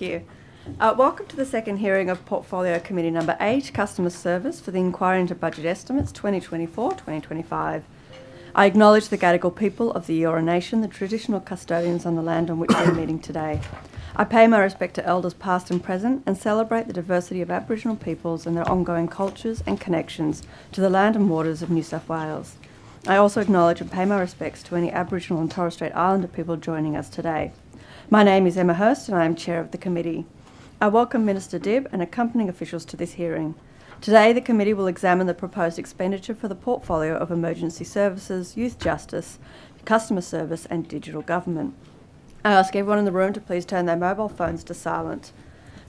Thank you. Welcome to the second hearing of Portfolio Committee Number 8, Customer Service for the Inquiry into Budget Estimates 2024-2025. I acknowledge the Gadigal people of the Eora Nation, the traditional custodians on the land on which we're meeting today. I pay my respect to elders past and present and celebrate the diversity of Aboriginal peoples and their ongoing cultures and connections to the land and waters of New South Wales. I also acknowledge and pay my respects to any Aboriginal and Torres Strait Islander people joining us today. My name is Emma Hurst and I am Chair of the committee. I welcome Minister Dibb and accompanying officials to this hearing. Today, the committee will examine the proposed expenditure for the portfolio of emergency services, youth justice, customer service and digital government. I ask everyone in the room to please turn their mobile phones to silent.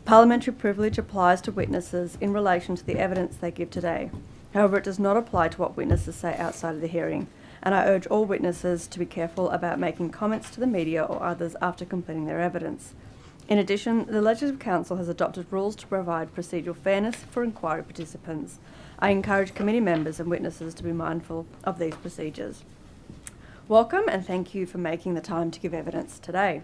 Parliamentary privilege applies to witnesses in relation to the evidence they give today. However, it does not apply to what witnesses say outside of the hearing, and I urge all witnesses to be careful about making comments to the media or others after completing their evidence. In addition, the Legislative Council has adopted rules to provide procedural fairness for inquiry participants. I encourage committee members and witnesses to be mindful of these procedures. Welcome and thank you for making the time to give evidence today.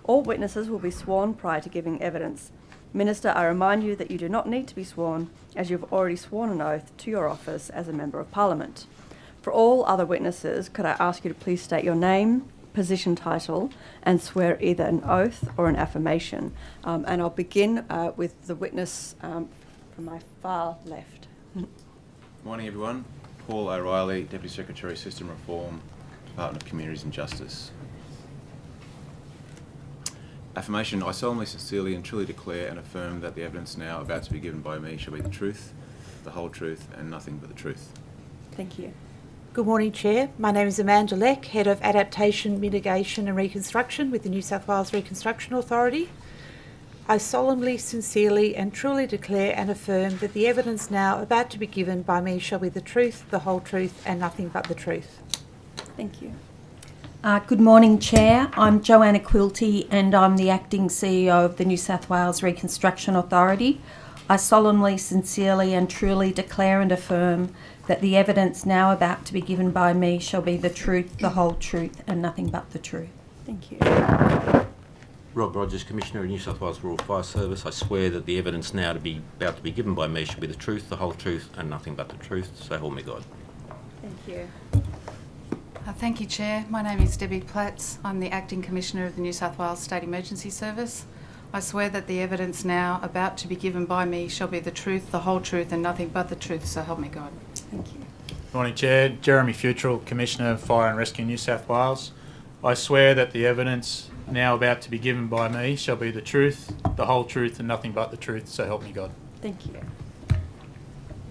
All witnesses will be sworn prior to giving evidence. Minister, I remind you that you do not need to be sworn as you have already sworn an oath to your office as a Member of Parliament. For all other witnesses, could I ask you to please state your name, position title and swear either an oath or an affirmation. And I'll begin with the witness from my far left. Morning everyone. Paul O'Reilly, Deputy Secretary, System Reform, Department of Communities and Justice. Affirmation. I solemnly, sincerely and truly declare and affirm that the evidence now about to be given by me shall be the truth, the whole truth and nothing but the truth. Thank you. Good morning, Chair. My name is Amanda Leck, Head of Adaptation, Mitigation and Reconstruction with the New South Wales Reconstruction Authority. I solemnly, sincerely and truly declare and affirm that the evidence now about to be given by me shall be the truth, the whole truth and nothing but the truth. Thank you. Good morning, Chair. I'm Joanna Quilty and I'm the Acting CEO of the New South Wales Reconstruction Authority. I solemnly, sincerely and truly declare and affirm that the evidence now about to be given by me shall be the truth, the whole truth and nothing but the truth. Thank you. Rob Rogers, Commissioner of New South Wales Rural Fire Service. I swear that the evidence now about to be given by me shall be the truth, the whole truth and nothing but the truth. So help me God. Thank you. Thank you, Chair. My name is Debbie Platts. I'm the Acting Commissioner of the New South Wales State Emergency Service. I swear that the evidence now about to be given by me shall be the truth, the whole truth and nothing but the truth, so help me God. Thank you. Morning, Chair. Jeremy Futrell, Commissioner of Fire and Rescue New South Wales. I swear that the evidence now about to be given by me shall be the truth, the whole truth and nothing but the truth, so help me God. Thank you.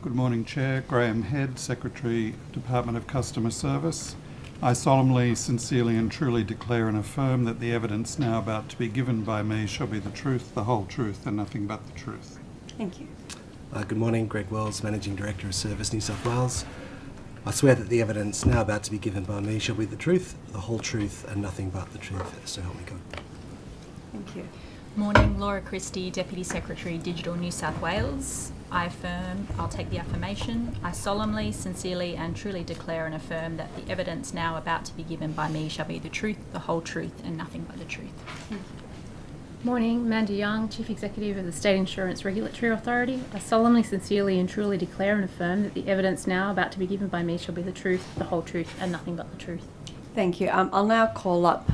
Good morning, Chair. Graham Head, Secretary, Department of Customer Service. I solemnly, sincerely and truly declare and affirm that the evidence now about to be given by me shall be the truth, the whole truth and nothing but the truth. Thank you. Good morning, Greg Wells, Managing Director of Service New South Wales. I swear that the evidence now about to be given by me shall be the truth, the whole truth and nothing but the truth, so help me God. Thank you. Morning, Laura Christie, Deputy Secretary, Digital New South Wales. I'll take the affirmation. I solemnly, sincerely and truly declare and affirm that the evidence now about to be given by me shall be the truth, the whole truth and nothing but the truth. Morning, Amanda Young, Chief Executive of the State Insurance Regulatory Authority. I solemnly, sincerely and truly declare and affirm that the evidence now about to be given by me shall be the truth, the whole truth and nothing but the truth. Thank you. I'll now call up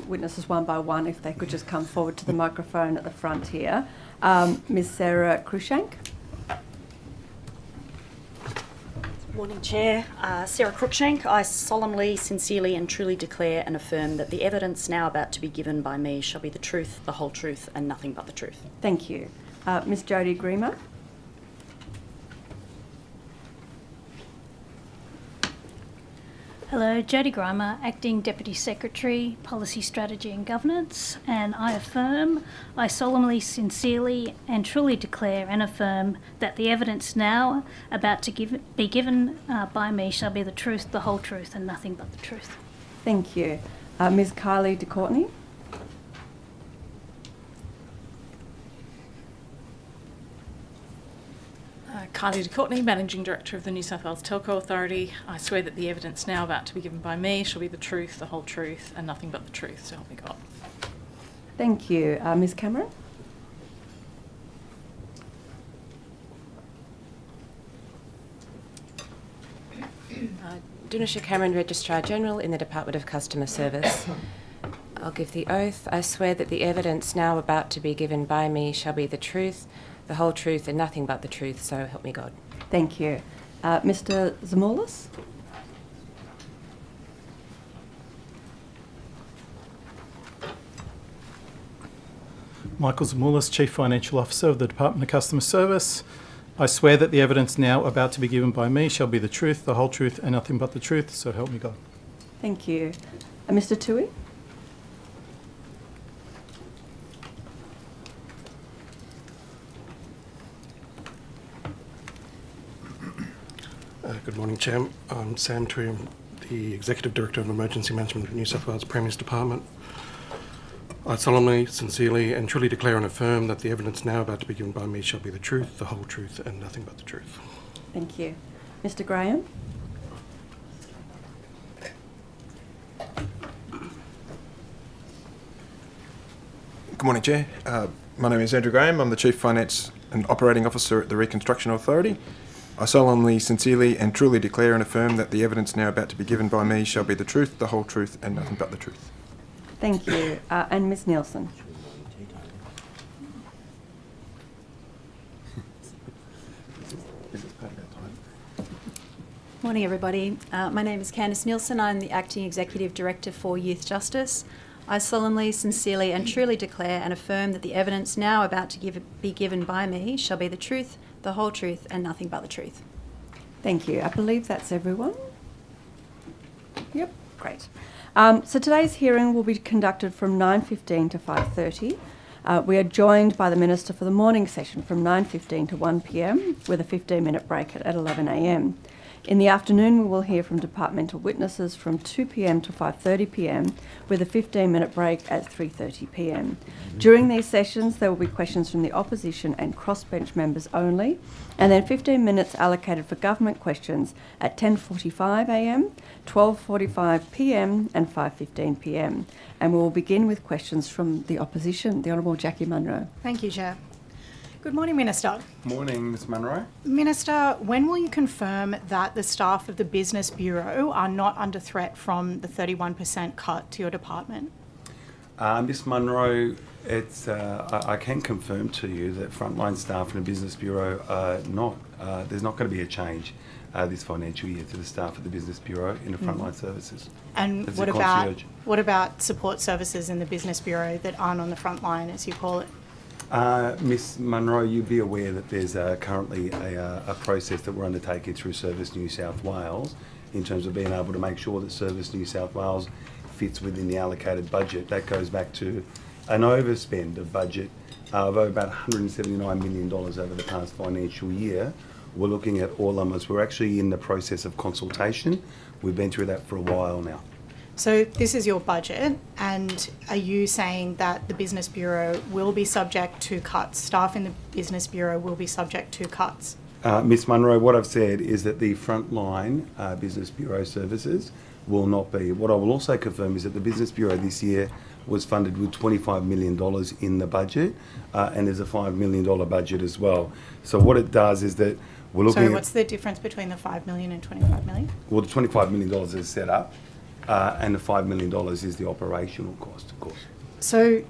witnesses one by one if they could just come forward to the microphone at the front here. Ms Sarah Cruikshank. Morning, Chair. Sarah Cruikshank. I solemnly, sincerely and truly declare and affirm that the evidence now about to be given by me shall be the truth, the whole truth and nothing but the truth. Thank you. Ms Jodie Griemer. Hello, Jodie Grimer, Acting Deputy Secretary, Policy, Strategy and Governance, and I solemnly, sincerely and truly declare and affirm that the evidence now about to be given by me shall be the truth, the whole truth and nothing but the truth. Thank you. Ms Kylie de Courtney. Kylie de Courtney, Managing Director of the New South Wales Telco Authority. I swear that the evidence now about to be given by me shall be the truth, the whole truth and nothing but the truth, so help me God. Thank you. Ms Cameron. Dunisha Cameron, Registrar General in the Department of Customer Service. I'll give the oath. I swear that the evidence now about to be given by me shall be the truth, the whole truth, and nothing but the truth, so help me God. Thank you. Mr. Zamoulis? Michael Zamoulis, Chief Financial Officer of the Department of Customer Service. I swear that the evidence now about to be given by me shall be the truth, the whole truth, and nothing but the truth, so help me God. Thank you. Mr. Tui? Good morning, Chair. I'm Sam Tui, the Executive Director of Emergency Management of New South Wales Premier's Department. I solemnly, sincerely and truly declare and affirm that the evidence now about to be given by me shall be the truth, the whole truth and nothing but the truth. Thank you. Mr. Graham? Good morning, Chair. My name is Andrew Graham. I'm the Chief Finance and Operating Officer at the Reconstruction Authority. I solemnly, sincerely and truly declare and affirm that the evidence now about to be given by me shall be the truth, the whole truth and nothing but the truth. Thank you. And Ms. Nielsen? Morning, everybody. My name is Candice Nielsen. I'm the Acting Executive Director for Youth Justice. I solemnly, sincerely and truly declare and affirm that the evidence now about to be given by me shall be the truth, the whole truth and nothing but the truth. Thank you. I believe that's everyone. Yep, great. So today's hearing will be conducted from 9:15 to 5:30. We are joined by the Minister for the morning session from 9:15 to 1 p.m. with a 15-minute break at 11 a.m. In the afternoon, we will hear from departmental witnesses from 2 p.m. to 5:30 p.m. with a 15-minute break at 3:30 p.m. During these sessions, there will be questions from the opposition and crossbench members only, and then 15 minutes allocated for government questions at 10:45 a.m., 12:45 p.m. and 5:15 p.m. And we will begin with questions from the opposition. The Honourable Jackie Munro. Thank you, Chair. Good morning, Minister. Morning, Ms Munro. Minister, when will you confirm that the staff of the Business Bureau are not under threat from the 31% cut to your department? Ms Munro, I can confirm to you that frontline staff in the Business Bureau are not, there's not going to be a change this financial year to the staff of the Business Bureau in the frontline services. And what about support services in the Business Bureau that aren't on the front line, as you call it? Ms Munro, you'd be aware that there's currently a process that we're undertaking through Service New South Wales in terms of being able to make sure that Service New South Wales fits within the allocated budget. That goes back to an overspend of budget of about $179 million over the past financial year. We're looking at all numbers. We're actually in the process of consultation. We've been through that for a while now. So this is your budget, and are you saying that the Business Bureau will be subject to cuts? Staff in the Business Bureau will be subject to cuts? Ms Munro, what I've said is that the frontline Business Bureau services will not be. What I will also confirm is that the Business Bureau this year was funded with $25 million in the budget, and there's a $5 million budget as well. So what it does is that we're looking at... So what's the difference between the $5 million and $25 million? Well, the $25 million is set up. And the $5 million is the operational cost, of course. So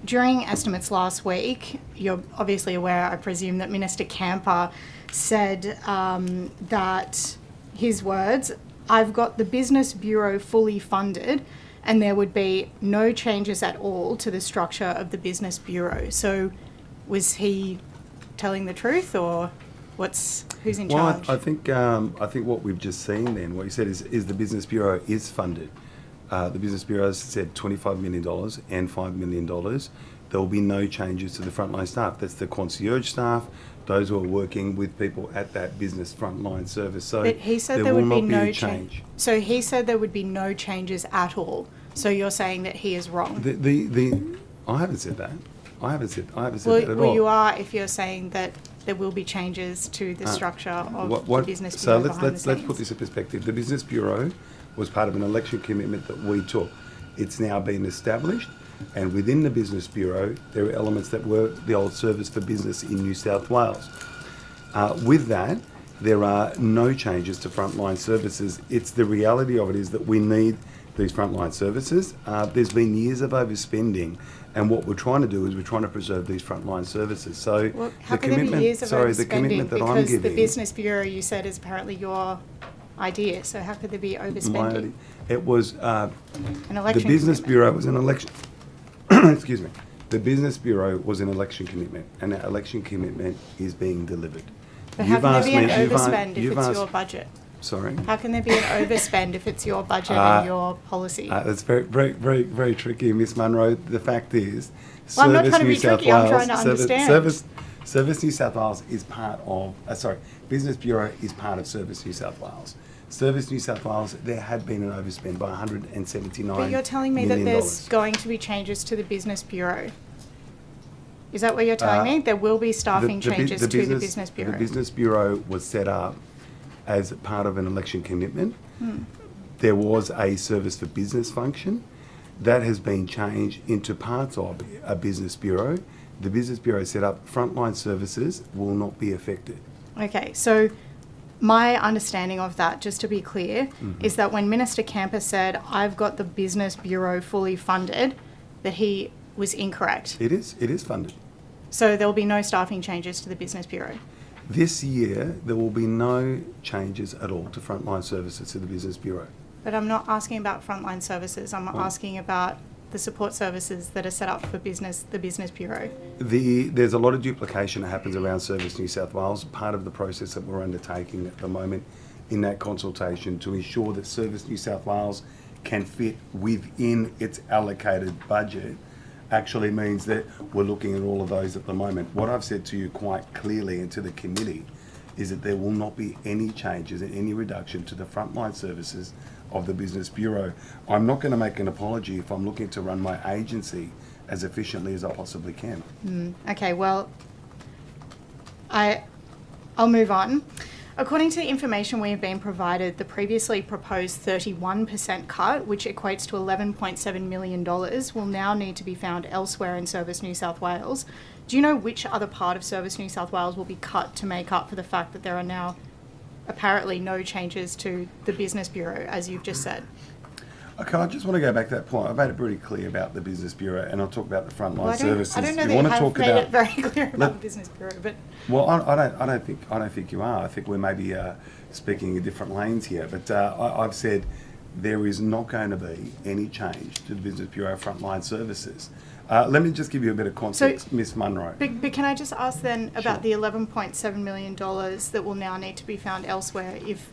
during estimates last week, you're obviously aware, I presume, that Minister Camper said that, his words, "I've got the Business Bureau fully funded and there would be no changes at all to the structure of the Business Bureau." So was he telling the truth, or who's in charge? I think what we've just seen then, what he said is the Business Bureau is funded. The Business Bureau has said $25 million and $5 million. There will be no changes to the frontline staff. That's the concierge staff, those who are working with people at that business frontline service. So but he said there would be no change. So he said there would be no changes at all. So you're saying that he is wrong? I haven't said that. I haven't said that at all. Well, you are if you're saying that there will be changes to the structure of the Business Bureau. So let's put this in perspective. The Business Bureau was part of an election commitment that we took. It's now been established, and within the Business Bureau, there are elements that were the old Service for Business in New South Wales. With that, there are no changes to frontline services. It's the reality of it is that we need these frontline services. There's been years of overspending, and what we're trying to do is we're trying to preserve these frontline services. So Well, how can there be years of the overspending? commitment that I'm Because giving, the Business Bureau, you said, is apparently your idea. So how could there be overspending? it was An the election Business commitment. Bureau was an election. Excuse me. The Business Bureau was an election commitment, and that election commitment is being delivered. But how can there be an overspend if it's your budget? Sorry? How can there be an overspend if it's your budget and your policy? That's very tricky, Miss Munro. The fact is, Well, I'm not trying to be tricky, I'm trying to understand. Service New South Wales is part of, Business Bureau is part of Service New South Wales. Service New South Wales, there had been an overspend by $179 But you're telling me that million. there's going to be changes to the Business Bureau. Is that what you're telling me? There will be staffing changes to the Business Bureau. The Business Bureau was set up as part of an election commitment. Hmm. There was a service for business function. That has been changed into parts of a Business Bureau. The Business Bureau set up frontline services will not be affected. Okay, so my understanding of that, just to be clear, is that when Minister Camper said, I've got the Business Bureau fully funded, that he was incorrect. It is funded. So there will be no staffing changes to the Business Bureau. This year, there will be no changes at all to frontline services to the Business Bureau. But I'm not asking about frontline services. I'm asking about the support services that are set up for the Business Bureau. There's a lot of duplication that happens around Service New South Wales. Part of the process that we're undertaking at the moment in that consultation to ensure that Service New South Wales can fit within its allocated budget actually means that we're looking at all of those at the moment. What I've said to you quite clearly and to the committee is that there will not be any changes and any reduction to the frontline services of the Business Bureau. I'm not going to make an apology if I'm looking to run my agency as efficiently as I possibly can. Okay, well, I'll move on. According to the information we have been provided, the previously proposed 31% cut, which equates to $11.7 million, will now need to be found elsewhere in Service New South Wales. Do you know which other part of Service New South Wales will be cut to make up for the fact that there are now apparently no changes to the Business Bureau, as you've just said? Okay, I just want to go back to that point. I've made it pretty clear about the Business Bureau, and I'll talk about the frontline services. I don't know You that want you to have talk made about it very clear about the Business Bureau, but... Well, I don't think you are. I think we're maybe speaking in different lanes here. But I've said there is not going to be any change to the Business Bureau frontline services. Let me just give you a bit of context, Miss Munro. But can I just ask then about the $11.7 million that will now need to be found elsewhere if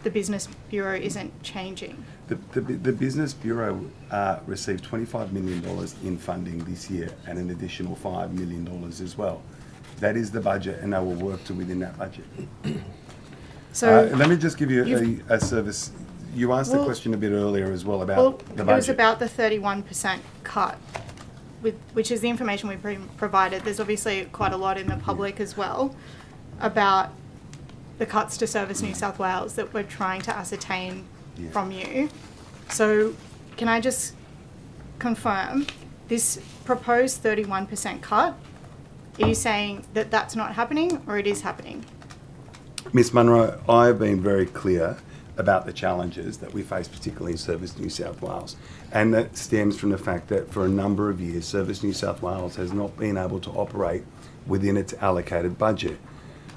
the Business Bureau isn't changing? The Business Bureau received $25 million in funding this year and an additional $5 million as well. That is the budget, and they will work to within that budget. So let me just give you a service. You asked the question a bit earlier as well about the budget. It was about the 31% cut, which is the information we provided. There's obviously quite a lot in the public as well about the cuts to Service New South Wales that we're trying to ascertain from you. So can I just confirm this proposed 31% cut? Are you saying that that's not happening or it is happening? Miss Munro, I have been very clear about the challenges that we face, particularly in Service New South Wales. And that stems from the fact that for a number of years, Service New South Wales has not been able to operate within its allocated budget.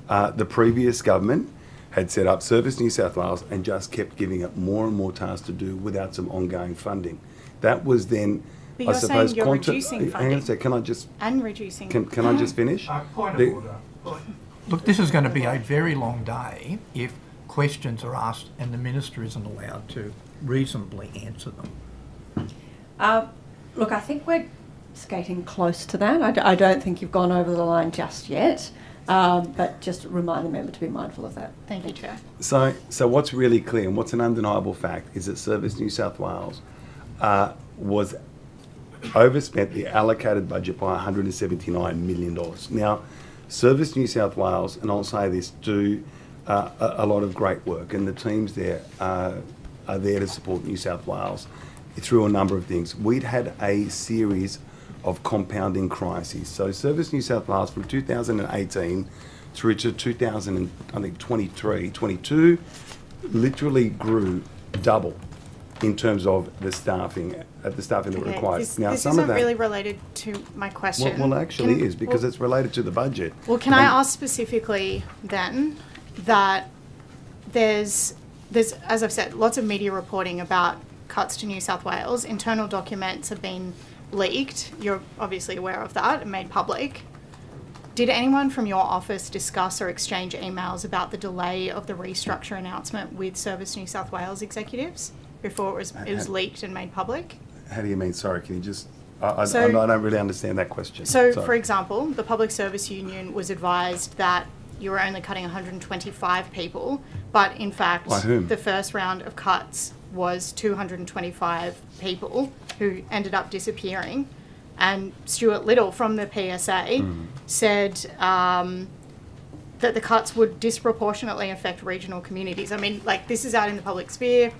The previous government had set up Service New South Wales and just kept giving it more and more tasks to do without some ongoing funding. That was then, But you're saying you're reducing hang on a funding. sec, can I just... And reducing. Can I just finish? Point of order. Look, this is going to be a very long day if questions are asked and the Minister isn't allowed to reasonably answer them. Look, I think we're skating close to that. I don't think you've gone over the line just yet, but just remind the member to be mindful of that. Thank you, Chair. So what's really clear and what's an undeniable fact is that Service New South Wales was overspent the allocated budget by $179 million. Now, Service New South Wales, and I'll say this, do a lot of great work, and the teams there are there to support New South Wales through a number of things. We'd had a series of compounding crises. So Service New South Wales from 2018 through to 22 literally grew double in terms of the staffing that were required. This isn't really related to my question. Well, actually is, because it's related to the budget. Well, can I ask specifically then that there's, as I've said, lots of media reporting about cuts to New South Wales. Internal documents have been leaked. You're obviously aware of that and made public. Did anyone from your office discuss or exchange emails about the delay of the restructure announcement with Service New South Wales executives before it was leaked and made public? How do you mean? Sorry, can you just... I So- don't really understand that question. So, Sorry. for example, the Public Service Union was advised that you were only cutting 125 people, but in fact, By whom? the first round of cuts was 225 people who ended up disappearing. And Stuart Little from the PSA said that the cuts would disproportionately affect regional communities. I mean, like, this is out in the public sphere.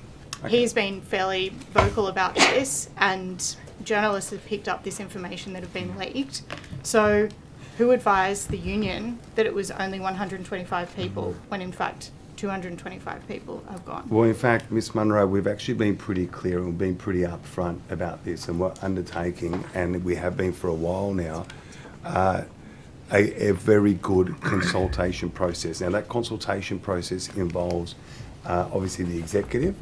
Okay. He's been fairly vocal about this, and journalists have picked up this information that have been leaked. So who advised the union that it was only 125 people when in fact 225 people have gone? Well, in fact, Ms Munro, we've actually been pretty clear and been pretty upfront about this, and we're undertaking, and we have been for a while now, a very good consultation process. Now, that consultation process involves obviously the executive,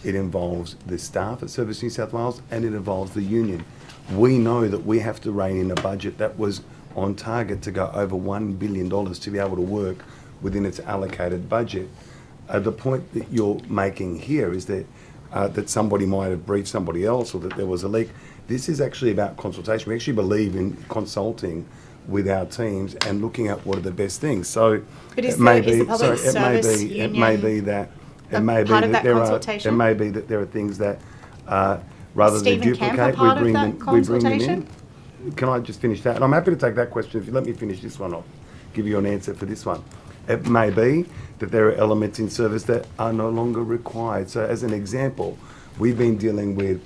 it involves the staff at Service New South Wales, and it involves the union. We know that we have to rein in a budget that was on target to go over $1 billion to be able to work within its allocated budget. The point that you're making here is that that somebody might have breached somebody else or that there was a leak. This is actually about consultation. We actually believe in consulting with our teams and looking at what are the best things. So But it may is be the Public Service it may be Union that part of that consultation? It may be that there are things that rather than Stephen duplicate, Camper part of that we bring them consultation? in. Can I just finish that? And I'm happy to take that question. If you let me finish this one, I'll give you an answer for this one. It may be that there are elements in service that are no longer required. So as an example, we've been dealing with,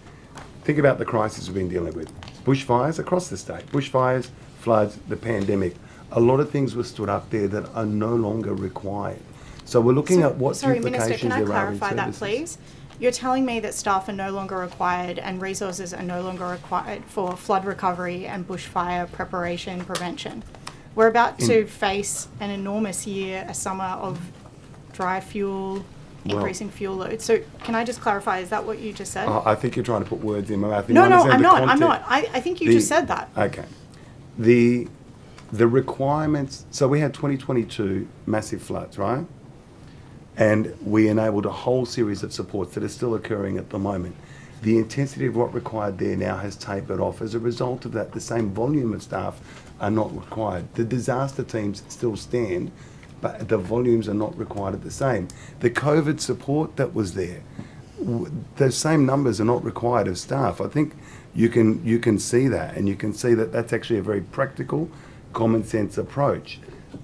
think about the crisis we've been dealing with. Bushfires across the state, bushfires, floods, the pandemic. A lot of things were stood up there that are no longer required. So we're looking at what Sorry, duplications Minister, can I there are in clarify that, services. please? You're telling me that staff are no longer required and resources are no longer required for flood recovery and bushfire preparation prevention. We're about to face an enormous year, a summer of dry fuel, increasing fuel loads. So can I just clarify, is that what you just said? I think you're trying to put words in my mouth. No, I'm not. I think you just said that. Okay. The requirements, so we had 2022 massive floods, right? And we enabled a whole series of supports that are still occurring at the moment. The intensity of what required there now has tapered off. As a result of that, the same volume of staff are not required. The disaster teams still stand, but the volumes are not required at the same. The COVID support that was there, those same numbers are not required of staff. I think you can see that, and you can see that that's actually a very practical, common sense approach.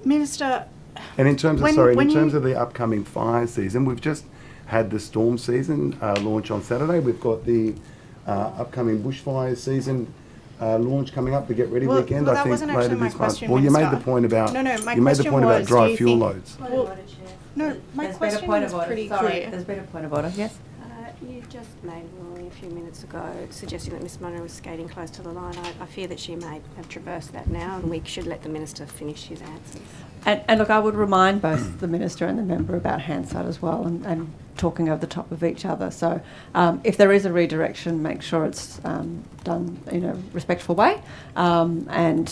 Minister, And in terms of, when in terms of the upcoming fire season, we've just had the storm season launch on Saturday. We've got the upcoming bushfire season launch coming up, the Get Ready weekend. that I think wasn't later actually my this month. question, Well, you made Minister. the point about No, my you made the question point about was, dry do you fuel think- loads. No, my There's been a question point was of order. pretty Sorry, clear. there's been a point of order. Yes. You just made a ruling a few minutes ago suggesting that Ms Munro was skating close to the line. I fear that she may have traversed that now, and we should let the Minister finish his answers. And look, I would remind both the Minister and the member about Hansard as well, and talking over the top of each other. So if there is a redirection, make sure it's done in a respectful way, and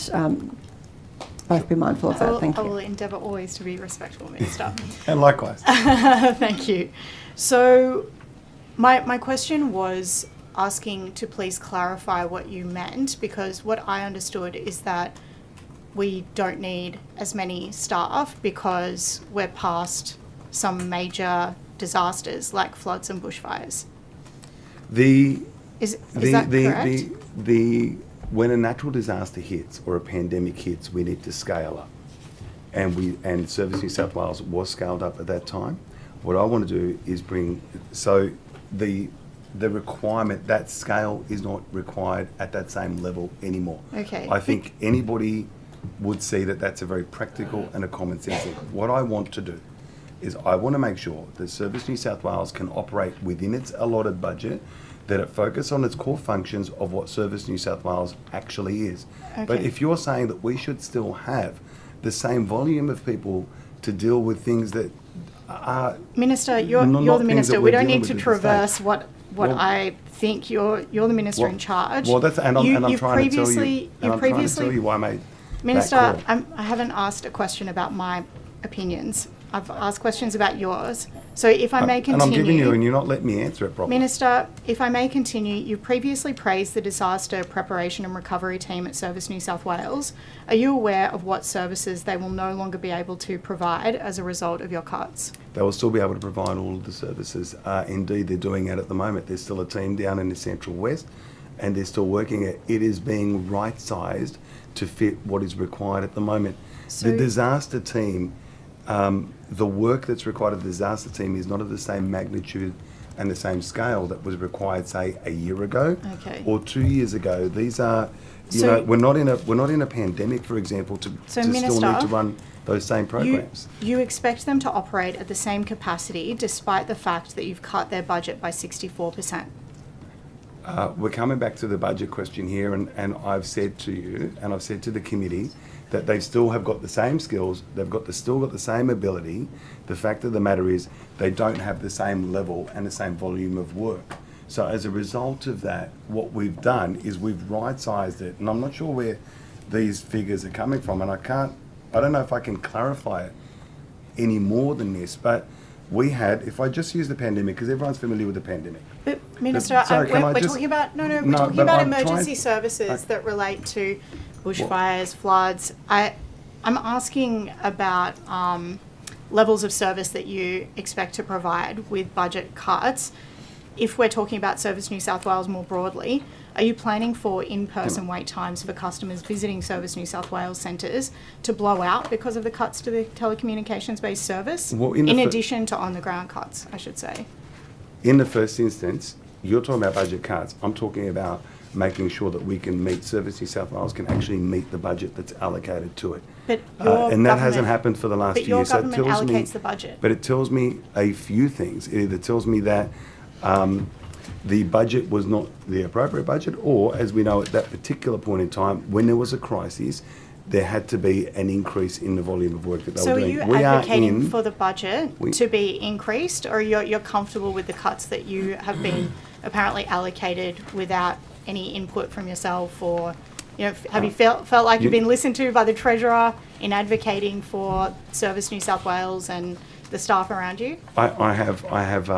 both be mindful of that. Thank I you. will endeavour always to be respectful, Minister. And likewise. Thank you. So my question was asking to please clarify what you meant, because what I understood is that we don't need as many staff because we're past some major disasters like floods and bushfires. Is that correct? When a natural disaster hits or a pandemic hits, we need to scale up. And Service New South Wales was scaled up at that time. What I want to do is the requirement, that scale is not required at that same level anymore. Okay. I think anybody would see that that's a very practical and a common sense thing. What I want to do is I want to make sure that Service New South Wales can operate within its allotted budget, that it focus on its core functions of what Service New South Wales actually is. But Okay. if you're saying that we should still have the same volume of people to deal with things that are... Minister, you're not the things minister. that We we're don't dealing need to with at this traverse stage. what Well- I think. You're the minister in charge. Well, that's, and I'm You've trying to tell you, previously- and I'm trying to tell you why I made Minister, that call. I haven't asked a question about my opinions. I've asked questions about yours. So if I may continue... And I'm giving you, and you're not letting me answer it properly. Minister, if I may continue, you previously praised the disaster preparation and recovery team at Service New South Wales. Are you aware of what services they will no longer be able to provide as a result of your cuts? They will still be able to provide all of the services. Indeed, they're doing it at the moment. There's still a team down in the Central West, and they're still working it. It is being right-sized to fit what is required at the moment. So- The disaster team, the work that's required of the disaster team is not of the same magnitude and the same scale that was required, say, a year ago Okay. or 2 years ago. These are, So- we're not in a pandemic, for example, to So, still Minister, need to run those same programs. You expect them to operate at the same capacity despite the fact that you've cut their budget by 64%. We're coming back to the budget question here, and I've said to you, and I've said to the committee, that they still have got the same skills, still got the same ability. The fact of the matter is, they don't have the same level and the same volume of work. So as a result of that, what we've done is we've right-sized it, and I'm not sure where these figures are coming from, and I don't know if I can clarify it any more than this, but we had, if I just use the pandemic, because everyone's familiar with the pandemic. But Minister, Sorry, can I we're just- talking about we're No, talking but about I'm emergency trying- services that relate to bushfires, floods. I'm asking about levels of service that you expect to provide with budget cuts. If we're talking about Service New South Wales more broadly, are you planning for in-person wait times for customers visiting Service New South Wales centres to blow out because of the cuts to the telecommunications-based service? Well, in the in fir- addition to on-the-ground cuts, I should say. In the first instance, you're talking about budget cuts. I'm talking about making sure that we can meet, Service New South Wales can actually meet the budget that's allocated to it. But And that hasn't happened for the last But few your years. So it government tells me- allocates the budget. But it tells me a few things. It either tells me that the budget was not the appropriate budget, or, as we know at that particular point in time, when there was a crisis, there had to be an increase in the volume of work that they So were are doing. you We are advocating in- for the budget to be increased, or you're comfortable with the cuts that you have been apparently allocated without any input from yourself, or have you felt like you've been listened to by the Treasurer in advocating for Service New South Wales and the staff around you? I have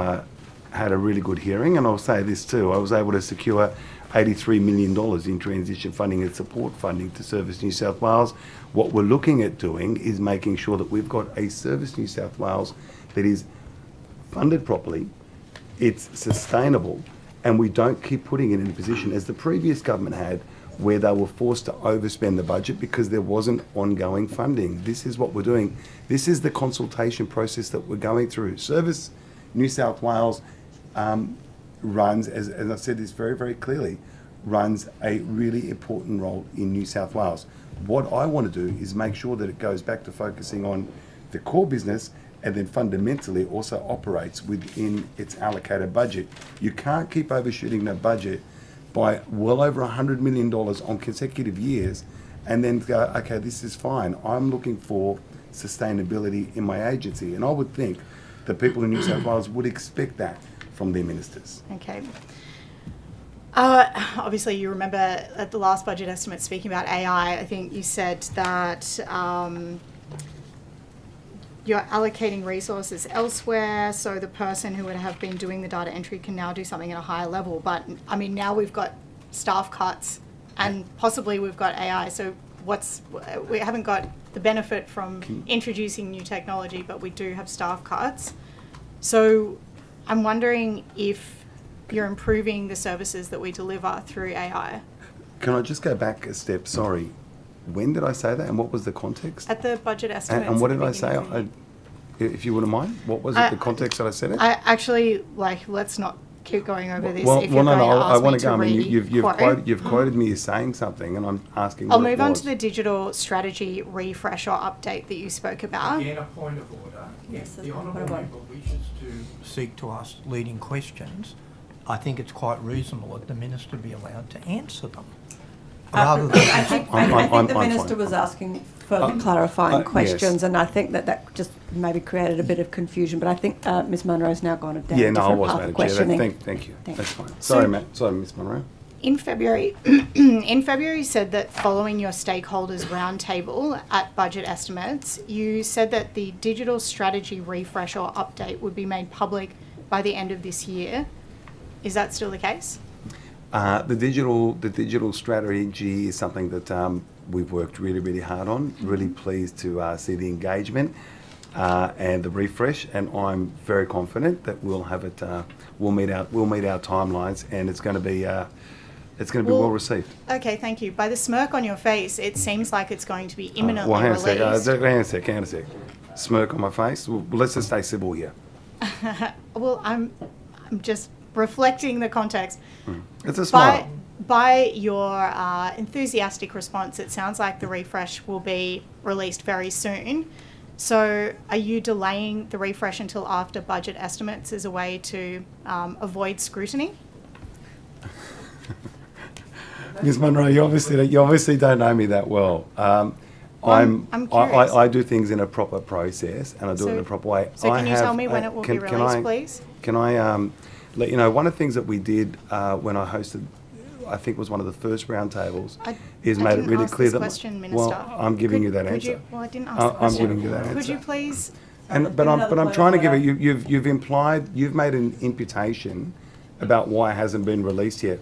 had a really good hearing, and I'll say this too. I was able to secure $83 million in transition funding and support funding to Service New South Wales. What we're looking at doing is making sure that we've got a Service New South Wales that is funded properly, it's sustainable, and we don't keep putting it in a position, as the previous government had, where they were forced to overspend the budget because there wasn't ongoing funding. This is what we're doing. This is the consultation process that we're going through. Service New South Wales runs, as I said this very, very clearly, runs a really important role in New South Wales. What I want to do is make sure that it goes back to focusing on the core business, and then fundamentally also operates within its allocated budget. You can't keep overshooting that budget by well over $100 million on consecutive years and then go, okay, this is fine. I'm looking for sustainability in my agency. And I would think that people in New South Wales would expect that from their ministers. Okay. Obviously, you remember at the last budget estimate speaking about AI, I think you said that you're allocating resources elsewhere, so the person who would have been doing the data entry can now do something at a higher level. But I mean, now we've got staff cuts and possibly we've got AI, so we haven't got the benefit from introducing new technology, but we do have staff cuts. So I'm wondering if you're improving the services that we deliver through AI. Can I just go back a step? Sorry. When did I say that, and what was the context? At the budget estimate. And what did I say? If you wouldn't mind, what was it, the context that I said it? I actually, let's not keep going over this Well, if you're no, going to I ask want me to go. I mean, re-quote. you've quoted me as saying something, and I'm asking. I'll what it move on was. to the digital strategy refresh or update that you spoke about. Again, a point of order. Yes, If the honourable member wishes to seek to ask leading questions, I think it's quite reasonable that the minister be allowed to answer them. Rather than I think the minister was asking further clarifying questions, and I think that just maybe created a bit of confusion. But I think Ms Munro's now gone down a different path of questioning. Thank you. Thanks. That's fine. So- Sorry, Matt. Sorry, Miss Munro. In February, you said that following your stakeholders roundtable at budget estimates, you said that the digital strategy refresh or update would be made public by the end of this year. Is that still the case? The digital strategy is something that we've worked really hard on. Really pleased to see the engagement and the refresh, and I'm very confident that we'll have it. We'll meet our timelines, and it's going to be well received. Okay, thank you. By the smirk on your face, it seems like it's going to be imminently Well, hang released. on a sec. Smirk on my face. Well, let's just stay civil here. Well, I'm just reflecting the context. It's a smile. By your enthusiastic response, it sounds like the refresh will be released very soon. So are you delaying the refresh until after budget estimates as a way to avoid scrutiny? Ms Munro, you obviously don't know me that well. I'm curious. I do things in a proper process, and I do it in a proper way. So can you tell me when it will be released, please? Can I let you know, one of the things that we did when I hosted, I think it was one of the first roundtables, is made it really clear that... Well, I'm giving you that answer. I didn't ask the question. I'm giving you that answer. Could you please... But I'm trying to give it... You've made an imputation about why it hasn't been released yet.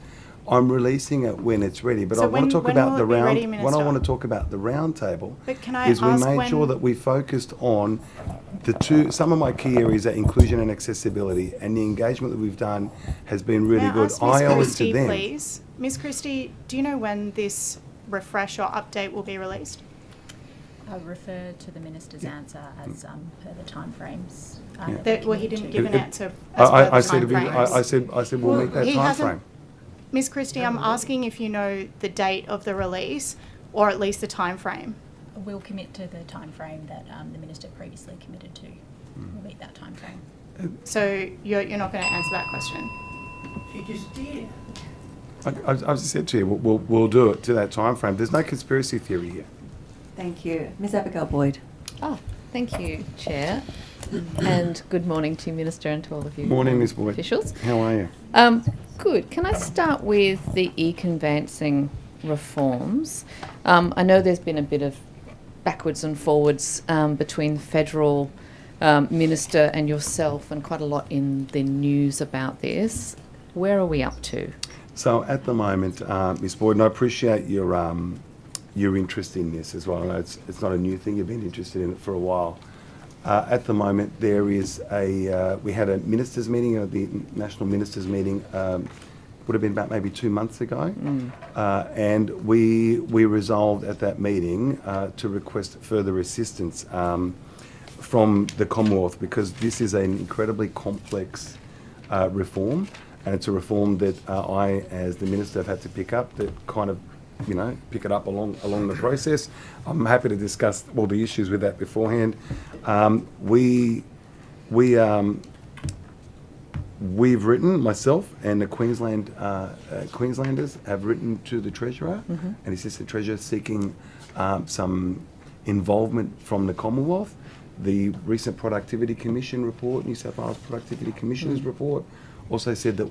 I'm releasing it when it's ready, but So I want to talk about the round. ready, What I Minister? want to talk about the round table But can I is we ask made when- sure that we focused on some of my key areas are inclusion and accessibility, and the engagement that we've done has been really May good. Ask Ms. I owe it to Christie, them. please. Ms Christie, do you know when this refresh or update will be released? I refer to the Minister's answer as per the timeframes. Well, he didn't give an answer as per the I said timeframes. we'll meet that he time hasn't- frame. Ms Christie, I'm asking if you know the date of the release or at least the time frame. We'll commit to the timeframe that the Minister previously committed to. We'll meet that timeframe. So you're not going to answer that question? She just did. I just said to you, we'll do it to that time frame. There's no conspiracy theory here. Thank you. Ms Abigail Boyd. Oh, thank you, Chair. And good morning to you, Minister, and to all of you Morning, Ms Boyd. officials. How are you? Good. Can I start with the e-conveyancing reforms? I know there's been a bit of backwards and forwards between the federal minister and yourself, and quite a lot in the news about this. Where are we up to? So at the moment, Ms Boyd, and I appreciate your interest in this as well. I know it's not a new thing. You've been interested in it for a while. At the moment, there is we had a ministers' meeting, the national ministers' meeting, would have been about maybe 2 months ago, and we resolved at that meeting to request further assistance from the Commonwealth, because this is an incredibly complex reform, and it's a reform that I, as the minister, have had to pick up, that kind of, pick it up along the process. I'm happy to discuss all the issues with that beforehand. We've written, myself and the Queenslanders have written to the Treasurer and Assistant Treasurer seeking some involvement from the Commonwealth. The recent Productivity Commission report, New South Wales Productivity Commissioner's report, also said that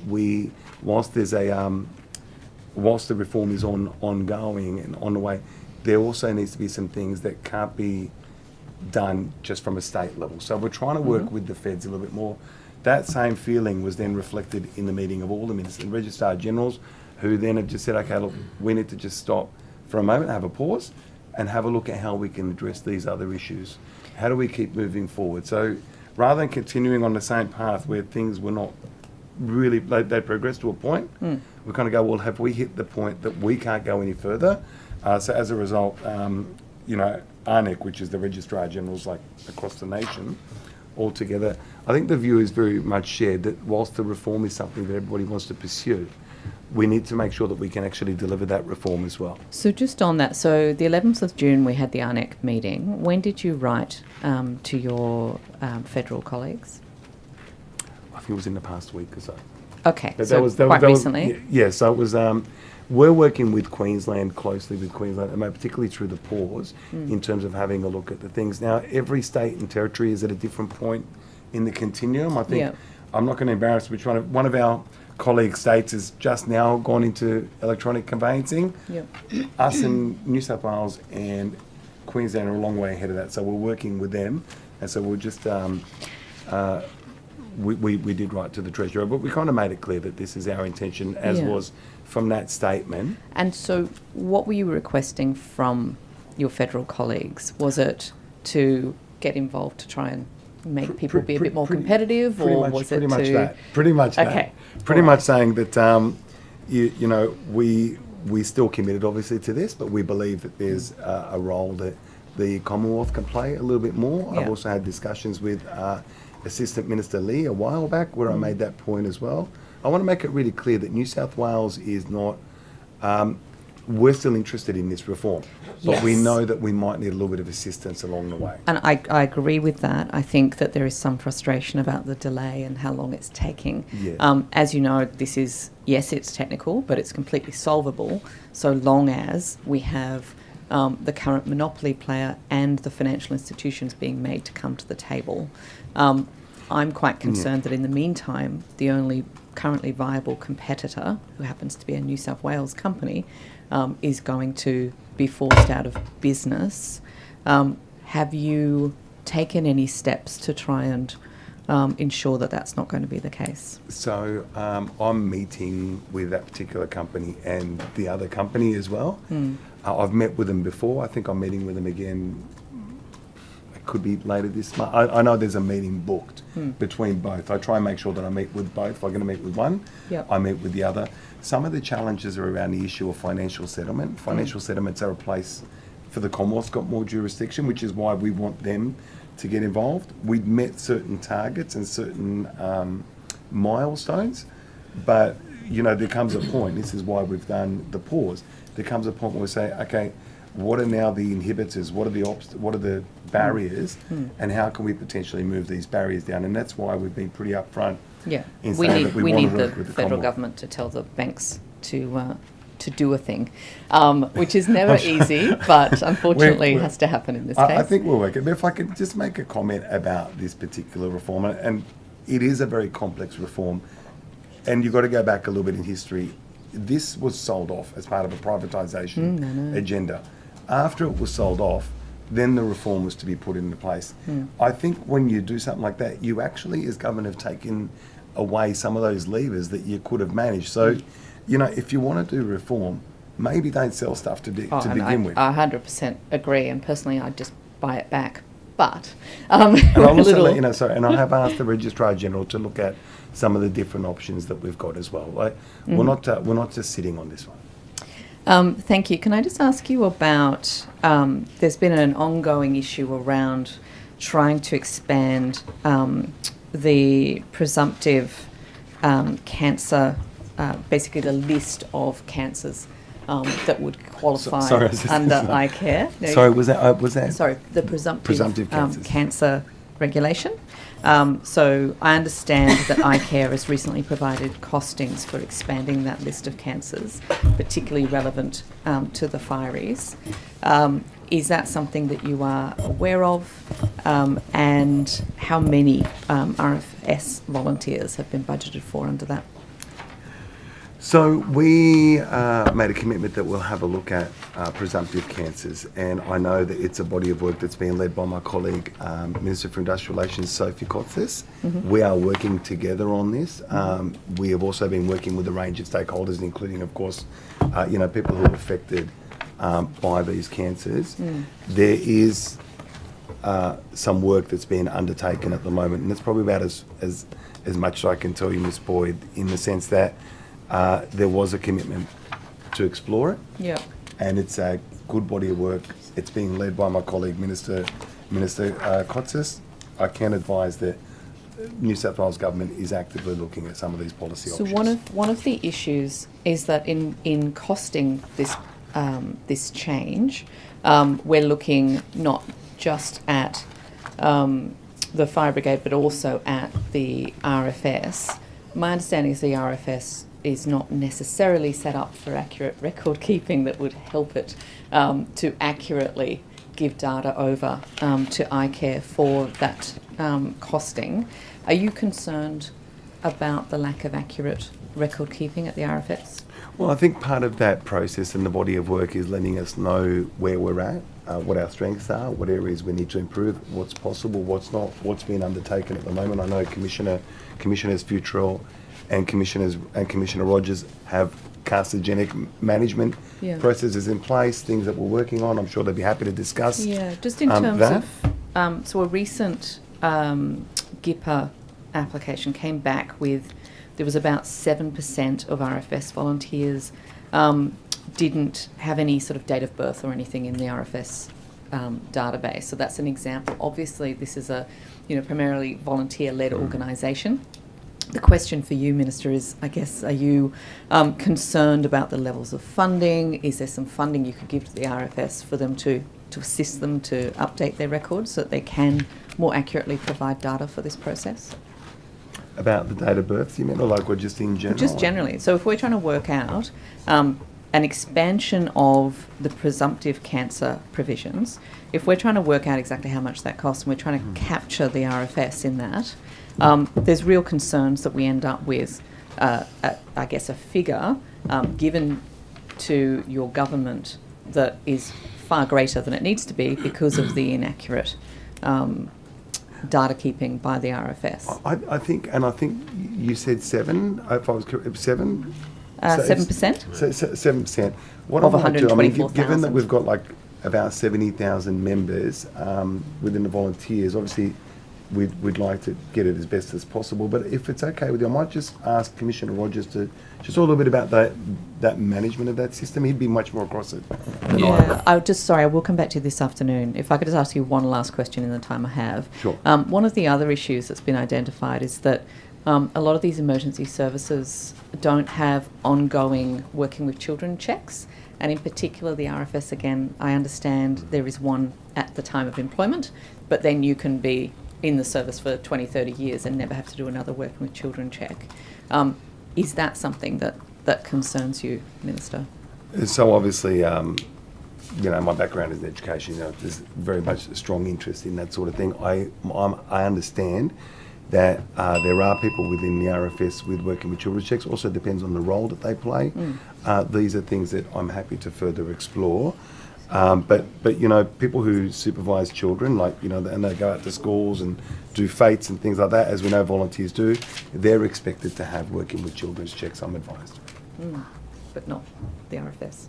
whilst the reform is ongoing and on the way, there also needs to be some things that can't be done just from a state level. So we're trying to work with the feds a little bit more. That same feeling was then reflected in the meeting of all the ministers and registrar generals, who then have just said, okay, look, we need to just stop for a moment, have a pause, and have a look at how we can address these other issues. How do we keep moving forward? So rather than continuing on the same path where things were not really, they progressed to a point, we kind of go, well, have we hit the point that we can't go any further? So as a result, ARNEC, which is the Registrar Generals across the nation, altogether. I think the view is very much shared that whilst the reform is something that everybody wants to pursue, we need to make sure that we can actually deliver that reform as well. So just on that, so the 11th of June we had the ARNEC meeting. When did you write to your federal colleagues? I think it was in the past week or so. Okay, But so quite recently? Yeah, so it was, we're working with Queensland, closely with Queensland, and particularly through the pause, in terms of having a look at the things. Now, every state and territory is at a different point in the continuum. I think, I'm not going to embarrass which one of our colleague states has just now gone into electronic conveyancing. Yep. Us in New South Wales and Queensland are a long way ahead of that, so we're working with them, and so we'll just we did write to the Treasurer, but we kind of made it clear that this is our intention, as was from that statement. And so what were you requesting from your federal colleagues? Was it to get involved to try and make people be a bit more competitive, or was it to... Pretty much that. Okay. Pretty much saying that, you know, we still committed, obviously, to this, but we believe that there's a role that the Commonwealth can play a little bit more. I've also had discussions with Assistant Minister Lee a while back where I made that point as well. I want to make it really clear that New South Wales is not... we're still interested in this reform, but we know that we might need a little bit of assistance along the way. And I agree with that. I think that there is some frustration about the delay and how long it's taking. Yeah. As you know, this is, yes, it's technical, but it's completely solvable so long as we have the current monopoly player and the financial institutions being made to come to the table. I'm quite concerned that in the meantime, the only currently viable competitor, who happens to be a New South Wales company, is going to be forced out of business. Have you taken any steps to try and ensure that that's not going to be the case? So I'm meeting with that particular company and the other company as well. I've met with them before. I think I'm meeting with them again. It could be later this month. I know there's a meeting booked between both. I try and make sure that I meet with both. If I'm going to meet with one, I meet with the other. Some of the challenges are around the issue of financial settlement. Financial settlements are a place for the Commonwealth's got more jurisdiction, which is why we want them to get involved. We've met certain targets and certain milestones, but you know, there comes a point, this is why we've done the pause, there comes a point where we say, okay, what are now the inhibitors, what are the barriers, and how can we potentially move these barriers down? And that's why we've been pretty upfront. Yeah, in we saying need that we want need to the work with federal Commonwealth. government to tell the banks to do a thing, which is never easy, but unfortunately has to happen in this case. I think we'll work it. But if I could just make a comment about this particular reform, and it is a very complex reform, and you've got to go back a little bit in history. This was sold off as part of a privatisation agenda. After it was sold off, then the reform was to be put into place. I think when you do something like that, you actually, as government, have taken away some of those levers that you could have managed. So, you know, if you want to do reform, maybe don't sell stuff to begin with. I 100% agree, and personally, I'd just buy it back. But and I'll also let you know, and I have asked the Registrar General to look at some of the different options that we've got as well. Like, we're not just sitting on this one. Thank you. Can I just ask you about, there's been an ongoing issue around trying to expand the presumptive cancer, basically the list of cancers that would qualify under eye care. Was that? Sorry, the presumptive cancer regulation. So I understand that eye care has recently provided costings for expanding that list of cancers, particularly relevant to the fireys. Is that something that you are aware of? And how many RFS volunteers have been budgeted for under that? So we made a commitment that we'll have a look at presumptive cancers, and I know that it's a body of work that's being led by my colleague, Minister for Industrial Relations, Sophie Kotsis. We are working together on this. We have also been working with a range of stakeholders, including, of course, you know, people who are affected by these cancers. There is some work that's being undertaken at the moment, and it's probably about as much as I can tell you, Ms. Boyd, in the sense that there was a commitment to explore it. Yeah. And it's a good body of work. It's being led by my colleague, Minister Kotsis. I can advise that New South Wales government is actively looking at some of these policy So options. one of the issues is that in costing this this change, we're looking not just at the fire brigade, but also at the RFS. My understanding is the RFS is not necessarily set up for accurate record keeping that would help it to accurately give data over to iCare for that costing. Are you concerned about the lack of accurate record keeping at the RFS? Well, I think part of that process and the body of work is letting us know where we're at, what our strengths are, what areas we need to improve, what's possible, what's not, what's being undertaken at the moment. I know Commissioners Futrell and Commissioner Rogers have carcinogenic management processes in place, things that we're working on. I'm sure they'd be happy to discuss. Yeah, just in terms of so a recent GIPA application came back with, there was about 7% of RFS volunteers didn't have any sort of date of birth or anything in the RFS database. So that's an example. Obviously, this is a primarily volunteer-led organisation. The question for you, Minister, is, I guess, are you concerned about the levels of funding? Is there some funding you could give to the RFS for them to assist them to update their records so that they can more accurately provide data for this process? About the date of birth, you mean, or just in general? Just generally. So if we're trying to work out an expansion of the presumptive cancer provisions, if we're trying to work out exactly how much that costs and we're trying to capture the RFS in that, there's real concerns that we end up with, I guess, a figure given to your government that is far greater than it needs to be because of the inaccurate data keeping by the RFS. I think you said 7. If I was correct, 7. 7%. 7%. What of I might do, I mean, 124,000. given that we've got like about 70,000 members within the volunteers, obviously we'd like to get it as best as possible. But if it's okay with you, I might just ask Commissioner Rogers to just a little bit about that management of that system. He'd be much more across it than I would. I will come back to you this afternoon. If I could just ask you one last question in the time I have. Sure. One of the other issues that's been identified is that a lot of these emergency services don't have ongoing working with children checks. And in particular, the RFS, again, I understand there is one at the time of employment, but then you can be in the service for 20, 30 years and never have to do another working with children check. Is that something that concerns you, Minister? So obviously, my background is in education. There's very much a strong interest in that sort of thing. I understand that there are people within the RFS with working with children's checks. Also depends on the role that they play. These are things that I'm happy to further explore. But people who supervise children, and they go out to schools and do fates and things like that, as we know volunteers do, they're expected to have working with children's checks, I'm advised. But not the RFS.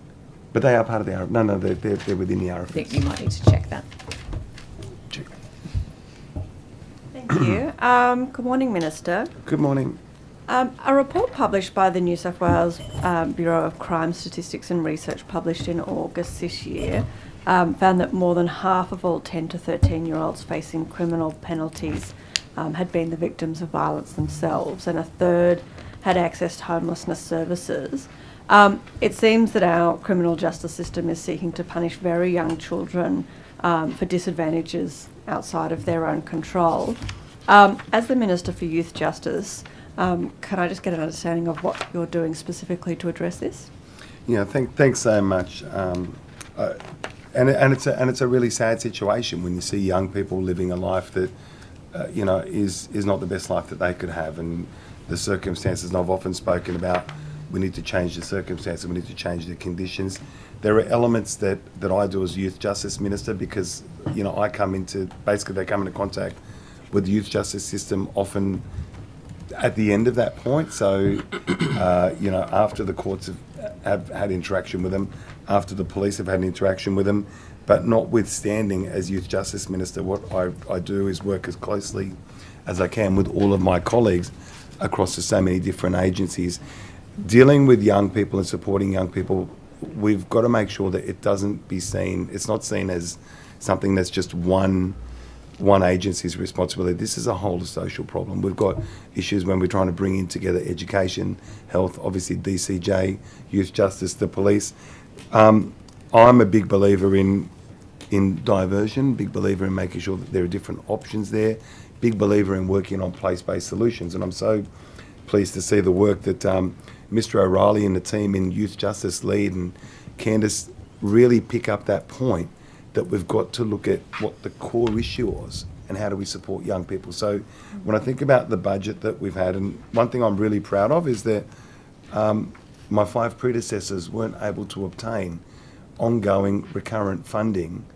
But they are part of the RFS. No, they're within the RFS. I think you might need to check that. Thank you. Good morning, Minister. Good morning. A report published by the New South Wales Bureau of Crime Statistics and Research, published in August this year, found that more than half of all 10 to 13-year-olds facing criminal penalties had been the victims of violence themselves, and a third had accessed homelessness services. It seems that our criminal justice system is seeking to punish very young children for disadvantages outside of their own control. As the Minister for Youth Justice, can I just get an understanding of what you're doing specifically to address this? Yeah, thanks so much. And it's a really sad situation when you see young people living a life that is not the best life that they could have, and the circumstances. And I've often spoken about, we need to change the circumstances, we need to change the conditions. There are elements that I do as Youth Justice Minister because they come into contact with the youth justice system often at the end of that point. So, after the courts have had interaction with them, after the police have had interaction with them, but notwithstanding, as Youth Justice Minister, what I do is work as closely as I can with all of my colleagues across so many different agencies. Dealing with young people and supporting young people, we've got to make sure that it's not seen as something that's just one one agency's responsibility. This is a whole social problem. We've got issues when we're trying to bring in together education, health, obviously DCJ, youth justice, the police. I'm a big believer in diversion, big believer in making sure that there are different options there, big believer in working on place-based solutions. And I'm so pleased to see the work that Mr. O'Reilly and the team in Youth Justice lead, and Candice really pick up that point that we've got to look at what the core issue was and how do we support young people. So when I think about the budget that we've had, and one thing I'm really proud of is that my 5 predecessors weren't able to obtain ongoing recurrent funding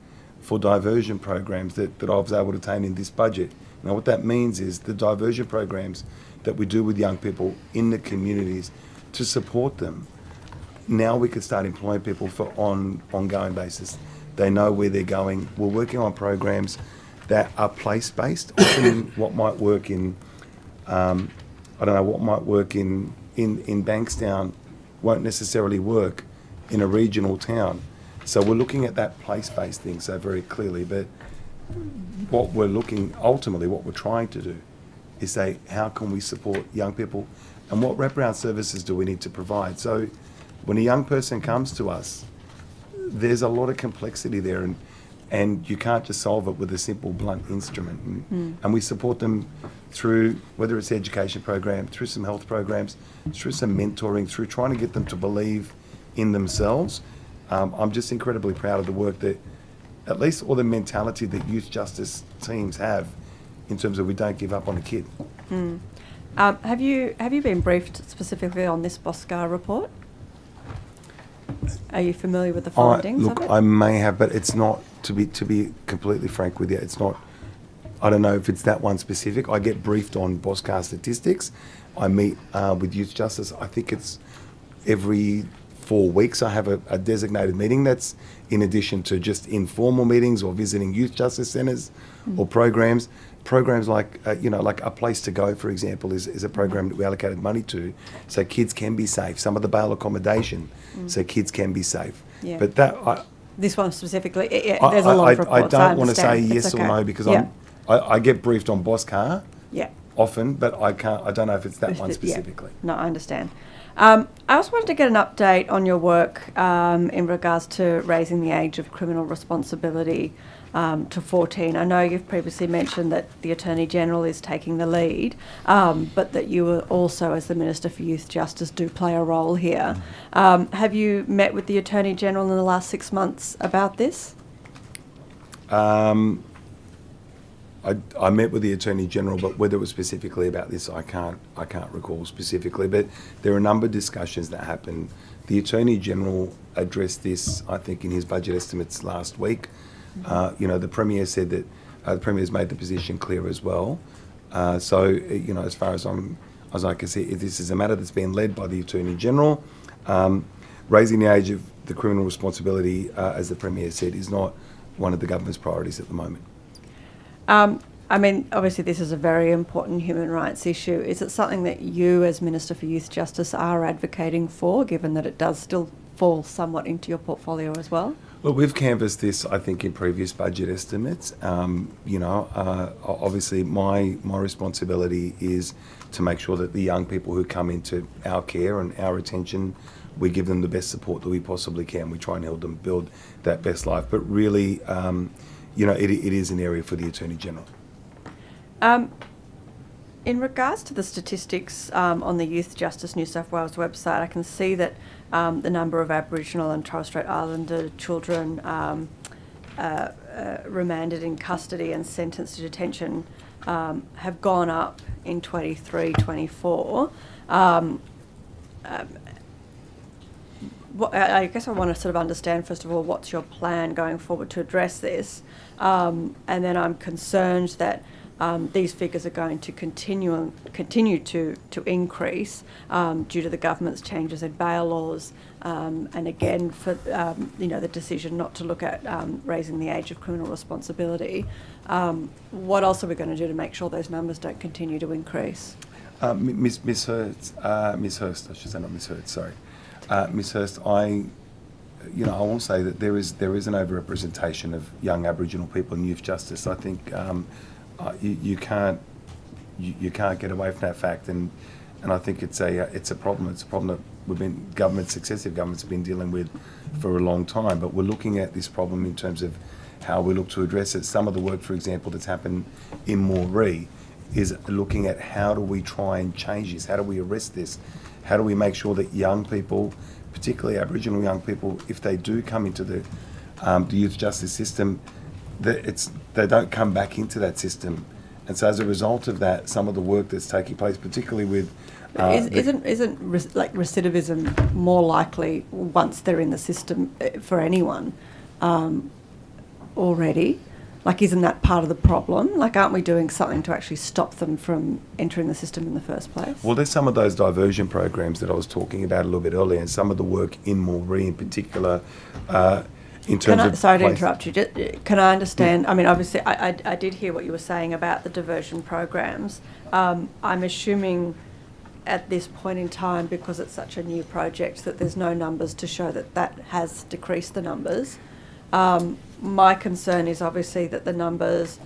for diversion programs that I was able to obtain in this budget. Now what that means is the diversion programs that we do with young people in the communities to support them. Now we can start employing people for ongoing basis. They know where they're going. We're working on programs that are place-based. Often what might work in, what might work in Bankstown won't necessarily work in a regional town. So we're looking at that place-based thing so very clearly. But what we're trying to do is say, how can we support young people and what wraparound services do we need to provide? So when a young person comes to us, there's a lot of complexity there, and you can't just solve it with a simple blunt instrument. And we support them through, whether it's education program, through some health programs, through some mentoring, through trying to get them to believe in themselves. I'm just incredibly proud of the work that, at least, or the mentality that youth justice teams have in terms of we don't give up on a kid. Have you been briefed specifically on this Boscar report? Are you familiar with the findings of it? I may have, but it's not, to be completely frank with you, it's not, I don't know if it's that one specific. I get briefed on Boscar statistics. I meet with Youth Justice. I think it's every 4 weeks I have a designated meeting that's in addition to just informal meetings or visiting youth justice centres or programs. Programs like, like A Place to Go, for example, is a program that we allocated money to so kids can be safe. Some of the bail accommodation so kids can be safe. Yeah. But this one specifically, there's a lot of reports. I don't want to say understand. yes It's or okay. no because Yeah. I get briefed on Boscar Yeah. often, but I don't know if it's that one Yeah. specifically. No, I understand. I also wanted to get an update on your work in regards to raising the age of criminal responsibility to 14. I know you've previously mentioned that the Attorney-General is taking the lead, but that you also, as the Minister for Youth Justice, do play a role here. Have you met with the Attorney-General in the last 6 months about this? I met with the Attorney-General, but whether it was specifically about this, I can't recall specifically. But there are a number of discussions that happened. The Attorney-General addressed this, I think, in his budget estimates last week. The Premier said that the Premier's made the position clear as well. As far as I can see, this is a matter that's being led by the Attorney-General. Raising the age of the criminal responsibility, as the Premier said, is not one of the government's priorities at the moment. Obviously this is a very important human rights issue. Is it something that you, as Minister for Youth Justice, are advocating for, given that it does still fall somewhat into your portfolio as well? Look, we've canvassed this, I think, in previous budget estimates. Obviously my responsibility is to make sure that the young people who come into our care and our attention, we give them the best support that we possibly can. We try and help them build that best life. But really, it is an area for the Attorney-General. In regards to the statistics on the Youth Justice New South Wales website, I can see that the number of Aboriginal and Torres Strait Islander children remanded in custody and sentenced to detention have gone up in 23-24. I guess I want to sort of understand, first of all, what's your plan going forward to address this? And then I'm concerned that these figures are going to continue to increase due to the government's changes in bail laws, and again for the decision not to look at raising the age of criminal responsibility. What else are we going to do to make sure those numbers don't continue to increase? Miss Hurst, I should say not Miss Hurst, sorry. Miss Hurst, I I will say that there is an overrepresentation of young Aboriginal people in youth justice. I think you can't get away from that fact, and I think it's a problem. It's a problem that successive governments have been dealing with for a long time. But we're looking at this problem in terms of how we look to address it. Some of the work, for example, that's happened in Moree is looking at how do we try and change this? How do we arrest this? How do we make sure that young people, particularly Aboriginal young people, if they do come into the youth justice system, that they don't come back into that system. And so as a result of that, some of the work that's taking place, particularly with isn't recidivism more likely once they're in the system for anyone already? Like, isn't that part of the problem? Like, aren't we doing something to actually stop them from entering the system in the first place? Well, there's some of those diversion programs that I was talking about a little bit earlier, and some of the work in Moree in particular, in terms of... Sorry to interrupt you. Can I understand? Yeah. I mean, obviously, I did hear what you were saying about the diversion programs. I'm assuming at this point in time, because it's such a new project, that there's no numbers to show that has decreased the numbers. My concern is obviously that the numbers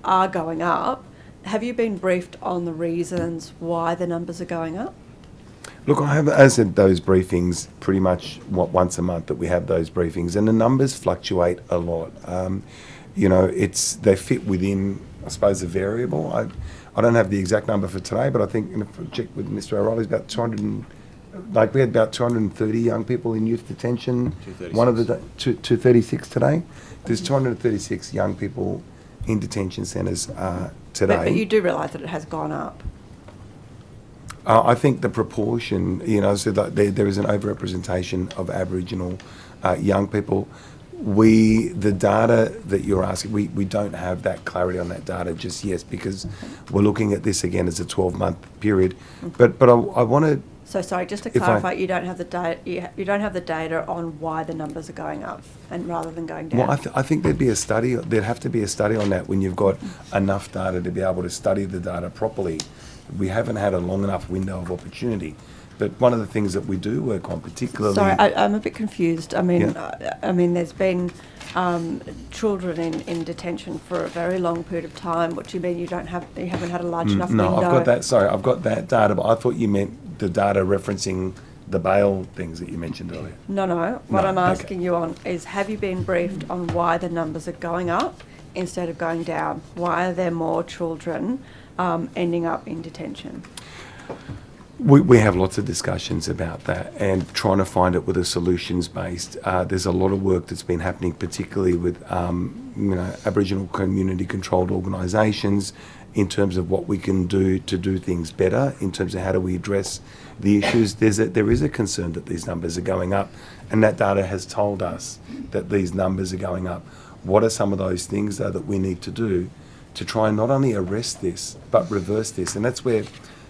are going up. Have you been briefed on the reasons why the numbers are going up? Look, I have, as I said, those briefings pretty much once a month that we have those briefings, and the numbers fluctuate a lot. They fit within, I suppose, a variable. I don't have the exact number for today, but I think, if I check with Mr. O'Reilly, about 200. We had about 230 young people in youth detention. 236. 236 today. There's 236 young people in detention centres today. But you do realise that it has gone up. I think the proportion, so that there is an overrepresentation of Aboriginal young people. The data that you're asking, we don't have that clarity on that data just yet, because we're looking at this again as a 12-month period. But I want to... So sorry, just to clarify, you don't have the data. You don't have the data on why the numbers are going up, and rather than going down. Well, I think there'd be a study. There'd have to be a study on that when you've got enough data to be able to study the data properly. We haven't had a long enough window of opportunity. But one of the things that we do work on, particularly... Sorry, I'm a bit confused. I mean, there's been children in detention for a very long period of time. What do you mean you haven't had a large enough window? No, I've got that. Sorry, I've got that data, but I thought you meant the data referencing the bail things that you mentioned earlier. No. What I'm asking you on is, have you been briefed on why the numbers are going up instead of going down? Why are there more children ending up in detention? We have lots of discussions about that and trying to find it with a solutions-based. There's a lot of work that's been happening, particularly with Aboriginal community-controlled organisations, in terms of what we can do to do things better, in terms of how do we address the issues. There is a concern that these numbers are going up, and that data has told us that these numbers are going up. What are some of those things, though, that we need to do to try and not only arrest this, but reverse this? And that's where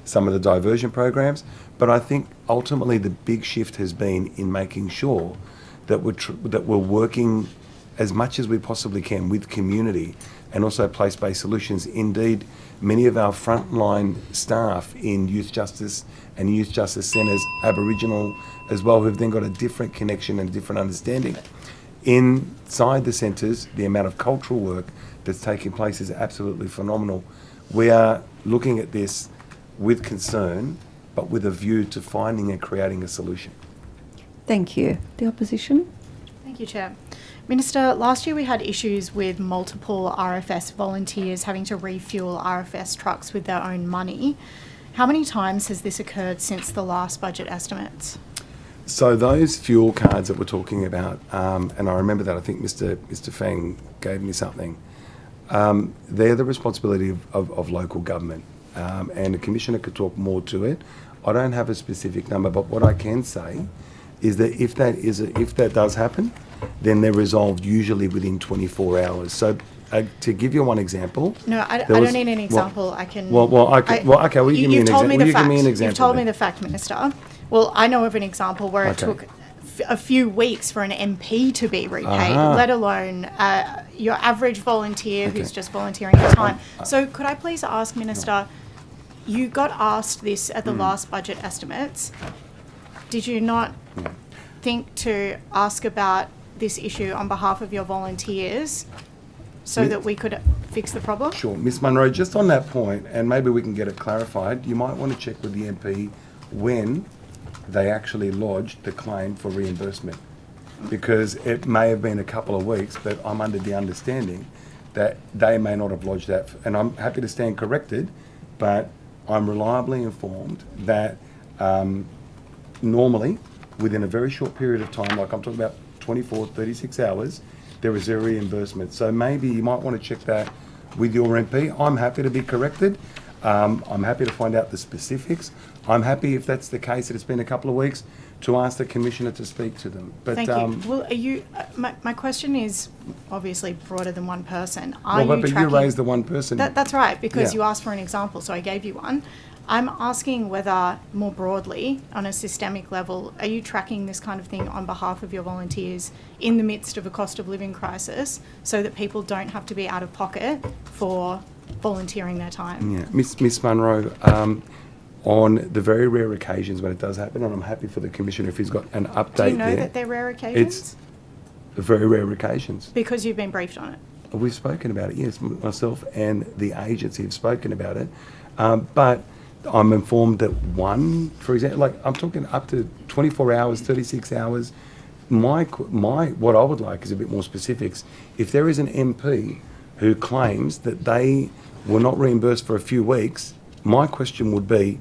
some of the diversion programs, but I think ultimately the big shift has been in making sure that we're working as much as we possibly can with community and also place-based solutions. Indeed, many of our frontline staff in youth justice and youth justice centres, Aboriginal as well, who've then got a different connection and a different understanding. Inside the centres, the amount of cultural work that's taking place is absolutely phenomenal. We are looking at this with concern, but with a view to finding and creating a solution. Thank you. The opposition? Thank you, Chair. Minister, last year we had issues with multiple RFS volunteers having to refuel RFS trucks with their own money. How many times has this occurred since the last budget estimates? So those fuel cards that we're talking about, and I remember that, I think Mr. Fang gave me something, they're the responsibility of local government. And the Commissioner could talk more to it. I don't have a specific number, but what I can say is that if that does happen, then they're resolved usually within 24 hours. So to give you one example... No, I don't need an example. I can... Okay, will you give me an example? You've told me the fact, Minister. Well, I know of an example where it took a few weeks for an MP to be repaid, let alone your average volunteer who's just volunteering their time. So could I please ask, Minister, you got asked this at the last budget estimates. Did you not think to ask about this issue on behalf of your volunteers so Mi- that we could fix the problem? Sure. Miss Munro, just on that point, and maybe we can get it clarified, you might want to check with the MP when they actually lodged the claim for reimbursement. Because it may have been a couple of weeks, but I'm under the understanding that they may not have lodged that. And I'm happy to stand corrected, but I'm reliably informed that normally, within a very short period of time, like I'm talking about 24, 36 hours, there is a reimbursement. So maybe you might want to check that with your MP. I'm happy to be corrected. I'm happy to find out the specifics. I'm happy, if that's the case, that it's been a couple of weeks, to ask the Commissioner to speak to them. But, Thank you. Well, are you? My question is obviously broader than one person. But you raised the one person. That's right, because Yeah. you asked for an example, so I gave you one. I'm asking whether, more broadly, on a systemic level, are you tracking this kind of thing on behalf of your volunteers in the midst of a cost of living crisis so that people don't have to be out of pocket for volunteering their time? Yeah, Miss Munro, on the very rare occasions when it does happen, and I'm happy for the Commissioner if he's got an update there. Do you know that they're rare occasions? It's very rare occasions. Because you've been briefed on it. We've spoken about it, yes. Myself and the agency have spoken about it. But I'm informed that one, for example, like I'm talking up to 24 hours, 36 hours. What I would like is a bit more specifics. If there is an MP who claims that they were not reimbursed for a few weeks, my question would be,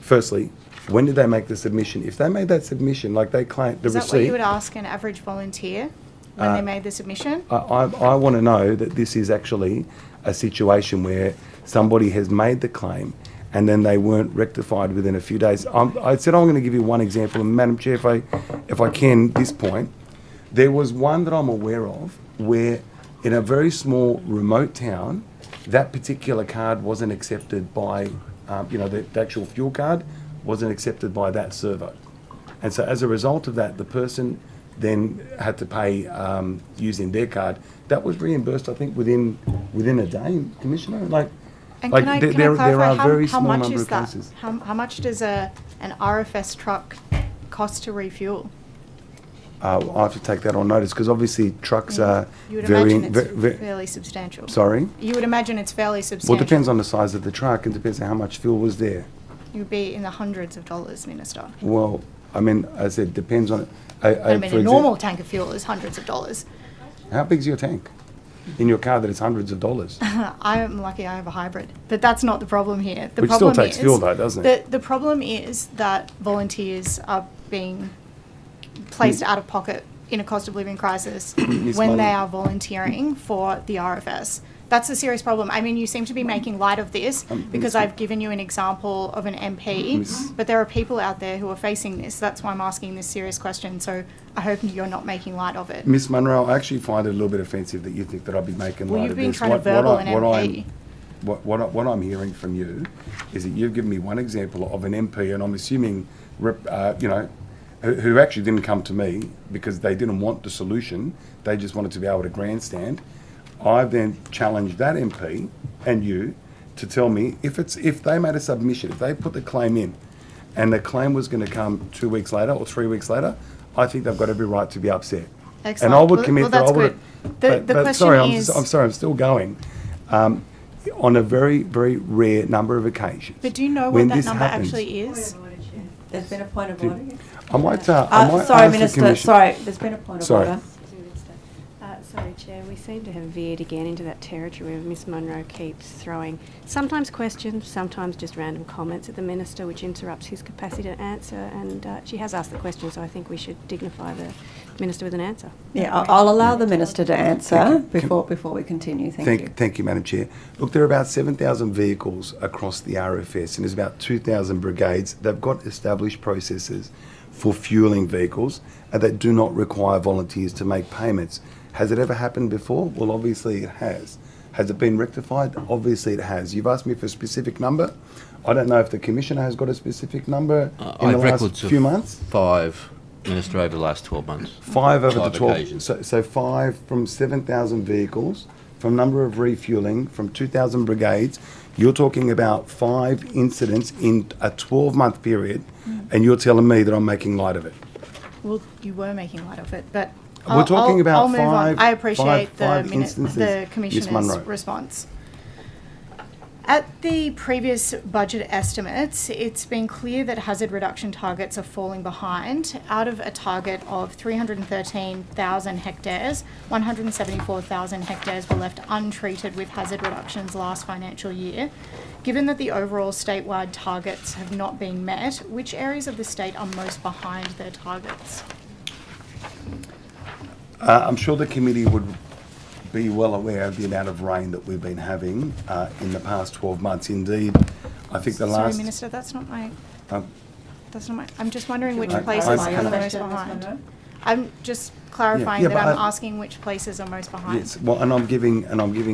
firstly, when did they make the submission? If they made that submission, like they claim the Is that receipt... what you would ask an average volunteer when they made the submission? I want to know that this is actually a situation where somebody has made the claim and then they weren't rectified within a few days. I said I'm going to give you one example, and Madam Chair, if I can, this point, there was one that I'm aware of where in a very small remote town, that particular card wasn't accepted by, the actual fuel card wasn't accepted by that server. And so as a result of that, the person then had to pay using their card. That was reimbursed, I think, within a day, Commissioner. And can I clarify there are very how small much number is of that? cases. How much does an RFS truck cost to refuel? I have to take that on notice because obviously trucks are You would very... imagine it's fairly substantial. Sorry? You would imagine it's fairly substantial. Well, it depends on the size of the truck and depends on how much fuel was there. You would be in the hundreds of dollars, Minister. Well, I mean, as I said, depends on... I mean, a normal tank of fuel is hundreds of dollars. How big's your tank in your car that it's hundreds of dollars? I'm lucky I have a hybrid, but that's not the problem here. The Which problem still takes fuel though, doesn't it? The problem is that volunteers are being placed out of pocket in a cost of living crisis when they are volunteering for the RFS. That's a serious problem. I mean, you seem to be making light of this because I've given you an example of an MP, but there are people out there who are facing this. That's why I'm asking this serious question. So I hope you're not making light of it. Miss Munro, I actually find it a little bit offensive that you think that I'd be making light of this. Well, you've been trying to verbal an MP. What I'm hearing from you is that you've given me one example of an MP, and I'm assuming, who actually didn't come to me because they didn't want the solution. They just wanted to be able to grandstand. I've then challenged that MP and you to tell me if they made a submission, if they put the claim in, and the claim was going to come 2 weeks later or 3 weeks later, I think they've got every right to be upset. Excellent. And I would commit that's that I would. Good. The question is. I'm sorry, I'm still going. On a very, very rare number of occasions. But do you know when what that this number happens, actually is? There's been a point of order. I might Sorry, ask the Minister. Commission- Sorry, there's been a point of order. Sorry, Chair, we seem to have veered again into that territory where Miss Munro keeps throwing sometimes questions, sometimes just random comments at the Minister, which interrupts his capacity to answer. And she has asked the question, so I think we should dignify the Minister with an answer. Yeah, I'll allow the Minister to answer before we continue. Thank you. Thank you, Madam Chair. Look, there are about 7,000 vehicles across the RFS, and there's about 2,000 brigades. They've got established processes for fuelling vehicles that do not require volunteers to make payments. Has it ever happened before? Well, obviously it has. Has it been rectified? Obviously it has. You've asked me for a specific number. I don't know if the Commissioner has got a specific number in the last few months. 5, Minister, over the last 12 months. 5 over the 12. Occasions. So 5 from 7,000 vehicles, from number of refuelling, from 2,000 brigades. You're talking about 5 incidents in a 12-month period, and you're telling me that I'm making light of it. Well, you were making light of it, but We're talking about I'll move on. I appreciate five the instances, Ms. Commissioner's Munro. response. At the previous budget estimates, it's been clear that hazard reduction targets are falling behind. Out of a target of 313,000 hectares, 174,000 hectares were left untreated with hazard reductions last financial year. Given that the overall statewide targets have not been met, which areas of the state are most behind their targets? I'm sure the committee would be well aware of the amount of rain that we've been having in the past 12 months. Indeed, I think the Sorry, last... Minister, that's not my... Um, I'm just wondering which I- places I- are most behind. I'm just clarifying Yeah, that but I'm I- asking which places are most behind. Yes, well, and I'm giving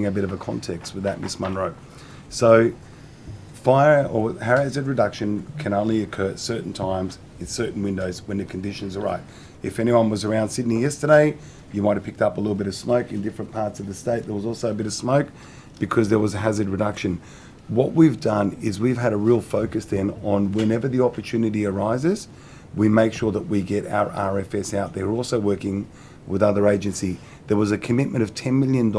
a bit of a context with that, Ms. Munro. So, fire or hazard reduction can only occur at certain times in certain windows when the conditions are right. If anyone was around Sydney yesterday, you might have picked up a little bit of smoke in different parts of the state. There was also a bit of smoke because there was a hazard reduction. What we've done is we've had a real focus then on whenever the opportunity arises, we make sure that we get our RFS out there. We're also working with other agencies. There was a commitment of $10 million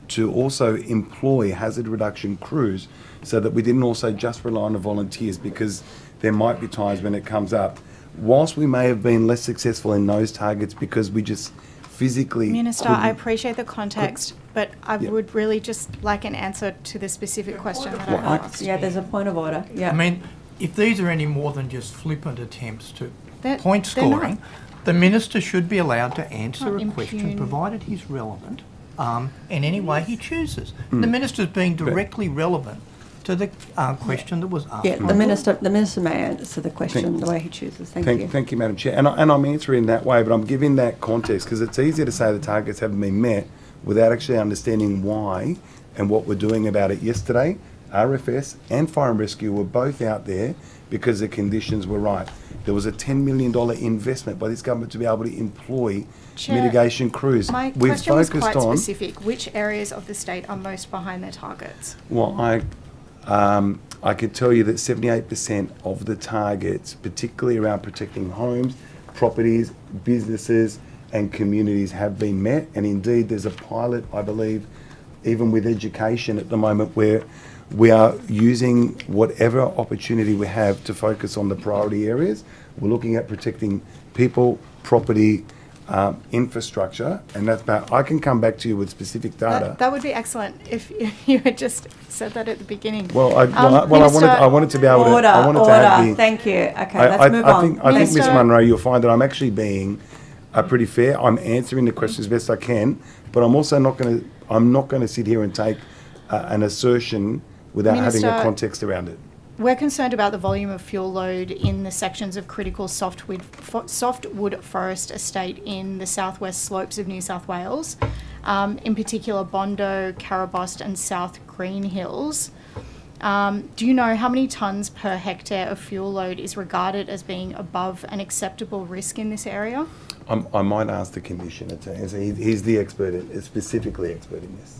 to also employ hazard reduction crews so that we didn't also just rely on the volunteers, because there might be times when it comes up. Whilst we may have been less successful in those targets because we just physically Minister, couldn't- I appreciate the context, but I would really just like an answer to the specific question that I asked. Yeah, there's a point of order. Yeah. I mean, if these are any more than just flippant attempts to They're- point they're not. scoring, the minister should be allowed to answer Not a question, impugn. provided he's relevant, in any way he chooses. Mm. The minister's being directly relevant to the question that was asked. Yeah, the minister may answer the question Thank- the way he chooses. Thank you. Thank you, Madam Chair. And I'm answering that way, but I'm giving that context because it's easier to say the targets haven't been met without actually understanding why and what we're doing about it. Yesterday, RFS and Fire and Rescue were both out there because the conditions were right. There was a $10 million investment by this government to be able to employ Chair, mitigation crews. My We've question was focused quite on... specific. Which areas of the state are most behind their targets? Well, I could tell you that 78% of the targets, particularly around protecting homes, properties, businesses and communities, have been met. And indeed, there's a pilot, I believe, even with education at the moment, where we are using whatever opportunity we have to focus on the priority areas. We're looking at protecting people, property, infrastructure, and that's about... I can come back to you with specific data. That would be excellent if you had just said that at the beginning. Well, I Minister, wanted to be able to... Order, I wanted to have the, thank you. Okay, let's move on. I think, Ms. Minister. Munro, you'll find that I'm actually being pretty fair. I'm answering the questions best I can, but I'm also not going to sit here and take an assertion without having a Minister, context around it. We're concerned about the volume of fuel load in the sections of critical softwood forest estate in the southwest slopes of New South Wales, in particular Bondo, Carabost and South Green Hills. Do you know how many tonnes per hectare of fuel load is regarded as being above an acceptable risk in this area? I might ask the Commissioner to answer. He's the expert, specifically expert in this.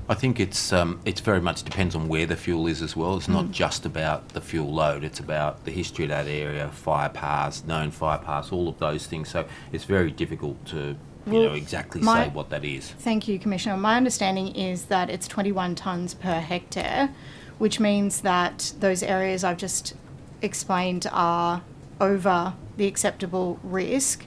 I think it's very much depends on where the fuel is as well. It's not just about the fuel load. It's about the history of that area, fire paths, known fire paths, all of those things. So it's very difficult to exactly say what that is. Thank you, Commissioner. My understanding is that it's 21 tonnes per hectare, which means that those areas I've just explained are over the acceptable risk.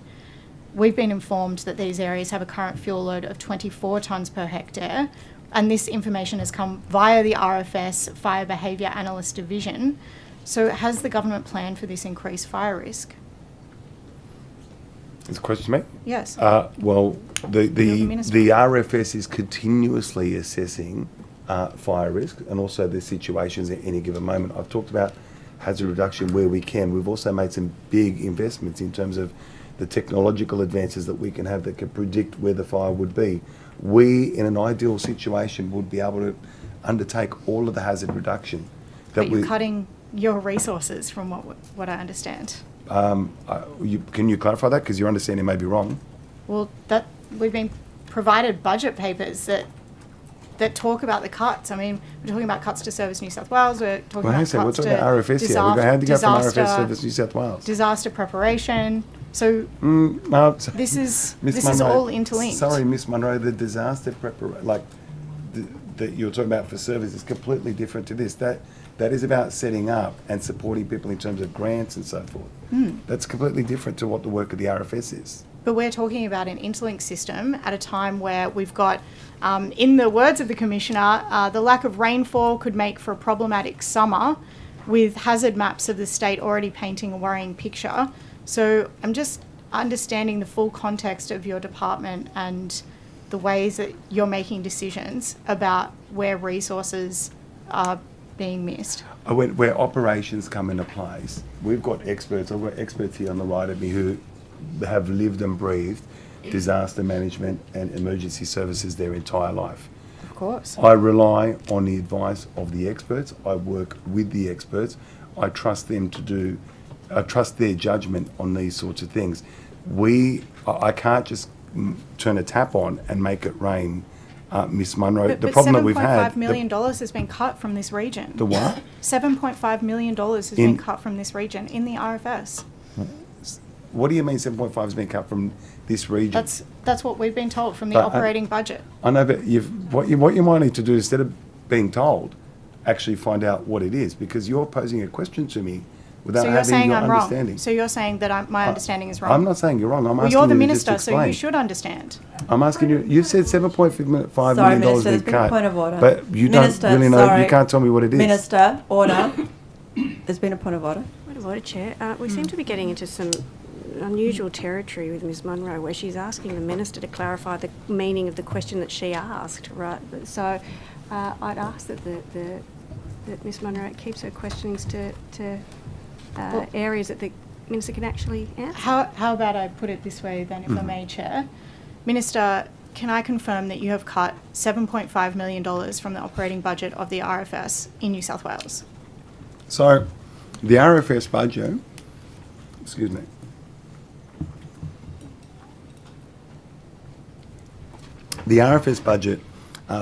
We've been informed that these areas have a current fuel load of 24 tonnes per hectare, and this information has come via the RFS Fire Behaviour Analyst Division. So has the government planned for this increased fire risk? Is the question to me? Yes. Well, the Minister. RFS is continuously assessing fire risk and also the situations at any given moment. I've talked about hazard reduction where we can. We've also made some big investments in terms of the technological advances that we can have that can predict where the fire would be. We, in an ideal situation, would be able to undertake all of the hazard reduction. But you're cutting your resources from what I understand. Can you clarify that? Because your understanding may be wrong. Well, that we've been provided budget papers that talk about the cuts. I mean, we're talking about cuts to Service New South Wales. We're talking about cuts we're talking about RFS here. We're going to go from RFS Service New South Wales. Disaster preparation, So No, this is Miss this is Munro, all interlinked. Sorry, Miss Munro, the disaster preparation, like that you're talking about for service is completely different to this. That is about setting up and supporting people in terms of grants and so forth. That's completely different to what the work of the RFS is. But we're talking about an interlinked system at a time where we've got, in the words of the Commissioner, the lack of rainfall could make for a problematic summer, with hazard maps of the state already painting a worrying picture. So I'm just understanding the full context of your department and the ways that you're making decisions about where resources are being missed. Where operations come into place, we've got experts. I've got experts here on the right of me who have lived and breathed disaster management and emergency services their entire life. Of course. I rely on the advice of the experts. I work with the experts. I trust them I trust their judgment on these sorts of things. I can't just turn a tap on and make it rain, Miss Munro. But the problem that we've had... $7.5 million has been cut from this region. The what? $7.5 million has been cut from this region in the RFS. What do you mean 7.5 has been cut from this region? That's what we've been told from the operating budget. I know, but what you might need to do, instead of being told, actually find out what it is, because you're posing a question to me without having your understanding. So you're saying that my understanding is wrong? I'm not saying you're wrong. I'm asking you're the you minister, to just so explain. you should understand. I'm asking you. You said $7.5 Sorry, million Minister, been there's been a cut, point of order. but you Minister, don't really know. sorry. You can't tell me what it is. Minister, order. There's been a point of order. Point of order, Chair. We seem to be getting into some unusual territory with Ms Munro, where she's asking the Minister to clarify the meaning of the question that she asked, right? So I'd ask that that Ms Munro keeps her questionings to areas that the Minister can actually answer. How about I put it this way then, if I may, Chair? Minister, can I confirm that you have cut $7.5 million from the operating budget of the RFS in New South Wales? So, the RFS budget, excuse me, the RFS budget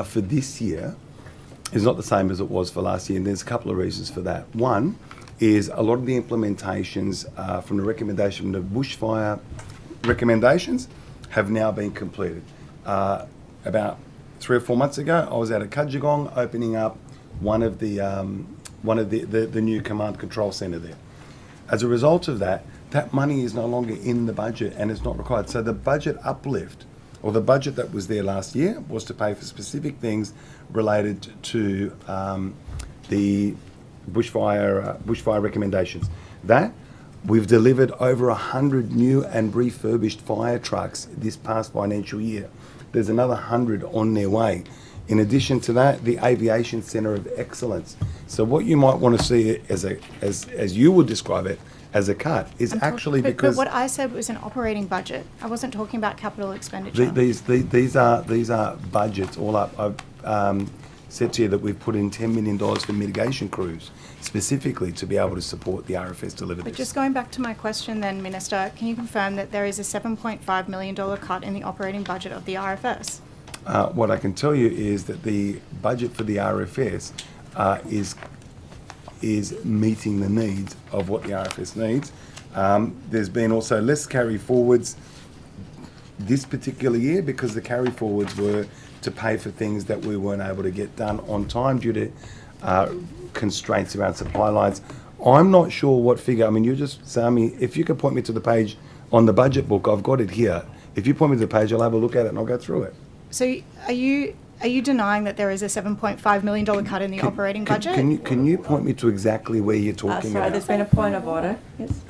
for this year is not the same as it was for last year, and there's a couple of reasons for that. One is a lot of the implementations from the recommendation of bushfire recommendations have now been completed. About 3 or 4 months ago, I was out at Kudjagong opening up one of the new command control centre there. As a result of that, that money is no longer in the budget and it's not required. So the budget uplift, or the budget that was there last year, was to pay for specific things related to the bushfire recommendations. That we've delivered over 100 new and refurbished fire trucks this past financial year. There's another 100 on their way. In addition to that, the Aviation Centre of Excellence. So what you might want to see as you would describe it as a cut is actually because... But what I said was an operating budget. I wasn't talking about capital expenditure. These are budgets all up. I've said to you that we've put in $10 million for mitigation crews, specifically to be able to support the RFS deliver But this. just going back to my question then, Minister, can you confirm that there is a $7.5 million cut in the operating budget of the RFS? What I can tell you is that the budget for the RFS is meeting the needs of what the RFS needs. There's been also less carry forwards this particular year because the carry forwards were to pay for things that we weren't able to get done on time due to constraints around supply lines. I'm not sure what figure. I mean, you just say me, if you could point me to the page on the budget book, I've got it here. If you point me to the page, I'll have a look at it and I'll go through it. So are you denying that there is a $7.5 million cut in the operating budget? Can you point me to exactly where you're talking Sorry, about? there's been a point of order. Yes.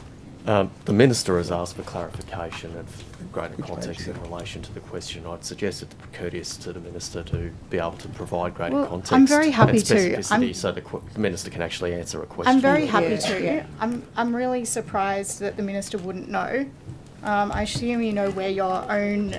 The Minister has asked for clarification of greater context in relation to the question. I'd suggest it courteous to the Minister to be able to provide greater context I'm very happy and to. specificity so the Minister can actually answer a question. I'm very happy to. I'm really surprised that the Minister wouldn't know. I assume you know where your own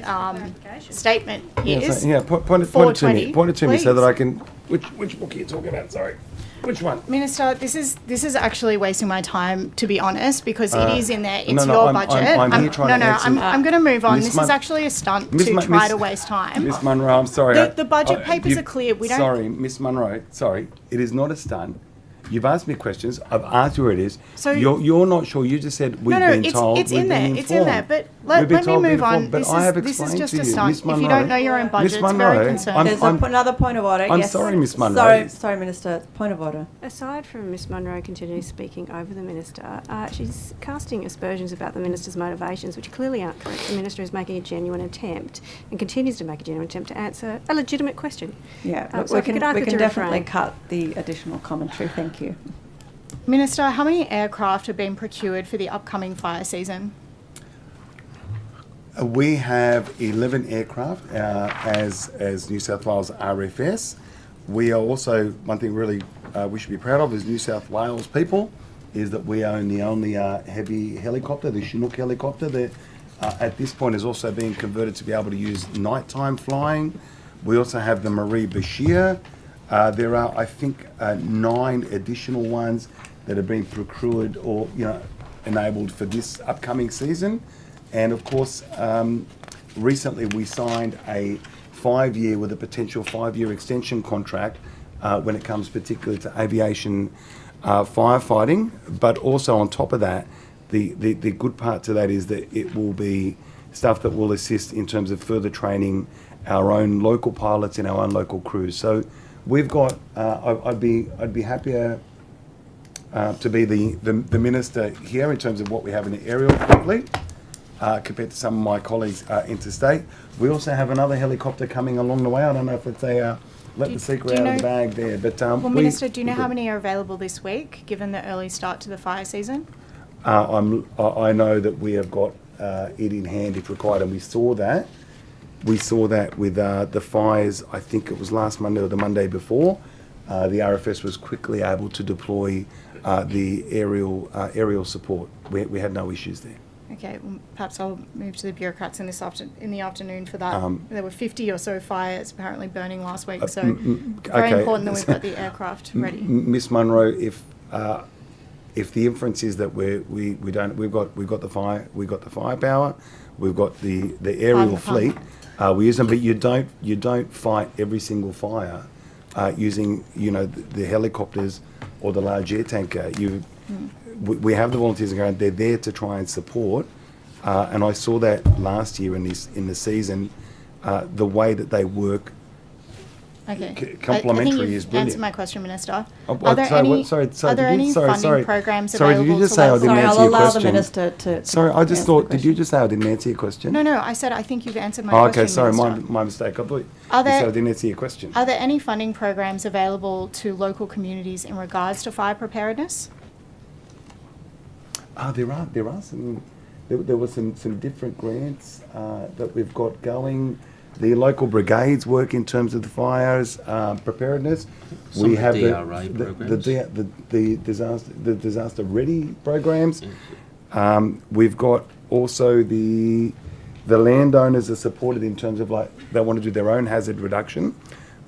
statement is. Point it to me. Point it to me so that I can... Which book are you talking about? Sorry. Which one? Minister, this is actually wasting my time, to be honest, because it is in there. It's no, your budget. I'm here trying to answer. I'm going to move on. Miss This is actually a stunt to try to waste time. Miss Munro, I'm sorry. The budget papers are clear. Sorry, Miss Munro. Sorry, it is not a stunt. You've asked me questions. I've asked you where it is. So- you're not sure. You just said we've been told. it's we've in been there. It's in there. informed. But We've let been me told, been move on. informed, but I have This is explained just to a you, start. Miss If you Munro. don't know your own budget, Miss it's Munro, very concerning. There's another point of order. I'm yes. sorry, Miss Munro. Sorry, Minister. Point of order. Aside from Miss Munro continually speaking over the Minister, she's casting aspersions about the Minister's motivations, which clearly aren't correct. The Minister is making a genuine attempt and continues to make a genuine attempt to answer a legitimate question. Yeah, look, So we if you can, could ask we her can to definitely refrain. cut the additional commentary. Thank you. Minister, how many aircraft have been procured for the upcoming fire season? We have 11 aircraft as New South Wales RFS. We are also, one thing really we should be proud of as New South Wales people is that we own the only heavy helicopter, the Chinook helicopter that at this point is also being converted to be able to use nighttime flying. We also have the Marie Bashir. There are, I think, 9 additional ones that have been procured or enabled for this upcoming season. And of course, recently we signed a 5-year with a potential 5-year extension contract when it comes particularly to aviation firefighting. But also on top of that, the good part to that is that it will be stuff that will assist in terms of further training our own local pilots and our own local crews. So we've got, I'd be happier to be the minister here in terms of what we have in the aerial fleet compared to some of my colleagues interstate. We also have another helicopter coming along the way. I don't know if it's let the secret out of the bag there. But Well, Minister, do you know how many are available this week, given the early start to the fire season? I know that we have got it in hand if required, and we saw that. We saw that with the fires, I think it was last Monday or the Monday before. The RFS was quickly able to deploy the aerial support. We had no issues there. Okay, well, perhaps I'll move to the bureaucrats in the afternoon for that. There were 50 or so fires apparently burning last week, so very important that we've got the aircraft ready. Miss Munro, if the inference is that we've got the firepower, we've got the aerial fleet, we use them, but you don't fight every single fire using the helicopters or the large air tanker. We have the volunteers around. They're there to try and support, and I saw that last year in the season. The way that they work, Okay. complementary I think is you've brilliant. answered my question, Minister. Oh, Are there any sorry, funding programs sorry, available did you just to say I local- didn't Sorry, answer I'll your allow the question? Minister to Sorry, I just answer thought, the did you just say I didn't answer your question? No, I said I think you've answered my Oh, question, okay, sorry, Minister. my mistake. I thought Are you there- said I didn't answer your question. Are there any funding programs available to local communities in regards to fire preparedness? There are some. There were some different grants that we've got going. The local brigades work in terms of the fires preparedness. Some we of have the DRA programs. the disaster ready programs. We've got also the landowners are supported in terms of they want to do their own hazard reduction.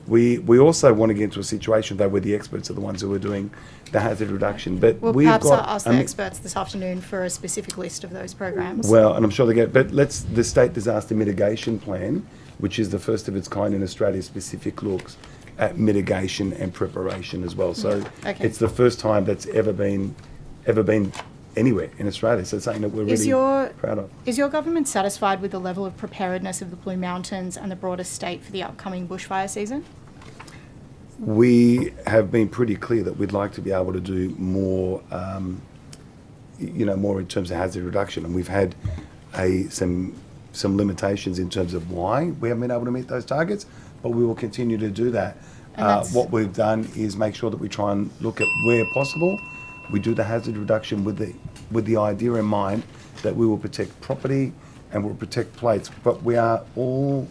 We also want to get into a situation though where the experts are the ones who are doing the hazard reduction. But Well, we've perhaps got I'll ask the experts this afternoon for a specific list of those programs. well, and I'm sure they get, but the State Disaster Mitigation Plan, which is the first of its kind in Australia, specific looks at mitigation and preparation as well. So Okay. it's the first time that's ever been anywhere in Australia. So it's something that we're really proud of. Is your government satisfied with the level of preparedness of the Blue Mountains and the broader state for the upcoming bushfire season? We have been pretty clear that we'd like to be able to do more, more in terms of hazard reduction, and we've had some limitations in terms of why we haven't been able to meet those targets, but we will continue to do that. What we've done is make sure that we try and look at where possible. We do the hazard reduction with the idea in mind that we will protect property and we'll protect plates, but we're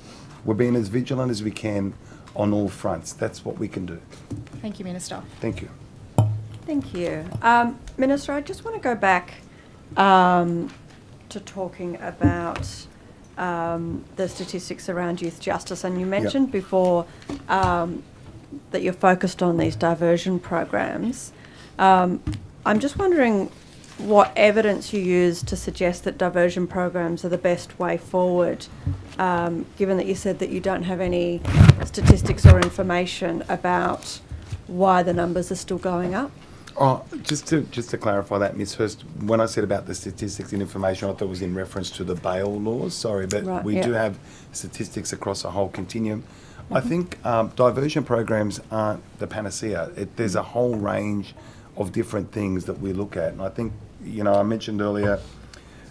being as vigilant as we can on all fronts. That's what we can do. Thank you, Minister. Thank you. Thank you. Minister, I just want to go back to talking about the statistics around youth justice. And you mentioned before that you're focused on these diversion programs. I'm just wondering what evidence you use to suggest that diversion programs are the best way forward, given that you said that you don't have any statistics or information about why the numbers are still going up? Oh, just to clarify that, Ms. Hurst, when I said about the statistics and information, I thought it was in reference to the bail laws. Sorry, but Right, we yeah. do have statistics across a whole continuum. I think diversion programs aren't the panacea. There's a whole range of different things that we look at, and I think, I mentioned earlier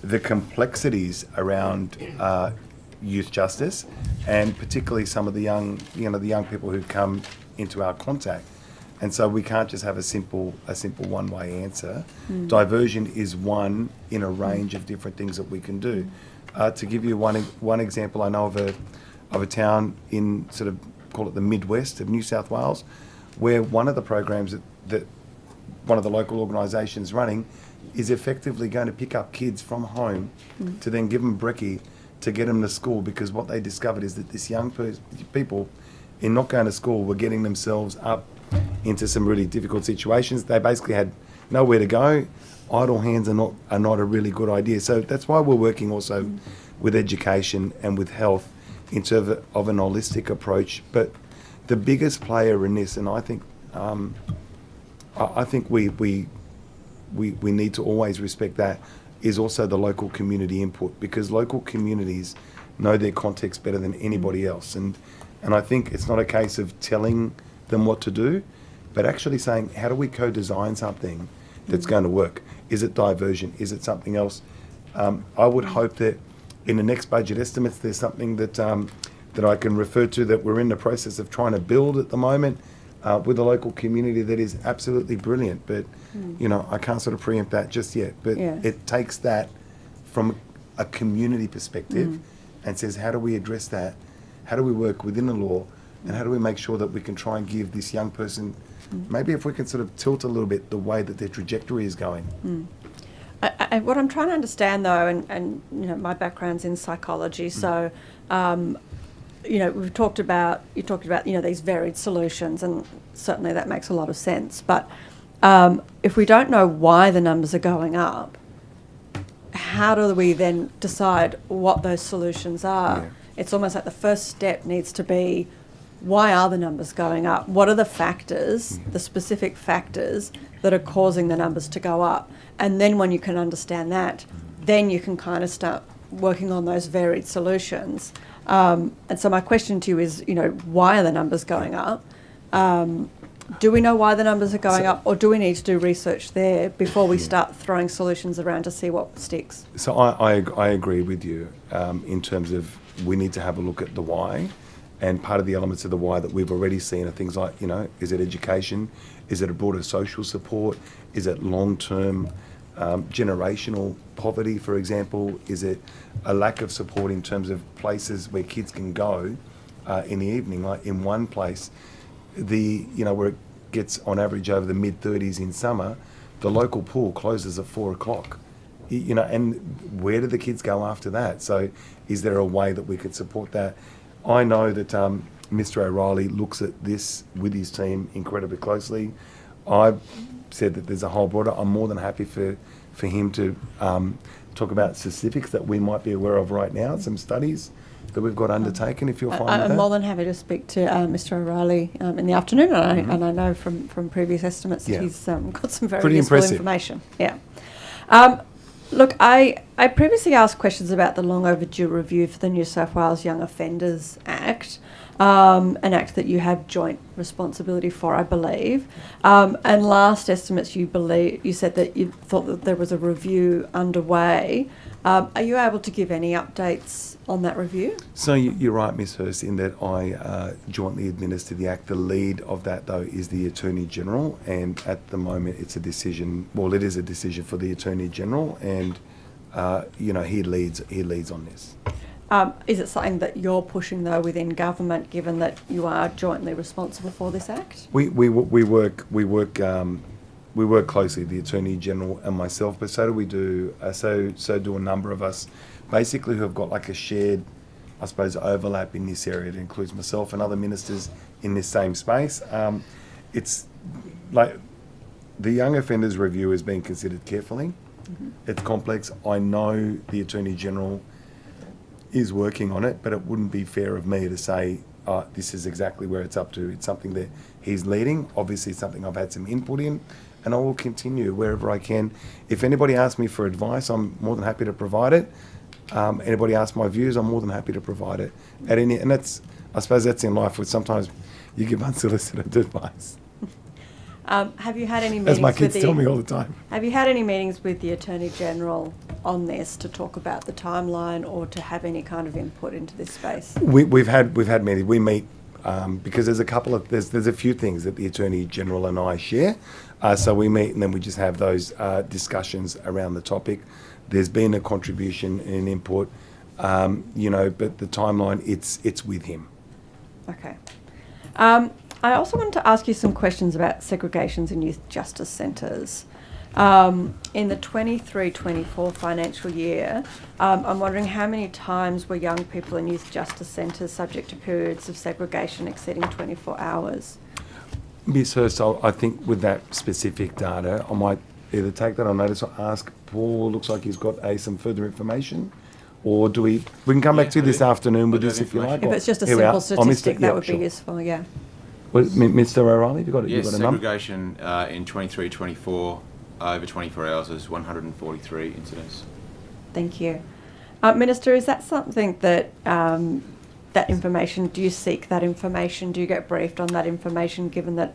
the complexities around youth justice, and particularly some of the young people who come into our contact. And so we can't just have a simple one-way answer. Diversion is one in a range of different things that we can do. To give you one example, I know of a town in sort of, call it the Midwest of New South Wales, where one of the programs that one of the local organisations running is effectively going to pick up kids from home to then give them brekkie to get them to school, because what they discovered is that this young people, in not going to school, were getting themselves up into some really difficult situations. They basically had nowhere to go. Idle hands are not a really good idea. So that's why we're working also with education and with health in terms of an holistic approach. But the biggest player in this, and I think we need to always respect that, is also the local community input, because local communities know their context better than anybody else. And I think it's not a case of telling them what to do, but actually saying, how do we co-design something that's going to work? Is it diversion? Is it something else? I would hope that in the next budget estimates, there's something that I can refer to that we're in the process of trying to build at the moment with the local community that is absolutely brilliant. But, I can't sort of preempt that just yet. But it takes that from a community perspective and says, how do we address that? How do we work within the law? And how do we make sure that we can try and give this young person, maybe if we can sort of tilt a little bit the way that their trajectory is going. What I'm trying to understand, though, and my background's in psychology, so you talked about these varied solutions, and certainly that makes a lot of sense. But if we don't know why the numbers are going up, how do we then decide what those solutions are? Yeah. It's almost like the first step needs to be, why are the numbers going up? What are the factors, the specific factors that are causing the numbers to go up? And then when you can understand that, then you can kind of start working on those varied solutions. And so my question to you is, why are the numbers going up? Do we know why the numbers are going up, or do we need to do research there before we start throwing solutions around to see what sticks? So I agree with you in terms of we need to have a look at the why. And part of the elements of the why that we've already seen are things like, is it education? Is it a broader social support? Is it long-term generational poverty, for example? Is it a lack of support in terms of places where kids can go in the evening? Like in one place, where it gets on average over the mid-30s in summer, the local pool closes at 4 o'clock. And where do the kids go after that? So is there a way that we could support that? I know that Mr. O'Reilly looks at this with his team incredibly closely. I've said that there's a whole broader. I'm more than happy for him to talk about specifics that we might be aware of right now, some studies that we've got undertaken, if you're fine with that. I'm more than happy to speak to Mr. O'Reilly in the afternoon, and I know from previous estimates that he's got some very useful information. Yeah. Look, I previously asked questions about the long overdue review for the New South Wales Young Offenders Act, an act that you have joint responsibility for, I believe. And last estimates, you said that you thought that there was a review underway. Are you able to give any updates on that review? So you're right, Ms. Hurst, in that I jointly administer the Act. The lead of that, though, is the Attorney General, and at the moment it's a decision. Well, it is a decision for the Attorney General, and he leads on this. Is it something that you're pushing, though, within government, given that you are jointly responsible for this Act? We work closely, the Attorney General and myself, but so do we do a number of us, basically, who have got like a shared, I suppose, overlap in this area. It includes myself and other ministers in this same space. It's like the Young Offenders Review is being considered carefully. It's complex. I know the Attorney General is working on it, but it wouldn't be fair of me to say this is exactly where it's up to. It's something that he's leading. Obviously, it's something I've had some input in, and I will continue wherever I can. If anybody asks me for advice, I'm more than happy to provide it. Anybody asks my views, I'm more than happy to provide it. And that's, I suppose that's in life, where sometimes you give unsolicited advice. Have you had any meetings As my kids tell me all the time. Have you had any meetings with the Attorney General on this to talk about the timeline or to have any kind of input into this space? We've had meetings. We meet because there's a few things that the Attorney General and I share. So we meet and then we just have those discussions around the topic. There's been a contribution and input, but the timeline, it's with him. Okay. I also wanted to ask you some questions about segregations in youth justice centres. In the 23-24 financial year, I'm wondering how many times were young people in youth justice centres subject to periods of segregation exceeding 24 hours? Ms. Hurst, I think with that specific data, I might either take that on notice or ask Paul. Looks like he's got some further information. Or do we can come back to you this afternoon with this if you like. If it's just a simple statistic, that would be useful, yeah. Well, Mr. O'Reilly, have you got it? Yes, you've got a number? segregation in 23-24 over 24 hours is 143 incidents. Thank you. Minister, is that something that that information, do you seek that information? Do you get briefed on that information given that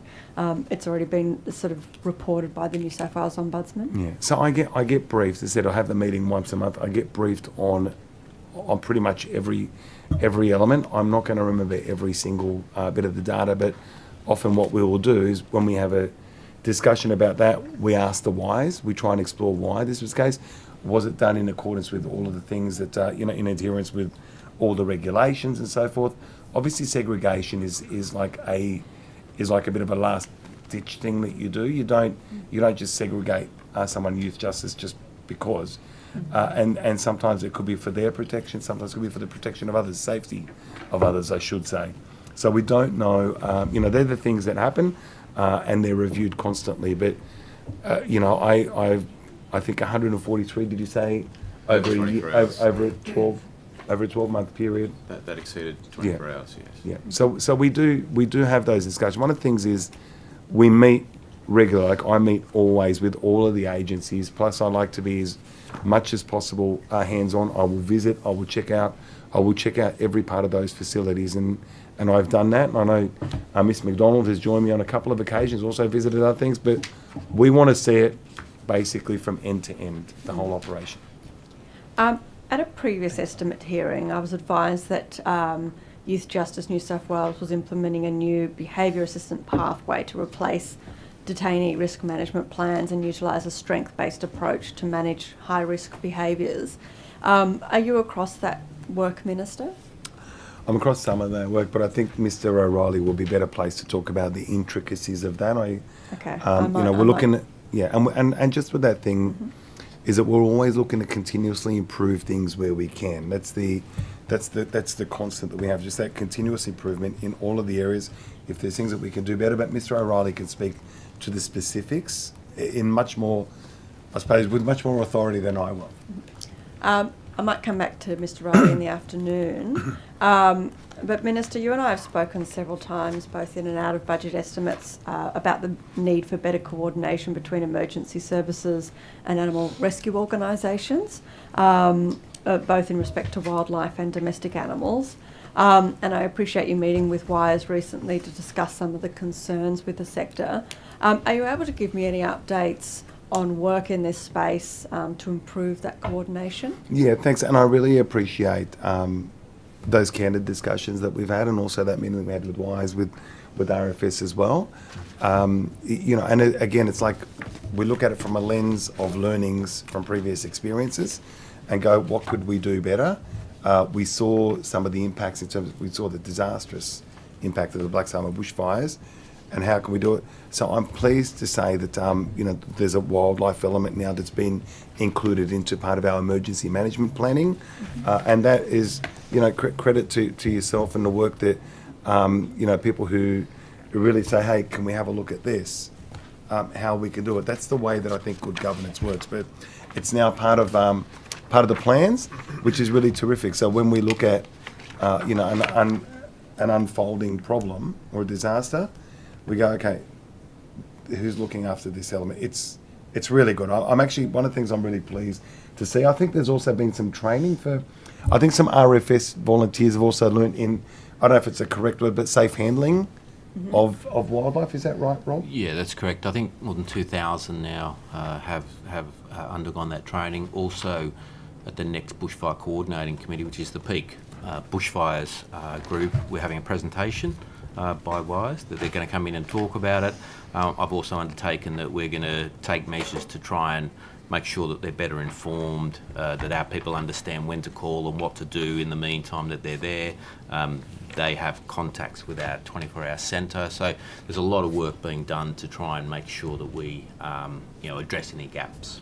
it's already been sort of reported by the New South Wales Ombudsman? Yeah, so I get briefed. As I said, I have the meeting once a month. I get briefed on pretty much every element. I'm not going to remember every single bit of the data, but often what we will do is when we have a discussion about that, we ask the whys. We try and explore why this was the case. Was it done in accordance with all of the things that, in adherence with all the regulations and so forth? Obviously, segregation is like a bit of a last ditch thing that you do. You don't just segregate someone youth justice just because. And sometimes it could be for their protection, sometimes it could be for the protection of others, safety of others, I should say. So we don't know, they're the things that happen, and they're reviewed constantly. But, I think 143, did you say, over a year, over a 12-month period? That exceeded 24 hours, yes. Yeah. So we do have those discussions. One of the things is we meet regularly. Like I meet always with all of the agencies. Plus, I like to be as much as possible hands-on. I will visit. I will check out every part of those facilities, and I've done that. And I know Miss McDonald has joined me on a couple of occasions. Also visited other things, but we want to see it basically from end to end, the whole operation. At a previous estimate hearing, I was advised that Youth Justice New South Wales was implementing a new behaviour assistant pathway to replace detainee risk management plans and utilise a strength-based approach to manage high-risk behaviours. Are you across that work, Minister? I'm across some of that work, but I think Mr. O'Reilly will be better placed to talk about the intricacies of that. We're looking at and just with that thing, is that we're always looking to continuously improve things where we can. That's the constant that we have, just that continuous improvement in all of the areas. If there's things that we can do better, but Mr. O'Reilly can speak to the specifics in much more, I suppose, with much more authority than I will. I might come back to Mr. Riley in the afternoon. But Minister, you and I have spoken several times, both in and out of budget estimates, about the need for better coordination between emergency services and animal rescue organisations, both in respect to wildlife and domestic animals. And I appreciate you meeting with Wires recently to discuss some of the concerns with the sector. Are you able to give me any updates on work in this space to improve that coordination? Yeah, thanks. And I really appreciate those candid discussions that we've had, and also that meeting that we had with Wise with RFS as well. And again, it's like we look at it from a lens of learnings from previous experiences and go, what could we do better? We saw some of the impacts we saw the disastrous impact of the Black Summer bushfires, and how can we do it? So I'm pleased to say that there's a wildlife element now that's been included into part of our emergency management planning, and that is credit to yourself and the work that people who really say, hey, can we have a look at this? How we can do it. That's the way that I think good governance works. But it's now part of the plans, which is really terrific. So when we look at an unfolding problem or a disaster, we go, okay, who's looking after this element. It's really good. I'm actually, one of the things I'm really pleased to see, I think there's also been some training for, I think some RFS volunteers have also learnt in, I don't know if it's a correct word, but safe handling of wildlife. Is that right, Rob? Yeah, that's correct. I think more than 2,000 now have undergone that training. Also, at the next Bushfire Coordinating Committee, which is the peak bushfires group, we're having a presentation by WISE that they're going to come in and talk about it. I've also undertaken that we're going to take measures to try and make sure that they're better informed, that our people understand when to call and what to do in the meantime that they're there. They have contacts with our 24-hour centre, so there's a lot of work being done to try and make sure that we address any gaps.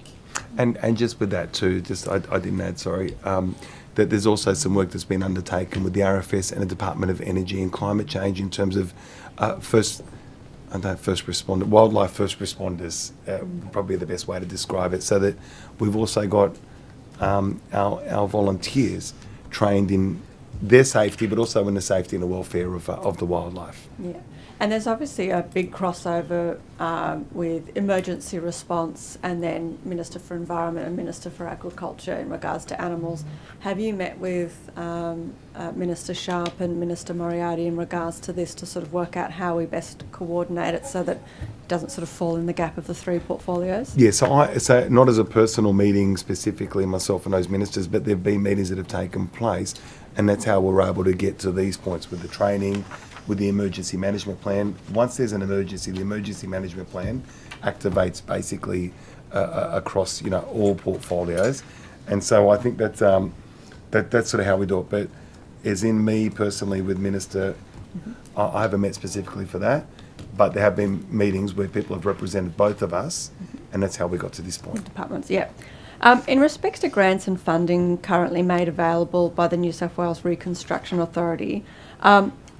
And just with that too, I didn't add, sorry, that there's also some work that's been undertaken with the RFS and the Department of Energy and Climate Change in terms of wildlife first responders, probably the best way to describe it, so that we've also got our volunteers trained in their safety, but also in the safety and the welfare of the wildlife. Yeah. And there's obviously a big crossover with emergency response and then Minister for Environment and Minister for Agriculture in regards to animals. Have you met with Minister Sharp and Minister Moriarty in regards to this to sort of work out how we best coordinate it so that it doesn't sort of fall in the gap of the three portfolios? Yeah, so not as a personal meeting specifically, myself and those ministers, but there have been meetings that have taken place, and that's how we're able to get to these points with the training, with the emergency management plan. Once there's an emergency, the emergency management plan activates basically across all portfolios, and so I think that's sort of how we do it. But as in me personally with Minister, I haven't met specifically for that, but there have been meetings where people have represented both of us, and that's how we got to this point. Departments, yeah. In respect to grants and funding currently made available by the New South Wales Reconstruction Authority,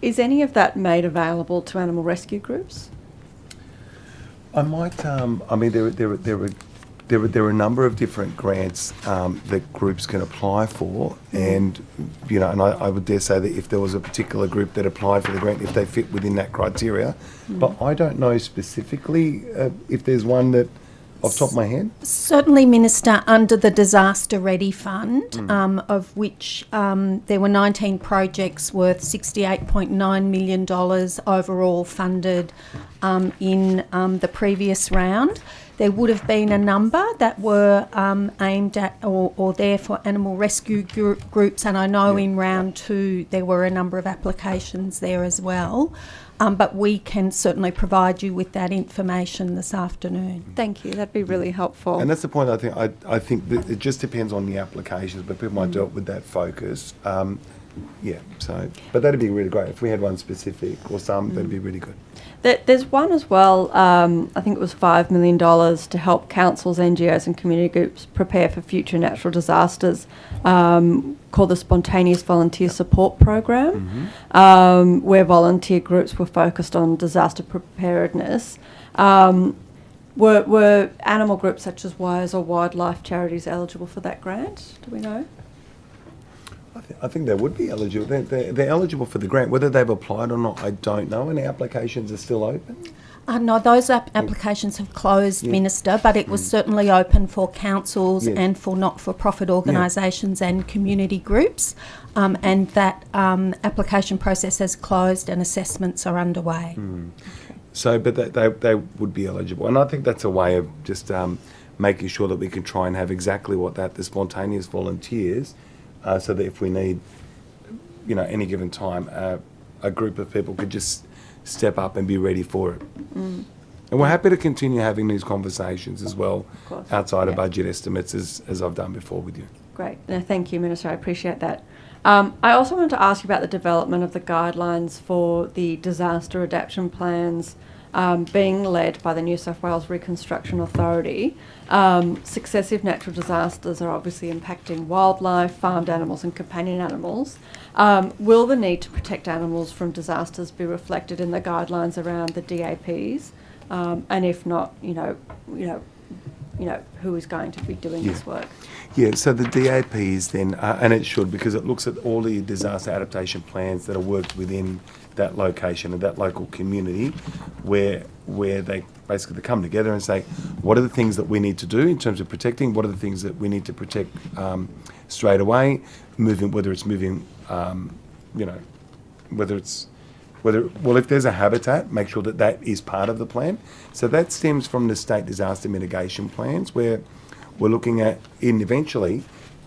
is any of that made available to animal rescue groups? I might. I mean, there are a number of different grants that groups can apply for, and and I would dare say that if there was a particular group that applied for the grant, if they fit within that criteria, but I don't know specifically if there's one that. Off the top of my head? Certainly, Minister, under the Disaster Ready Fund, of which there were 19 projects worth $68.9 million overall funded in the previous round. There would have been a number that were aimed at or there for animal rescue groups, and I know in round 2 there were a number of applications there as well. But we can certainly provide you with that information this afternoon. Thank you. That'd be really helpful. And that's the point. I think that it just depends on the applications, but people might do it with that focus. But that'd be really great if we had one specific or some. That'd be really good. There's one as well. I think it was $5 million to help councils, NGOs, and community groups prepare for future natural disasters. Called the Spontaneous Volunteer Support Program, where volunteer groups were focused on disaster preparedness. Were animal groups such as WISE or wildlife charities eligible for that grant? Do we know? I think they would be eligible. They're eligible for the grant. Whether they've applied or not, I don't know. And the applications are still open. No, those applications have closed, Minister, but it was certainly open for councils and for not-for-profit organisations and community groups, and that application process has closed and assessments are underway. So, but they would be eligible, and I think that's a way of just making sure that we can try and have exactly what the spontaneous volunteers, so that if we need, any given time, a group of people could just step up and be ready for it. And we're happy to continue having these conversations as well, outside of budget estimates, as I've done before with you. Great. No, thank you, Minister. I appreciate that. I also wanted to ask you about the development of the guidelines for the disaster adaptation plans being led by the New South Wales Reconstruction Authority. Successive natural disasters are obviously impacting wildlife, farmed animals and companion animals. Will the need to protect animals from disasters be reflected in the guidelines around the DAPs? And if not, who is going to be doing this work? Yeah, so the DAPs then, and it should, because it looks at all the disaster adaptation plans that are worked within that location and that local community where they basically come together and say, what are the things that we need to do in terms of protecting? What are the things that we need to protect straight away? Whether it's moving, if there's a habitat, make sure that that is part of the plan. So that stems from the state disaster mitigation plans, where we're looking at, and eventually,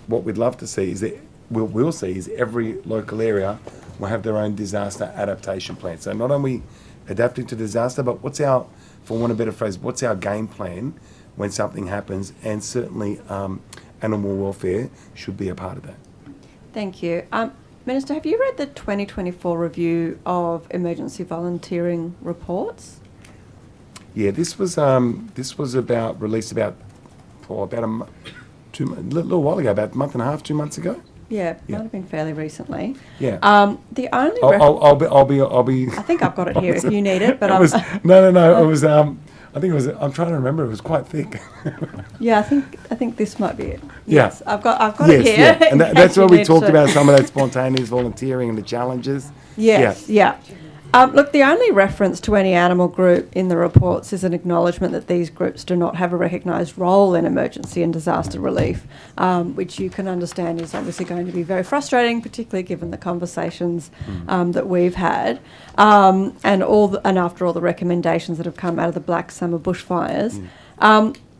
what we'd love to see is that we'll see is every local area will have their own disaster adaptation plan. So not only adapting to disaster, but for want of a better phrase, what's our game plan when something happens? And certainly animal welfare should be a part of that. Thank you. Minister, have you read the 2024 review of emergency volunteering reports? Yeah, this was released about a little while ago, about a month and a half, 2 months ago. Yeah, might have been fairly recently. Yeah. The only. I'll be. I think I've got it here if you need it, but it was, no. It was. I think it was. I'm trying to remember. It was quite thick. Yeah, I think this might be it. Yeah. Yes, I've got it here. Yeah. And that's where we talked about some of that spontaneous volunteering and the challenges. Yes. Yeah. Look, the only reference to any animal group in the reports is an acknowledgement that these groups do not have a recognised role in emergency and disaster relief, which you can understand is obviously going to be very frustrating, particularly given the conversations that we've had, and after all the recommendations that have come out of the Black Summer bushfires.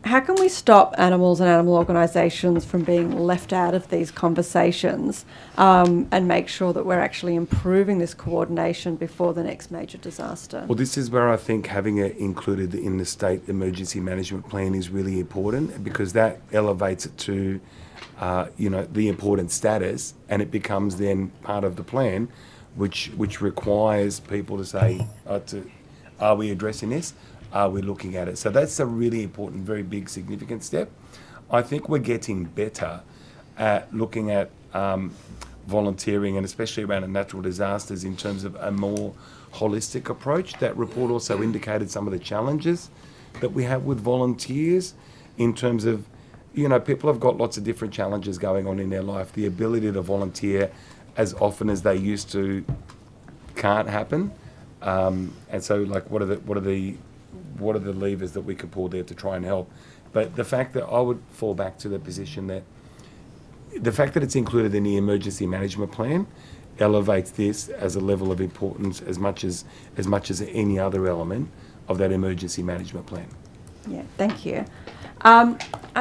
How can we stop animals and animal organisations from being left out of these conversations and make sure that we're actually improving this coordination before the next major disaster? Well, this is where I think having it included in the state emergency management plan is really important, because that elevates it to, the important status, and it becomes then part of the plan, which requires people to say, are we addressing this? Are we looking at it? So that's a really important, very big, significant step. I think we're getting better at looking at volunteering, and especially around natural disasters, in terms of a more holistic approach. That report also indicated some of the challenges that we have with volunteers in terms of, people have got lots of different challenges going on in their life. The ability to volunteer as often as they used to can't happen. And so, what are the levers that we could pull there to try and help? But the fact that I would fall back to the position that the fact that it's included in the emergency management plan elevates this as a level of importance as much as any other element of that emergency management plan. Yeah, thank you. I'm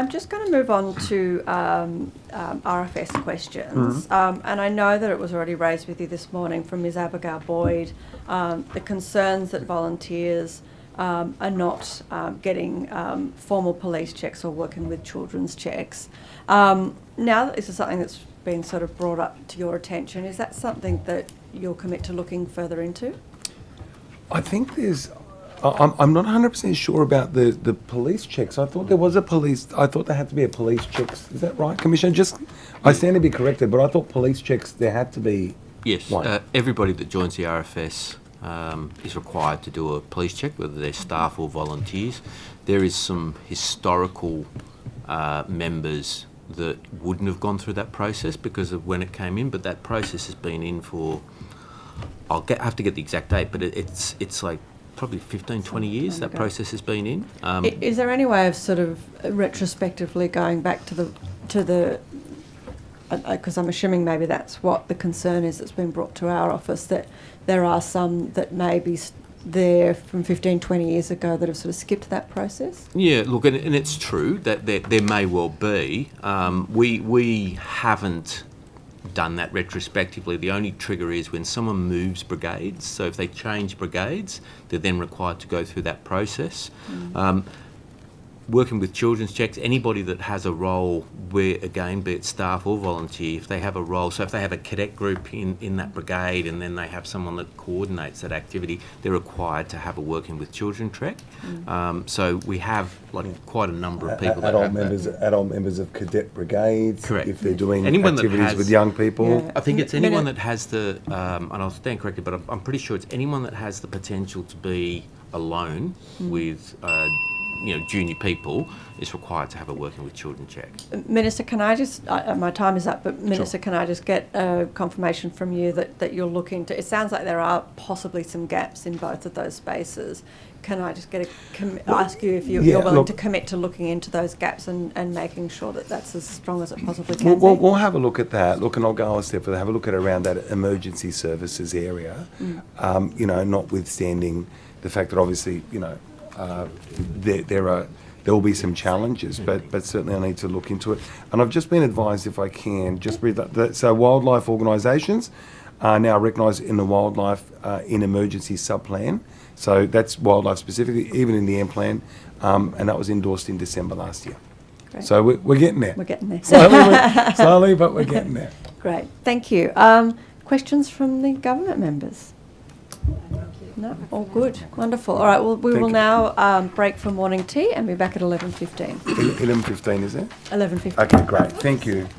just going to move on to RFS questions. And I know that it was already raised with you this morning from Ms Abigail Boyd, the concerns that volunteers are not getting formal police checks or working with children's checks. Now that this is something that's been sort of brought up to your attention, is that something that you'll commit to looking further into? I think I'm not 100% sure about the police checks. I thought there was I thought there had to be a police checks. Is that right, Commissioner? I stand to be corrected, but I thought police checks, there had to be Yes, everybody that joins the RFS is required to do a police check, whether they're staff or volunteers. There is some historical members that wouldn't have gone through that process because of when it came in, but that process has been in for, I have to get the exact date, but it's like probably 15, 20 years that process has been in. Is there any way of sort of retrospectively going back to the because I'm assuming maybe that's what the concern is that's been brought to our office, that there are some that may be there from 15, 20 years ago that have sort of skipped that process? Yeah, look, and it's true that there may well be. We haven't done that retrospectively. The only trigger is when someone moves brigades. So if they change brigades, they're then required to go through that process. Working with children's checks, anybody that has a role where, again, be it staff or volunteer, if they have a role, so if they have a cadet group in that brigade and then they have someone that coordinates that activity, they're required to have a working with children check. So we have quite a number of people adult members of cadet brigades. Correct. If they're doing anyone activities with young people. Yeah. I think it's anyone that has the, and I'll stand corrected, but I'm pretty sure it's anyone that has the potential to be alone with junior people is required to have a working with children check. Minister, can I just, my time is up, but Minister, can I just get a confirmation from you that you're looking to, it sounds like there are possibly some gaps in both of those spaces. Can I just get ask you if you're willing to commit to looking into those gaps and making sure that that's as strong as it possibly can be? We'll have a look at that. Look, and I'll go a step further, have a look at around that emergency services area, notwithstanding the fact that obviously, there will be some challenges, but certainly I need to look into it. And I've just been advised, if I can, just read that. So wildlife organisations are now recognised in the wildlife in emergency subplan. So that's wildlife specifically, even in the M plan, and that was endorsed in December last year. Great. So we're getting there. We're getting there. Slowly, but we're getting there. Great, thank you. Questions from the government members? No, all good, wonderful. All right, well, we will now break for morning tea and be back at 11:15. 11:15, is it? 11:15. Okay, great. Thank you.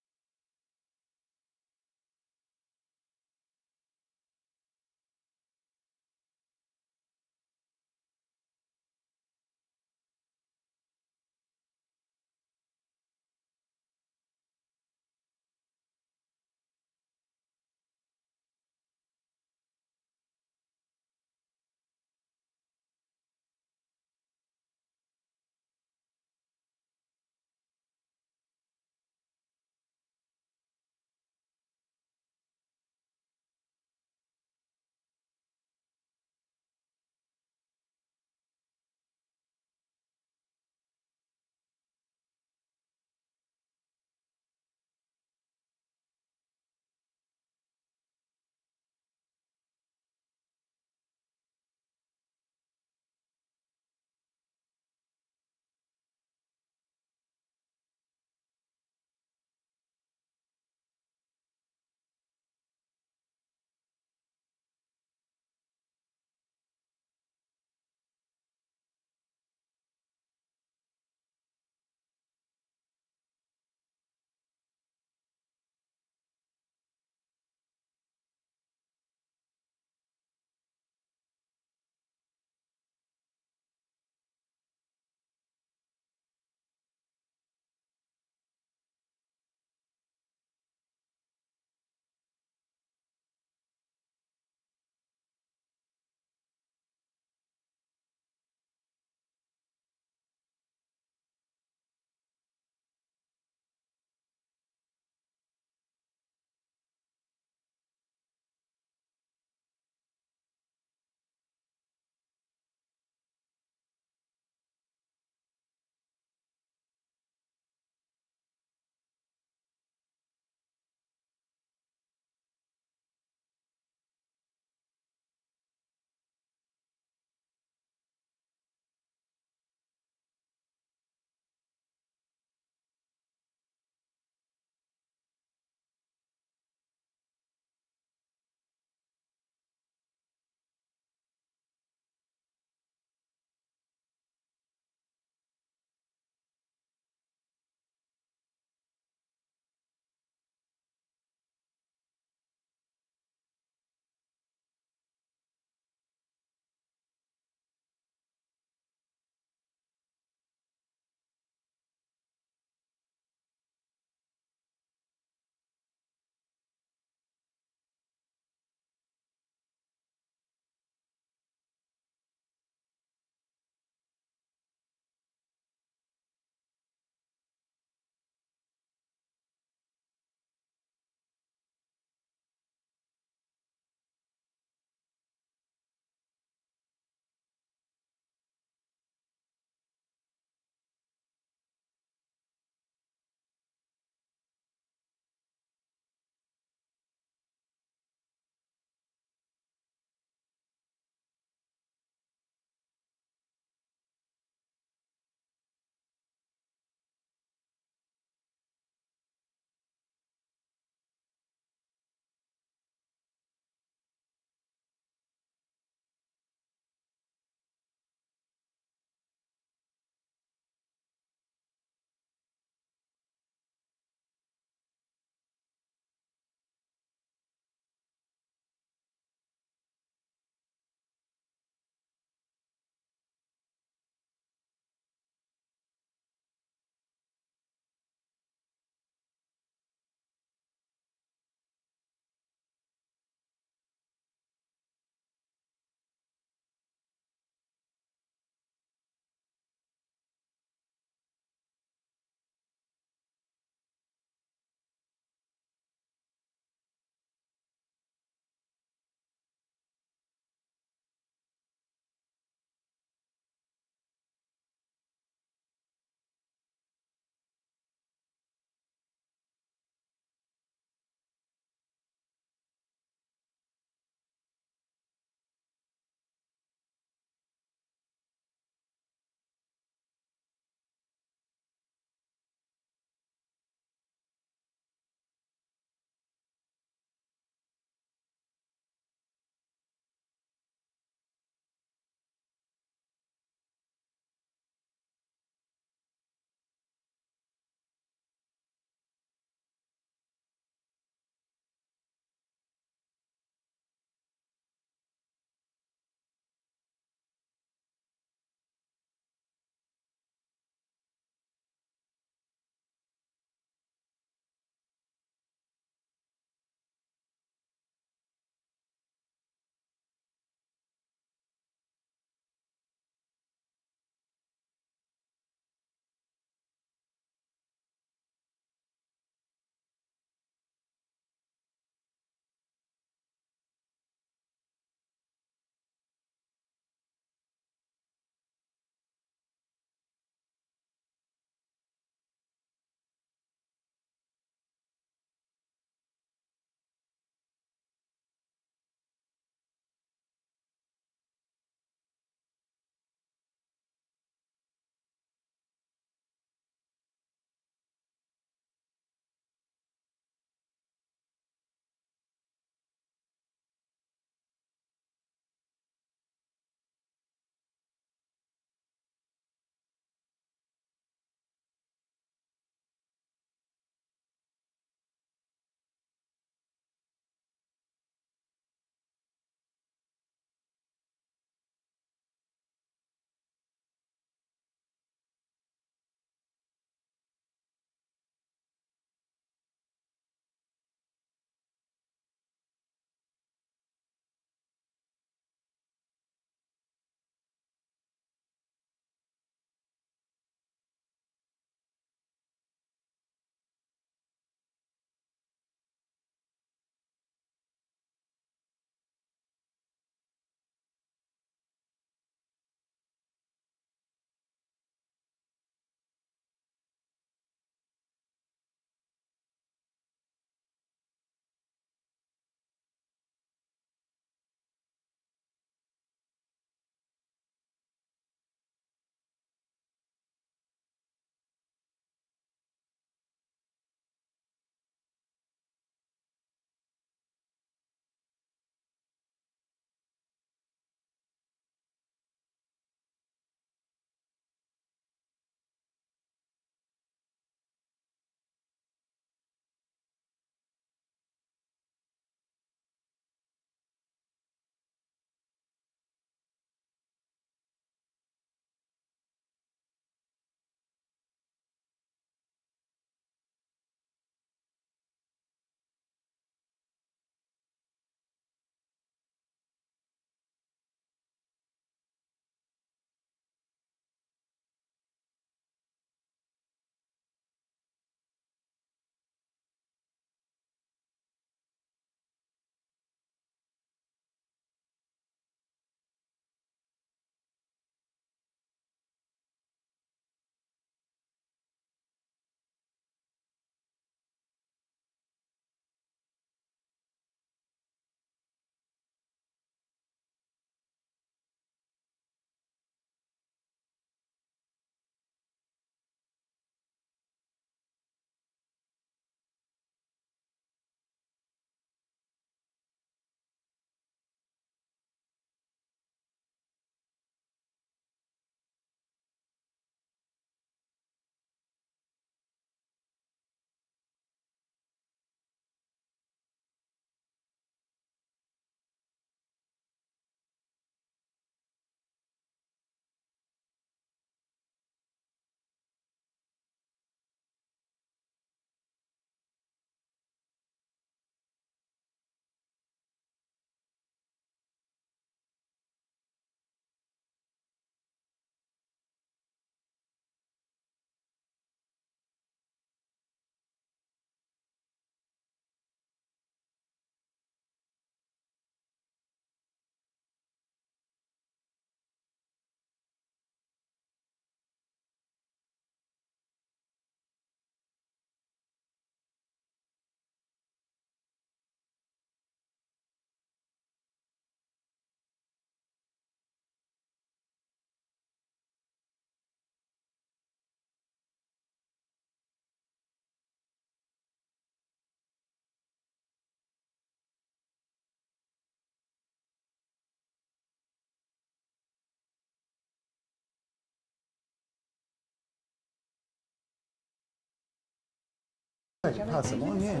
Pass them on, yeah.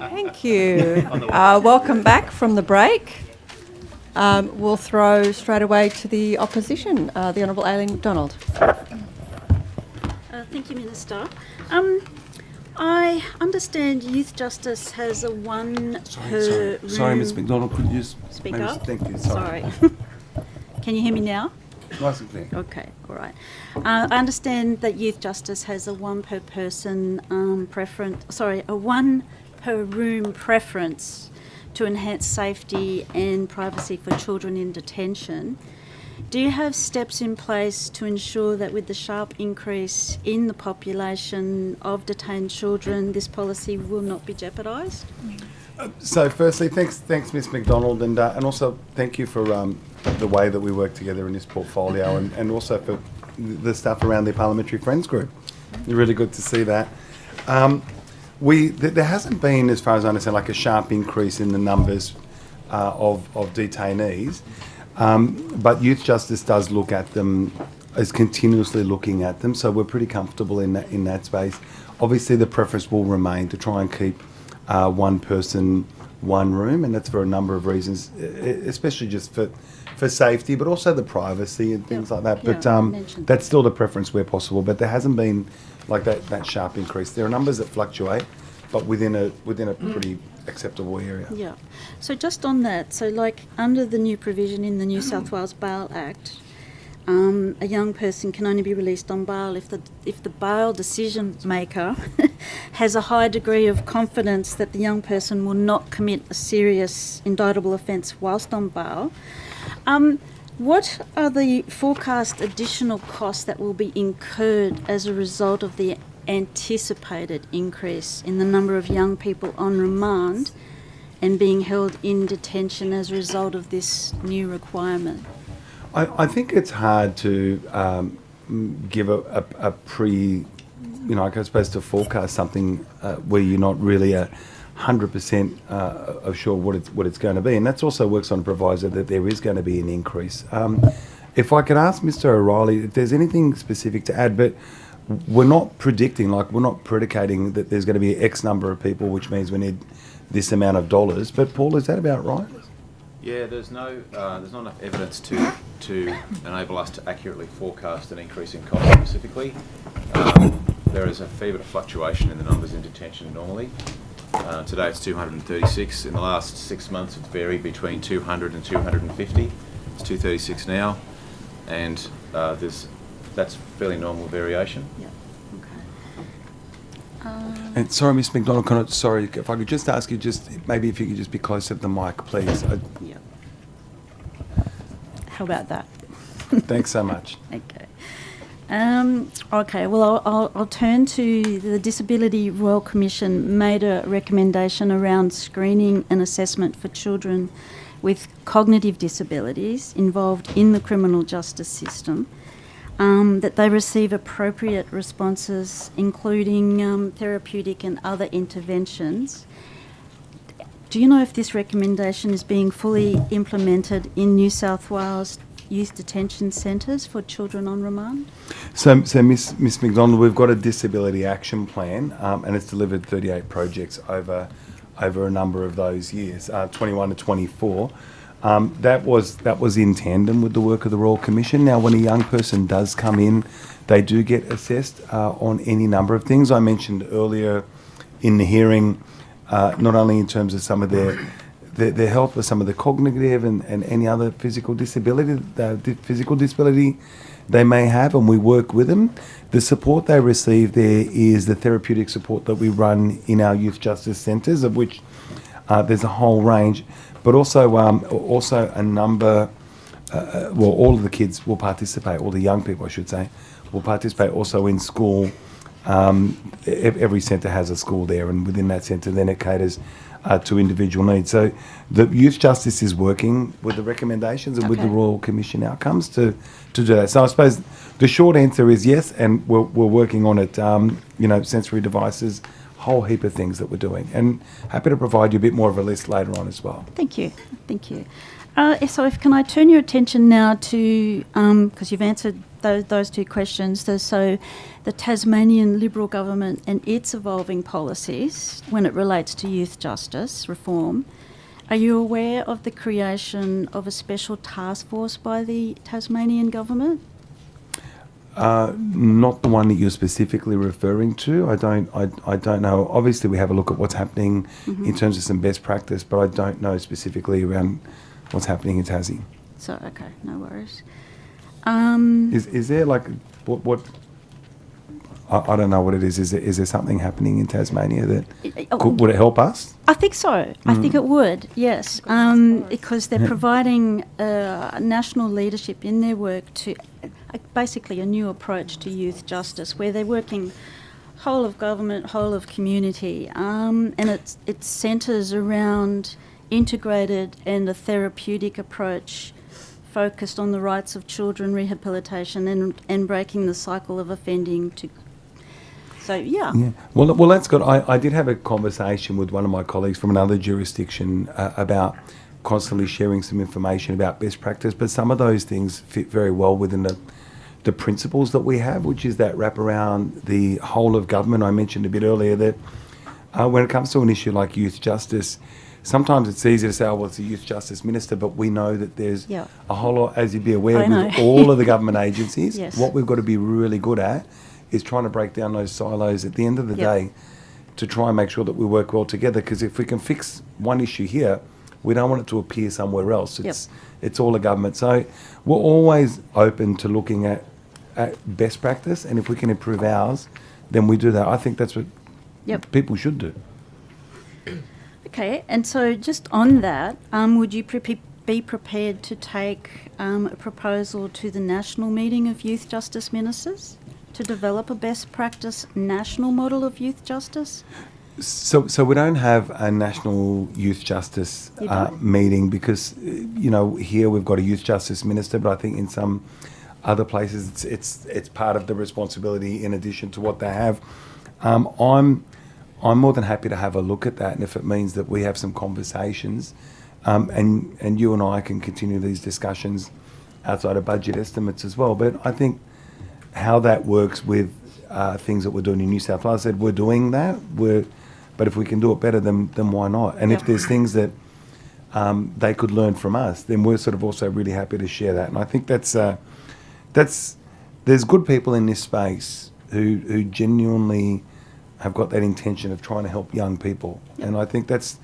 Thank you. Welcome back from the break. We'll throw straight away to the opposition, the Honourable Aileen McDonald. Thank you, Minister. I understand Youth Justice has a one per room... Sorry, Ms McDonald, could you just... Speak maybe up? Thank you, Sorry. Can you hear me now? Nice and clear. Okay, all right. I understand that Youth Justice has a one per person a one per room preference to enhance safety and privacy for children in detention. Do you have steps in place to ensure that with the sharp increase in the population of detained children, this policy will not be jeopardised? So firstly, thanks Ms McDonald, and also thank you for the way that we work together in this portfolio, and also for the stuff around the Parliamentary Friends Group. Really good to see that. There hasn't been, as far as I understand, like a sharp increase in the numbers of detainees, but Youth Justice does look at them, is continuously looking at them, so we're pretty comfortable in that space. Obviously, the preference will remain to try and keep one person, one room, and that's for a number of reasons, especially just for safety, but also the privacy and things like that. But that's still the preference where possible. But there hasn't been like that sharp increase. There are numbers that fluctuate, but within a pretty acceptable area. Yeah. So just on that, so like under the new provision in the New South Wales Bail Act, a young person can only be released on bail if the bail decision maker has a high degree of confidence that the young person will not commit a serious indictable offence whilst on bail. What are the forecast additional costs that will be incurred as a result of the anticipated increase in the number of young people on remand and being held in detention as a result of this new requirement? I think it's hard to give a I suppose to forecast something where you're not really 100% sure what it's going to be, and that also works on a proviso that there is going to be an increase. If I could ask Mr. O'Reilly if there's anything specific to add, but we're not predicting, we're not predicating that there's going to be X number of people, which means we need this amount of dollars. But Paul, is that about right? Yeah, there's not enough evidence to enable us to accurately forecast an increase in cost specifically. There is a fair bit of fluctuation in the numbers in detention normally. Today it's 236. In the last 6 months it's varied between 200 and 250. It's 236 now, and that's fairly normal variation. Yeah. And sorry, Ms McDonald, if I could just ask you, maybe if you could just be closer to the mic, please. Yeah. How about that? Thanks so much. Okay. Okay, well, I'll turn to the Disability Royal Commission made a recommendation around screening and assessment for children with cognitive disabilities involved in the criminal justice system, that they receive appropriate responses, including therapeutic and other interventions. Do you know if this recommendation is being fully implemented in New South Wales youth detention centres for children on remand? So Ms McDonald, we've got a disability action plan, and it's delivered 38 projects over a number of those years, 21 to 24. That was in tandem with the work of the Royal Commission. Now, when a young person does come in, they do get assessed on any number of things. I mentioned earlier in the hearing, not only in terms of some of their health, but some of the cognitive and any other physical disability they may have, and we work with them. The support they receive there is the therapeutic support that we run in our youth justice centres, of which there's a whole range, but also a number. All of the kids will participate. All the young people, I should say, will participate also in school. Every centre has a school there, and within that centre, then it caters to individual needs. So the Youth Justice is working with the recommendations and with the Royal Commission outcomes to do that. So I suppose the short answer is yes, and we're working on it. Sensory devices, whole heap of things that we're doing, and happy to provide you a bit more of a list later on as well. Thank you. Can I turn your attention now to, because you've answered those two questions. So the Tasmanian Liberal government and its evolving policies when it relates to youth justice reform. Are you aware of the creation of a special task force by the Tasmanian government? Not the one that you're specifically referring to. I don't know. Obviously, we have a look at what's happening in terms of some best practice, but I don't know specifically around what's happening in Tassie. So, okay, no worries. Is there like what? I don't know what it is. Is there something happening in Tasmania that would it help us? I think so. I think it would, yes, because they're providing national leadership in their work to basically a new approach to youth justice where they're working whole of government, whole of community, and it centres around integrated and a therapeutic approach focused on the rights of children, rehabilitation and breaking the cycle of offending to... So, yeah. Well, that's good. I did have a conversation with one of my colleagues from another jurisdiction about constantly sharing some information about best practice, but some of those things fit very well within the principles that we have, which is that wrap around the whole of government. I mentioned a bit earlier that when it comes to an issue like youth justice, sometimes it's easy to say, oh, well, it's a youth justice minister, but we know that there's a whole lot, as you'd be aware, with all of the government agencies. Yes. What we've got to be really good at is trying to break down those silos at the end of the day to try and make sure that we work well together, because if we can fix one issue here, we don't want it to appear somewhere else. It's all a government. So we're always open to looking at best practice, and if we can improve ours, then we do that. I think that's what people should do. Okay, and so just on that, would you be prepared to take a proposal to the national meeting of youth justice ministers to develop a best practice national model of youth justice? So we don't have a national youth justice meeting because, here we've got a youth justice minister, but I think in some other places it's part of the responsibility in addition to what they have. I'm more than happy to have a look at that, and if it means that we have some conversations, and you and I can continue these discussions outside of budget estimates as well. But I think how that works with things that we're doing in New South Wales, we're doing that. But if we can do it better, then why not? And if there's things that they could learn from us, then we're sort of also really happy to share that. And I think there's good people in this space who genuinely have got that intention of trying to help young people, and I think that's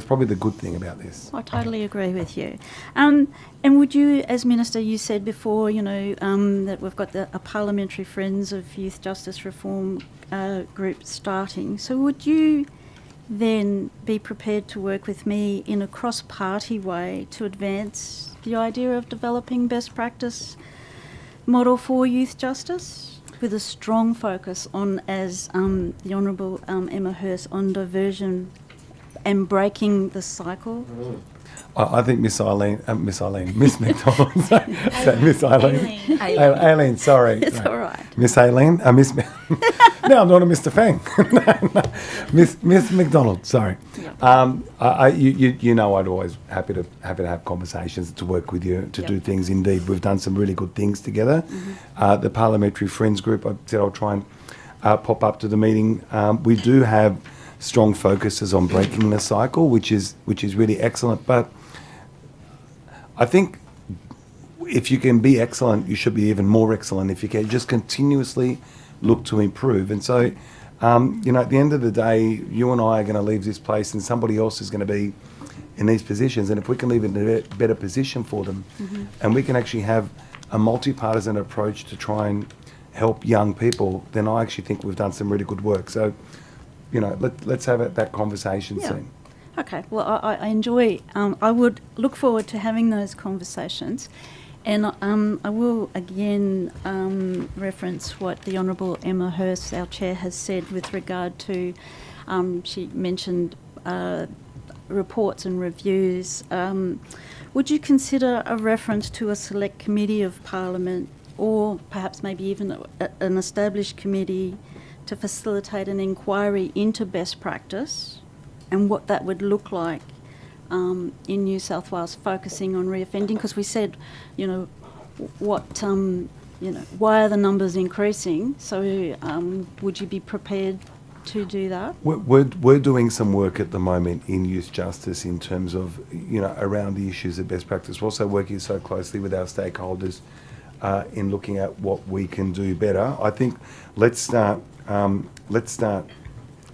probably the good thing about this. I totally agree with you. And would you, as Minister, you said before, that we've got a Parliamentary Friends of Youth Justice Reform group starting. So would you then be prepared to work with me in a cross-party way to advance the idea of developing best practice model for youth justice, with a strong focus on, as the Honourable Emma Hurst, on diversion and breaking the cycle? I think Miss McDonald, Miss Aileen, sorry. It's all right. Miss Aileen, now I'm not a Mr. Fang. Miss McDonald, sorry. I'd always happy to have conversations, to work with you, to do things. Indeed, we've done some really good things together. The Parliamentary Friends Group, I said I'll try and pop up to the meeting. We do have strong focuses on breaking the cycle, which is really excellent. But I think if you can be excellent, you should be even more excellent. If you can just continuously look to improve. And so, at the end of the day, you and I are going to leave this place and somebody else is going to be in these positions. And if we can leave it in a better position for them, and we can actually have a multi-partisan approach to try and help young people, then I actually think we've done some really good work. So, let's have that conversation soon. Okay, well, I enjoy, I would look forward to having those conversations. And I will again reference what the Honourable Emma Hurst, our Chair, has said with regard to, she mentioned reports and reviews. Would you consider a reference to a select committee of Parliament, or perhaps maybe even an established committee, to facilitate an inquiry into best practice and what that would look like in New South Wales, focusing on reoffending? Because we said, what why are the numbers increasing? So would you be prepared to do that? We're doing some work at the moment in youth justice in terms of, around the issues of best practice. We're also working so closely with our stakeholders in looking at what we can do better. I think let's start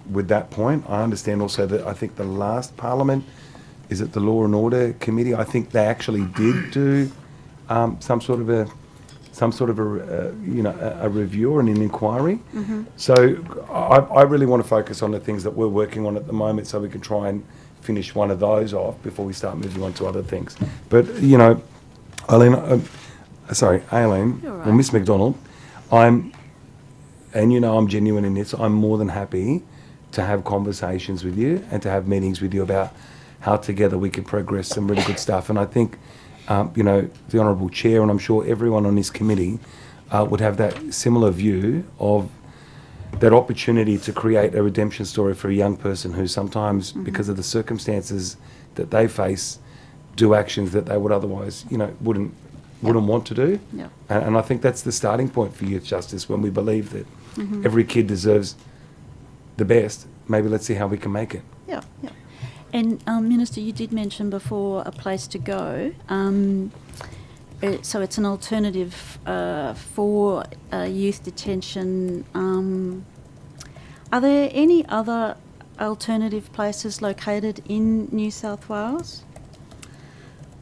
with that point. I understand also that I think the last Parliament, is it the Law and Order Committee? I think they actually did do some sort of a review or an inquiry. Mm-hmm. So I really want to focus on the things that we're working on at the moment, so we can try and finish one of those off before we start moving on to other things. But Aileen, or Miss McDonald, I'm genuine in this. I'm more than happy to have conversations with you and to have meetings with you about how together we can progress some really good stuff. And I think, the Honourable Chair, and I'm sure everyone on this committee would have that similar view of that opportunity to create a redemption story for a young person who sometimes, because of the circumstances that they face, do actions that they would otherwise, wouldn't want to do. Yep. And I think that's the starting point for youth justice, when we believe that every kid deserves the best. Maybe let's see how we can make it. Yeah, yeah. And Minister, you did mention before a place to go. So it's an alternative for youth detention. Are there any other alternative places located in New South Wales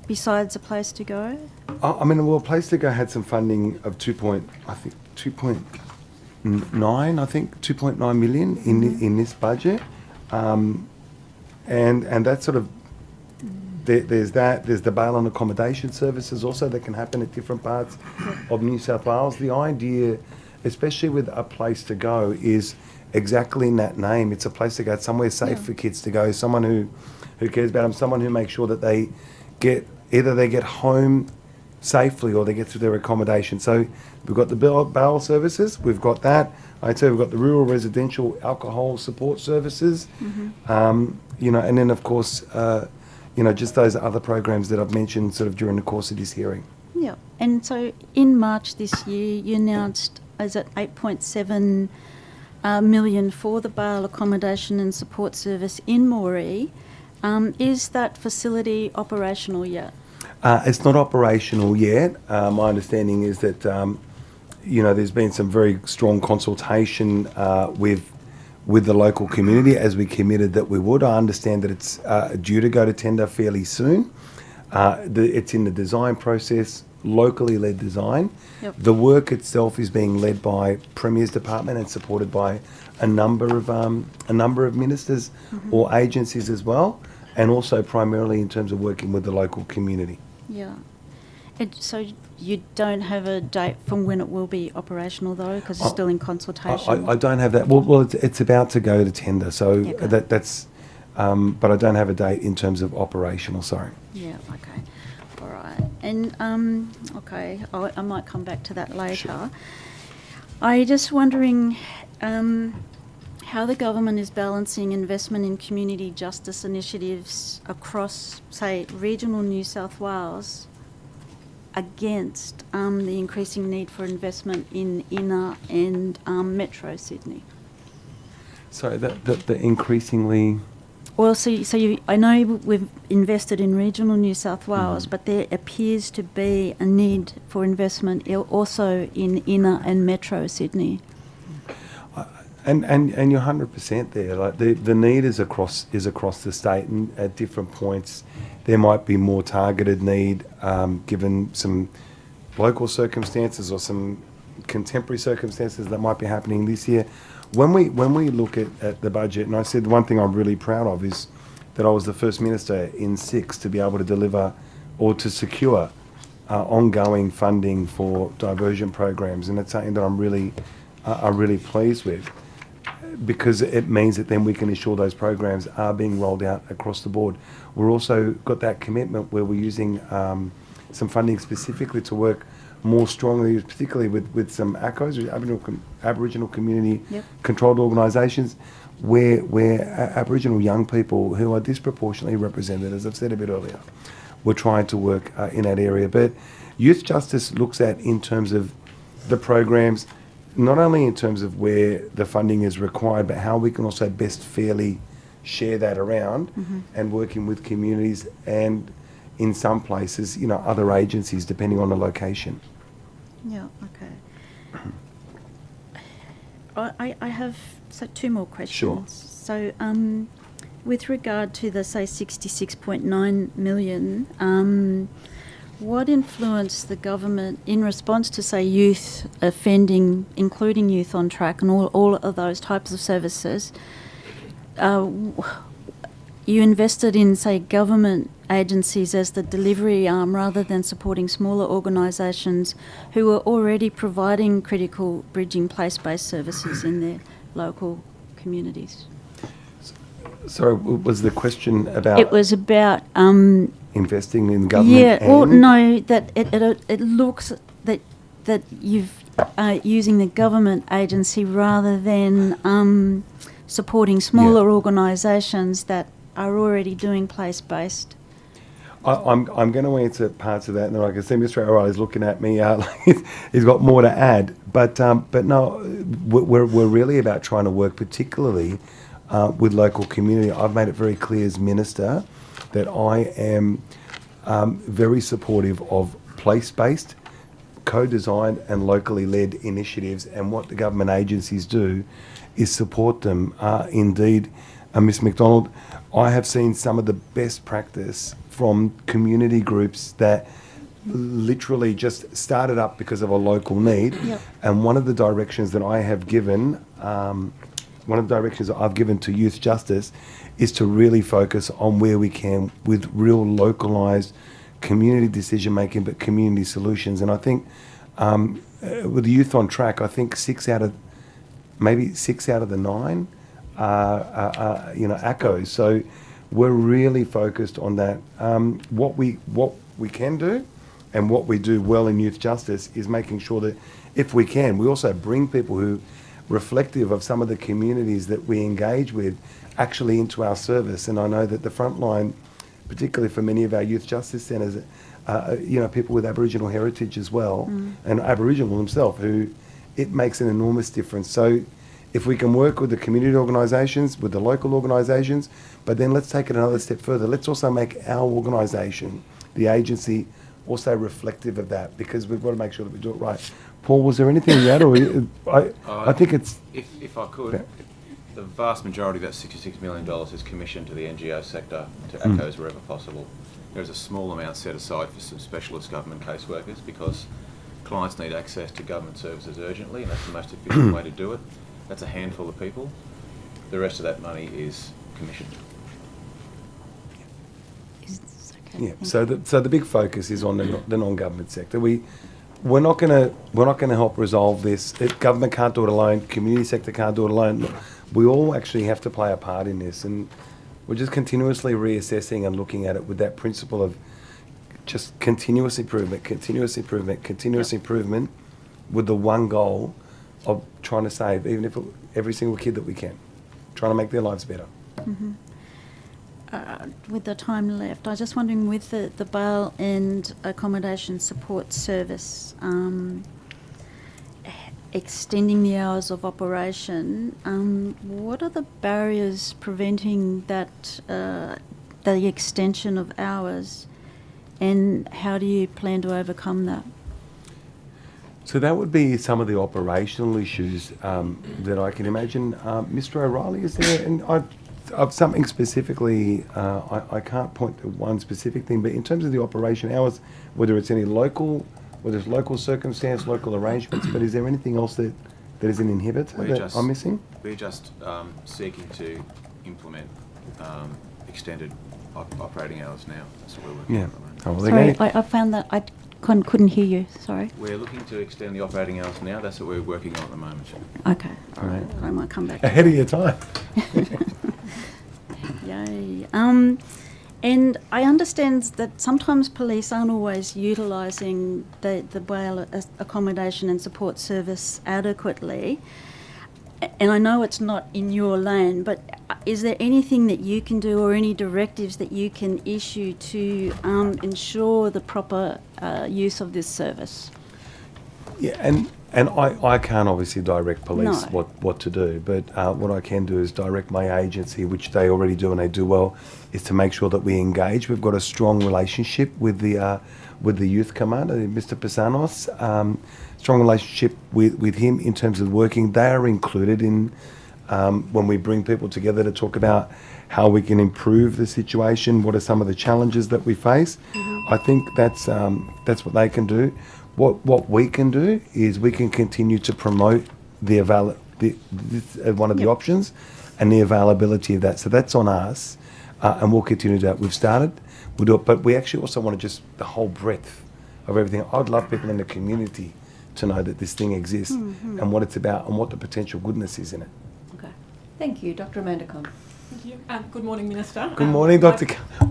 besides a place to go? A place to go had some funding of 2.9 million in this budget. And that's sort of, there's the bail and accommodation services also that can happen at different parts of New South Wales. The idea, especially with a place to go, is exactly in that name. It's a place to go. It's somewhere safe for kids to go. Someone who cares about them. Someone who makes sure that they get home safely or they get through their accommodation. So we've got the bail services. We've got that. I'd say we've got the rural residential alcohol support services. And then of course, just those other programs that I've mentioned sort of during the course of this hearing. Yeah, and so in March this year, you announced, is it 8.7 million for the bail accommodation and support service in Moree. Is that facility operational yet? It's not operational yet. My understanding is that, there's been some very strong consultation with the local community, as we committed that we would. I understand that it's due to go to tender fairly soon. It's in the design process, locally led design. Yep. The work itself is being led by Premier's Department and supported by a number of ministers or agencies as well, and also primarily in terms of working with the local community. Yeah. So you don't have a date from when it will be operational though, because it's still in consultation? I don't have that. Well, it's about to go to tender, so that's. But I don't have a date in terms of operational. Sorry. Yeah. Okay. All right. And okay, I might come back to that later. Sure. I'm just wondering how the government is balancing investment in community justice initiatives across, say, regional New South Wales against the increasing need for investment in inner and metro Sydney. So the increasingly. Well, I know we've invested in regional New South Wales, but there appears to be a need for investment also in inner and metro Sydney. And you're 100% there. Like the need is across the state, and at different points there might be more targeted need given some local circumstances or some contemporary circumstances that might be happening this year. When we look at the budget, and I said one thing I'm really proud of is that I was the first minister in 6 to be able to deliver or to secure ongoing funding for diversion programs, and it's something that I'm really pleased with, because it means that then we can ensure those programs are being rolled out across the board. We're also got that commitment where we're using some funding specifically to work more strongly, particularly with some ACOs, Aboriginal community controlled organisations, where Aboriginal young people who are disproportionately represented, as I've said a bit earlier, we're trying to work in that area. But youth justice looks at in terms of the programs, not only in terms of where the funding is required, but how we can also best fairly share that around and working with communities and in some places, other agencies, depending on the location. Yeah, okay. I have two more questions. Sure. So, with regard to the, say, 66.9 million, what influenced the government in response to, say, youth offending, including Youth on Track and all of those types of services? You invested in, say, government agencies as the delivery arm rather than supporting smaller organisations who were already providing critical bridging place-based services in their local communities. So was the question about... It was about... investing in government? Yeah, and or no, that it looks that you've using the government agency rather than supporting smaller organisations that are already doing place-based. I'm going to answer parts of that, and then I can see Mr. O'Reilly's looking at me like he's got more to add. But no, we're really about trying to work particularly with local community. I've made it very clear as Minister that I am very supportive of place-based, co-designed and locally led initiatives, and what the government agencies do is support them. Indeed, Ms. McDonald, I have seen some of the best practice from community groups that literally just started up because of a local need. Yep. And one of the directions that I have given, to Youth Justice is to really focus on where we can with real localised community decision making, but community solutions. And I think with the Youth on Track, I think 6 out of the 9 ACOs. So we're really focused on that. What we can do and what we do well in Youth Justice is making sure that if we can, we also bring people who reflective of some of the communities that we engage with actually into our service. And I know that the front line, particularly for many of our youth justice centres, people with Aboriginal heritage as well, and Aboriginal themselves, who it makes an enormous difference. So if we can work with the community organisations, with the local organisations, but then let's take it another step further. Let's also make our organisation, the agency, also reflective of that, because we've got to make sure that we do it right. Paul, was there anything you had? I think it's... If I could, the vast majority of that $66 million is commissioned to the NGO sector, to ACOs wherever possible. There's a small amount set aside for some specialist government caseworkers because clients need access to government services urgently, and that's the most efficient way to do it. That's a handful of people. The rest of that money is commissioned. Yeah. So the big focus is on the non-government sector. We're not going to help resolve this. Government can't do it alone. Community sector can't do it alone. We all actually have to play a part in this, and we're just continuously reassessing and looking at it with that principle of just continuous improvement, with the one goal of trying to save, even if every single kid that we can, trying to make their lives better. Mm-hmm. With the time left, I was just wondering, with the bail and accommodation support service, extending the hours of operation, what are the barriers preventing that, the extension of hours, and how do you plan to overcome that? So that would be some of the operational issues that I can imagine. Mr. O'Reilly, is there something specifically? I can't point to one specific thing, but in terms of the operation hours, whether it's local circumstance, local arrangements, but is there anything else that is an inhibitor that I'm missing? We're just seeking to implement extended operating hours now. That's what we're working on at the moment. Sorry, I found that I couldn't hear you. Sorry. We're looking to extend the operating hours now. That's what we're working on at the moment. Okay. All right. I might come back. Ahead of your time. Yay. And I understand that sometimes police aren't always utilising the bail accommodation and support service adequately. And I know it's not in your lane, but is there anything that you can do or any directives that you can issue to ensure the proper use of this service? Yeah, And I can't obviously direct police No. what to do, but what I can do is direct my agency, which they already do and they do well, is to make sure that we engage. We've got a strong relationship with the youth commander, Mr. Pisanos. Strong relationship with him in terms of working. They are included in when we bring people together to talk about how we can improve the situation, what are some of the challenges that we face. I think that's what they can do. What we can do is we can continue to promote one of the options and the availability of that. So that's on us, and we'll continue to do that. We've started, we'll do it, but we actually also want to just the whole breadth of everything. I'd love people in the community to know that this thing exists and what it's about and what the potential goodness is in it. Okay. Thank you. Dr. Amanda Conn. Thank you. Good morning, Minister. Good morning, Dr.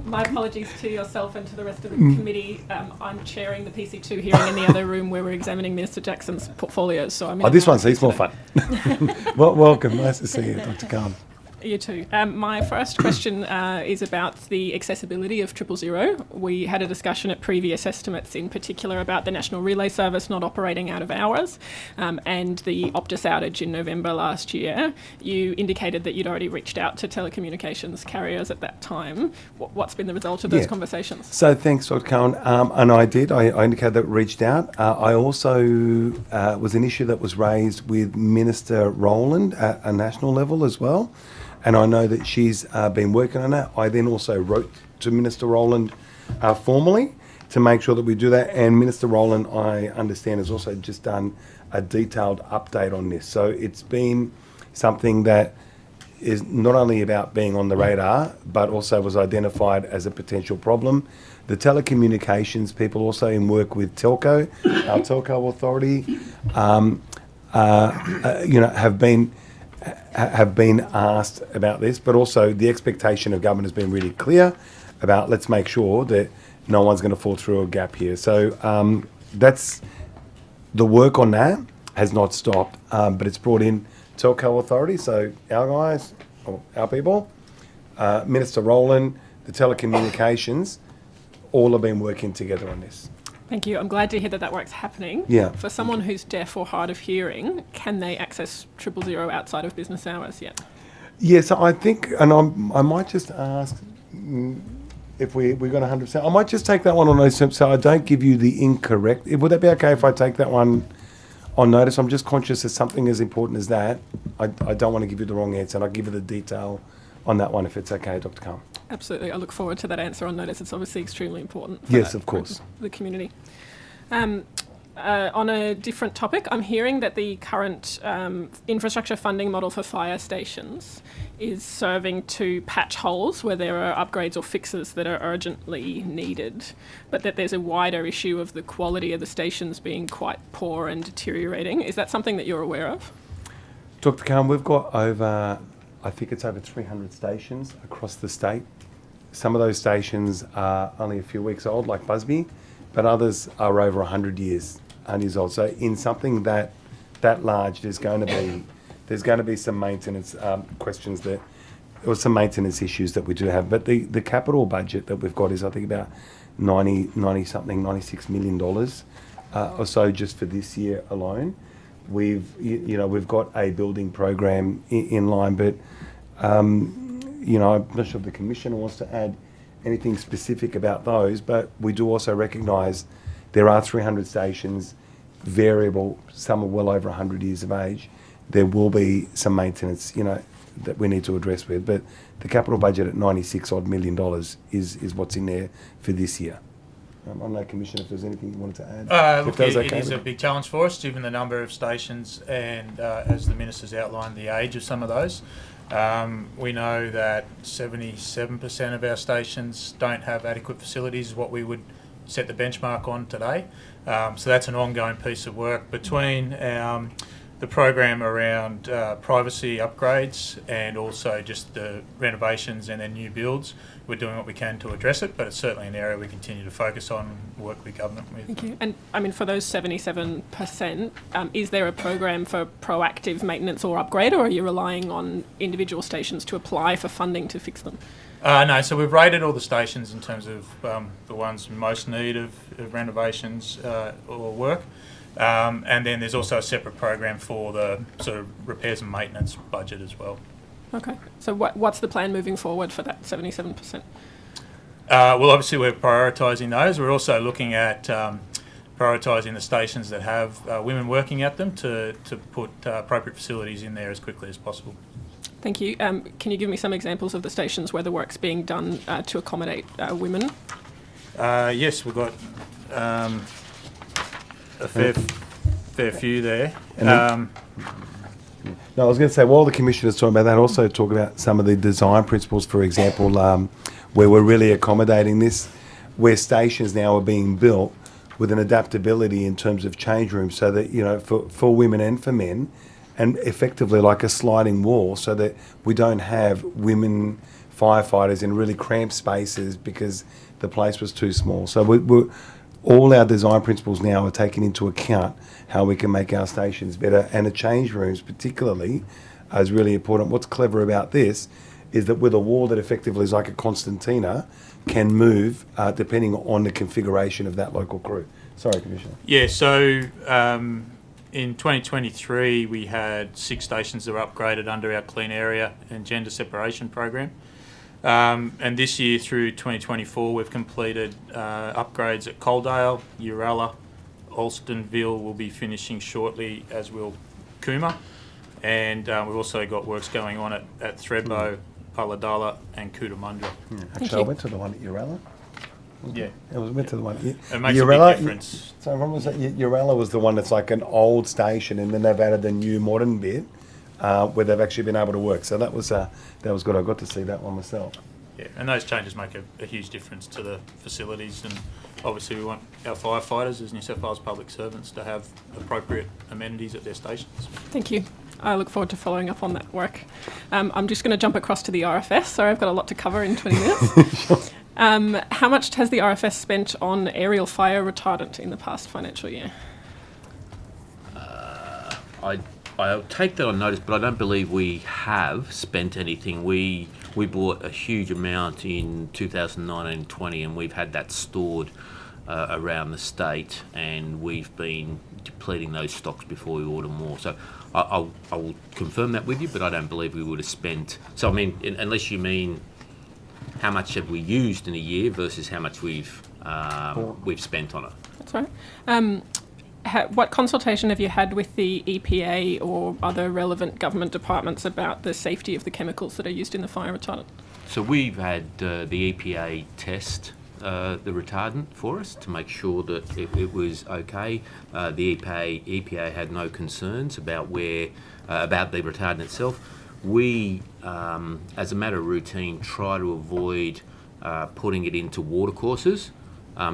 My apologies to yourself and to the rest of the committee. I'm chairing the PC2 hearing in the other room where we're examining Minister Jackson's portfolios. So I'm. This one's more fun. Well, welcome. Nice to see you, Dr. Khan. You too. My first question is about the accessibility of 000. We had a discussion at previous estimates, in particular about the National Relay Service not operating out of hours and the Optus outage in November last year. You indicated that you'd already reached out to telecommunications carriers at that time. What's been the result of those conversations? So thanks, Dr. Cohen. And I did. I indicated that reached out. I also was an issue that was raised with Minister Rowland at a national level as well. And I know that she's been working on that. I then also wrote to Minister Rowland formally to make sure that we do that. And Minister Rowland, I understand, has also just done a detailed update on this. So it's been something that is not only about being on the radar, but also was identified as a potential problem. The telecommunications people also in work with Telco, our Telco authority, have been asked about this, but also the expectation of government has been really clear about let's make sure that no one's going to fall through a gap here. So that's the work on that has not stopped, but it's brought in Telco authority, so our guys, or our people, Minister Rowland, the telecommunications, all have been working together on this. Thank you. I'm glad to hear that work's happening. Yeah. For someone who's deaf or hard of hearing, can they access 000 outside of business hours yet? Yes, I think, and I might just ask if we got 100%. I might just take that one on notice so I don't give you the incorrect. Would that be okay if I take that one on notice? I'm just conscious that something as important as that, I don't want to give you the wrong answer, and I'll give you the detail on that one if it's okay, Dr. Khan. Absolutely. I look forward to that answer on notice. It's obviously extremely important for yes, of course. The community. On a different topic, I'm hearing that the current infrastructure funding model for fire stations is serving to patch holes where there are upgrades or fixes that are urgently needed, but that there's a wider issue of the quality of the stations being quite poor and deteriorating. Is that something that you're aware of? Dr. Khan, we've got over 300 stations across the state. Some of those stations are only a few weeks old, like Busby, but others are over 100 years old. So in something that large, there's going to be some maintenance questions or some maintenance issues that we do have. But the capital budget that we've got is, I think, about $96 million or so just for this year alone. We've got a building program in line, but I'm not sure if the Commissioner wants to add anything specific about those, but we do also recognise there are 300 stations, variable, some are well over 100 years of age. There will be some maintenance, that we need to address with, but the capital budget at $96 odd million is what's in there for this year. I don't know, Commissioner, if there's anything you wanted to add. Look, it is a big challenge for us, given the number of stations and, as the Minister's outlined, the age of some of those. We know that 77% of our stations don't have adequate facilities, what we would set the benchmark on today. So that's an ongoing piece of work between the program around privacy upgrades and also just the renovations and then new builds. We're doing what we can to address it, but it's certainly an area we continue to focus on, work with government with. Thank you. And I mean, for those 77%, is there a program for proactive maintenance or upgrade, or are you relying on individual stations to apply for funding to fix them? No, so we've rated all the stations in terms of the ones in most need of renovations or work. And then there's also a separate program for the sort of repairs and maintenance budget as well. Okay. So what's the plan moving forward for that 77%? Well, obviously we're prioritising those. We're also looking at prioritising the stations that have women working at them to put appropriate facilities in there as quickly as possible. Thank you. Can you give me some examples of the stations where the work's being done to accommodate women? Yes, we've got a fair few there. No, I was going to say, while the Commissioner's talking about that, also talk about some of the design principles, for example, where we're really accommodating this, where stations now are being built with an adaptability in terms of change rooms so that, for women and for men, and effectively like a sliding wall so that we don't have women firefighters in really cramped spaces because the place was too small. So all our design principles now are taking into account how we can make our stations better, and the change rooms particularly is really important. What's clever about this is that with a wall that effectively is like a concertina, can move depending on the configuration of that local crew. Sorry, Commissioner. Yeah, so in 2023 we had 6 stations that were upgraded under our clean area and gender separation program. And this year through 2024 we've completed upgrades at Coaldale, Uralla, Alstonville will be finishing shortly, as will Cooma. And we've also got works going on at Thredbo, Ulladulla and Cootamundra. Actually, I went to the one at Uralla. Yeah. Went to the one. It makes a big difference. So when was that? Uralla was the one that's like an old station, and then they've added a new modern bit where they've actually been able to work. So that was good. I got to see that one myself. Yeah, and those changes make a huge difference to the facilities, and obviously we want our firefighters as New South Wales public servants to have appropriate amenities at their stations. Thank you. I look forward to following up on that work. I'm just going to jump across to the RFS. Sorry, I've got a lot to cover in 20 minutes. How much has the RFS spent on aerial fire retardant in the past financial year? I'll take that on notice, but I don't believe we have spent anything. We bought a huge amount in 2019-20, and we've had that stored around the state, and we've been depleting those stocks before we order more. So I will confirm that with you, but I don't believe we would have spent. So I mean, unless you mean how much have we used in a year versus how much we've spent on it. That's right. What consultation have you had with the EPA or other relevant government departments about the safety of the chemicals that are used in the fire retardant? So we've had the EPA test the retardant for us to make sure that it was okay. The EPA had no concerns about about the retardant itself. We, as a matter of routine, try to avoid putting it into watercourses.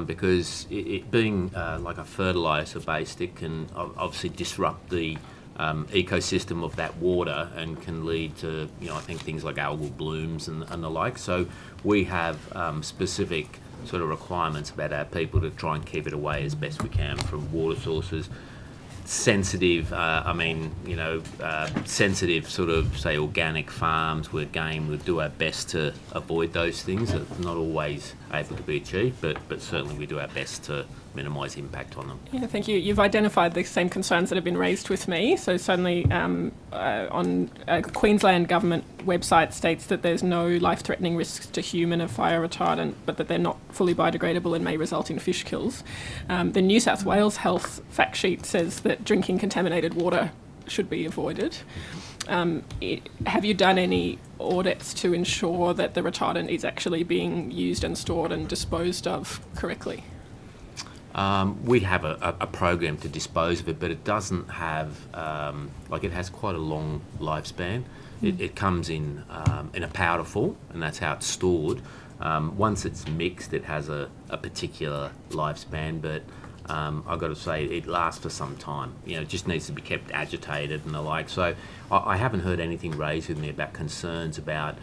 Because it being like a fertiliser based, it can obviously disrupt the ecosystem of that water and can lead to, I think things like algal blooms and the like. So we have specific sort of requirements about our people to try and keep it away as best we can from water sources. Sensitive, sensitive sort of, say, organic farms where game, we do our best to avoid those things. It's not always able to be achieved, but certainly we do our best to minimise impact on them. Yeah, thank you. You've identified the same concerns that have been raised with me. So certainly on Queensland government website states that there's no life-threatening risks to human of fire retardant, but that they're not fully biodegradable and may result in fish kills. The New South Wales Health fact sheet says that drinking contaminated water should be avoided. Have you done any audits to ensure that the retardant is actually being used and stored and disposed of correctly? We have a program to dispose of it, but it doesn't have, it has quite a long lifespan. It comes in a powder form, and that's how it's stored. Once it's mixed, it has a particular lifespan, but I've got to say it lasts for some time. It just needs to be kept agitated and the like. So I haven't heard anything raised with me about concerns about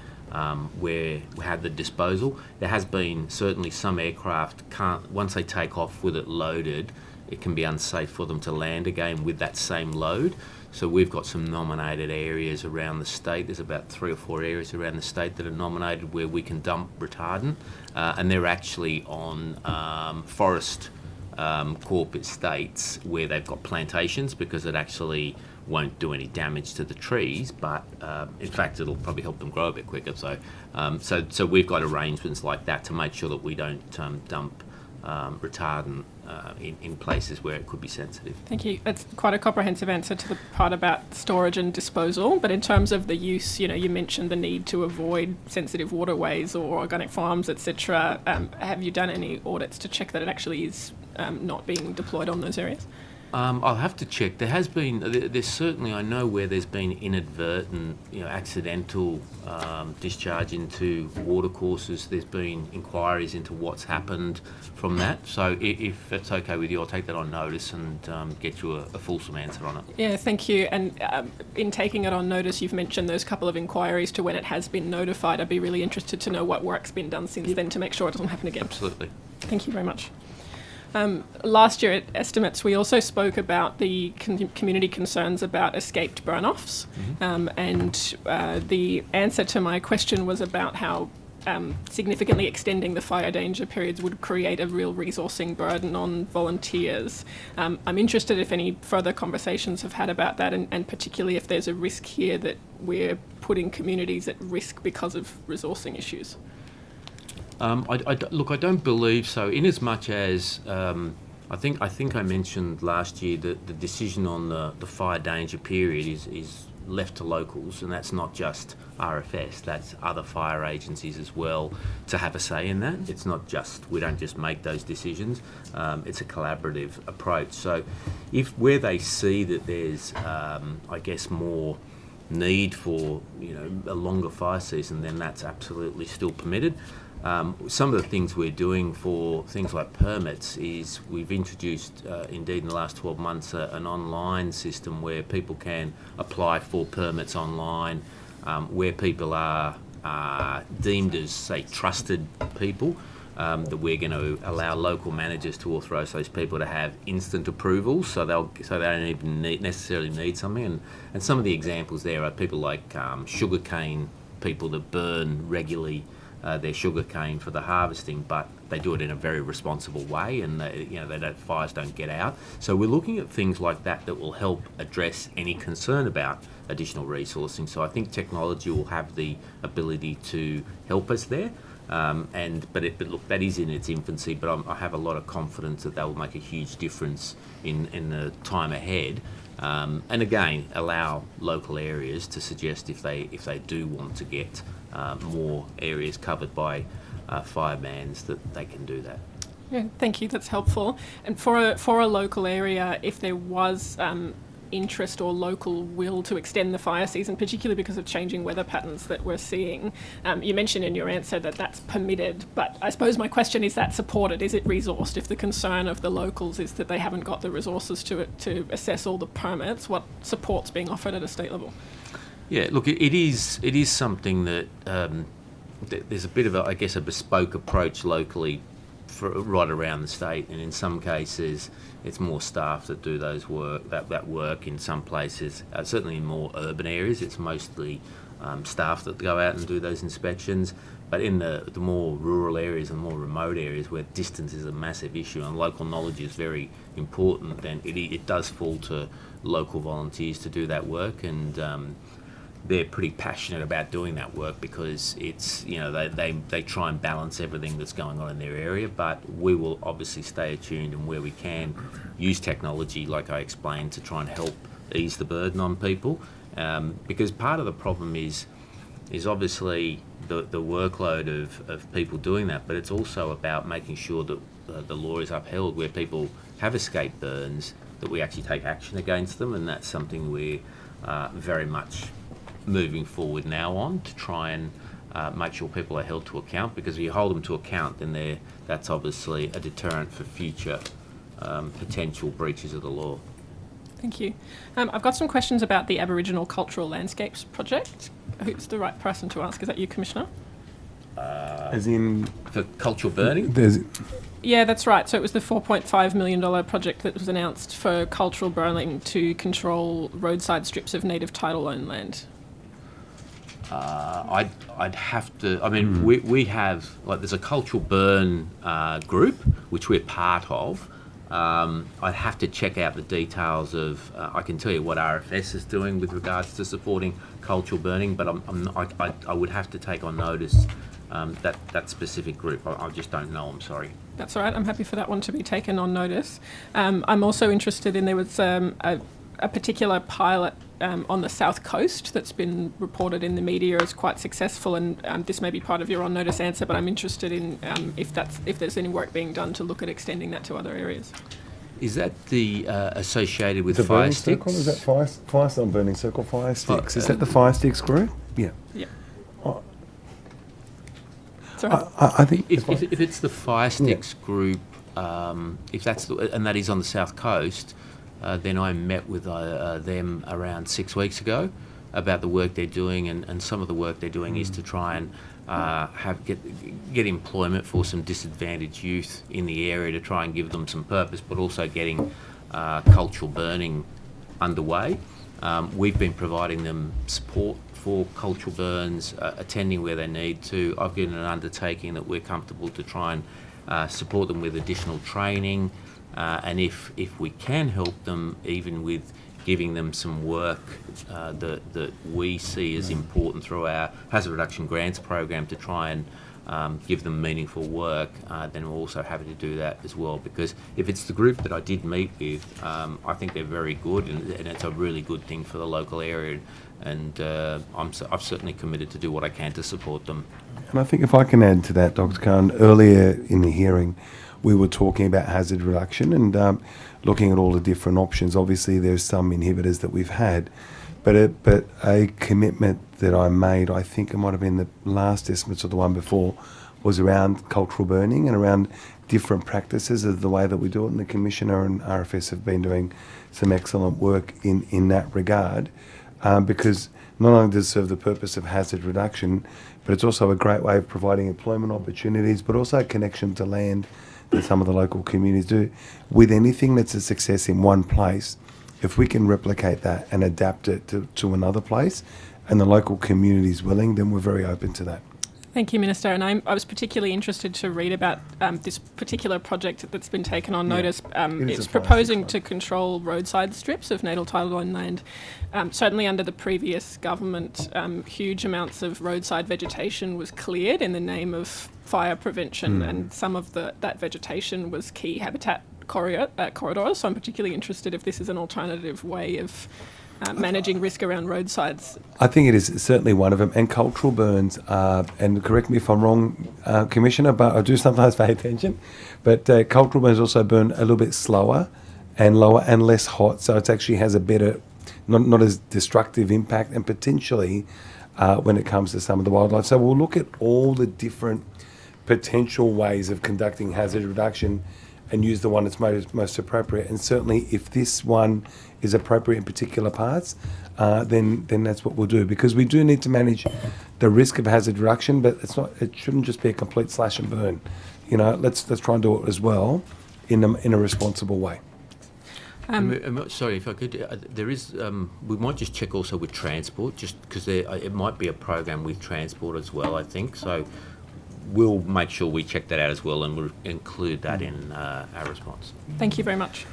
where we have the disposal. There has been certainly some aircraft once they take off with it loaded, it can be unsafe for them to land again with that same load. So we've got some nominated areas around the state. There's about 3 or 4 areas around the state that are nominated where we can dump retardant, and they're actually on forest corporate estates where they've got plantations, because it actually won't do any damage to the trees, but in fact it'll probably help them grow a bit quicker. So we've got arrangements like that to make sure that we don't dump retardant in places where it could be sensitive. Thank you. That's quite a comprehensive answer to the part about storage and disposal. But in terms of the use, you mentioned the need to avoid sensitive waterways or organic farms, etc. Have you done any audits to check that it actually is not being deployed on those areas? I'll have to check. There has been, there's certainly, I know where there's been inadvertent, accidental discharge into watercourses. There's been inquiries into what's happened from that. So if it's okay with you, I'll take that on notice and get you a fulsome answer on it. Yeah, thank you. And in taking it on notice, you've mentioned those couple of inquiries to when it has been notified. I'd be really interested to know what work's been done since then to make sure it doesn't happen again. Absolutely. Thank you very much. Last year at Estimates, we also spoke about the community concerns about escaped burn-offs, and the answer to my question was about how significantly extending the fire danger periods would create a real resourcing burden on volunteers. I'm interested if any further conversations have had about that, and particularly if there's a risk here that we're putting communities at risk because of resourcing issues. Look, I don't believe so. In as much as I think I mentioned last year that the decision on the fire danger period is left to locals, and that's not just RFS. That's other fire agencies as well to have a say in that. It's not just, we don't just make those decisions. It's a collaborative approach. So, where they see that there's, I guess, more need for a longer fire season, then that's absolutely still permitted. Some of the things we're doing for things like permits is we've introduced, indeed in the last 12 months, an online system where people can apply for permits online, where people are deemed as, say, trusted people, that we're going to allow local managers to authorise those people to have instant approvals, so they don't even necessarily need something. And some of the examples there are people like sugarcane people that burn regularly their sugar cane for the harvesting, but they do it in a very responsible way, and fires don't get out. So we're looking at things like that that will help address any concern about additional resourcing. So I think technology will have the ability to help us there. But look, that is in its infancy. But I have a lot of confidence that will make a huge difference in the time ahead. And again, allow local areas to suggest if they do want to get more areas covered by firebans, that they can do that. Yeah, thank you. That's helpful. And for a local area, if there was interest or local will to extend the fire season, particularly because of changing weather patterns that we're seeing, you mentioned in your answer that that's permitted, but I suppose my question is that supported? Is it resourced? If the concern of the locals is that they haven't got the resources to assess all the permits, what support's being offered at a state level? Yeah, look, it is something that there's a bit of a bespoke approach locally right around the state, and in some cases it's more staff that do that work. In some places, certainly in more urban areas, it's mostly staff that go out and do those inspections. But in the more rural areas and more remote areas where distance is a massive issue and local knowledge is very important, then it does fall to local volunteers to do that work, and they're pretty passionate about doing that work because it's, they try and balance everything that's going on in their area. But we will obviously stay attuned, and where we can use technology, like I explained, to try and help ease the burden on people, because part of the problem is obviously the workload of people doing that, but it's also about making sure that the law is upheld where people have escaped burns, that we actually take action against them, and that's something we're very much moving forward now on to try and make sure people are held to account, because if you hold them to account, then that's obviously a deterrent for future potential breaches of the law. Thank you. I've got some questions about the Aboriginal Cultural Landscapes Project. Who's the right person to ask? Is that you, Commissioner? As in... For cultural burning? Yeah, that's right. So it was the $4.5 million project that was announced for cultural burning to control roadside strips of native title-owned land. I'd have to. I mean, we have, like, there's a cultural burn group which we're part of. I'd have to check out the details of. I can tell you what RFS is doing with regards to supporting cultural burning, but I would have to take on notice that specific group. I just don't know. I'm sorry. That's all right. I'm happy for that one to be taken on notice. I'm also interested in there was a particular pilot on the south coast that's been reported in the media as quite successful, and this may be part of your on notice answer, but I'm interested in if there's any work being done to look at extending that to other areas. Is that the associated with The fire burning sticks? circle? Is that fire on burning circle fire sticks? Is that the fire sticks group? Yeah. Yeah. I think if it's the fire sticks group, if that's and that is on the south coast, then I met with them around 6 weeks ago about the work they're doing, and some of the work they're doing is to try and get employment for some disadvantaged youth in the area to try and give them some purpose, but also getting cultural burning underway. We've been providing them support for cultural burns, attending where they need to. I've given an undertaking that we're comfortable to try and support them with additional training, and if we can help them even with giving them some work that we see as important through our hazard reduction grants program to try and give them meaningful work, then we're also happy to do that as well, because if it's the group that I did meet with, I think they're very good, and it's a really good thing for the local area, and I've certainly committed to do what I can to support them. And I think if I can add to that, Dr. Khan, earlier in the hearing, we were talking about hazard reduction and looking at all the different options. Obviously, there's some inhibitors that we've had, but a commitment that I made, I think it might have been the last estimates or the one before, was around cultural burning and around different practices of the way that we do it. And the Commissioner and RFS have been doing some excellent work in that regard, because not only does it serve the purpose of hazard reduction, but it's also a great way of providing employment opportunities, but also a connection to land that some of the local communities do. With anything that's a success in one place, if we can replicate that and adapt it to another place, and the local community is willing, then we're very open to that. Thank you, Minister. And I was particularly interested to read about this particular project that's been taken on notice. It's proposing to control roadside strips of natal title owned land. Certainly under the previous government, huge amounts of roadside vegetation was cleared in the name of fire prevention, and some of that vegetation was key habitat corridors. So I'm particularly interested if this is an alternative way of managing risk around roadsides. I think it is certainly one of them. And cultural burns, and correct me if I'm wrong, Commissioner, but I do sometimes pay attention, but cultural burns also burn a little bit slower and lower and less hot, so it actually has a better, not as destructive impact, and potentially when it comes to some of the wildlife. So we'll look at all the different potential ways of conducting hazard reduction and use the one that's most appropriate. And certainly if this one is appropriate in particular parts, then that's what we'll do, because we do need to manage the risk of hazard reduction, but it shouldn't just be a complete slash and burn. Let's try and do it as well in a responsible way. Sorry, if I could, there is. We might just check also with transport, just because it might be a program with transport as well, I think. So we'll make sure we check that out as well, and we'll include that in our response. Thank you very much.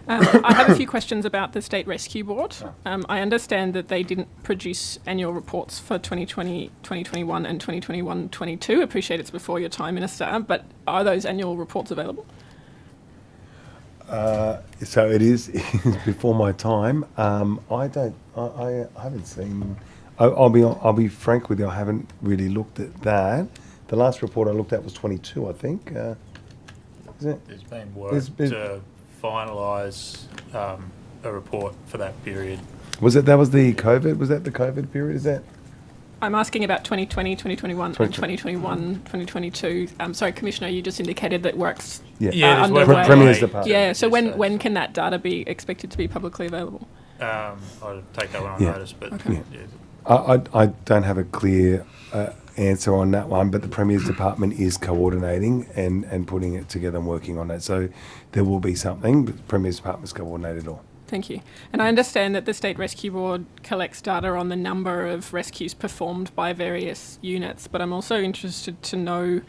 I have a few questions about the State Rescue Board. I understand that they didn't produce annual reports for 2020, 2021 and 2021-22. Appreciate it's before your time, Minister, but are those annual reports available? So it is before my time. I haven't seen. I'll be frank with you. I haven't really looked at that. The last report I looked at was 22, I think. Is it? There's been work to finalise a report for that period. That was the COVID? Was that the COVID period? Is that? I'm asking about 2020, 2021, and 2021, 2022. Sorry, Commissioner, you just indicated that work's underway. Premier's Department. Yeah, so when can that data be expected to be publicly available? I'll take that one on notice, but okay. I don't have a clear answer on that one, but the Premier's Department is coordinating and putting it together and working on it. So there will be something, but the Premier's Department is coordinated all. Thank you. And I understand that the State Rescue Board collects data on the number of rescues performed by various units, but I'm also interested to know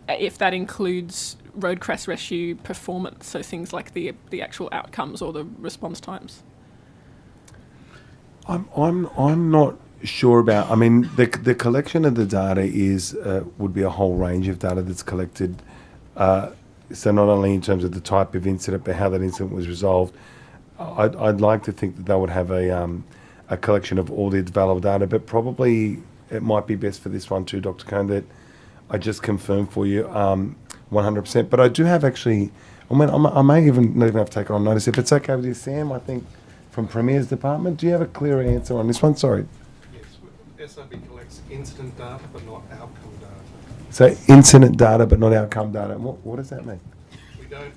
if that includes road crash rescue performance, so things like the actual outcomes or the response times. I'm not sure about. I mean, the collection of the data is would be a whole range of data that's collected. So not only in terms of the type of incident, but how that incident was resolved. I'd like to think that they would have a collection of all the available data, but probably it might be best for this one too, Dr. Cohn, that I just confirm for you 100%. But I do have actually, I may even not even have taken on notice. If it's okay with you, Sam, I think from Premier's department, do you have a clearer answer on this one? Sorry. Yes, SOB collects incident data but not outcome data. So incident data but not outcome data. What does that mean? We don't.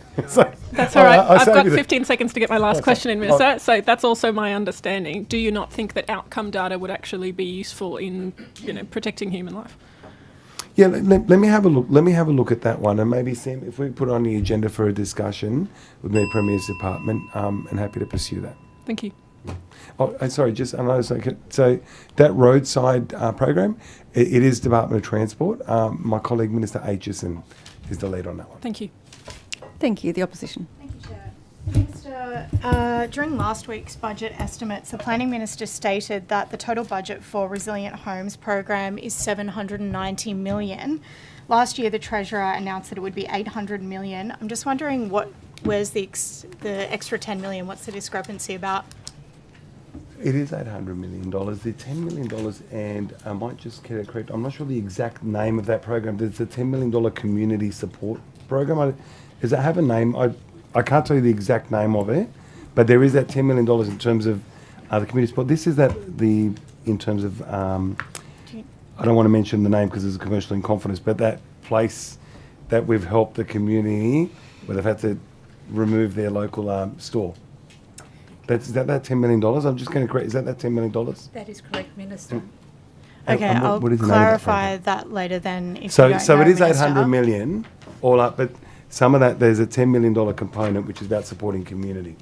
That's all right. I've got 15 seconds to get my last question in, Minister. So that's also my understanding. Do you not think that outcome data would actually be useful in, protecting human life? Yeah, let me have a look. Let me have a look at that one, and maybe Sam, if we put it on the agenda for a discussion with the Premier's department, and happy to pursue that. Thank you. Oh, sorry, just I noticed. So that roadside program, it is Department of Transport. My colleague Minister Aitchison is the lead on that one. Thank you. Thank you. The opposition. Thank you, Chair. Minister, during last week's budget estimates, the Planning Minister stated that the total budget for Resilient Homes program is $790 million. Last year, the Treasurer announced that it would be $800 million. I'm just wondering where's the extra $10 million? What's the discrepancy about? It is $800 million. The $10 million, and I might just get it correct, I'm not sure the exact name of that program. There's a $10 million community support program. Does it have a name? I can't tell you the exact name of it, but there is that $10 million in terms of the community support. This is in terms of, I don't want to mention the name because it's commercial in confidence, but that place that we've helped the community where they've had to remove their local store. Is that $10 million? I'm just going to correct. Is that $10 million? That is correct, Minister. Okay, I'll clarify that later then. If So you don't know, it is Minister. $800 million all up, but some of that, there's a $10 million component which is about supporting community.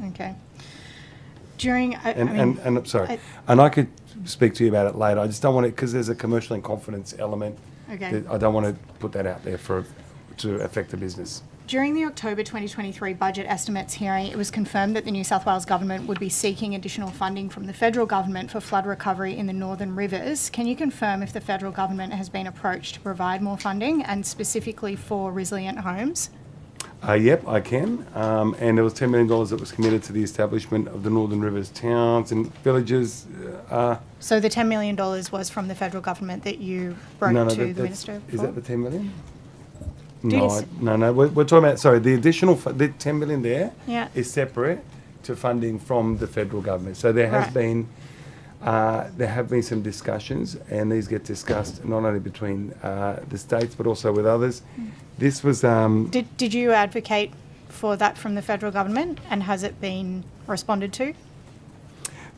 Okay. During, And I'm sorry, and I could speak to you about it later. I just don't want it because there's a commercial in confidence element. Okay. I don't want to put that out there to affect the business. During the October 2023 budget estimates hearing, it was confirmed that the New South Wales Government would be seeking additional funding from the Federal Government for flood recovery in the Northern Rivers. Can you confirm if the Federal Government has been approached to provide more funding, and specifically for Resilient Homes? Yep, I can. And there was $10 million that was committed to the establishment of the Northern Rivers towns and villages. So the $10 million was from the Federal Government that you wrote to the Minister for? Is that the $10 million? Yes. No. We're talking about, sorry, the additional, the $10 million there is separate to funding from the federal government. So there has been, there have been some discussions, and these get discussed not only between the states but also with others. This was. Did you advocate for that from the federal government, and has it been responded to?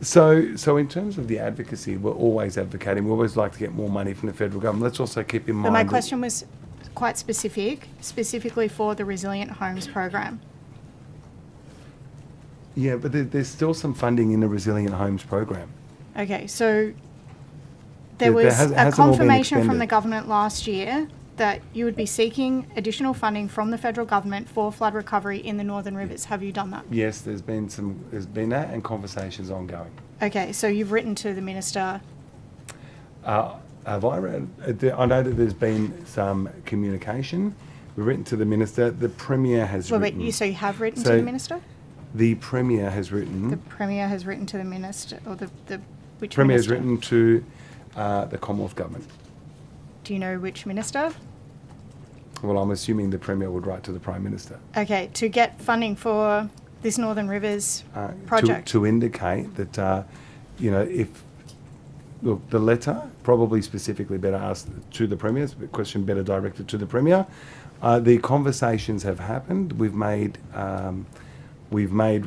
So in terms of the advocacy, we're always advocating. We always like to get more money from the federal government. Let's also keep in mind. But my question was quite specifically for the Resilient Homes program. Yeah, but there's still some funding in the Resilient Homes program. Okay, so there was a confirmation from the government last year that you would be seeking additional funding from the federal government for flood recovery in the Northern Rivers. Have you done that? Yes, there's been that, and conversations ongoing. Okay, so you've written to the minister. Have I read? I know that there's been some communication. We've written to the minister. The Premier has written. So you have written to the minister? The Premier has written. The Premier has written to the minister, or which Premier minister? has written to the Commonwealth Government. Do you know which minister? Well, I'm assuming the Premier would write to the Prime Minister. Okay, to get funding for this Northern Rivers project. To indicate that, if... Look, the letter, probably specifically better asked to the Premier, the question better directed to the Premier. The conversations have happened. We've made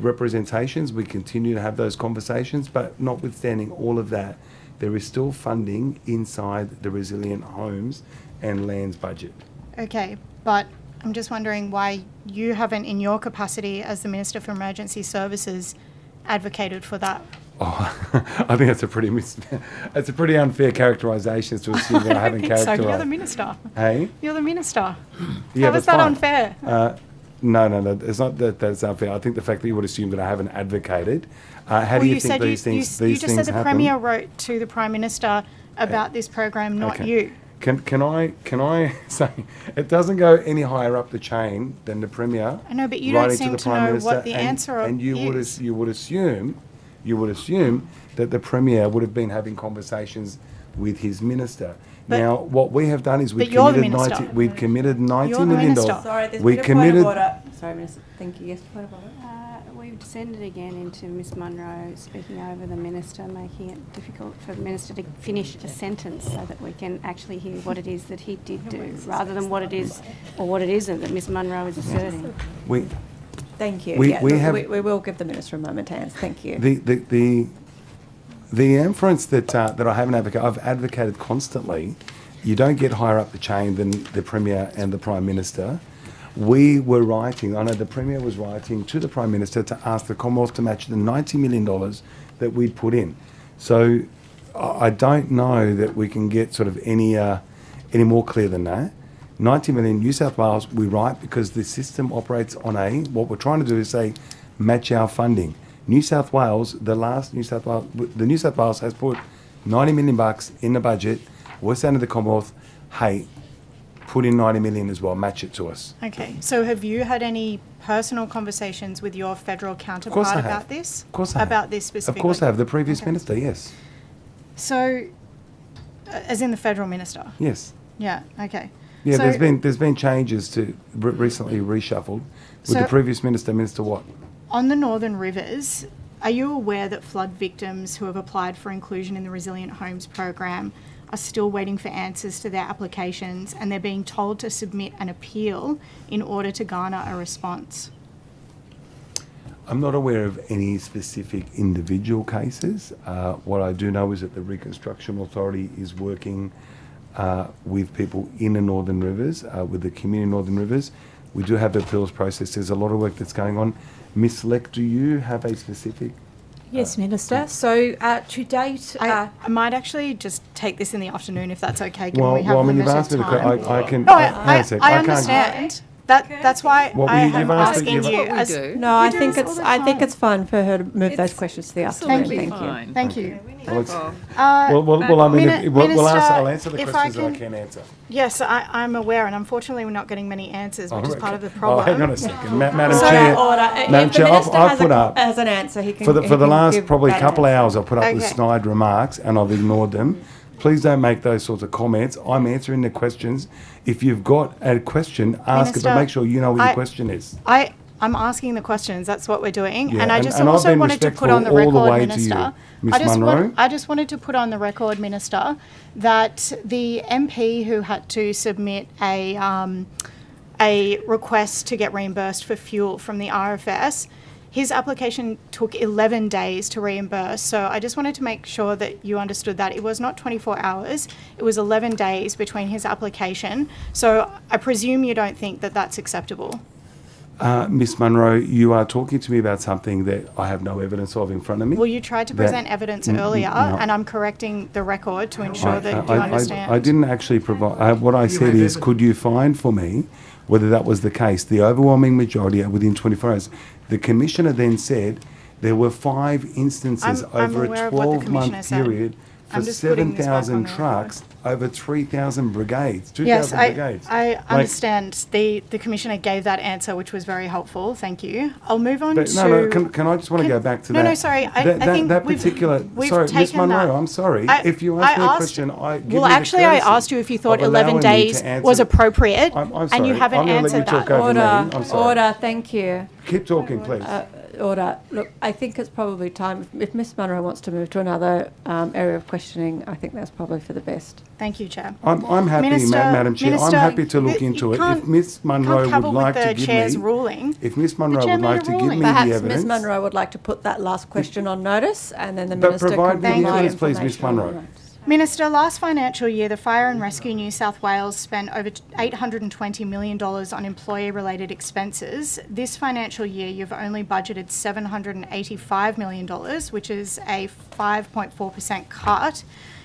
representations. We continue to have those conversations, but notwithstanding all of that, there is still funding inside the Resilient Homes and Lands budget. Okay, but I'm just wondering why you haven't, in your capacity as the Minister for Emergency Services, advocated for that Oh, I think that's a pretty unfair characterisation to assume that I haven't think so. characterised. You're the minister. Hey? You're the minister. Yeah, How is that's that fine. unfair? No. It's not that that's unfair. I think the fact that you would assume that I haven't advocated. How do you think said these things you just said the happen? Premier wrote to the Prime Minister about this program, not Okay. you. Can I say it doesn't go any higher up the chain than the Premier? I know, but you don't writing seem the to Prime know Minister, what the and, answer and you is. would assume that the Premier would have been having conversations with his minister. But- now, what we have done is But you're the minister. we've committed You're $90 the million. minister. Sorry, there's We been a point of committed. order. Sorry, Minister. Thank you. Yes, point of order. We've descended again into Ms Munro speaking over the Minister, making it difficult for the Minister to finish a sentence so that we can actually hear what it is that he did do, rather than what it is or what it isn't that Ms Munro is asserting. Thank you. We We will give the Minister a moment to answer. Thank you. The inference that I haven't advocated, I've advocated constantly. You don't get higher up the chain than the Premier and the Prime Minister. We were writing, I know the Premier was writing to the Prime Minister to ask the Commonwealth to match the $90 million that we'd put in. So I don't know that we can get sort of any more clear than that. 90 million, New South Wales, we write because the system operates on what we're trying to do is say, match our funding. New South Wales, the New South Wales has put $90 million in the budget. We're saying to the Commonwealth, hey, put in 90 million as well, match it to us. Okay, so have you had any personal conversations with your federal counterpart I have. about this? Of course I have. About this specifically? Of course I have. The previous minister, yes. So, as in the federal minister? Yes. Yeah, okay. Yeah, So- there's been changes to recently reshuffled with So- the previous minister, Minister Watt. On the Northern Rivers, are you aware that flood victims who have applied for inclusion in the Resilient Homes program are still waiting for answers to their applications, and they're being told to submit an appeal in order to garner a response? I'm not aware of any specific individual cases. What I do know is that the Reconstruction Authority is working with people in the Northern Rivers, with the community Northern Rivers. We do have the appeals process. There's a lot of work that's going on. Ms. Leck, do you have a specific? Yes, Minister. So to date, I might actually just take this in the afternoon if that's okay, given Well, we have I mean, you've limited asked me the time. question. I can. No, hang on a sec. I can't- understand. That's why Well, I you've am asked asking me- you. you've- No, I We do think this it's all the time. fun for her to move those questions to the afternoon. Thank you. Thank you. Thank you. Well, I mean, Minister, I'll answer the if questions that I can answer. Yes, I'm aware, and unfortunately we're not getting many answers, which is part of the Oh, problem. hang on a second. Madam So- Chair, Order. Madam If the Chair, Minister I've has put up, as an answer, he can for the he can last give probably that couple of answer. hours, I've put up with Okay. snide remarks and I've ignored them. Please don't make those sorts of comments. I'm answering the questions. If you've got a question, ask it, but Minister, make sure you know what I- your question is. I'm asking the questions. That's what we're doing, Yeah, and I and- just and I've also been wanted to put respectful on the all the record, way to Minister. you. Ms. Munro? I just wanted to put on the record, Minister, that the MP who had to submit a request to get reimbursed for fuel from the RFS, his application took 11 days to reimburse. So I just wanted to make sure that you understood that. It was not 24 hours. It was 11 days between his application. So I presume you don't think that that's acceptable. Ms. Munro, you are talking to me about something that I have no evidence of in front of me. Well, you tried to present evidence earlier, no. and I'm correcting the record to ensure that you understand. I didn't actually provide. What I said is, could you find for me whether that was the case? The overwhelming majority are within 24 hours. The Commissioner then said there were 5 instances I'm over a aware of what the 12-month Commissioner said. period for I'm just putting this back on 7,000 the record. trucks, over 3,000 brigades, 2,000 Yes, brigades. I Like- understand. The Commissioner gave that answer, which was very helpful. Thank you. I'll move on But to... no, can I just want to go back to that? No, sorry. I think that we've particular. Sorry, Ms. taken Munro, that. I'm sorry. I- If you ask I me a asked- question, I give Well, you the actually, I courtesy asked you if you thought of 11 allowing me days to answer- was appropriate, I'm and sorry. you haven't I'm gonna let you answered talk that. over me. I'm sorry. Order. Thank you. Keep talking, please. Order. Look, I think it's probably time, if Ms Munro wants to move to another area of questioning, I think that's probably for the best. Thank you, Chair. I'm happy, Minister- Madam Chair. Minister, I'm happy to look you into it. can't- If Ms Munro can't quibble would like with to the give Chair's me, ruling. if Ms Munro Chair would made like a to give ruling. me the Perhaps evidence, Ms Munro would like to put that last question on notice, and then the but Minister provide can me the provide evidence, please, Ms information. Munro. Minister, last financial year, the Fire and Rescue New South Wales spent over $820 million on employee-related expenses. This financial year, you've only budgeted $785 million, which is a 5.4% cut.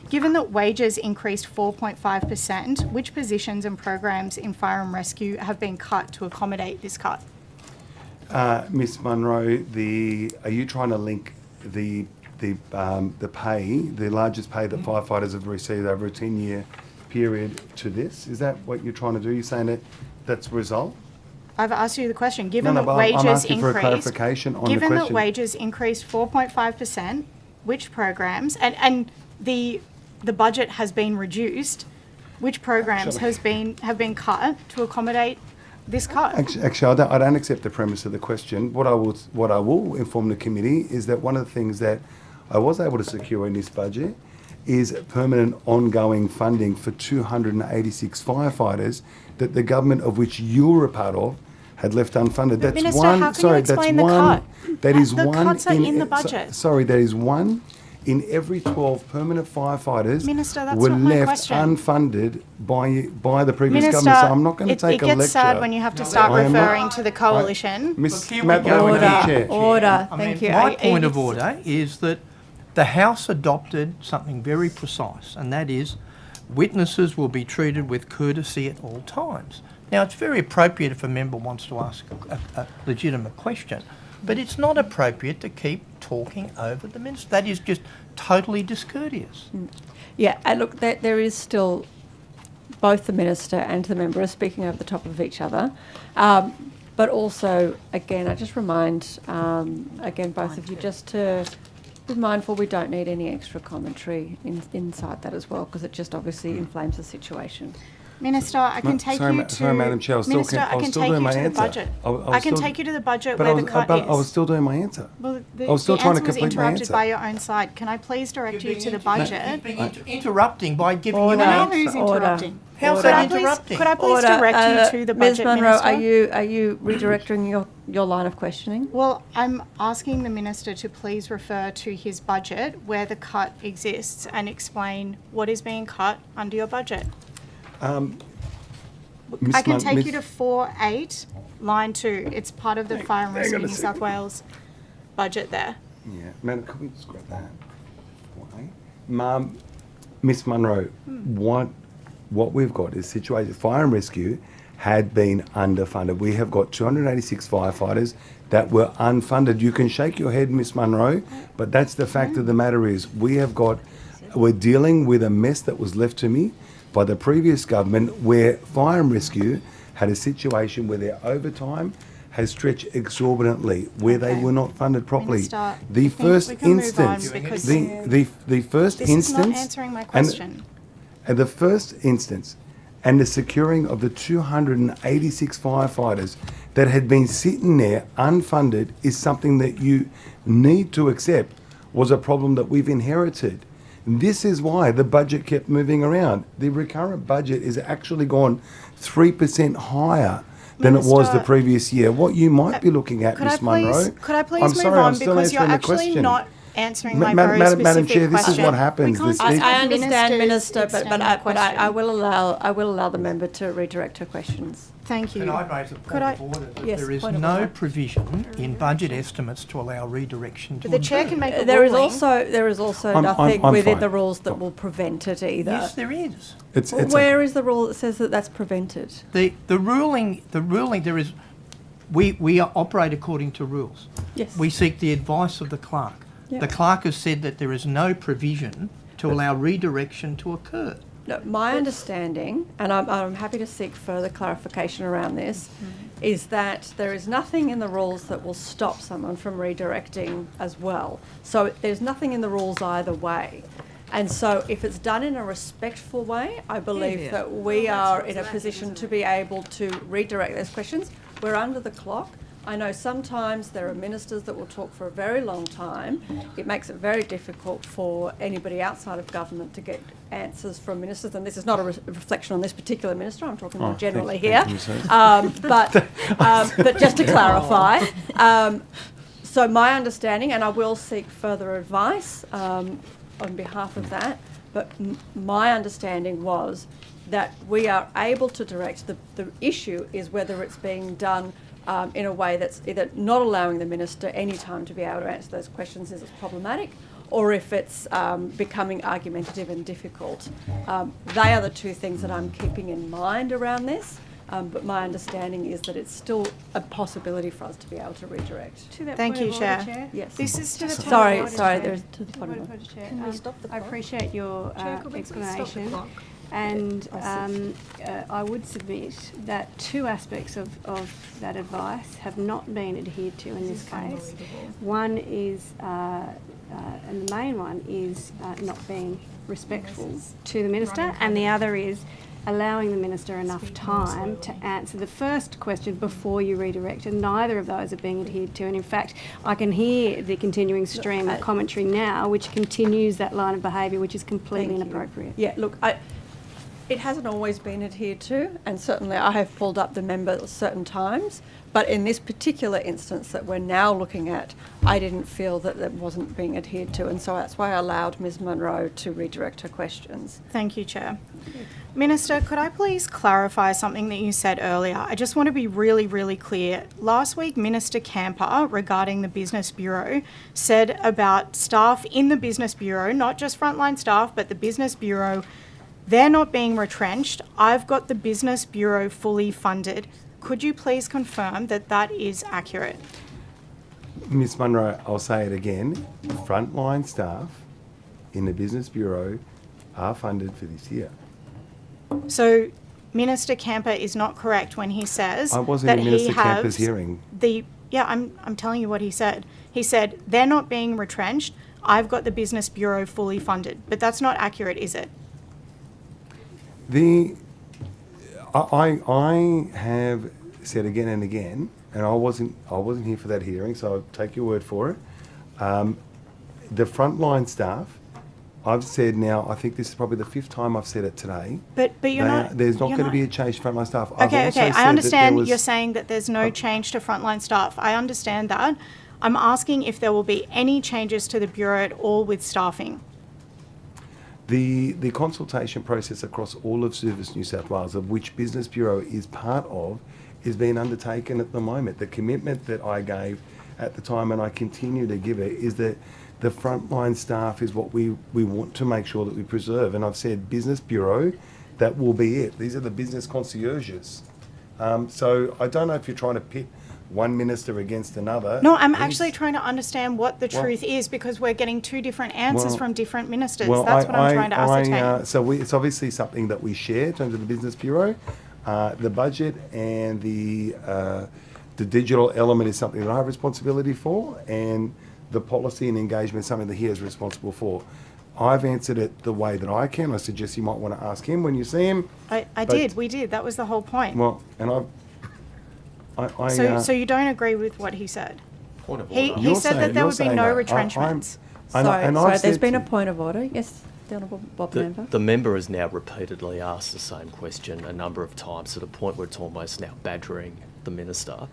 Given that wages increased 4.5%, which positions and programs in fire and rescue have been cut to accommodate this cut? Ms Munro, are you trying to link the pay, the largest pay that firefighters have received over a 10-year period to this? Is that what you're trying to do? You're saying that that's a result? I've asked you the question. Given No, that but I'm wages asking for a increased, clarification on the given that question. wages increased 4.5%, which programs and the budget has been reduced, which programs have been cut to accommodate this cut? Actually, I don't accept the premise of the question. What I will inform the committee is that one of the things that I was able to secure in this budget is permanent ongoing funding for 286 firefighters that the government of which you're a part of had left unfunded. That's Minister, one. how can Sorry, you explain that's the one. cut? That is The one. cuts are in the budget. Sorry, that is one in every 12 permanent firefighters Minister, that's were not my left question. unfunded by the previous Minister, government. So I'm not going to take it a gets lecture. sad when you have to start I am not- referring to the coalition. Miss Here Matt, we go. Chair. Order. I Thank mean, you. my point of order is that the House adopted something very precise, and that is witnesses will be treated with courtesy at all times. Now, it's very appropriate if a member wants to ask a legitimate question, but it's not appropriate to keep talking over the minister. That is just totally discourteous. Yeah, and look, there is still both the minister and the member are speaking over the top of each other. But also, again, I just remind, both of you just to be mindful we don't need any extra commentary inside that as well, because it just obviously inflames the situation. Minister, I can take you to... Sorry, Madam Chair, I was still Minister, I can still take doing you my to the answer. budget. I can take you to the budget But where I the was, cut but is. I was still doing my answer. Well, I was still trying to answer was complete my interrupted answer. by your own side. Can I please direct you to the budget? Interrupting by giving you an I know answer. who's interrupting. How's Could I that please- interrupting? Could I please direct you to the Ms. budget, Munro, Minister? are you redirecting your line of questioning? Well, I'm asking the Minister to please refer to his budget where the cut exists and explain what is being cut under your budget. I can take you to 4.8, line 2. It's part of the Fire and Rescue New South Wales budget there. Yeah, Madam, can we just grab that? Ma'am, Miss Munro, what we've got is situation. Fire and rescue had been underfunded. We have got 286 firefighters that were unfunded. You can shake your head, Miss Munro, but that's the fact of the matter is we're dealing with a mess that was left to me by the previous government where fire and rescue had a situation where their overtime has stretched exorbitantly, where they were not funded properly. Minister, The I think first we can move instance, on because the first this instance, is not answering my question. and the first instance, and the securing of the 286 firefighters that had been sitting there unfunded is something that you need to accept was a problem that we've inherited. This is why the budget kept moving around. The recurrent budget is actually gone 3% higher than it was the Minister, previous year. What you might be looking at, Could Miss Munro... Could I please I'm move sorry, on I'm still because you're answering the actually question. not answering Ma- my very specific Madam Chair, question. this is what happens. We can't This- I understand, Ministers Minister, but extend the I will allow the member to redirect her questions. Thank you. Can I raise a point of order? That Yes, there is point of no order. provision in budget estimates to allow redirection to The chair can make a There is ruling. also I'm nothing fine. within the rules that will prevent it either. Yes, there is. Where is the rule that says that that's prevented? The ruling there is. We operate according to rules. Yes. We seek the advice of the clerk. Yep. The clerk has said that there is no provision to allow redirection to occur. No, my understanding, and I'm happy to seek further clarification around this, is that there is nothing in the rules that will stop someone from redirecting as well. So there's nothing in the rules either way. And so if it's done in a respectful way, I believe that we are in a position to be able to redirect those questions. We're under the clock. I know sometimes there are ministers that will talk for a very long time. It makes it very difficult for anybody outside of government to get answers from ministers, and this is not a reflection on this particular minister. I'm talking more generally here. But just to clarify, so my understanding, and I will seek further advice on behalf of that, But my understanding was that we are able to direct. The issue is whether it's being done in a way that's either not allowing the minister any time to be able to answer those questions is problematic, or if it's becoming argumentative and difficult. They are the two things that I'm keeping in mind around this. But my understanding is that it's still a possibility for us to be able to redirect. To that Thank point you, of order, Chair. Yes. This is To the just point of order, sorry. Chair. There's to the point of Point order. of order, Chair. Can we stop the I clock? appreciate your Chair, could we please stop the explanation, clock? and I would submit that two aspects of that advice have not been adhered to in this case. One is, and the main one is not being respectful to the minister, and the other is allowing the minister enough time to answer the first question before you redirect, and neither of those are being adhered to. And in fact, I can hear the continuing stream of commentary now, which continues that line of behaviour, which is completely inappropriate. Yeah, look, it hasn't always been adhered to, and certainly I have pulled up the member certain times, but in this particular instance that we're now looking at, I didn't feel that it wasn't being adhered to, and so that's why I allowed Ms Munro to redirect her questions. Thank you, Chair. Minister, could I please clarify something that you said earlier? I just want to be really, really clear. Last week, Minister Camper, regarding the Business Bureau, said about staff in the Business Bureau, not just frontline staff, but the Business Bureau, they're not being retrenched. I've got the Business Bureau fully funded. Could you please confirm that that is accurate? Ms Munro, I'll say it again. Frontline staff in the Business Bureau are funded for this year. So Minister Camper is not correct when he says I wasn't that in Minister he has Camper's hearing. I'm telling you what he said. He said they're not being retrenched. I've got the Business Bureau fully funded. But that's not accurate, is it? I have said again and again, and I wasn't here for that hearing, so I'll take your word for it. The frontline staff, I've said now, I think this is probably the 5th time I've said it today. But you're not. There's not going to be a change to frontline staff. Okay. I understand you're saying that there's no change to frontline staff. I understand that. I'm asking if there will be any changes to the Bureau at all with staffing. The consultation process across all of Service New South Wales, of which Business Bureau is part of, is being undertaken at the moment. The commitment that I gave at the time, and I continue to give it, is that the frontline staff is what we want to make sure that we preserve. And I've said Business Bureau, that will be it. These are the business concierges. So I don't know if you're trying to pit one minister against another. No, I'm actually trying to understand what the truth is, because we're getting two different answers from different ministers. That's what I'm trying to ascertain. It's obviously something that we share in terms of the Business Bureau. The budget and the digital element is something that I have responsibility for, and the policy and engagement is something that he is responsible for. I've answered it the way that I can. I suggest you might want to ask him when you see him. We did. That was the whole point. Well, and So you don't agree with what he said? Point of order. He said that there would be no retrenchments. Sorry, there's been a point of order. Yes, the Honourable Bob Member. The member has now repeatedly asked the same question a number of times to the point where it's almost now badgering the minister.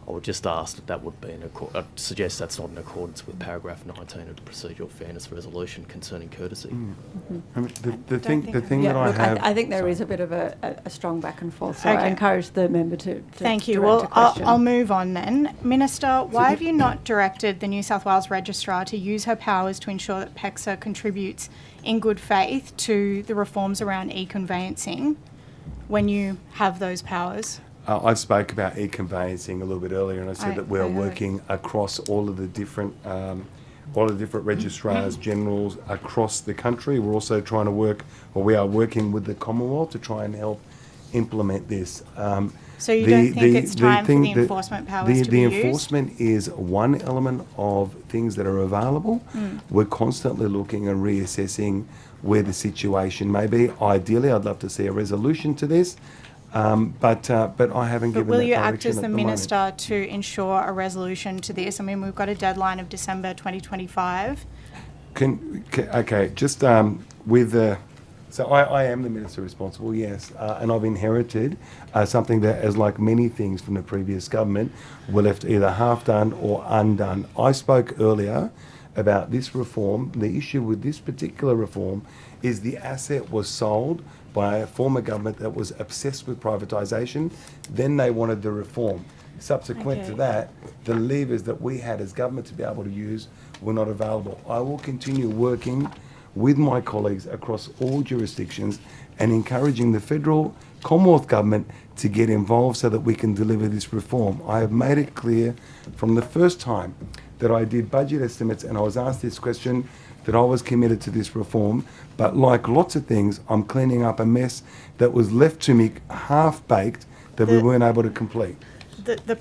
I would just ask that would be I'd suggest that's not in accordance with paragraph 19 of the Procedural Fairness Resolution concerning courtesy. I mean, the thing that I have... I think there is a bit of a strong back and forth, so I encourage the member to Thank you. direct Well, a question. I'll move on then. Minister, why have you not directed the New South Wales Registrar to use her powers to ensure that PEXA contributes in good faith to the reforms around e-conveyancing when you have those powers? I spoke about e-conveyancing a little bit earlier, and I said that we're working across all of the different registrars generals across the country. We're also trying to we are working with the Commonwealth to try and help implement this. So you don't think it's time for the enforcement powers to be used? The enforcement is one element of things that are available. We're constantly looking and reassessing where the situation may be. Ideally, I'd love to see a resolution to this. But I haven't given that direction. But will you act as the minister to ensure a resolution to this? I mean, we've got a deadline of December 2025. So I am the minister responsible, yes, and I've inherited something that, as like many things from the previous government, were left either half done or undone. I spoke earlier about this reform. The issue with this particular reform is the asset was sold by a former government that was obsessed with privatisation. Then they wanted the reform. Subsequent to that, the levers that we had as government to be able to use were not available. I will continue working with my colleagues across all jurisdictions and encouraging the federal Commonwealth government to get involved so that we can deliver this reform. I have made it clear from the first time that I did budget estimates and I was asked this question that I was committed to this reform, but like lots of things, I'm cleaning up a mess that was left to me half-baked that we weren't able to complete. The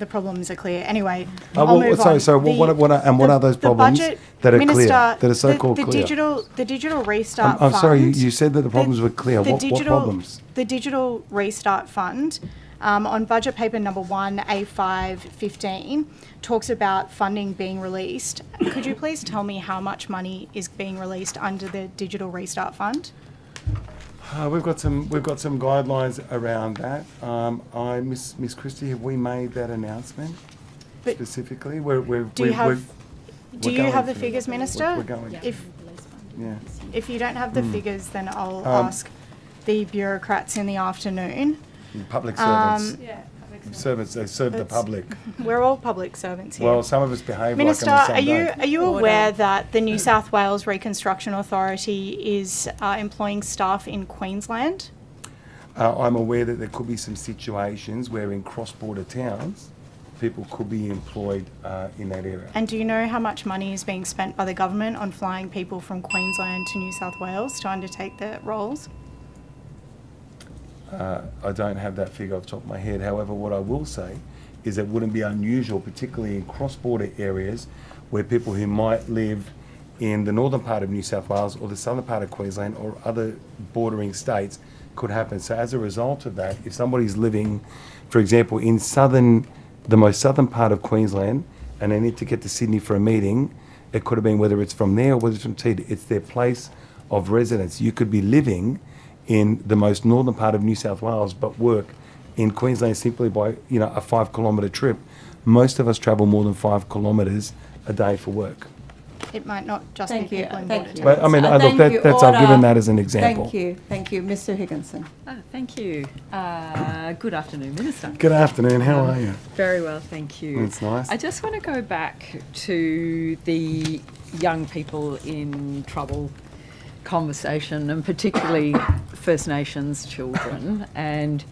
problems are clear. Anyway, what are those problems that are clear, that are so-called clear? The digital restart I'm fund. sorry, you said that the problems were clear. What problems? The digital restart fund, on budget paper number 1, A515, talks about funding being released. Could you please tell me how much money is being released under the digital restart fund? We've got some guidelines around that. Miss Christie, have we made that announcement specifically? Do you have the figures, Minister? We're going. If you don't have the figures, then I'll ask the bureaucrats in the afternoon. Public servants. Servants, they serve the public. We're all public servants here. Well, some of us behave Minister, like them and some are you aware that the New South Wales Reconstruction Authority is employing staff in Queensland? I'm aware that there could be some situations where in cross-border towns, people could be employed in that area. And do you know how much money is being spent by the government on flying people from Queensland to New South Wales to undertake their roles? I don't have that figure off the top of my head. However, what I will say is it wouldn't be unusual, particularly in cross-border areas where people who might live in the northern part of New South Wales or the southern part of Queensland or other bordering states could happen. So as a result of that, if somebody's living, for example, in the most southern part of Queensland and they need to get to Sydney for a meeting, it could have been whether it's from there or whether it's from Teeda, it's their place of residence. You could be living in the most northern part of New South Wales but work in Queensland simply by a 5-kilometre trip. Most of us travel more than 5 kilometres a day for work. It might not just be people in border towns. But I mean, look, I've given that as an example. Thank you. Mr. Higginson. Thank you. Good afternoon, Minister. Good afternoon, how are you? Very well, thank you. That's nice. I just want to go back to the young people in trouble conversation, and particularly First Nations children, and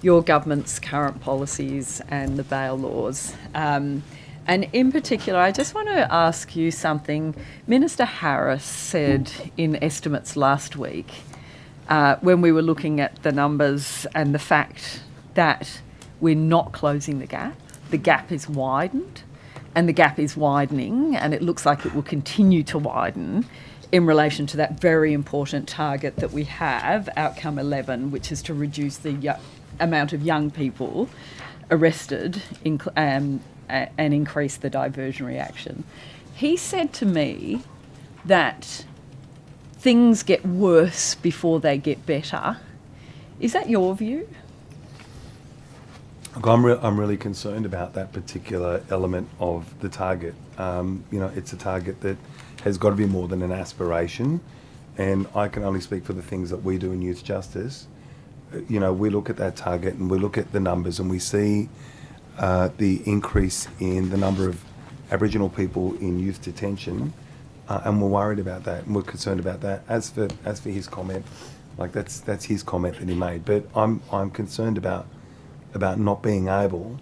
your government's current policies and the bail laws. And in particular, I just want to ask you something. Minister Harris said in estimates last week, when we were looking at the numbers and the fact that we're not closing the gap is widened, and the gap is widening, and it looks like it will continue to widen in relation to that very important target that we have, outcome 11, which is to reduce the amount of young people arrested and increase the diversionary action. He said to me that things get worse before they get better. Is that your view? Look, I'm really concerned about that particular element of the target. It's a target that has got to be more than an aspiration, and I can only speak for the things that we do in youth justice. We look at that target and we look at the numbers and we see the increase in the number of Aboriginal people in youth detention, and we're worried about that and we're concerned about that. As for his comment, that's his comment that he made. But I'm concerned about not being able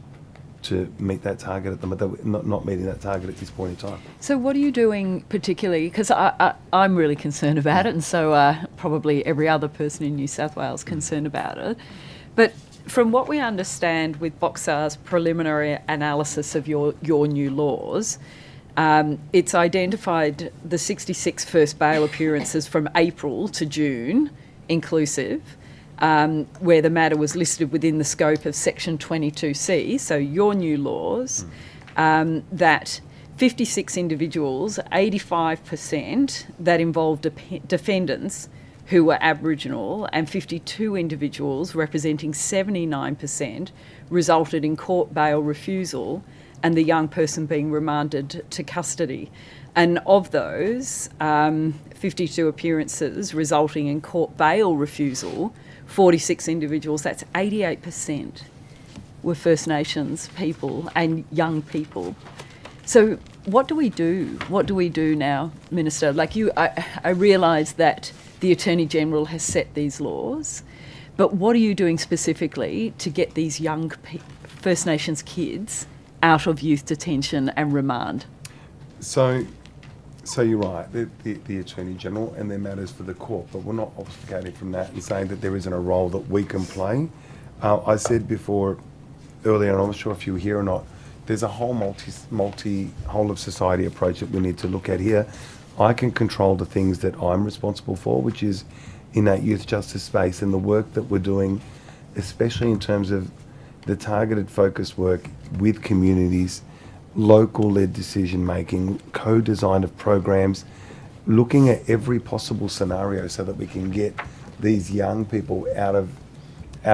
to meet that target not meeting that target at this point in time. So what are you doing particularly? Because I'm really concerned about it, and so probably every other person in New South Wales concerned about it. But from what we understand with Boxar's preliminary analysis of your new laws, it's identified the 66 first bail appearances from April to June inclusive, where the matter was listed within the scope of Section 22C, so your new laws, that 56 individuals, 85%, that involved defendants who were Aboriginal, and 52 individuals representing 79% resulted in court bail refusal and the young person being remanded to custody. And of those, 52 appearances resulting in court bail refusal, 46 individuals, that's 88%, were First Nations people and young people. So what do we do? What do we do now, Minister? Like I realise that the Attorney-General has set these laws, but what are you doing specifically to get these young First Nations kids out of youth detention and remand? So you're right, the Attorney-General, and there matters for the court, but we're not obfuscating from that and saying that there isn't a role that we can play. I said before earlier, and I'm not sure if you were here or not, there's a whole whole of society approach that we need to look at here. I can control the things that I'm responsible for, which is in that youth justice space, and the work that we're doing, especially in terms of the targeted focused work with communities, local-led decision-making, co-design of programs, looking at every possible scenario so that we can get these young people out of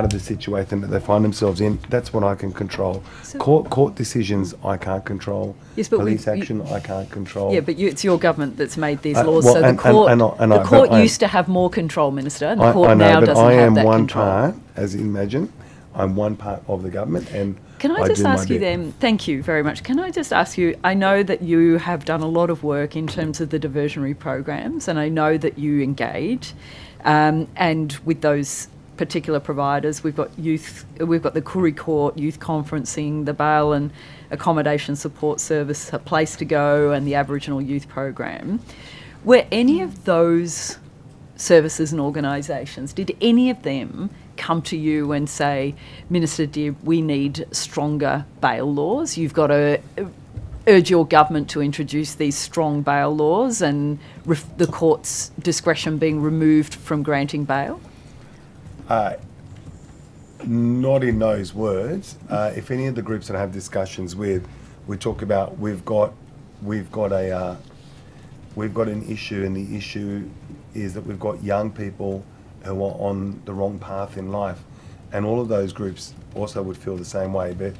the situation that they find themselves in. That's what I can control. So court decisions I can't control. Yes, but police action I can't control. Yeah, but it's your government that's made these laws. Well, so the court used to have more control, Minister. The court now doesn't have that control. I am one part, as you imagine, I'm one part of the government, and can I just ask you then, thank you very much, can I just ask you, I know that you have done a lot of work in terms of the diversionary programs, and I know that you engage, and with those particular providers, we've got the Koori Court, youth conferencing, the bail and accommodation support service, A Place to Go, and the Aboriginal Youth Program. Were any of those services and organisations, did any of them come to you and say, Minister dear, we need stronger bail laws, you've got to urge your government to introduce these strong bail laws, and the court's discretion being removed from granting bail? Not in those words. If any of the groups that I have discussions with, we talk about we've got an issue, and the issue is that we've got young people who are on the wrong path in life, and all of those groups also would feel the same way. But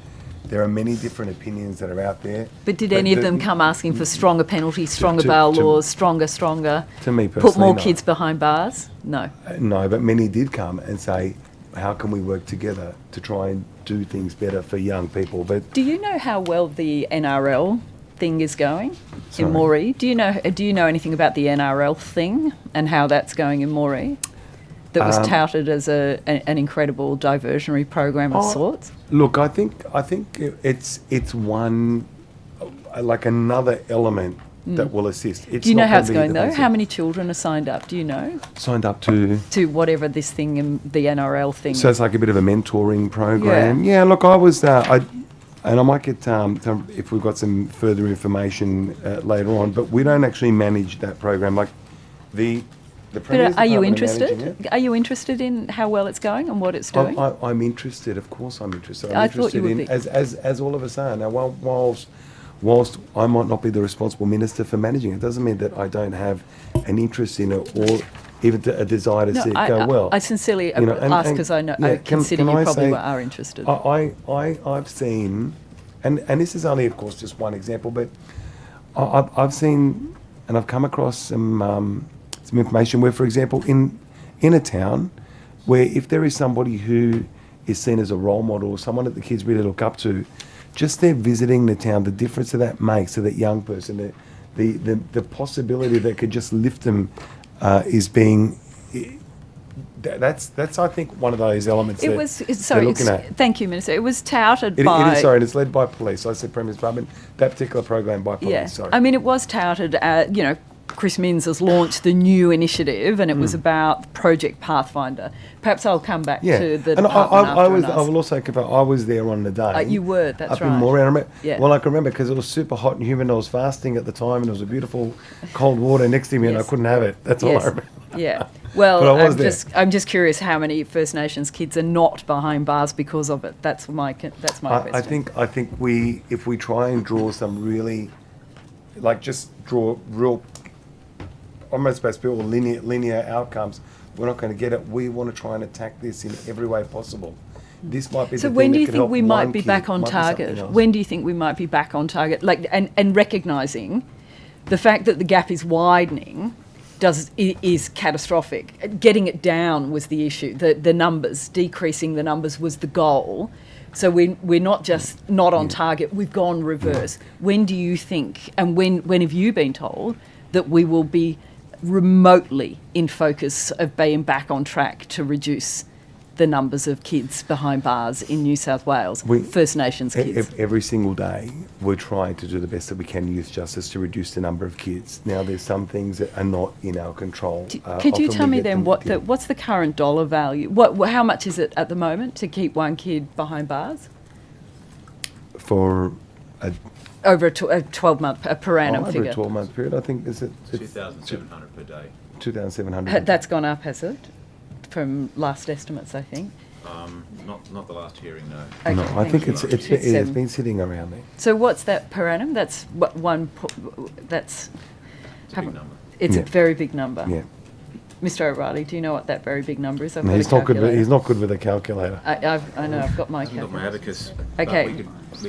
there are many different opinions that are out there. But did any of them come asking for stronger penalties, stronger bail laws, stronger? To me personally, put more no. kids behind bars? No. No, but many did come and say, how can we work together to try and do things better for young people? But do you know how well the NRL thing is going Sorry? in Moree? Do you know anything about the NRL thing and how that's going in Moree? That was touted as an incredible diversionary program of sorts. Look, I think it's one, like another element that will assist. Do you know how it's going though? How many children are signed up? Do you know? Signed up to whatever this thing in the NRL thing. So it's like a bit of a mentoring program. Yeah. Look, I was and I might get if we've got some further information later on. But we don't actually manage that program. Like the But are you interested? Are you interested in how well it's going and what it's doing? I'm interested. Of course, I'm interested. I thought you would be. As all of us are now. Whilst I might not be the responsible minister for managing it, doesn't mean that I don't have an interest in it or even a desire to see it go well. I sincerely ask because I know I consider you probably are interested. I've seen, and this is only, of course, just one example, but I've seen and I've come across some information where, for example, in a town where if there is somebody who is seen as a role model or someone that the kids really look up to, just their visiting the town, the difference that makes to that young person, the possibility that could just lift them is being. That's I think one of those elements they're looking at. Thank you, Minister. It was touted by. It is, sorry, it's led by police. I said Premier's Department. That particular program by police. Yeah. Sorry. I mean, it was touted. Chris Minns has launched the new initiative, and it was about Project Pathfinder. Perhaps I'll come back to the department after I will also confirm, I was there on the day. You were, that's up right. in Moree. Yeah. Well, I can remember because it was super hot and humid. I was fasting at the time, and there was a beautiful cold water next to me, and I couldn't have it. That's all I remember. Yeah. Well, but I'm just curious how many First Nations kids are not behind bars because of it. That's my question. I think if we try and draw some really, draw real, almost supposed to be all linear outcomes, we're not going to get it. We want to try and attack this in every way possible. This might be. So when do you think we might be back on target? When do you think we might be back on target? And recognising the fact that the gap is widening is catastrophic. Getting it down was the issue. The numbers, decreasing the numbers was the goal. So we're not just not on target, we've gone reverse. When do you think, and when have you been told that we will be remotely in focus of being back on track to reduce the numbers of kids behind bars in New South Wales, First Nations kids? Every single day, we're trying to do the best that we can in youth justice to reduce the number of kids. Now, there's some things that are not in our control. Could you tell me then what's the current dollar value? How much is it at the moment to keep one kid behind bars? For over a 12-month per annum figure. Over a 12-month period, I think it's 2,700 per day. 2,700. That's gone up, has it? From last estimates, I think. Not the last hearing, no. Okay, no, I think it's been sitting around there. So what's that per annum? That's that's it's a big number. It's a very big number. Yeah. Mr. O'Reilly, do you know what that very big number is? No, he's not good. He's not good with a calculator. I know. I've got my calculator. I've got my abacus. Okay. I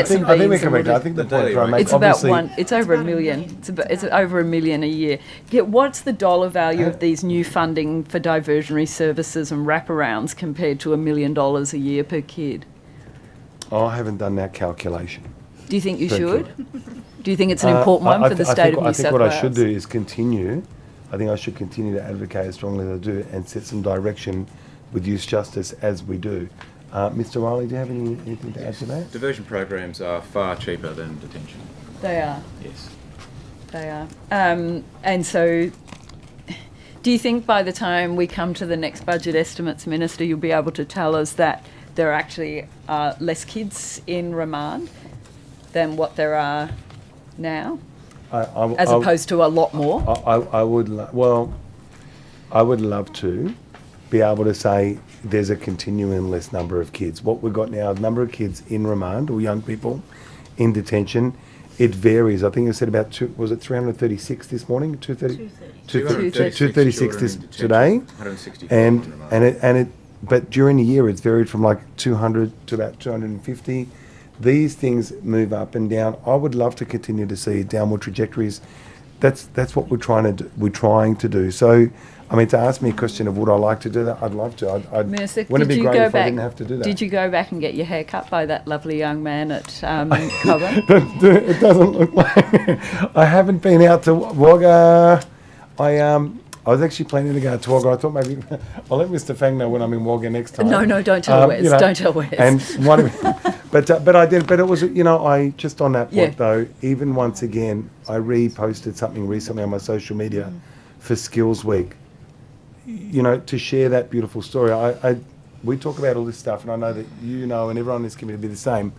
think we can make that. I think the point I make. It's about one. It's over $1 million. It's over $1 million a year. What's the dollar value of these new funding for diversionary services and wraparounds compared to $1 million a year per kid? I haven't done that calculation. Do you think you should? Do you think it's an important one for the state of New South Wales? I think what I should do is continue. I think I should continue to advocate as strongly as I do and set some direction with youth justice as we do. Mr. Riley, do you have anything to add to that? Diversion programs are far cheaper than detention. They are. Yes. They are. And so, do you think by the time we come to the next budget estimates, Minister, you'll be able to tell us that there actually are less kids in remand than what there are now? As opposed to a lot more? I would love to be able to say there's a continuing less number of kids. What we've got now, the number of kids in remand or young people in detention, it varies. I think I said about 336 this morning? 236 today. 164 but during the year it's varied from like 200 to about 250. These things move up and down. I would love to continue to see downward trajectories. That's what we're trying to do. So, I mean, to ask me a question of would I like to do that, I'd love to. Minister, wouldn't it be great if I didn't have to do that? Did you go back and get your hair cut by that lovely young man at Coburn? It doesn't look like I haven't been out to Wagga. I was actually planning to go to Wagga. I thought maybe I'll let Mr. Fang know when I'm in Wagga next time. No, don't tell Wes. Don't tell Wes. And but I did. But it was, I just on that point though. Even once again, I reposted something recently on my social media for Skills Week. To share that beautiful story. We talk about all this stuff, and I know that and everyone in this community will be the same.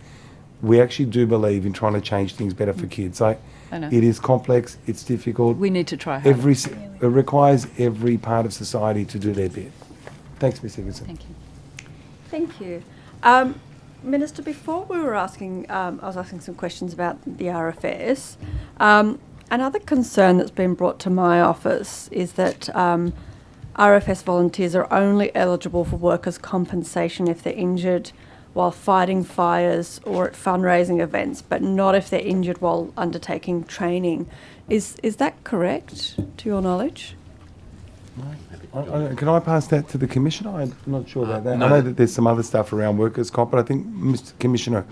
We actually do believe in trying to change things better for kids. I know. It is complex, it's difficult. We need to try harder. It requires every part of society to do their bit. Thanks, Ms. Higginson. Thank you. Thank you. Minister, before we were asking, I was asking some questions about the RFS. Another concern that's been brought to my office is that RFS volunteers are only eligible for workers' compensation if they're injured while fighting fires or at fundraising events, but not if they're injured while undertaking training. Is that correct, to your knowledge? Can I pass that to the Commissioner? I'm not sure about that. No. I know that there's some other stuff around workers' comp, but I think Mr. Commissioner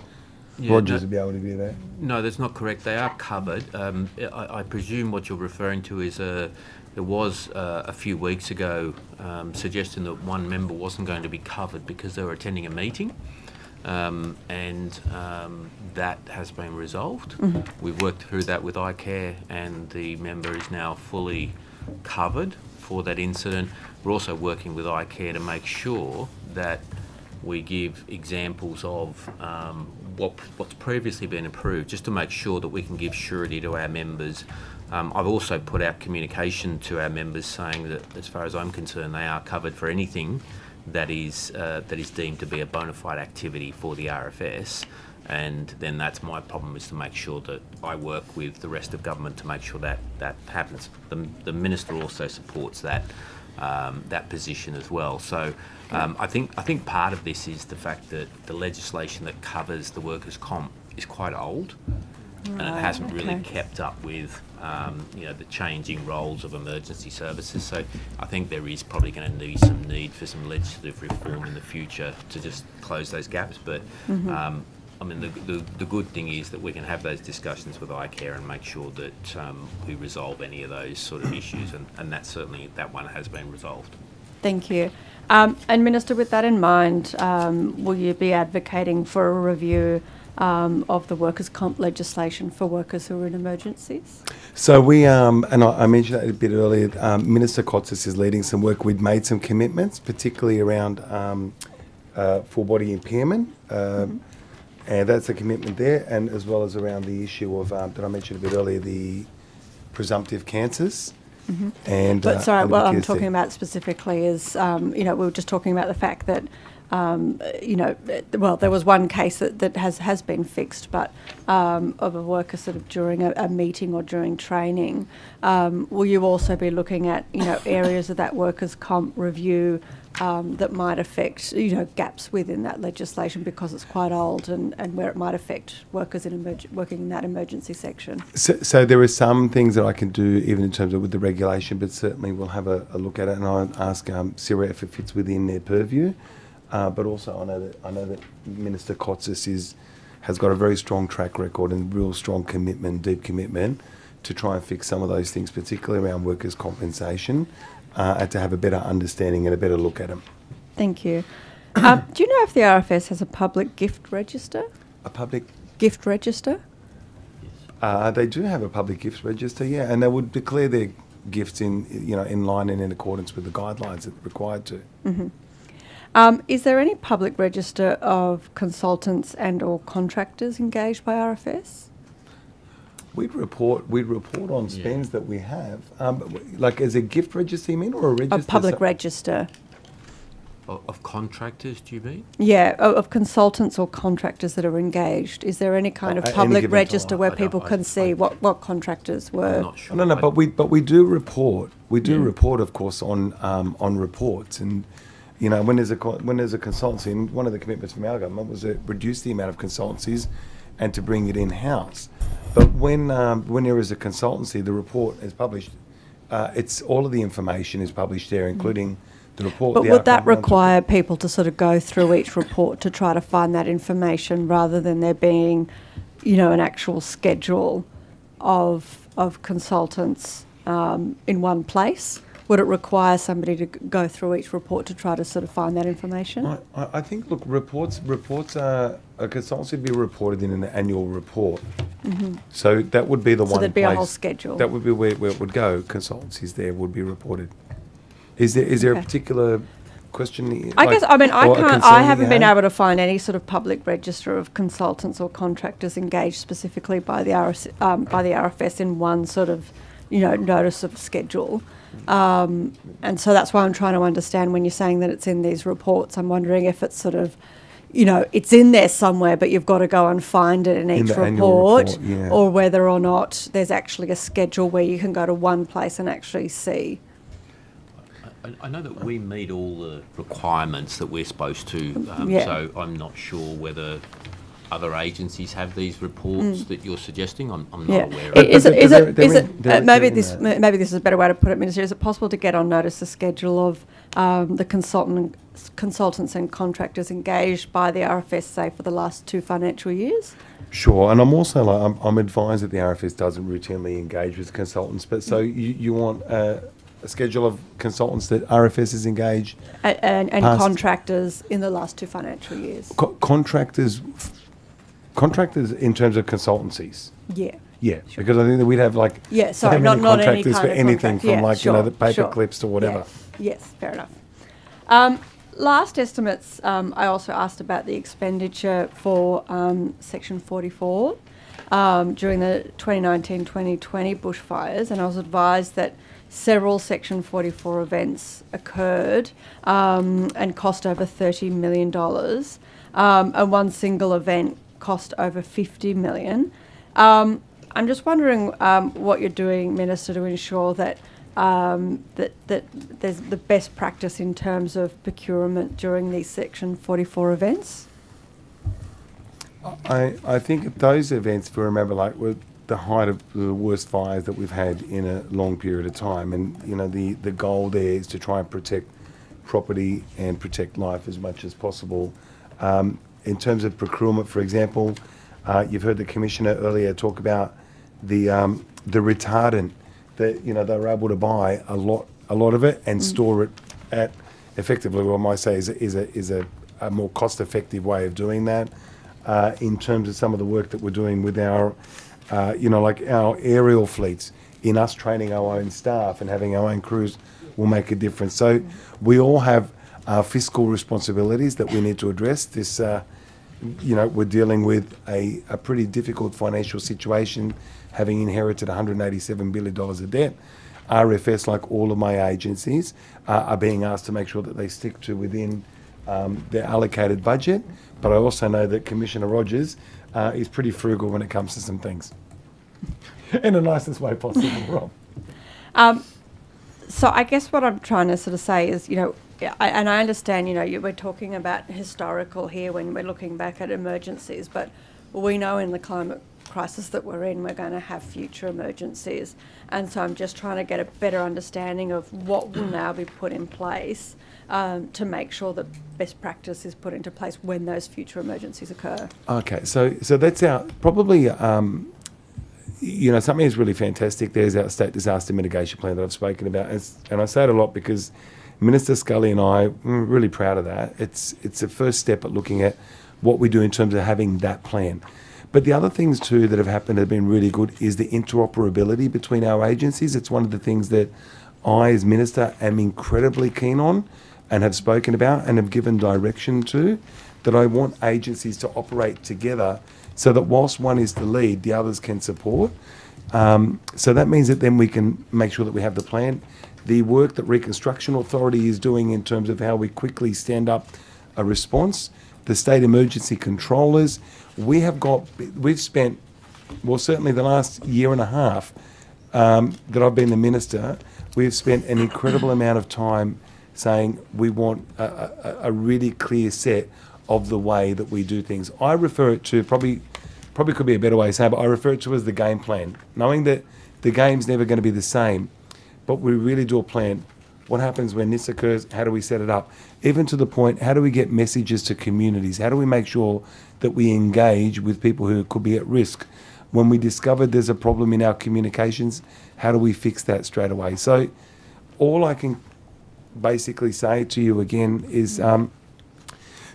Rogers would be able to do that. No, that's not correct. They are covered. I presume what you're referring to is there was a few weeks ago suggesting that one member wasn't going to be covered because they were attending a meeting. That has been resolved. Mm-hmm. We've worked through that with iCare and the member is now fully covered for that incident. We're also working with iCare to make sure that we give examples of what's previously been approved, just to make sure that we can give surety to our members. I've also put out communication to our members saying that, as far as I'm concerned, they are covered for anything that is deemed to be a bona fide activity for the RFS, and then that's my problem, is to make sure that I work with the rest of government to make sure that happens. The Minister also supports that position as well. So I think part of this is the fact that the legislation that covers the workers' comp is quite old. and it Right, hasn't really okay. kept up with the changing roles of emergency services. So I think there is probably going to need for some legislative reform in the future to just close those gaps. But Mhm. I mean, the good thing is that we can have those discussions with iCare and make sure that we resolve any of those sort of issues, and that certainly that one has been resolved. Thank you. And Minister, with that in mind, will you be advocating for a review of the workers' comp legislation for workers who are in emergencies? So we, and I mentioned that a bit earlier, Minister Kotsis is leading some work. We'd made some commitments, particularly around full body impairment. And that's a commitment there, and as well as around the issue of, that I mentioned a bit earlier, the presumptive cancers. Mhm. And, But sorry, and what I'm PTSD. talking about specifically is, we were just talking about the fact that, well, there was one case that has been fixed, but of a worker sort of during a meeting or during training. Will you also be looking at, areas of that workers' comp review that might affect, gaps within that legislation because it's quite old and where it might affect workers working in that emergency section? So there are some things that I can do even in terms of with the regulation, but certainly we'll have a look at it, and I'll ask Sarah if it fits within their purview. But also I know that Minister Kotsis has got a very strong track record and real strong commitment, deep commitment to try and fix some of those things, particularly around workers' compensation, and to have a better understanding and a better look at them. Thank you. Do you know if the RFS has a public gift register? A public gift register? They do have a public gift register, yeah, and they would declare their gifts in line and in accordance with the guidelines that they're required to. Mm-hmm. Is there any public register of consultants and or contractors engaged by RFS? We'd report on spends that we have. Like as a gift register, you mean, or a register? A public register. Of contractors, do you mean? Yeah, of consultants or contractors that are engaged. Is there any kind of At any public given register time. where people can see what contractors were? I'm not sure. No, but we do report. We do report, of course, on reports, and when there's a consultancy, and one of the commitments from our government was to reduce the amount of consultancies and to bring it in house. But when there is a consultancy, the report is published. It's all of the information is published there, including the report. But the would that outcome report. require people to sort of go through each report to try to find that information rather than there being, an actual schedule of consultants in one place? Would it require somebody to go through each report to try to sort of find that information? I think, look, reports are a consultancy would be reported in an annual report. Mm-hmm. So that would be the one So there'd be a whole place- schedule. That would be where it would go. Consultancies there would be reported. Is there Okay. a particular question? I guess, or a concern I you haven't been have? able to find any sort of public register of consultants or contractors engaged specifically by the RFS in one sort of, notice of schedule. And so that's why I'm trying to understand when you're saying that it's in these reports, I'm wondering if it's sort of, it's in there somewhere, but you've got to go and find it in each the annual report, report, yeah. or whether or not there's actually a schedule where you can go to one place and actually see. I know that we meet all the requirements that we're supposed to, Yeah. so I'm not sure whether other agencies have these reports that you're suggesting. I'm not aware of. Maybe this is a better way to put it, Minister. Is it possible to get on notice the schedule of the consultants and contractors engaged by the RFS, say, for the last 2 financial years? Sure, and I'm also I'm advised that the RFS doesn't routinely engage with consultants, but so you want a schedule of consultants that RFS is engaged And past- contractors in the last 2 financial years? Contractors in terms of consultancies. Yeah. Yeah, because I think that we'd have Yeah, so sorry, many not any contractors kind for of anything contract. from Yeah, the paper sure. clips to whatever. Yeah. Yes, fair enough. Last estimates, I also asked about the expenditure for Section 44 during the 2019-2020 bushfires, and I was advised that several Section 44 events occurred and cost over $30 million, and one single event cost over $50 million. I'm just wondering what you're doing, Minister, to ensure that that there's the best practice in terms of procurement during these Section 44 events. I think those events, if we remember, like, were the height of the worst fires that we've had in a long period of time. And, you know, the goal there is to try and protect property and protect life as much as possible. In terms of procurement, for example, you've heard the Commissioner earlier talk about the retardant that, you know, they were able to buy a lot of it and store it at, effectively, what I might say is a more cost-effective way of doing that. In terms of some of the work that we're doing with our, you know, like our aerial fleets, in us training our own staff and having our own crews will make a difference. So we all have fiscal responsibilities that we need to address. This, you know, we're dealing with a pretty difficult financial situation, having inherited $187 billion of debt. RFS, like all of my agencies, are being asked to make sure that they stick to within their allocated budget. But I also know that Commissioner Rogers is pretty frugal when it comes to some things. In the nicest way possible, Rob. So I guess what I'm trying to sort of say is, you know, I understand, you know, we're talking about historical here when we're looking back at emergencies, but we know in the climate crisis that we're in, we're going to have future emergencies. And so I'm just trying to get a better understanding of what will now be put in place to make sure that best practice is put into place when those future emergencies occur. Okay, so that's our, probably, you know, something that's really fantastic. There's our state disaster mitigation plan that I've spoken about. And I say it a lot because Minister Scully and I are really proud of that. It's a first step at looking at what we do in terms of having that plan. But the other things too that have happened have been really good is the interoperability between our agencies. It's one of the things that I, as Minister, am incredibly keen on and have spoken about and have given direction to, that I want agencies to operate together so that whilst one is the lead, the others can support. So that means that then we can make sure that we have the plan. The work that Reconstruction Authority is doing in terms of how we quickly stand up a response, the state emergency controllers, we've spent, well, certainly the last year and a half that I've been the minister, we've spent an incredible amount of time saying we want a really clear set of the way that we do things. I refer it to, probably could be a better way to say it, but I refer it to as the game plan. Knowing that the game's never going to be the same, but we really do a plan. What happens when this occurs? How do we set it up? Even to the point, how do we get messages to communities? How do we make sure that we engage with people who could be at risk? When we discover there's a problem in our communications, how do we fix that straight away? So all I can basically say to you again is that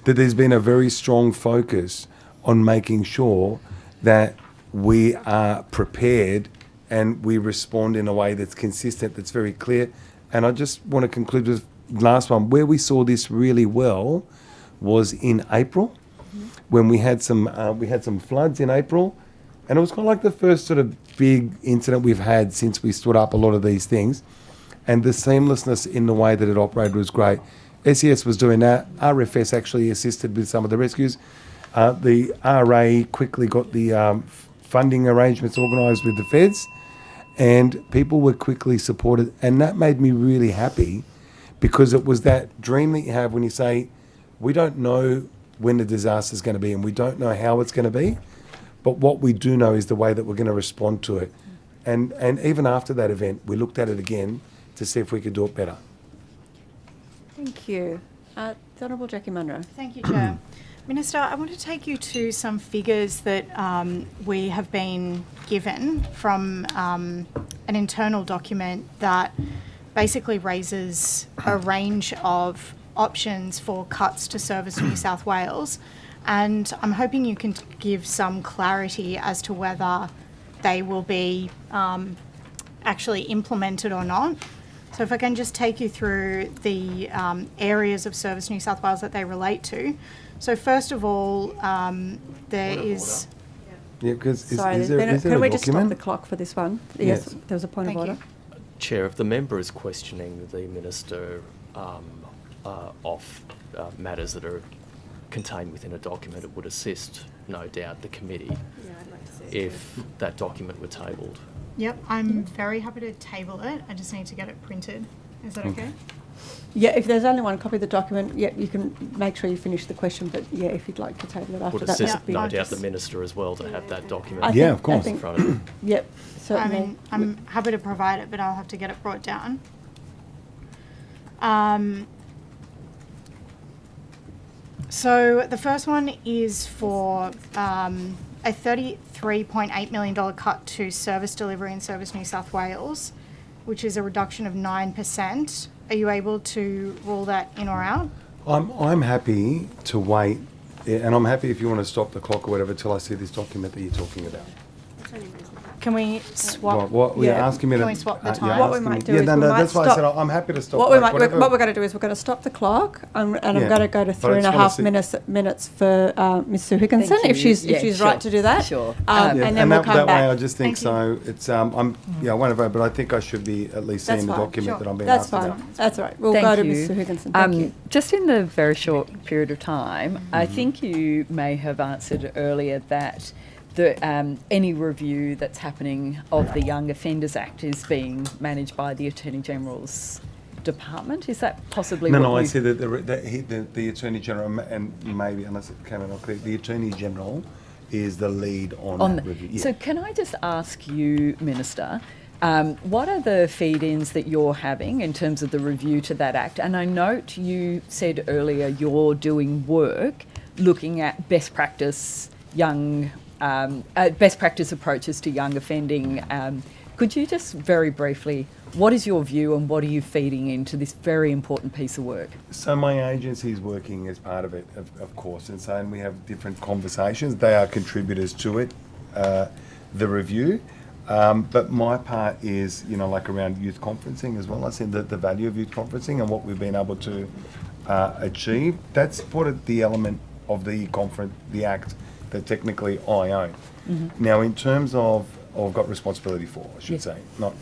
there's been a very strong focus on making sure that we are prepared and we respond in a way that's consistent, that's very clear. And I just want to conclude with the last one. Where we saw this really well was in April, when we had some floods in April, and it was kind of like the first sort of big incident we've had since we stood up a lot of these things. And the seamlessness in the way that it operated was great. SES was doing that. RFS actually assisted with some of the rescues. The RA quickly got the funding arrangements organised with the feds, and people were quickly supported. And that made me really happy, because it was that dream that you have when you say, we don't know when the disaster is going to be and we don't know how it's going to be, but what we do know is the way that we're going to respond to it. And even after that event, we looked at it again to see if we could do it better. Thank you. The Honourable Jackie Munro. Thank you, Chair. Minister, I want to take you to some figures that we have been given from an internal document that basically raises a range of options for cuts to Service New South Wales, and I'm hoping you can give some clarity as to whether they will be actually implemented or not. So if I can just take you through the areas of Service New South Wales that they relate to. So first of all, there is... Yeah, because Sorry, can we just stop the clock for this one? Yes, there was a point of order. Chair, if the member is questioning the Minister of matters that are contained within a document, it would assist, no doubt, the committee if that document were tabled. Yep, I'm very happy to table it. I just need to get it printed. Is that okay? Yeah, if there's only one copy of the document, yeah, you can make sure you finish the question, but yeah, if you'd like to table it after Would that, assist, would be... no doubt, the Minister as well to have that document I think- in front of him. Yep, I certainly. mean, I'm happy to provide it, but I'll have to get it brought down. So the first one is for a $33.8 million cut to service delivery in Service New South Wales, which is a reduction of 9%. Are you able to rule that in or out? I'm happy to wait, and I'm happy if you want to stop the clock or whatever till I see this document that you're talking about. Can we swap? What you're asking me to... Can we swap the you're time? What we asking might me- do yeah, is no, we no, might that's why I stop- said I'm happy to stop. What like, we're whatever. going to do is we're going to stop the clock, and I'm Yeah. going to go to But I just wanna 3.5 minutes for Ms. Sue Higginson, Thank if you. she's Yeah, right sure, to do that. sure. Yeah, And then we'll that, come that back. way I just think so. It's I won't vote, but I think I should be at least That's seeing the fine. document that I'm being That's asked fine. about. That's all right. We'll Thank go to you. Ms. Sue Higginson. Thank you. Just in the very short period of time, I think you may have answered earlier that any review that's happening of the Young Offenders Act is being managed by the Attorney General's department. Is that possibly No, what no, I you- said that the Attorney General, and maybe, unless it came out clear, the Attorney General is the lead on that review. So can I just ask you, Minister, what are the feed-ins that you're having in terms of the review to that Act? And I note you said earlier you're doing work looking at best practice best practice approaches to young offending. Could you just very briefly, what is your view and what are you feeding into this very important piece of work? So my agency is working as part of it, of course, and so we have different conversations. They are contributors to it, the review. But my part is, like around youth conferencing as well. I said that the value of youth conferencing and what we've been able to achieve. That's the element of the Act that technically I own. Mm-hmm. Now, in terms of, or I've got responsibility for, I should say, not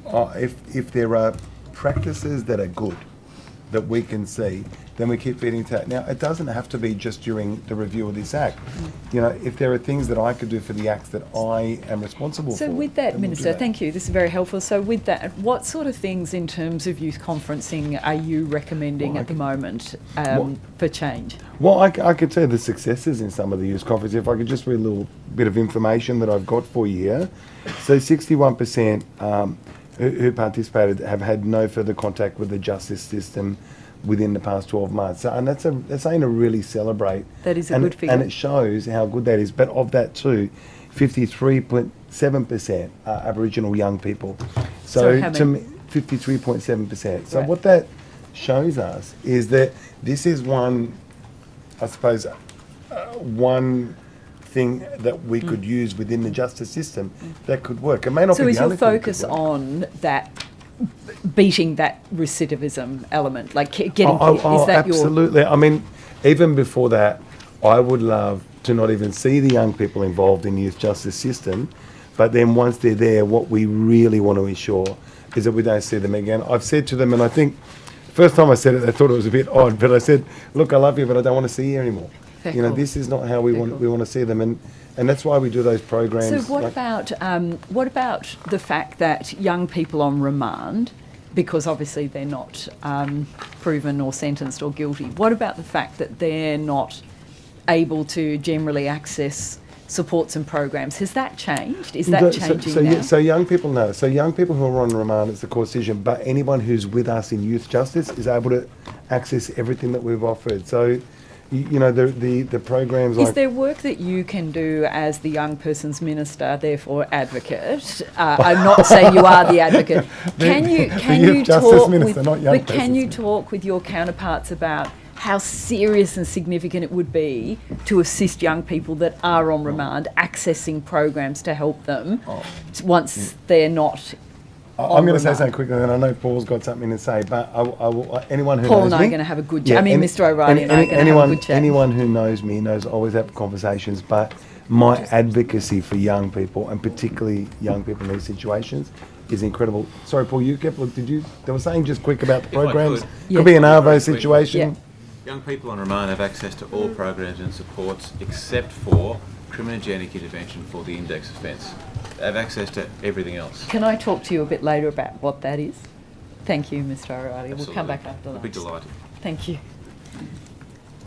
own. If there are practices that are good, that we can see, then we keep feeding to that. Now, it doesn't have to be just during the review of this Act. If there are things that I could do for the Acts that I am responsible for. So with that, then we'll do Minister, that. thank you. This is very helpful. So with that, what sort of things in terms of youth conferencing are you recommending at the moment for change? Well, I could say the successes in some of the youth conferences. If I could just read a little bit of information that I've got for you here. So 61% who participated have had no further contact with the justice system within the past 12 months. So, and that's something to really celebrate. That is a good figure. And it shows how good that is. But of that too, 53.7% are Aboriginal young people. So how to many? me, 53.7%. So Right. what that shows us is that this is one, I suppose, one thing that we could use within the justice system that could work. It may not So be is the your only thing that could focus work. on that, beating that recidivism element, like getting is that your... Absolutely. I mean, even before that, I would love to not even see the young people involved in the youth justice system, but then once they're there, what we really want to ensure is that we don't see them again. I've said to them, and I think the first time I said it, they thought it was a bit odd, but I said, look, I love you, but I don't want to see you anymore. Very You know, cool. this is not how we want to see them, and that's why we do those programs. So what about the fact that young people on remand, because obviously they're not proven or sentenced or guilty, what about the fact that they're not able to generally access supports and programs? Has that changed? Is that changing now? So young people know. So young people who are on remand, it's the court decision, but anyone who's with us in youth justice is able to access everything that we've offered. So, you know, the programs Is like... there work that you can do as the young person's minister, therefore advocate? I'm not saying you are the advocate. Can you talk minister, not young can you talk with your counterparts about how serious and significant it would be to assist young people that are on remand accessing programs to help them once they're not? I'm going to say something quickly, and I know Paul's got something to say, but I will, anyone who Paul knows and I me... are going to have a good chat. Mr. O'Reilly and I are going to have a good chat. Anyone who knows me knows I always have conversations, but my advocacy for young people, and particularly young people in these situations, is incredible. Sorry, Paul, they were saying just quick about the If I programs. could. Could be an Arvo Very quick. situation. Young people on remand have access to all programs and supports except for criminogenic intervention for the index offence. They have access to everything else. Can I talk to you a bit later about what that is? Thank you, Mr. O'Reilly. We'll come back after that. I'd be delighted. Thank you.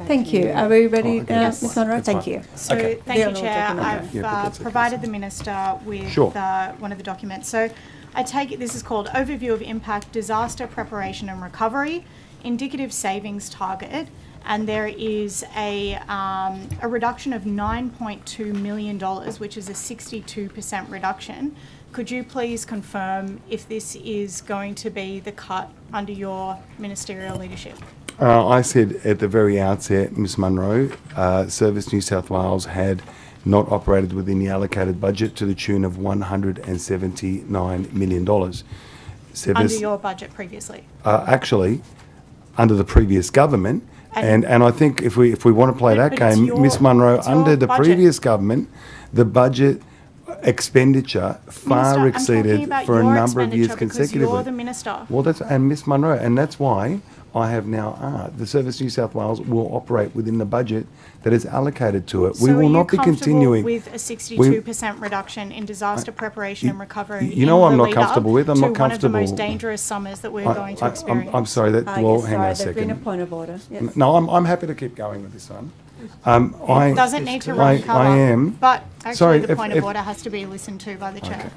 Thank you. Are we ready now, Yes. Ms Monroe? That's Thank fine. you. So, Okay. thank you, Honourable Chair. Gentleman. I've Yeah, but that's okay. provided the Minister with Sure. one of the documents. So, I take it this is called Overview of Impact, Disaster Preparation and Recovery, Indicative Savings Target, and there is a reduction of $9.2 million, which is a 62% reduction. Could you please confirm if this is going to be the cut under your ministerial leadership? I said at the very outset, Ms Munro, Service New South Wales had not operated within the allocated budget to the tune of $179 million. Under your budget previously? Actually, under the previous government. And- And I think if we want to play that But it's game, your- Ms Munro, it's your under the budget. previous government, the budget expenditure far Minister, I'm exceeded talking about for a your number of years expenditure because consecutively. you're the minister. Well, and Ms Munro, and that's why I have now the Service New South Wales will operate within the budget that is allocated to it. So We will are not be you comfortable continuing with a 62% reduction in disaster preparation and recovery? you know in I'm the not lead up comfortable with. I'm to not comfortable. One of the most dangerous summers that we're going to experience. I'm sorry. That I well, guess, hang on a sorry, there's been a second. point of order. Yes. No, I'm happy to keep going with this one. It doesn't need to run cover. I am. But actually, Sorry, the point if- of order has to be listened to by the chair.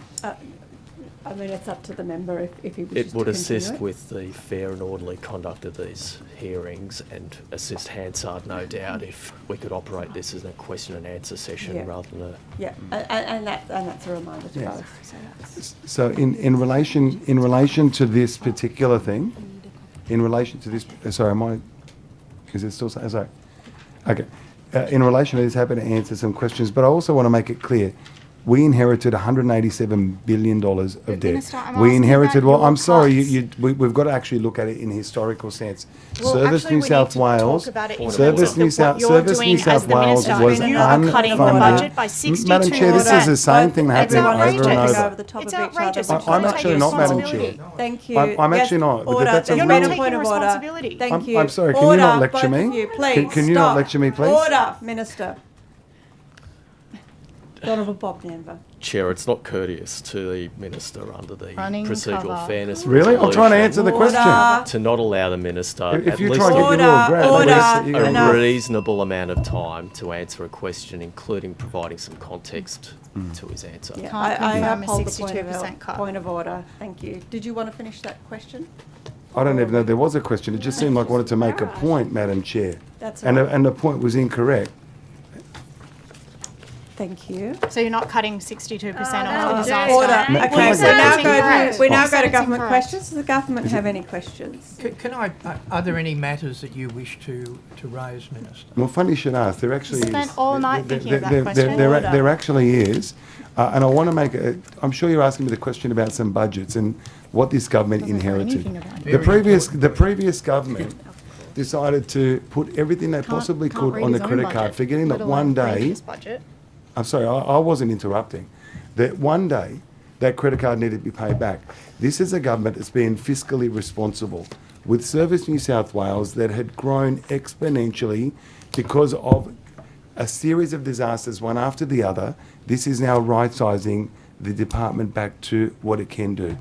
I mean, it's up to the member if he wishes It would to assist continue it. with the fair and orderly conduct of these hearings and assist Hansard, no doubt, if we could operate this as a question and answer session Yeah. rather than a... Yeah, and that's a reminder to Yes. both. So in relation to this particular thing, in relation to this, sorry, is it still, sorry, okay. In relation to this, happy to answer some questions, but I also want to make it clear, we inherited $187 billion of debt. Minister, I'm We asking inherited, about well, your I'm sorry, cuts. we've got to actually look at it in historical sense. Well, Service actually, New we South need to Wales, talk about it in Service terms New of South, what you're Service New doing as South the Wales minister. was You are cutting the budget by unfunded. Madam Chair, this is the same thing that happens Everyone over is and taking over. over the top It's of each outrageous. other. You've I'm got to actually take not, Madam responsibility. Chair. Thank you. I'm Yes, actually not, because order. that's a You're real- making a point Taking of order. responsibility. Thank you. I'm sorry, can you Order, not lecture both me? of you, please. Can you not stop. lecture me, please? Order, Minister. Honourable Bob Denver. Chair, it's not courteous to the Minister under the Running procedural cover. fairness Really? I'm trying to resolution answer the Order. question. to not allow the Minister If at you least try to give me a little grab, Order. at least, Enough. a reasonable amount of time to answer a question, including providing some context to his answer. Yeah, Can't I confirm a uphold the 62% cut. point of order. Thank you. Did you want to finish that question? I don't even know there was a question. It just seemed like I wanted to make a point, Madam Chair. That's And all right. and the point was incorrect. Thank you. So you're not cutting 62% off the Order. disaster. Okay, Can we I now say- go to, we now Yes. go to It's government incorrect. questions. Does the government have any questions? Are there any matters that you wish to raise, Minister? Well, funny you should ask. There actually Spent is. all night there- thinking of that there- question. There, Order. there actually is. And I want to make a, I'm sure you're asking me the question about some budgets and what this government inherited. The previous government decided to put everything they possibly could on the credit card, forgetting that one day, I'm sorry, I wasn't interrupting, that one day that credit card needed to be paid back. This is a government that's been fiscally responsible with Service New South Wales that had grown exponentially because of a series of disasters, one after the other. This is now right-sizing the department back to what it can do.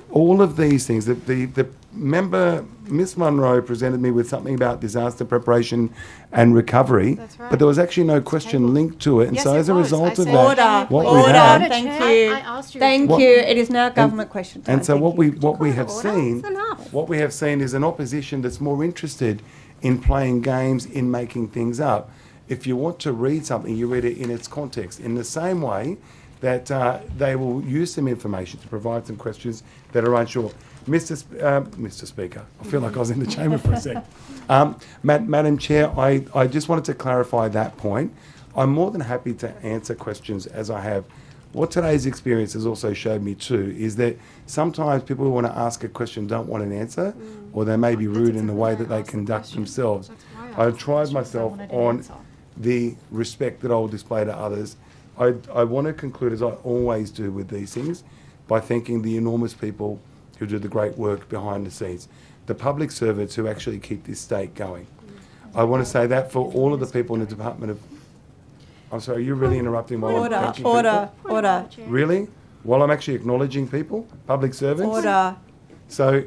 All of these things, the member, Ms Munro, presented me with something about disaster preparation and recovery, That's right. but there was actually no question linked to it. And Yes, so it as a was. result I of said that, Order. what we Order. have, Thank I you. asked you. Thank What- you. It is now government question time. and so Thank what you. we have order. seen, That's enough. what we have seen is an opposition that's more interested in playing games, in making things up. If you want to read something, you read it in its context. In the same way that they will use some information to provide some questions that are unsure. Mr. Speaker, I feel like I was in the chamber for a sec. Madam Chair, I just wanted to clarify that point. I'm more than happy to answer questions as I have. What today's experience has also showed me too is that sometimes people who want to ask a question don't want an answer, or they may be rude in the way that they conduct themselves. I tried myself on the respect that I will display to others. I want to conclude, as I always do with these things, by thanking the enormous people who do the great work behind the scenes, the public servants who actually keep this state going. I want to say that for all of the people in the Department of... I'm sorry, you're really interrupting while I'm Order. thanking Order. people? Order. Really? While I'm actually acknowledging people, public servants? Order. So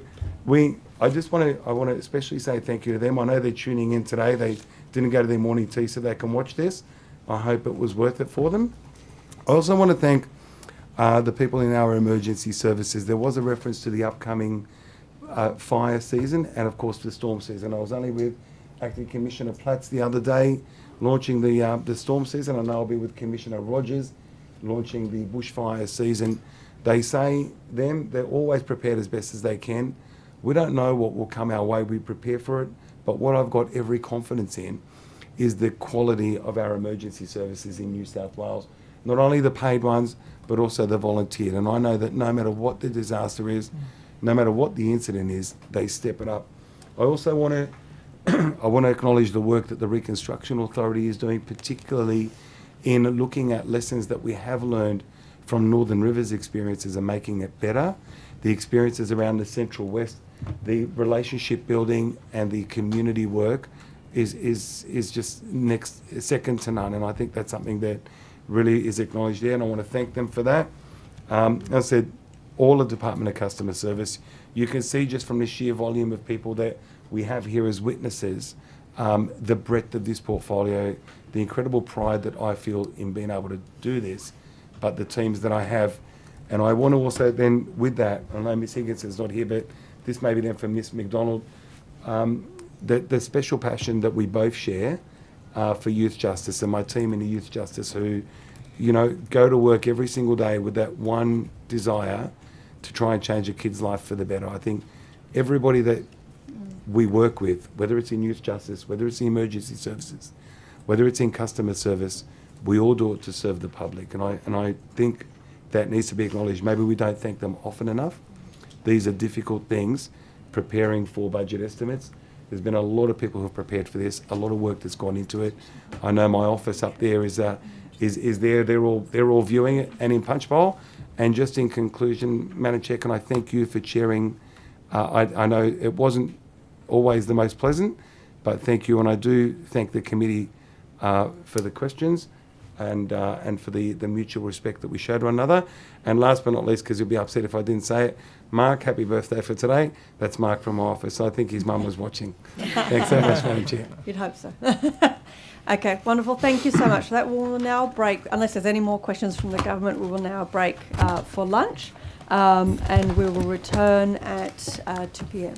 I want to especially say thank you to them. I know they're tuning in today. They didn't go to their morning tea so they can watch this. I hope it was worth it for them. I also want to thank the people in our emergency services. There was a reference to the upcoming fire season and, of course, the storm season. I was only with Acting Commissioner Platts the other day launching the storm season, and I'll be with Commissioner Rogers launching the bushfire season. They say they're always prepared as best as they can. We don't know what will come our way. We prepare for it. But what I've got every confidence in is the quality of our emergency services in New South Wales. Not only the paid ones, but also the volunteered. And I know that no matter what the disaster is, no matter what the incident is, they step it up. I also want to acknowledge the work that the Reconstruction Authority is doing, particularly in looking at lessons that we have learned from Northern Rivers experiences and making it better. The experiences around the Central West, the relationship building and the community work is just second to none. And I think that's something that really is acknowledged there, and I want to thank them for that. As I said, all the Department of Customer Service, you can see just from the sheer volume of people that we have here as witnesses, the breadth of this portfolio, the incredible pride that I feel in being able to do this, but the teams that I have. And I want to also then, with that, I know Ms Higginson's not here, but this may be then for Ms McDonald, the special passion that we both share for youth justice, and my team in the youth justice who, go to work every single day with that one desire to try and change a kid's life for the better. I think everybody that we work with, whether it's in youth justice, whether it's in emergency services, whether it's in customer service, we all do it to serve the public. And I think that needs to be acknowledged. Maybe we don't thank them often enough. These are difficult things, preparing for budget estimates. There's been a lot of people who have prepared for this, a lot of work that's gone into it. I know my office up there is there. They're all viewing it and in Punchbowl. And just in conclusion, Madam Chair, can I thank you for chairing? I know it wasn't always the most pleasant, but thank you, and I do thank the committee for the questions and for the mutual respect that we showed one another. And last but not least, because you'll be upset if I didn't say it, Mark, happy birthday for today. That's Mark from my office. I think his mum was watching. Thanks so much, Madam Chair. You'd hope so. Okay, wonderful. Thank you so much for that. We will now break, unless there's any more questions from the government, we will now break for lunch, and we will return at 2 p.m.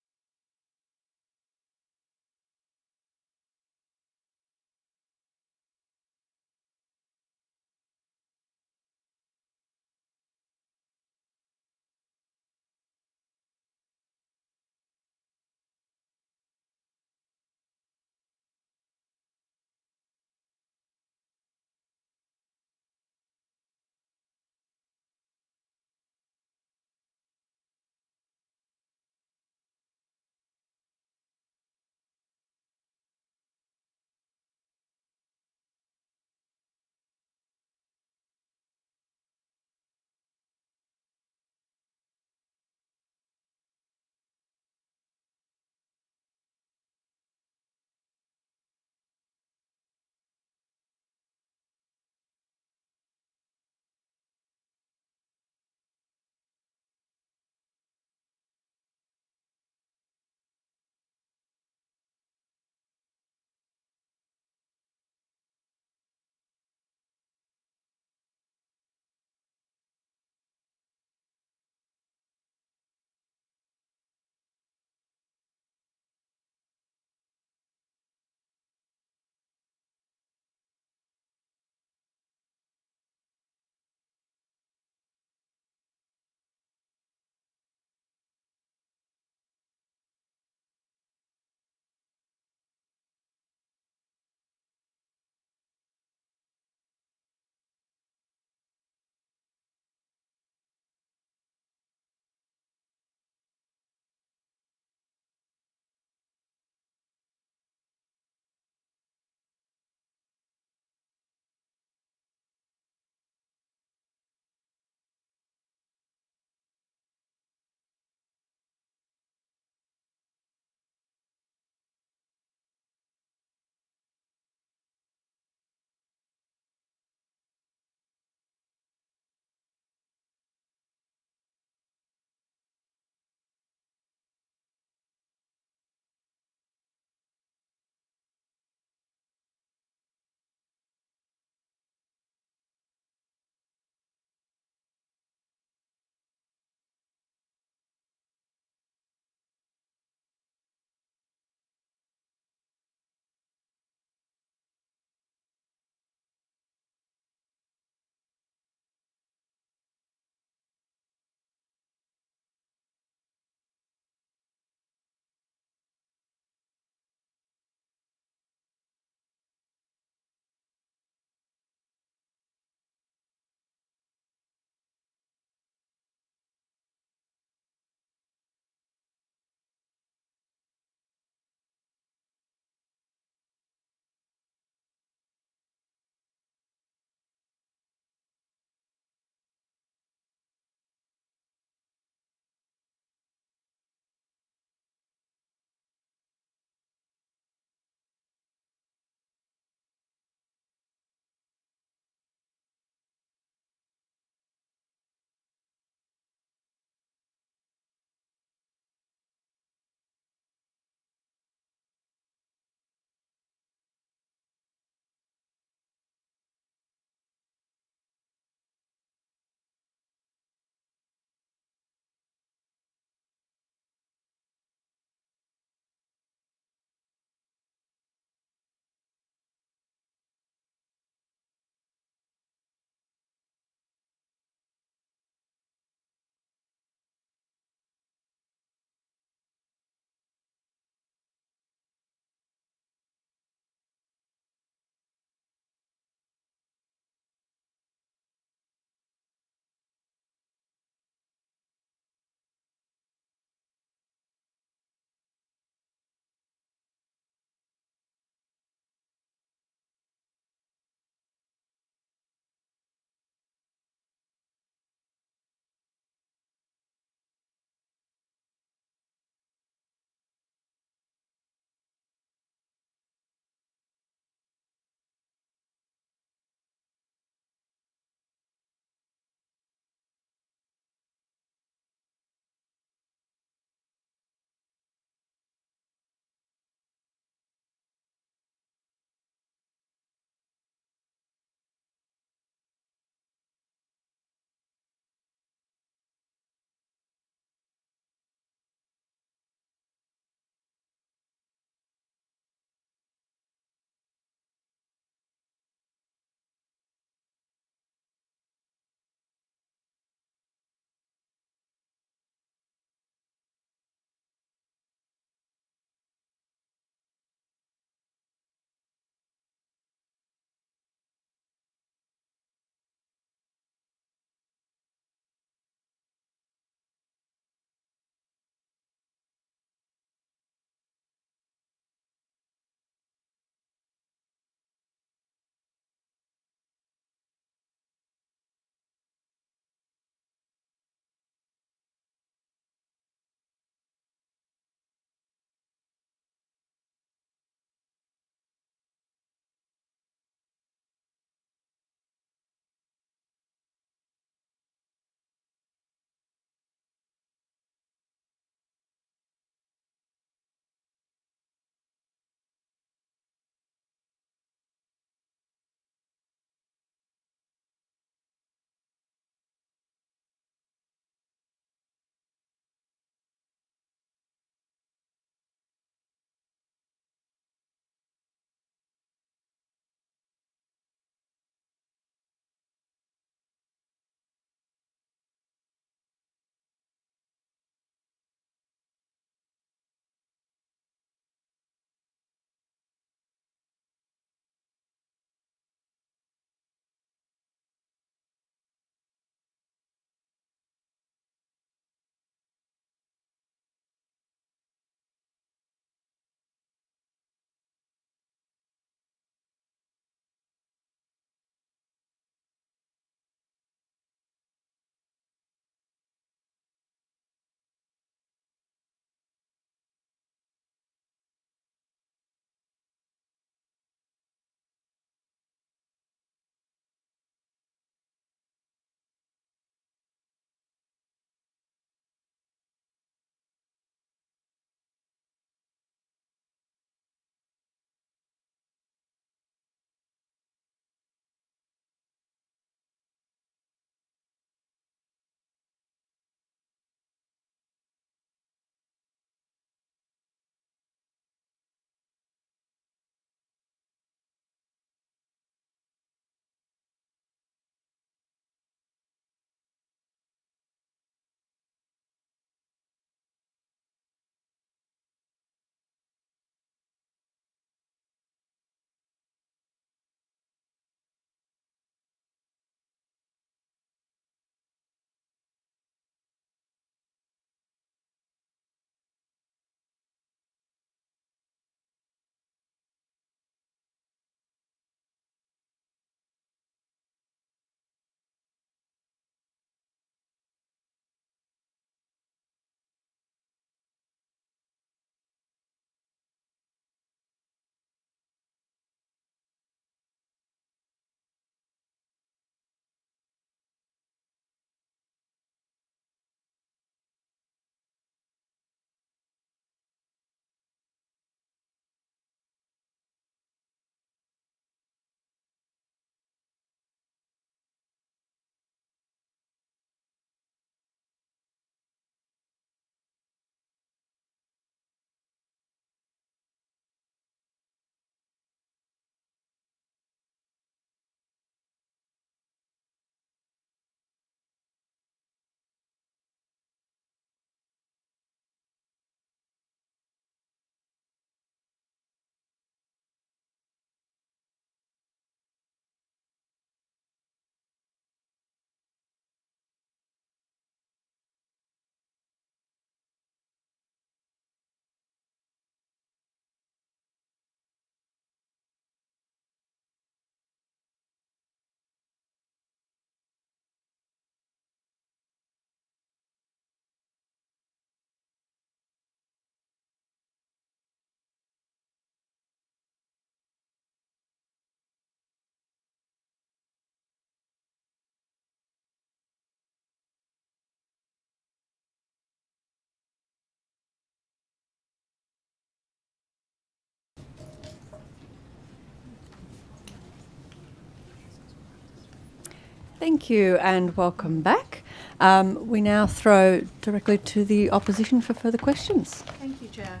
Thank you and welcome back. We now throw directly to the opposition for further questions. Thank you, Chair.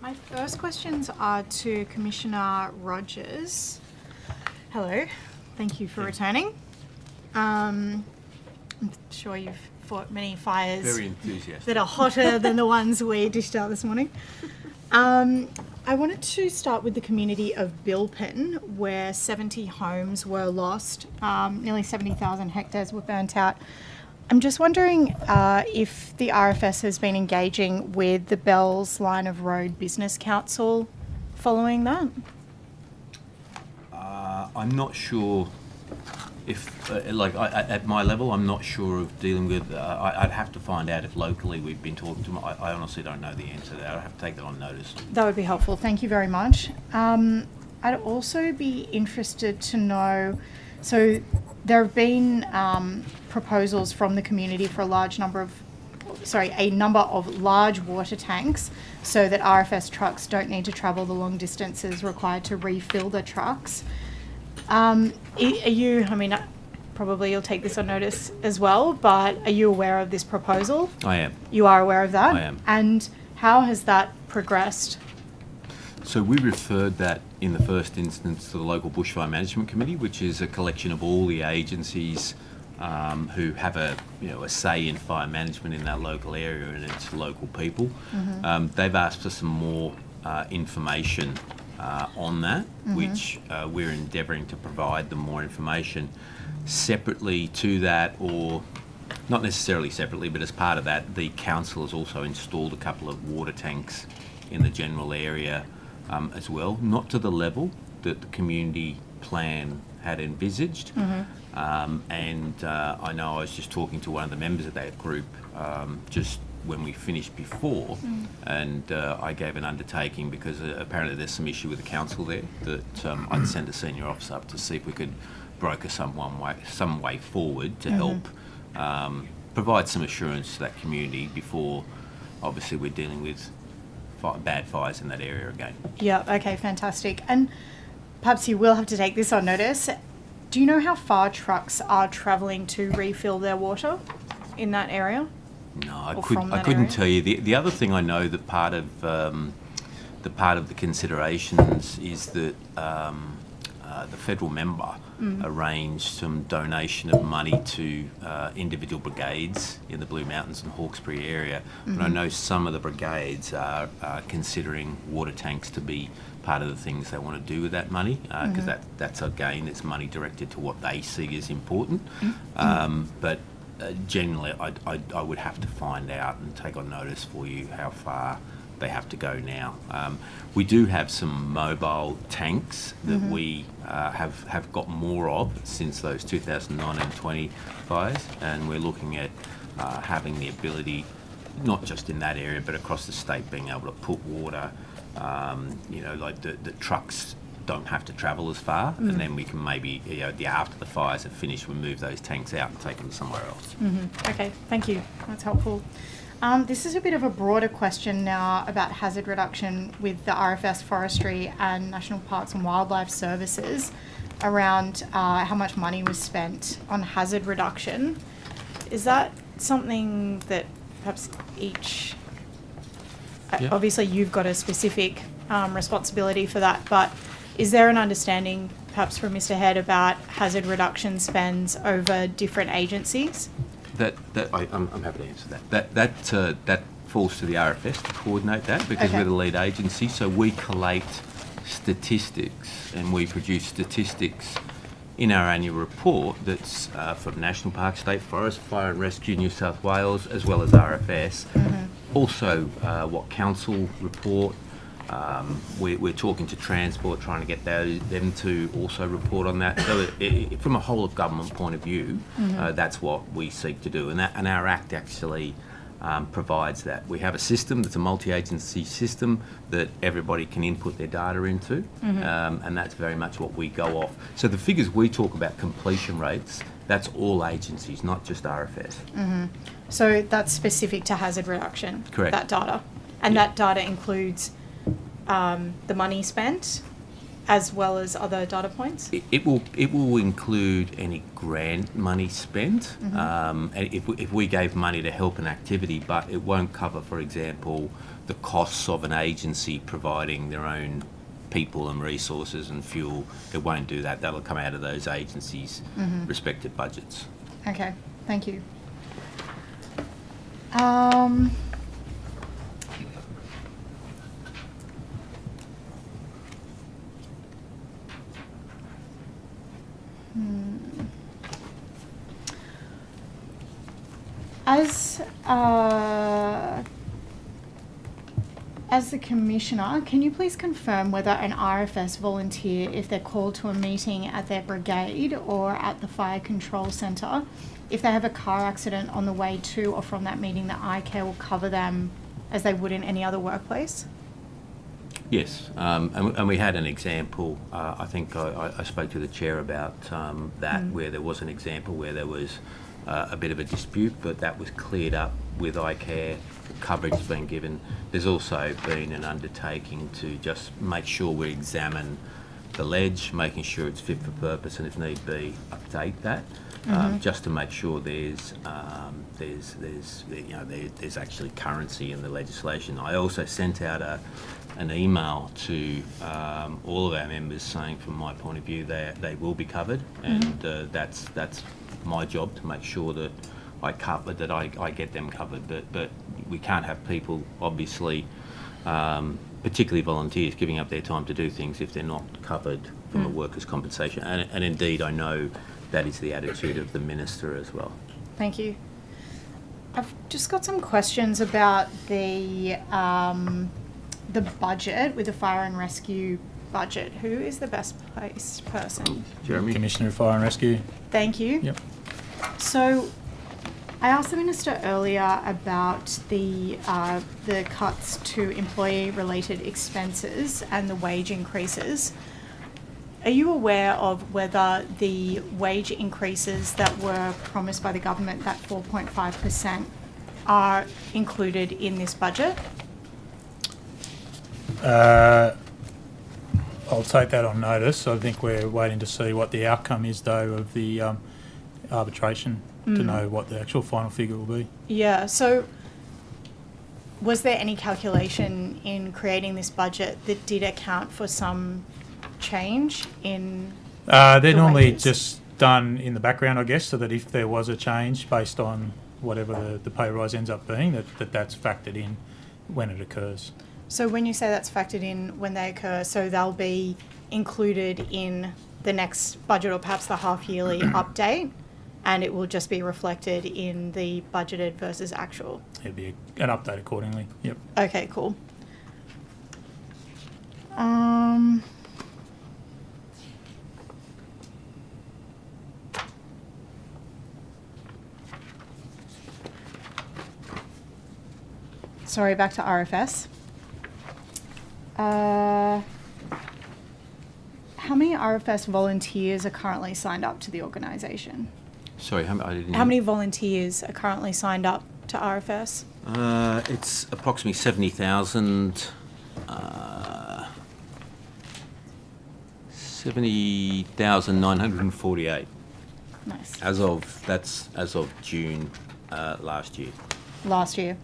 My first questions are to Commissioner Rogers. Hello, thank you for returning. I'm sure you've fought many fires Very enthusiastic. that are hotter than the ones we dished out this morning. I wanted to start with the community of Bilpin, where 70 homes were lost, nearly 70,000 hectares were burnt out. I'm just wondering if the RFS has been engaging with the Bells Line of Road Business Council following that. I'm not sure if, at my level, I'm not sure of dealing with. I'd have to find out if locally we've been talking to them. I honestly don't know the answer to that. I'd have to take that on notice. That would be helpful. Thank you very much. I'd also be interested to know, so there have been proposals from the community for a number of large water tanks so that RFS trucks don't need to travel the long distances required to refill the trucks. Probably you'll take this on notice as well, but are you aware of this proposal? I am. You are aware of that? I am. And how has that progressed? So we referred that in the first instance to the local Bushfire Management Committee, which is a collection of all the agencies who have a say in fire management in that local area and its local people. Mm-hmm. They've asked for some more information on that, Mm-hmm. which we're endeavouring to provide them more information separately to that, or not necessarily separately, but as part of that, the council has also installed a couple of water tanks in the general area as well, not to the level that the community plan had envisaged. Mm-hmm. I know I was just talking to one of the members of that group just when we finished before, and I gave an undertaking because apparently there's some issue with the council there that I'd send a senior officer up to see if we could broker some way forward to help provide some assurance to that community before, obviously, we're dealing with bad fires in that area again. Yeah, okay, fantastic. And perhaps you will have to take this on notice. Do you know how far trucks are travelling to refill their water in that area? No, I Or couldn't. from I that couldn't area? tell you. The other thing I know that part of the considerations is that the federal member arranged some donation of money to individual brigades in the Blue Mountains and Hawkesbury area. And I know some of the brigades are considering water tanks to be part of the things they want to do with that money, because that's again, it's money directed to what they see as important. But generally, I would have to find out and take on notice for you how far they have to go now. We do have some mobile tanks that we have got more of since those 2019-20 fires, and we're looking at having the ability, not just in that area but across the state, being able to put water, like the trucks don't have to travel as far, and then we can maybe, after the fires are finished, we move those tanks out and take them somewhere else. Okay, thank you. That's helpful. This is a bit of a broader question now about hazard reduction with the RFS Forestry and National Parks and Wildlife Services around how much money was spent on hazard reduction. Is that something that perhaps each... Yeah. Obviously, you've got a specific responsibility for that, but is there an understanding, perhaps from Mr. Head, about hazard reduction spends over different agencies? I'm happy to answer that. That falls to the RFS to coordinate that, because we're the lead agency. So we collate statistics and we produce statistics in our annual report that's for National Park, State Forest, Fire and Rescue New South Wales, as well as RFS. Also, what council report. We're talking to Transport, trying to get them to also report on that. So from a whole of government point of view, that's what we seek to do. And our Act actually provides that. We have a system that's a multi-agency system that everybody can input their data into, and that's very much what we go off. So the figures we talk about, completion rates, that's all agencies, not just RFS. So that's specific to hazard reduction? Correct. That data? And that data includes the money spent as well as other data points? It will include any grant money spent. Mhm. And if we gave money to help an activity, but it won't cover, for example, the costs of an agency providing their own people and resources and fuel. It won't do that. That'll come out of those agencies' Mhm. respective budgets. Okay, thank you. As the Commissioner, can you please confirm whether an RFS volunteer, if they're called to a meeting at their brigade or at the Fire Control Centre, if they have a car accident on the way to or from that meeting, the iCare will cover them as they would in any other workplace? Yes, and we had an example. I think I spoke to the chair about that, where there was an example where there was a bit of a dispute, but that was cleared up with iCare, coverage being given. There's also been an undertaking to just make sure we examine the ledge, making sure it's fit for purpose, and if need be, update that, just to make sure there's actually currency in the legislation. I also sent out an email to all of our members saying, from my point of view, they will be covered, and that's my job to make sure that I get them covered. But we can't have people, obviously, particularly volunteers, giving up their time to do things if they're not covered from a workers' compensation. And indeed, I know that is the attitude of the Minister as well. Thank you. I've just got some questions about the budget, with the fire and rescue budget. Who is the best placed person? Jeremy. Commissioner of Fire and Rescue. Thank you. Yep. So, I asked the Minister earlier about the cuts to employee-related expenses and the wage increases. Are you aware of whether the wage increases that were promised by the government, that 4.5%, are included in this budget? I'll take that on notice. I think we're waiting to see what the outcome is, though, of the arbitration to know what the actual final figure will be. Yeah, so was there any calculation in creating this budget that did account for some change in They're normally wages? just done in the background, I guess, so that if there was a change based on whatever the pay rise ends up being, that's factored in when it occurs. So when you say that's factored in when they occur, so they'll be included in the next budget or perhaps the half-yearly update, and it will just be reflected in the budgeted versus actual? It'd be an update accordingly, yep. Okay, cool. Sorry, back to RFS. How many RFS volunteers are currently signed up to the organisation? Sorry, I didn't... How many volunteers are currently signed up to RFS? It's approximately 70,000. 70,948. Nice. As of June last year. Last year.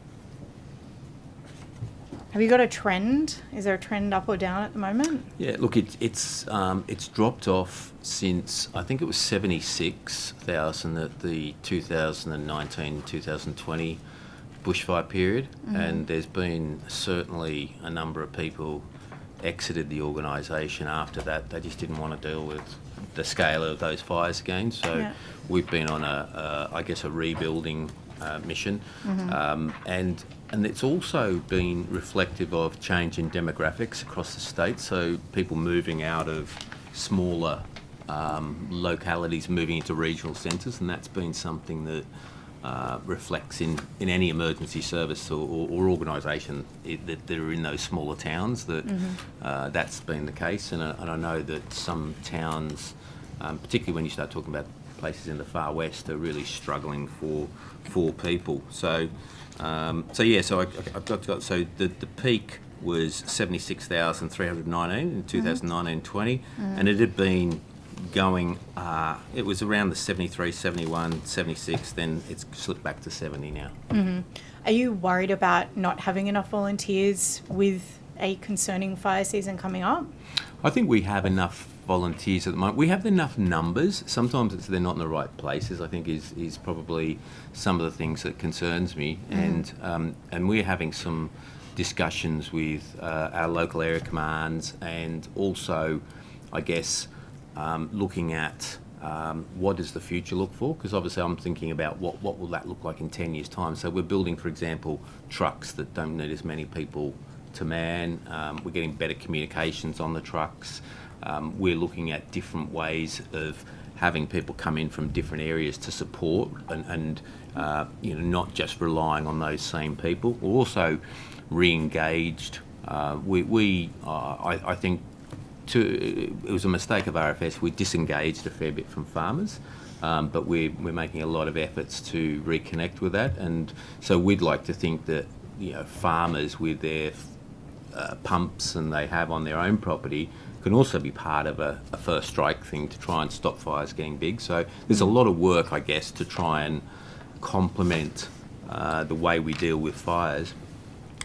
Have you got a trend? Is there a trend up or down at the moment? Yeah, look, it's dropped off since, I think it was 76,000 at the 2019-2020 bushfire period, and there's been certainly a number of people exited the organisation after that. They just didn't want to deal with the scale of those fires again, so we've been on a rebuilding mission, and it's also been reflective of change in demographics across the state, so people moving out of smaller localities, moving into regional centres, and that's been something that reflects in any emergency service or organisation that are in those smaller towns, that that's been the case, and I know that some towns, particularly when you start talking about places in the far west, are really struggling for people. So I've got the peak was 76,319 in 2019-20, and it had been going, it was around the 73, 71, 76, then it's slipped back to 70 now. Are you worried about not having enough volunteers with a concerning fire season coming up? I think we have enough volunteers at the moment. We have enough numbers. Sometimes they're not in the right places, I think is probably some of the things that concerns me. And we're having some discussions with our local area commands, and also, I guess, looking at what does the future look for? Because obviously I'm thinking about what will that look like in 10 years' time. So we're building, for example, trucks that don't need as many people to man. We're getting better communications on the trucks. We're looking at different ways of having people come in from different areas to support and not just relying on those same people. We're also re-engaged. I think it was a mistake of RFS. We disengaged a fair bit from farmers, but we're making a lot of efforts to reconnect with that. And so we'd like to think that farmers with their pumps and they have on their own property can also be part of a first strike thing to try and stop fires getting big. So there's a lot of work, I guess, to try and complement the way we deal with fires.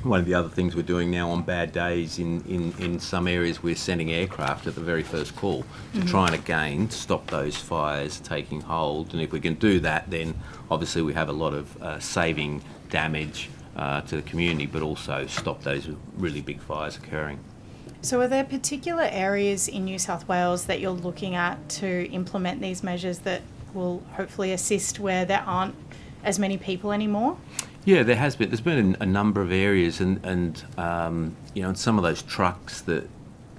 One of the other things we're doing now on bad days in some areas, we're sending aircraft at the very first call to try and again stop those fires taking hold. And if we can do that, then obviously we have a lot of saving damage to the community, but also stop those really big fires occurring. So are there particular areas in New South Wales that you're looking at to implement these measures that will hopefully assist where there aren't as many people anymore? Yeah, there has been. There's been a number of areas, and some of those trucks that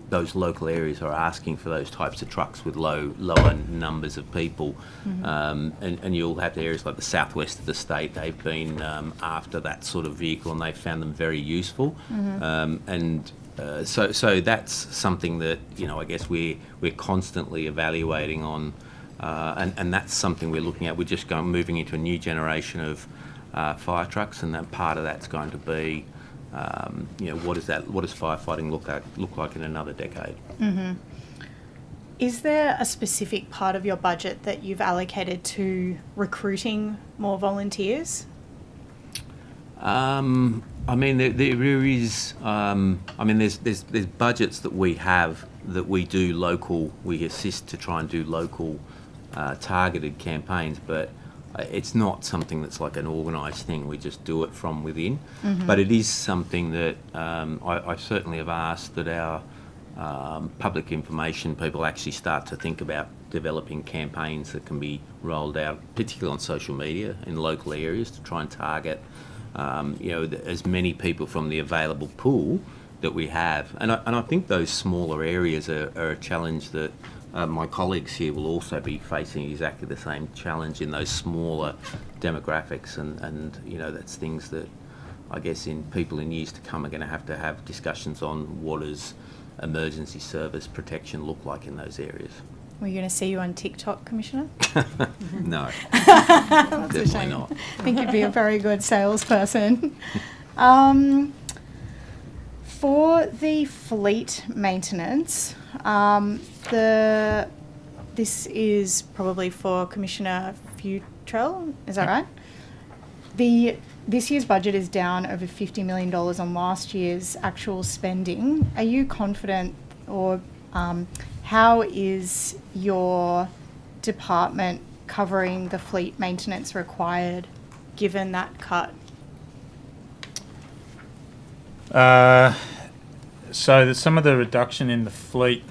those local areas are asking for those types of trucks with lower numbers of people. And you'll have the areas like the southwest of the state. They've been after that sort of vehicle, and they've found them very useful. So that's something that I guess we're constantly evaluating on, and that's something we're looking at. We're just moving into a new generation of fire trucks, and that part of that's going to be, what does firefighting look like in another decade? Is there a specific part of your budget that you've allocated to recruiting more volunteers? I mean, there is. There's budgets that we have that we do local. We assist to try and do local targeted campaigns, but it's not something that's like an organised thing. We just do it from within. But it is something that I certainly have asked that our public information people actually start to think about developing campaigns that can be rolled out, particularly on social media in local areas, to try and target as many people from the available pool that we have. And I think those smaller areas are a challenge that my colleagues here will also be facing exactly the same challenge in those smaller demographics, and that's things that I guess in people in years to come are going to have discussions on what does emergency service protection look like in those areas. We're going to see you on TikTok, Commissioner? No, That's definitely a shame. not. I think you'd be a very good salesperson. For the fleet maintenance, this is probably for Commissioner Futrell, is that right? This year's budget is down over $50 million on last year's actual spending. Are you confident, or how is your department covering the fleet maintenance required given that cut? So some of the reduction in the fleet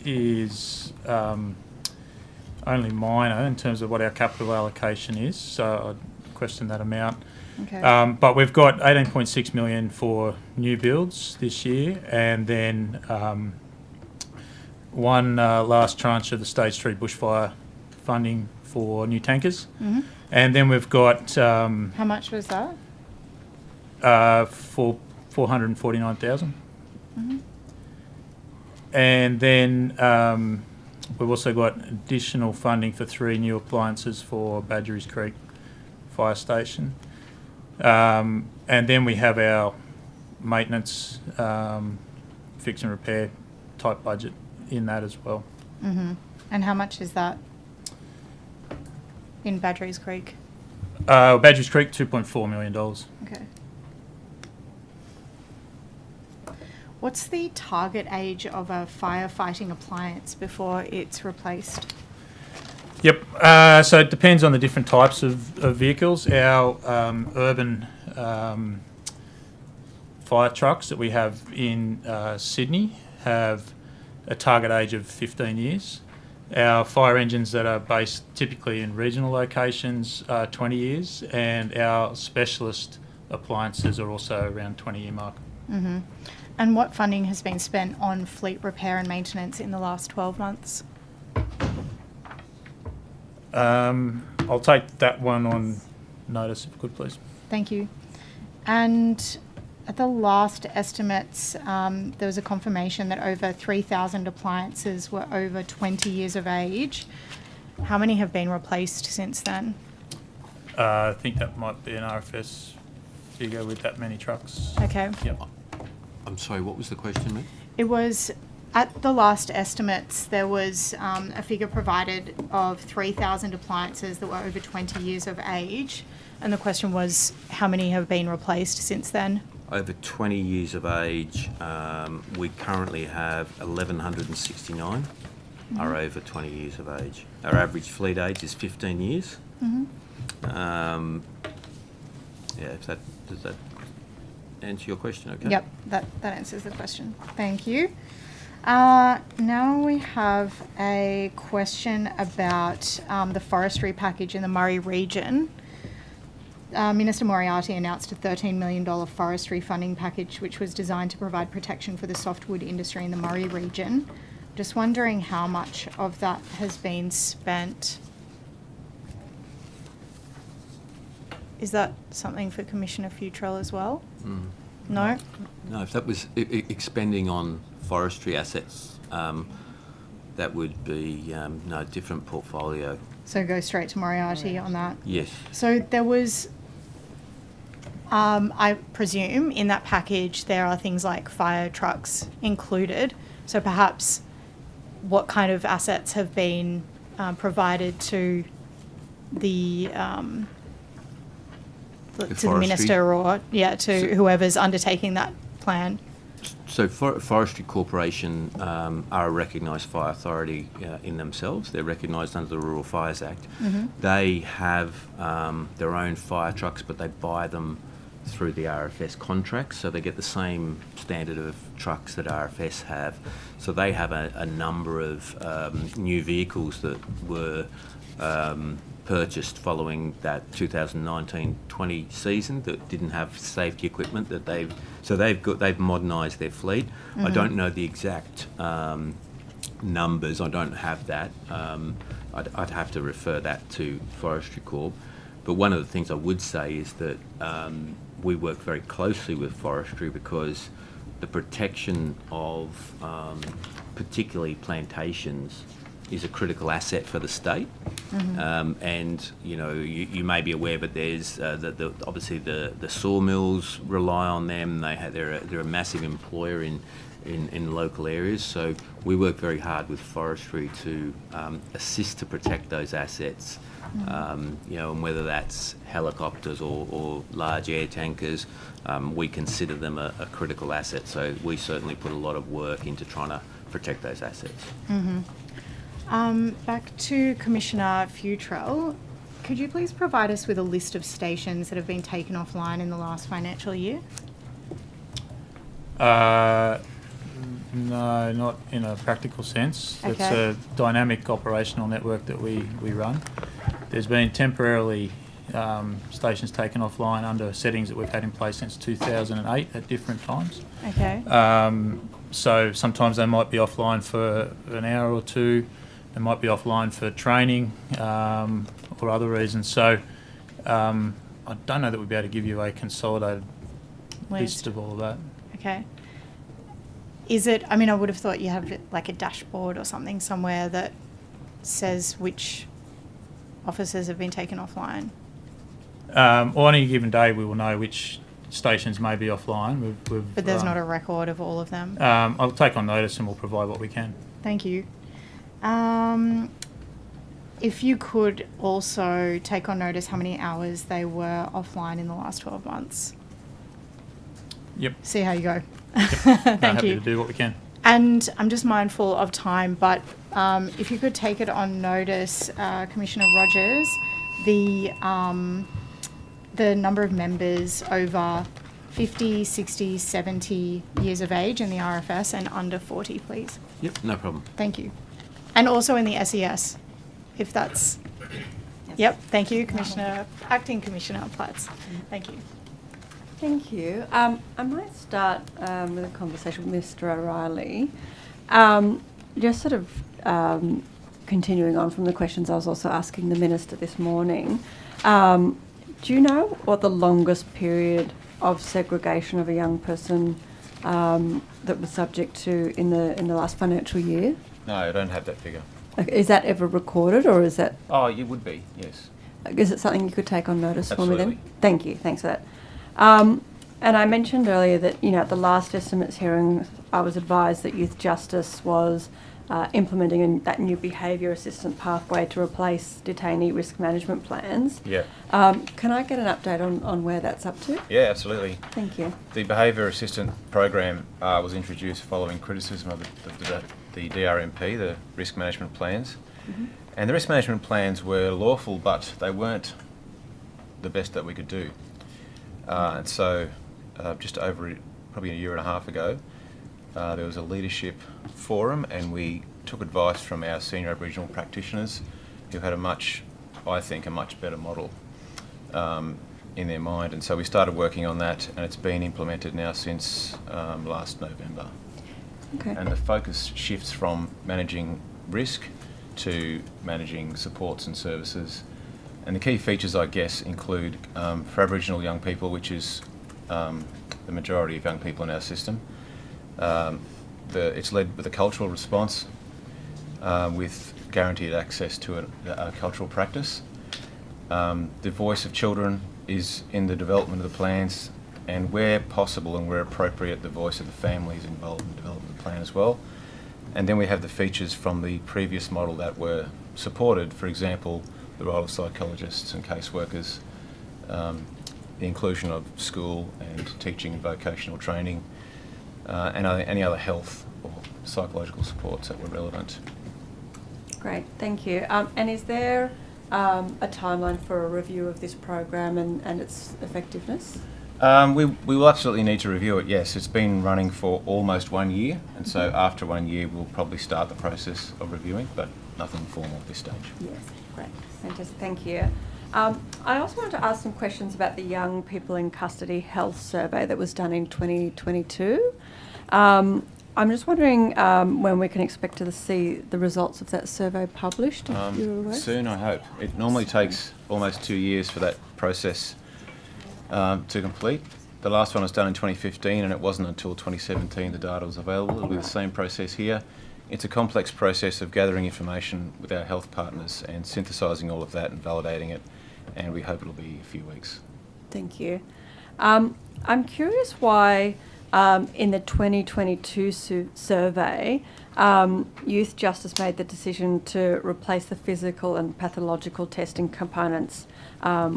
is only minor in terms of what our capital allocation is, so I'd question that amount. Okay. But we've got $18.6 million for new builds this year, and then one last tranche of the Stage 3 bushfire funding for new tankers. And then we've got... How much was that? For $449,000. And then we've also got additional funding for 3 new appliances for Badgerys Creek Fire Station. And then we have our maintenance, fix and repair type budget in that as well. Mm-hmm. And how much is that in Badgerys Creek? Badgerys Creek, $2.4 million. Okay. What's the target age of a firefighting appliance before it's replaced? Yep. So it depends on the different types of vehicles. Our urban fire trucks that we have in Sydney have a target age of 15 years. Our fire engines that are based typically in regional locations are 20 years, and our specialist appliances are also around 20-year mark. Mm-hmm. And what funding has been spent on fleet repair and maintenance in the last 12 months? I'll take that one on notice, if you could, please. Thank you. And at the last estimates, there was a confirmation that over 3,000 appliances were over 20 years of age. How many have been replaced since then? I think that might be an RFS figure with that many trucks. Okay. Yep. I'm sorry, what was the question, mate? It was, at the last estimates, there was a figure provided of 3,000 appliances that were over 20 years of age. And the question was, how many have been replaced since then? Over 20 years of age, we currently have 1,169 are over 20 years of age. Our average fleet age is 15 years. Mm-hmm. Yeah, does that answer your question? Okay. Yep, that answers the question. Thank you. Now we have a question about the forestry package in the Murray region. Minister Moriarty announced a $13 million forestry funding package which was designed to provide protection for the softwood industry in the Murray region. Just wondering how much of that has been spent. Is that something for Commissioner Futrell as well? No? No, if that was expending on forestry assets, that would be no different portfolio. So go straight to Moriarty on that? Yes. So there was, I presume, in that package there are things like fire trucks included. So perhaps what kind of assets have been provided to the minister or to whoever's undertaking that plan? So Forestry Corporation are a recognised fire authority in themselves. They're recognised under the Rural Fires Act. Mm-hmm. They have their own fire trucks, but they buy them through the RFS contracts, so they get the same standard of trucks that RFS have. So they have a number of new vehicles that were purchased following that 2019-20 season that didn't have safety equipment that they've modernised their fleet. Mm-hmm. I don't know the exact numbers. I don't have that. I'd have to refer that to Forestry Corp. But one of the things I would say is that we work very closely with forestry because the protection of particularly plantations is a critical asset for the state. Mm-hmm. And you may be aware, but there's obviously the sawmills rely on them. They're a massive employer in local areas. So we work very hard with forestry to assist to protect those assets. Mm-hmm. And whether that's helicopters or large air tankers, we consider them a critical asset. So we certainly put a lot of work into trying to protect those assets. Mm-hmm. Back to Commissioner Futrell. Could you please provide us with a list of stations that have been taken offline in the last financial year? No, not in a practical sense. Okay. It's a dynamic operational network that we run. There's been temporarily stations taken offline under settings that we've had in place since 2008 at different times. Okay. So sometimes they might be offline for an hour or two. They might be offline for training or other reasons. So I don't know that we'd be able to give you a consolidated list of all of that. Okay. Is it, I would have thought you have like a dashboard or something somewhere that says which officers have been taken offline. On any given day, we will know which stations may be offline. But there's not a record of all of them. I'll take on notice and we'll provide what we can. Thank you. If you could also take on notice how many hours they were offline in the last 12 months. Yep. See how you go. Thank Thank happy you. to do what we can. And I'm just mindful of time, but if you could take it on notice, Commissioner Rogers, the number of members over 50, 60, 70 years of age in the RFS and under 40, please. Yep, no problem. Thank you. And also in the SES, if that's... Yep, thank you, Acting Commissioner Platts. Thank you. Thank you. I might start with a conversation with Mr. O'Reilly. Just sort of continuing on from the questions I was also asking the Minister this morning. Do you know what the longest period of segregation of a young person that was subject to in the last financial year? No, I don't have that figure. Okay, is that ever recorded, or is that... Oh, it would be, yes. Is it something you could take on notice for me Absolutely. then? Thank you. Thanks for that. And I mentioned earlier that, at the last estimates hearing, I was advised that Youth Justice was implementing that new behaviour assistant pathway to replace detainee risk management plans. Yeah. Can I get an update on where that's up to? Yeah, absolutely. Thank you. The Behaviour Assistant Program was introduced following criticism of the DRMP, the risk management plans. Mm-hmm. And the risk management plans were lawful, but they weren't the best that we could do. And so just over probably a year and a half ago, there was a leadership forum, and we took advice from our senior Aboriginal practitioners who had I think, a much better model in their mind. And so we started working on that, and it's been implemented now since last November. Okay. And the focus shifts from managing risk to managing supports and services. And the key features, I guess, include for Aboriginal young people, which is the majority of young people in our system, it's led with a cultural response with guaranteed access to a cultural practice. The voice of children is in the development of the plans, and where possible and where appropriate, the voice of the family is involved in the development of the plan as well. And then we have the features from the previous model that were supported, for example, the role of psychologists and caseworkers, the inclusion of school and teaching and vocational training, and any other health or psychological supports that were relevant. Great, thank you. And is there a timeline for a review of this program and its effectiveness? We will absolutely need to review it, yes. It's been running for almost 1 year, and so after 1 year we'll probably start the process of reviewing, but nothing formal at this stage. Yes, great. Fantastic, thank you. I also wanted to ask some questions about the Young People in Custody Health Survey that was done in 2022. I'm just wondering when we can expect to see the results of that survey published. If you're aware. Soon, I hope. It normally takes almost 2 years for that process to complete. The last one was done in 2015, and it wasn't until 2017 the data was available. It'll be the same process here. It's a complex process of gathering information with our health partners and synthesising all of that and validating it, and we hope it'll be a few weeks. Thank you. I'm curious why in the 2022 survey, Youth Justice made the decision to replace the physical and pathological testing components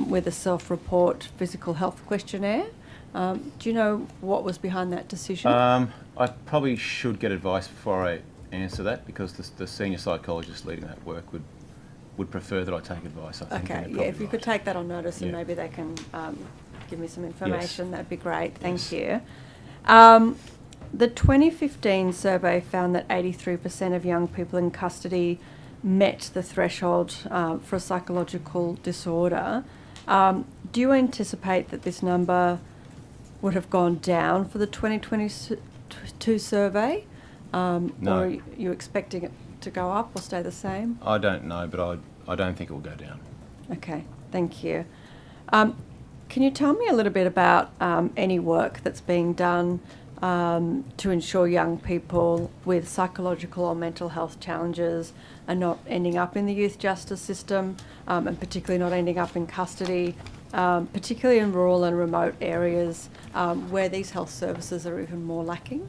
with a self-report physical health questionnaire. Do you know what was behind that decision? I probably should get advice before I answer that, because the senior psychologist leading that work would prefer that I take advice, I think. Okay, yeah, if you could take that on notice and maybe they can give me some information, that'd be great. Thank you. The 2015 survey found that 83% of young people in custody met the threshold for a psychological disorder. Do you anticipate that this number would have gone down for the 2022 survey? No. Or are you expecting it to go up or stay the same? I don't know, but I don't think it will go down. Okay, thank you. Can you tell me a little bit about any work that's being done to ensure young people with psychological or mental health challenges are not ending up in the youth justice system, and particularly not ending up in custody? particularly in rural and remote areas where these health services are even more lacking?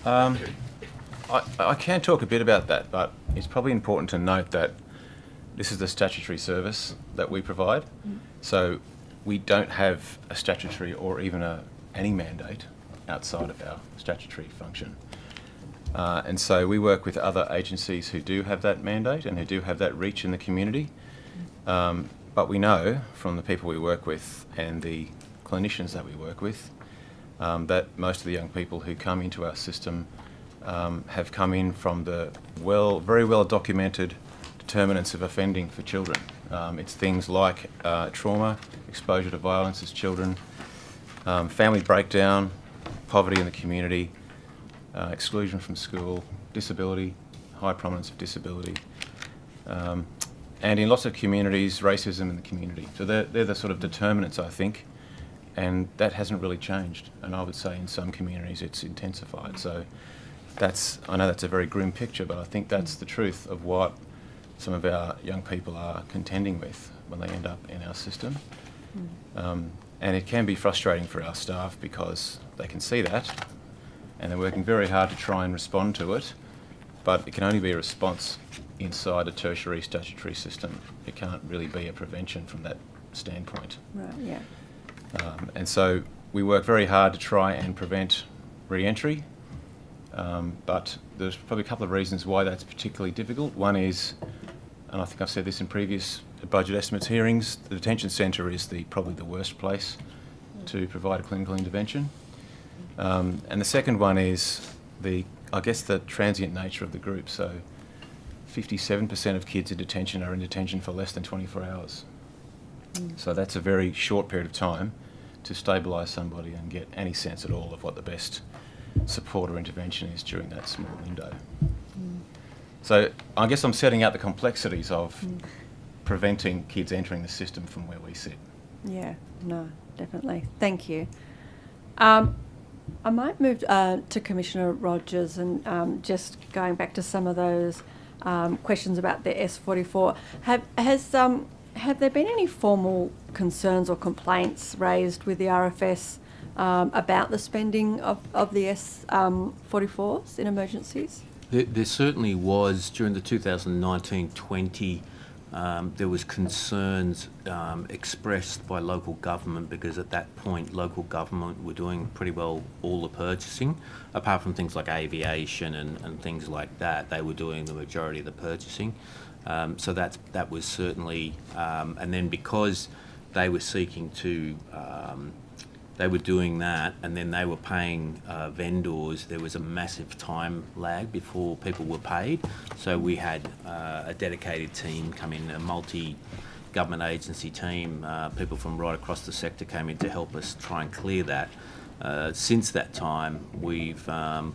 I can talk a bit about that, but it's probably important to note that this is the statutory service that we provide. So we don't have a statutory or even any mandate outside of our statutory function. And so we work with other agencies who do have that mandate and who do have that reach in the community. But we know from the people we work with and the clinicians that we work with that most of the young people who come into our system have come in from the very well documented determinants of offending for children. It's things like trauma, exposure to violence as children, family breakdown, poverty in the community, exclusion from school, disability, high prominence of disability, and in lots of communities, racism in the community. So they're the sort of determinants, I think, and that hasn't really changed. And I would say in some communities it's intensified. So I know that's a very grim picture, but I think that's the truth of what some of our young people are contending with when they end up in our system. And it can be frustrating for our staff because they can see that and they're working very hard to try and respond to it, but it can only be a response inside a tertiary statutory system. It can't really be a prevention from that standpoint. Right, yeah. And so we work very hard to try and prevent re-entry, but there's probably a couple of reasons why that's particularly difficult. One is, and I think I've said this in previous budget estimates hearings, the detention centre is probably the worst place to provide a clinical intervention. And the second one is the transient nature of the group. So 57% of kids in detention are in detention for less than 24 hours. So that's a very short period of time to stabilise somebody and get any sense at all of what the best support or intervention is during that small window. So I guess I'm setting out the complexities of preventing kids entering the system from where we sit. Yeah, no, definitely. Thank you. I might move to Commissioner Rogers and just going back to some of those questions about the S44. Have there been any formal concerns or complaints raised with the RFS about the spending of the S44s in emergencies? There certainly was during the 2019-20. There was concerns expressed by local government because at that point local government were doing pretty well all the purchasing, apart from things like aviation and things like that. They were doing the majority of the purchasing. So that was certainly, and then because they were seeking to, they were doing that and then they were paying vendors, there was a massive time lag before people were paid. So we had a dedicated team come in, a multi-government agency team, people from right across the sector came in to help us try and clear that. Since that time, we've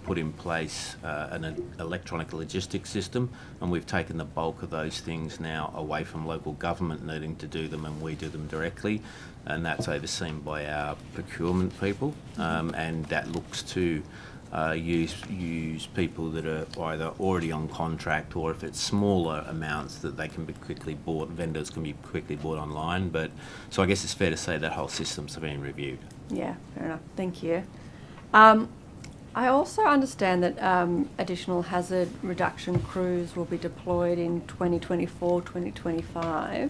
put in place an electronic logistics system, and we've taken the bulk of those things now away from local government needing to do them, and we do them directly, and that's overseen by our procurement people, and that looks to use people that are either already on contract, or if it's smaller amounts that they can be quickly bought, vendors can be quickly bought online. But so I guess it's fair to say that whole system's been reviewed. Yeah, fair enough. Thank you. I also understand that additional hazard reduction crews will be deployed in 2024-2025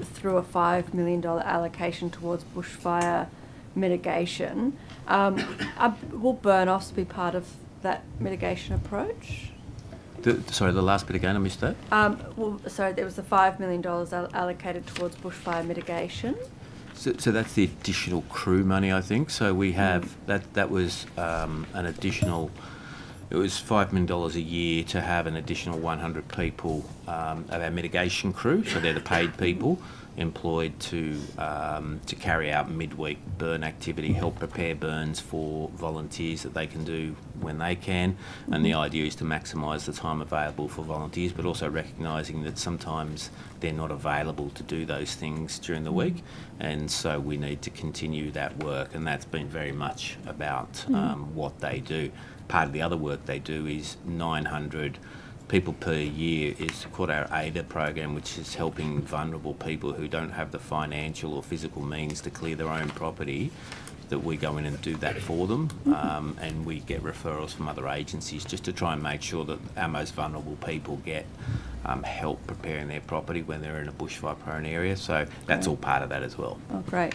through a $5 million allocation towards bushfire mitigation. Will burn-offs be part of that mitigation approach? Sorry, the last bit again, I missed that. There was the $5 million allocated towards bushfire mitigation. So that's the additional crew money, I think. So we have that was an additional. It was $5 million a year to have an additional 100 people of our mitigation crew. So they're the paid people employed to carry out midweek burn activity, help prepare burns for volunteers that they can do when they can. And the idea is to maximise the time available for volunteers, but also recognising that sometimes they're not available to do those things during the week. And so we need to continue that work, and that's been very much about what they do. Part of the other work they do is 900 people per year is called our AIDA program, which is helping vulnerable people who don't have the financial or physical means to clear their own property, that we go in and do that for them, and we get referrals from other agencies just to try and make sure that our most vulnerable people get help preparing their property when they're in a bushfire-prone area. So that's all part of that as well. Oh, great.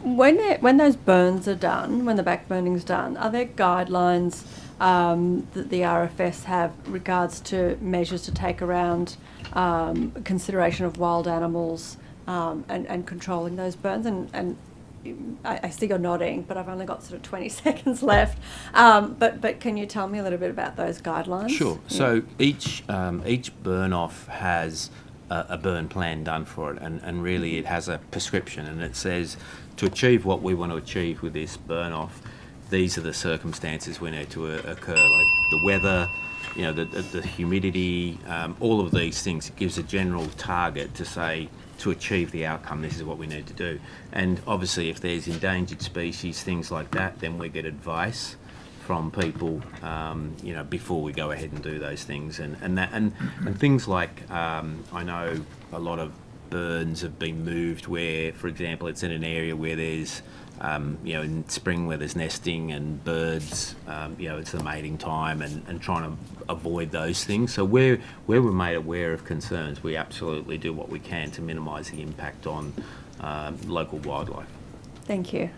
When those burns are done, when the back burning's done, are there guidelines that the RFS have regards to measures to take around consideration of wild animals and controlling those burns? And I see you're nodding, but I've only got sort of 20 seconds left. But can you tell me a little bit about those guidelines? Sure. Yeah. So each burn off has a burn plan done for it, and really it has a prescription, and it says to achieve what we want to achieve with this burn off, these are the circumstances we need to occur, like the weather, the humidity, all of these things. It gives a general target to say, to achieve the outcome, this is what we need to do. And obviously if there's endangered species, things like that, then we get advice from people, before we go ahead and do those things. And things like, I know a lot of burns have been moved where, for example, it's in an area where there's, in spring where there's nesting and birds, it's the mating time, and trying to avoid those things. So where we're made aware of concerns, we absolutely do what we can to minimise the impact on local wildlife. Thank you.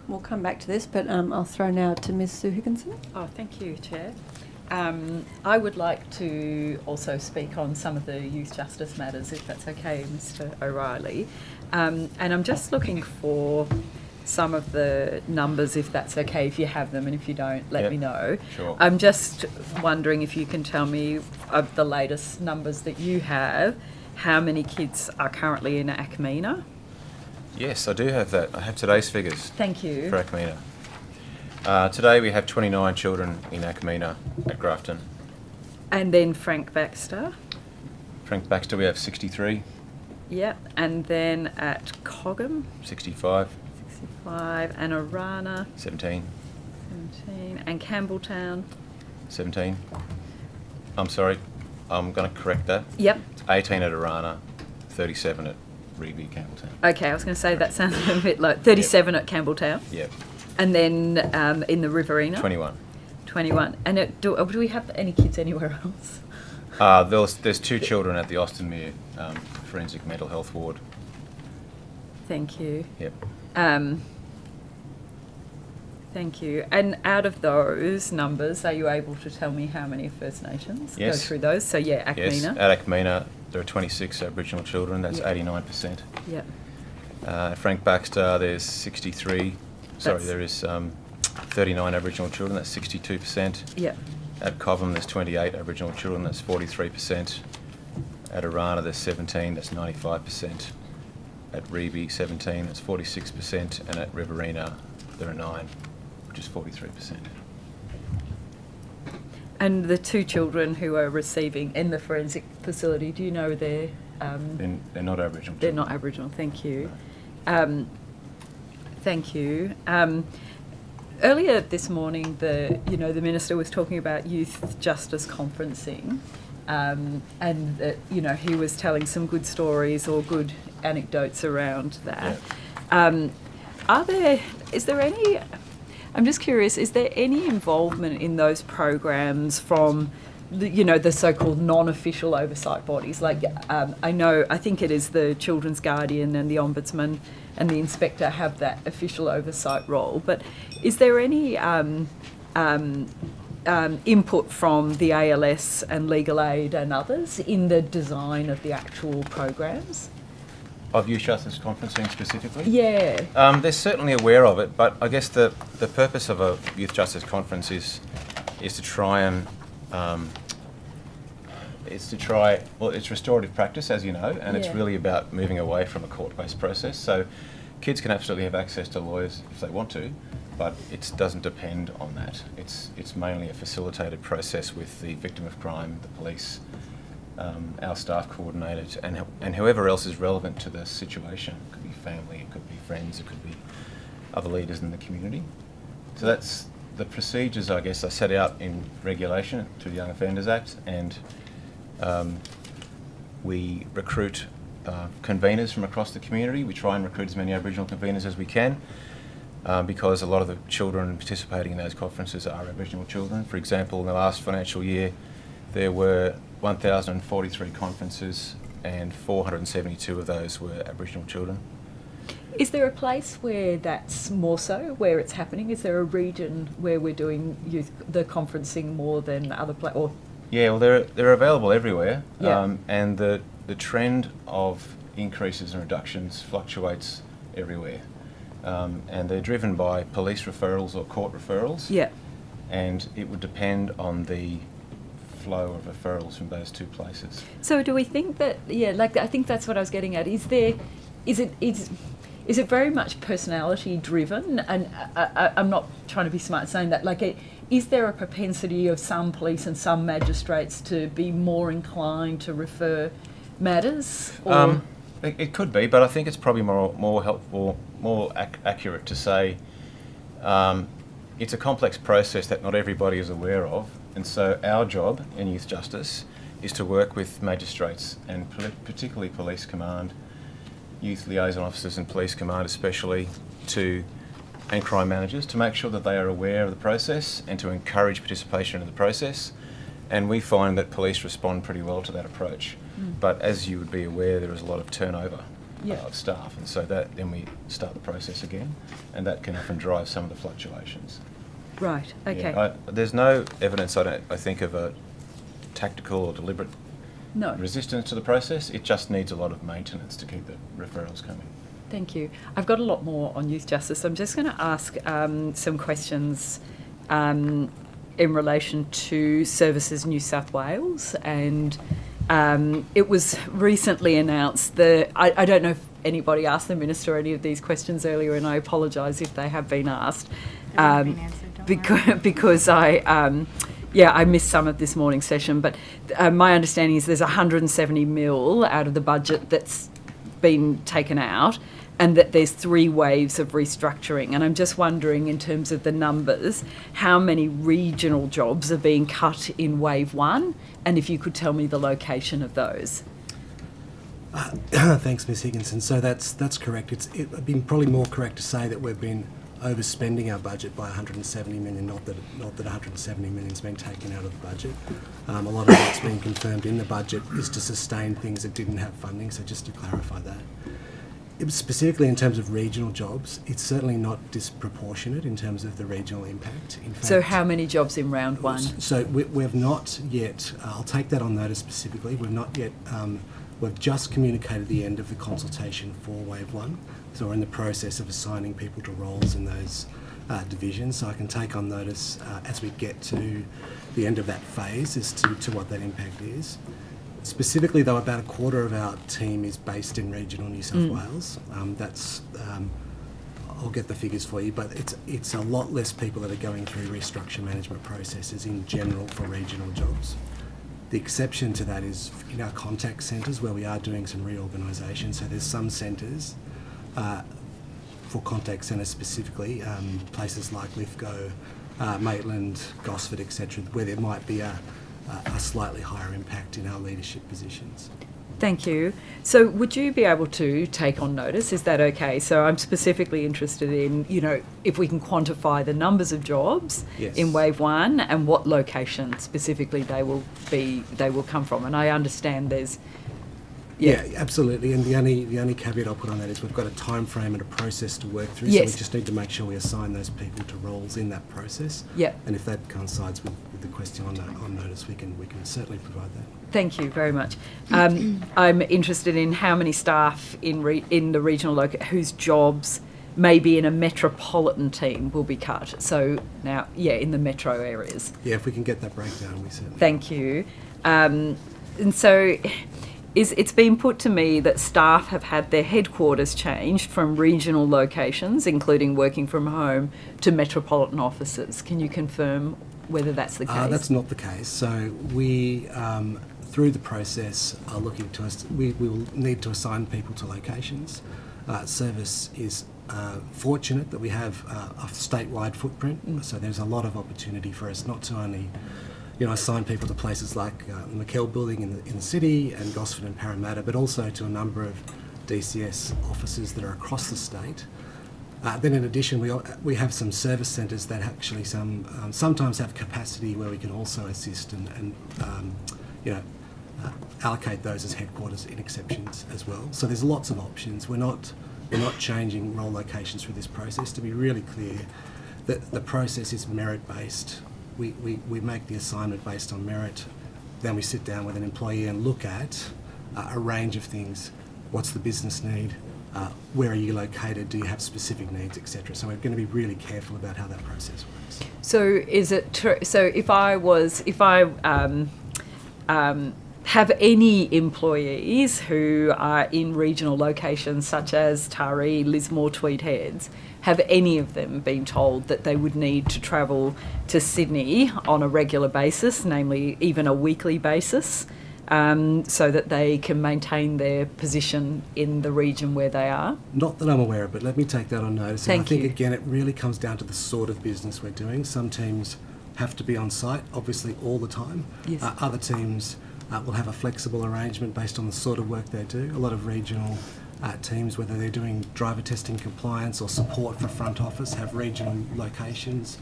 We'll come back to this, but I'll throw now to Ms. Sue Higginson. Oh, thank you, Chair. I would like to also speak on some of the youth justice matters, if that's okay, Mr. O'Reilly. And I'm just looking for some of the numbers, if that's okay, if you have them, and if you don't, let me know. Sure. I'm just wondering if you can tell me of the latest numbers that you have, how many kids are currently in Acmina? Yes, I do have that. I have today's figures. Thank you. For Acmina. Today we have 29 children in Acmina at Grafton. And then Frank Baxter? Frank Baxter, we have 63. Yep. And then at Cogham? 65. 65. And Arana? 17. 17. And Campbelltown? 17. I'm sorry, I'm going to correct that. Yep. It's 18 at Arana, 37 at Reby, Campbelltown. Okay, I was going to say that sounds a bit low. 37 at Campbelltown? Yep. And then in the Riverina? 21. 21. And do we have any kids anywhere else? There's 2 children at the Austinmere Forensic Mental Health Ward. Thank you. Yep. Thank you. And out of those numbers, are you able to tell me how many First Nations go through those? So, yeah, Acmina. Yes, at Acmina, there are 26 Aboriginal children. That's 89%. Yep. At Frank Baxter, there's 63. There is 39 Aboriginal children. That's 62%. Yep. At Cobham, there's 28 Aboriginal children. That's 43%. At Arana, there's 17. That's 95%. At Reby, 17. That's 46%. And at Riverina, there are 9, which is 43%. And the 2 children who are receiving in the forensic facility, do you know their... They're not Aboriginal. They're not Aboriginal, thank you. Thank you. Earlier this morning, the Minister was talking about youth justice conferencing, and that, he was telling some good stories or good anecdotes around that. Yeah. Is there any... I'm just curious, is there any involvement in those programs from the so-called non-official oversight bodies? Like, I think it is the Children's Guardian and the Ombudsman and the Inspector have that official oversight role. But is there any input from the ALS and Legal Aid and others in the design of the actual programs? Of youth justice conferencing specifically? Yeah. They're certainly aware of it, but I guess the purpose of a youth justice conference is to try and it's restorative practice, as you know, and it's really about moving away from a court-based process. So kids can absolutely have access to lawyers if they want to, but it doesn't depend on that. It's mainly a facilitated process with the victim of crime, the police, our staff coordinators, and whoever else is relevant to the situation. It could be family, it could be friends, it could be other leaders in the community. So the procedures, I guess, are set out in regulation through the Young Offenders Act, and we recruit conveners from across the community. We try and recruit as many Aboriginal conveners as we can, because a lot of the children participating in those conferences are Aboriginal children. For example, in the last financial year, there were 1,043 conferences, and 472 of those were Aboriginal children. Is there a place where that's more so, where it's happening? Is there a region where we're doing the conferencing more than other places? Yeah, well, they're available everywhere, Yeah. and the trend of increases and reductions fluctuates everywhere, and they're driven by police referrals or court referrals. Yeah. And it would depend on the flow of referrals from those two places. So do we think that, I think that's what I was getting at. Is it very much personality driven? And I'm not trying to be smart saying that. Is there a propensity of some police and some magistrates to be more inclined to refer matters? Or? It could be, but I think it's probably more helpful, more accurate to say it's a complex process that not everybody is aware of. And so our job in youth justice is to work with magistrates and particularly police command, youth liaison officers and police command especially, and crime managers, to make sure that they are aware of the process and to encourage participation in the process. And we find that police respond pretty well to that approach. But as you would be aware, there is a lot of turnover of staff, and so then we start the process again, and that can often drive some of the fluctuations. Right, okay. Yeah, there's no evidence, I think, of a tactical or deliberate resistance to the process. It just needs a lot of maintenance to keep the referrals coming. Thank you. I've got a lot more on youth justice. I'm just going to ask some questions in relation to Services New South Wales, and it was recently announced that I don't know if anybody asked the Minister any of these questions earlier, and I apologise if they have been asked. Because I missed some of this morning's session, but my understanding is there's 170 mil out of the budget that's been taken out, and that there's 3 waves of restructuring. And I'm just wondering, in terms of the numbers, how many regional jobs are being cut in wave 1, and if you could tell me the location of those. Thanks, Ms Higginson. So that's correct. It'd be probably more correct to say that we've been overspending our budget by 170 million, not that 170 million's been taken out of the budget. A lot of what's been confirmed in the budget is to sustain things that didn't have funding, so just to clarify that. It was specifically in terms of regional jobs, it's certainly not disproportionate in terms of the regional impact. In fact, so how many jobs in round 1? So we've not yet, I'll take that on notice specifically, we've not yet, we've just communicated the end of the consultation for wave 1. So we're in the process of assigning people to roles in those divisions. So I can take on notice as we get to the end of that phase as to what that impact is. Specifically though, about a quarter of our team is based in regional New South Wales. I'll get the figures for you, but it's a lot less people that are going through restructure management processes in general for regional jobs. The exception to that is in our contact centres where we are doing some reorganisation. So there's some centres for contact centres specifically, places like Lithgow, Maitland, Gosford, etc., where there might be a slightly higher impact in our leadership positions. Thank you. So would you be able to take on notice? Is that okay? So I'm specifically interested in, if we can quantify the numbers of jobs in wave 1 and what location specifically they will come from. And I understand there's Yeah, absolutely. And the only caveat I'll put on that is we've got a time frame and a process to work through. Yes. So we just need to make sure we assign those people to roles in that process. Yeah. And if that coincides with the question on notice, we can certainly provide that. Thank you very much. I'm interested in how many staff in the regional whose jobs maybe in a metropolitan team will be cut. So now, in the metro areas. Yeah, if we can get that breakdown, we certainly. Thank you. And so it's been put to me that staff have had their headquarters changed from regional locations, including working from home, to metropolitan offices. Can you confirm whether that's the case? That's not the case. So we, through the process are looking to us. We will need to assign people to locations. Service is fortunate that we have a statewide footprint, so there's a lot of opportunity for us not to only assign people to places like the McKell building in the city and Gosford and Parramatta, but also to a number of DCS offices that are across the state. Then in addition, we have some service centres that actually sometimes have capacity where we can also assist and allocate those as headquarters in exceptions as well. So there's lots of options. We're not changing role locations through this process. To be really clear, that the process is merit-based. We make the assignment based on merit. Then we sit down with an employee and look at a range of things. What's the business need? Where are you located? Do you have specific needs, etc.? So we're going to be really careful about how that process works. So is it true? So if I have any employees who are in regional locations such as Taree, Lismore, Tweed Heads, have any of them been told that they would need to travel to Sydney on a regular basis, namely even a weekly basis, so that they can maintain their position in the region where they are? Not that I'm aware of, but let me take that on notice. Thank and I think, you. again, it really comes down to the sort of business we're doing. Some teams have to be on site, obviously, all the time. Yes. Other teams will have a flexible arrangement based on the sort of work they do. A lot of regional teams, whether they're doing driver testing compliance or support for front office, have regional locations.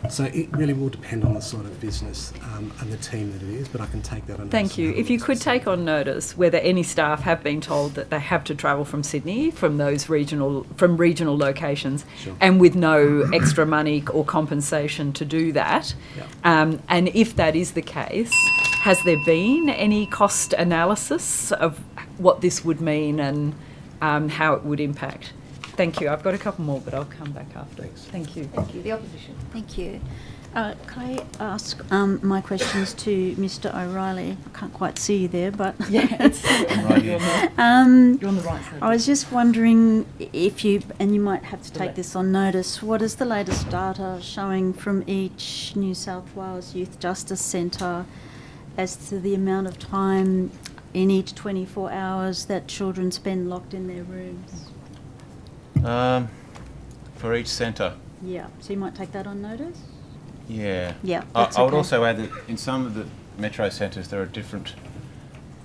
So it really will depend on the sort of business and the team that it is, but I can take that on notice. Thank you. If you could take on notice whether any staff have been told that they have to travel from Sydney, from regional locations, Sure. and with no extra money or compensation to do that. Yeah. And if that is the case, has there been any cost analysis of what this would mean and how it would impact? Thank you. I've got a couple more, but I'll come back after. Thank you. Thank you. The opposition. Thank you. Can I ask my questions to Mr. O'Reilly? I can't quite see you there, but Yeah, it's right here. You're on the right side. I was just wondering if you, and you might have to take this on notice, what is the latest data showing from each New South Wales Youth Justice Centre as to the amount of time in each 24 hours that children spend locked in their rooms? For each centre. Yeah, so you might take that on notice? Yeah. Yeah, I that's would okay. also add that in some of the metro centres there are different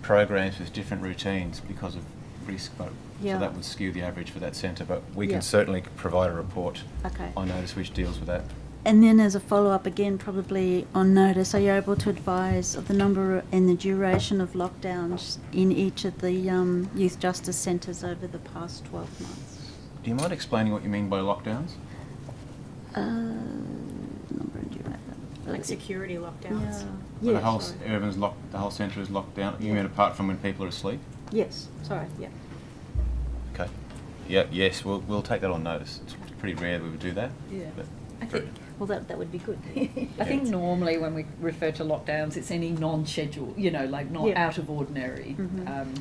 programs with different routines because of risk, but Yeah. so that would skew the average for that centre. But we Yeah. can certainly provide a report Okay. on notice which deals with that. And then as a follow-up, again, probably on notice, are you able to advise of the number and the duration of lockdowns in each of the youth justice centres over the past 12 months? Do you mind explaining what you mean by lockdowns? Number and duration. Like security lockdowns. When Yeah, the whole sorry. everyone's locked, the whole centre is locked down. You mean apart from when people are asleep? Yes, sorry, yeah. Okay. Yeah. Yes. We'll take that on notice. It's pretty rare we would do that. Yeah. But I think, Well, that would be good. I think normally when we refer to lockdowns, it's any non-scheduled, like not Yeah. out of ordinary Mhm.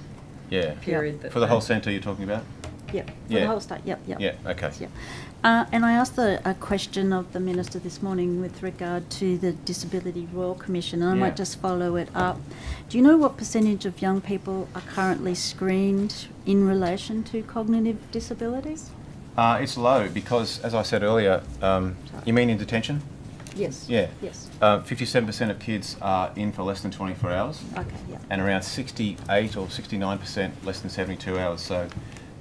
yeah. period. That For the whole centre you're talking about? Yep, for Yeah. the whole state, yep. Yeah. Okay. Yeah. And I asked a question of the Minister this morning with regard to the Disability Royal Commission, and I Yeah. might just follow it up. Do you know what percentage of young people are currently screened in relation to cognitive disabilities? It's low because, as I said earlier, you mean in detention? Yes. Yeah. Yes. 57% of kids are in for less than 24 hours. Okay, yeah. And around 68 or 69% less than 72 hours. So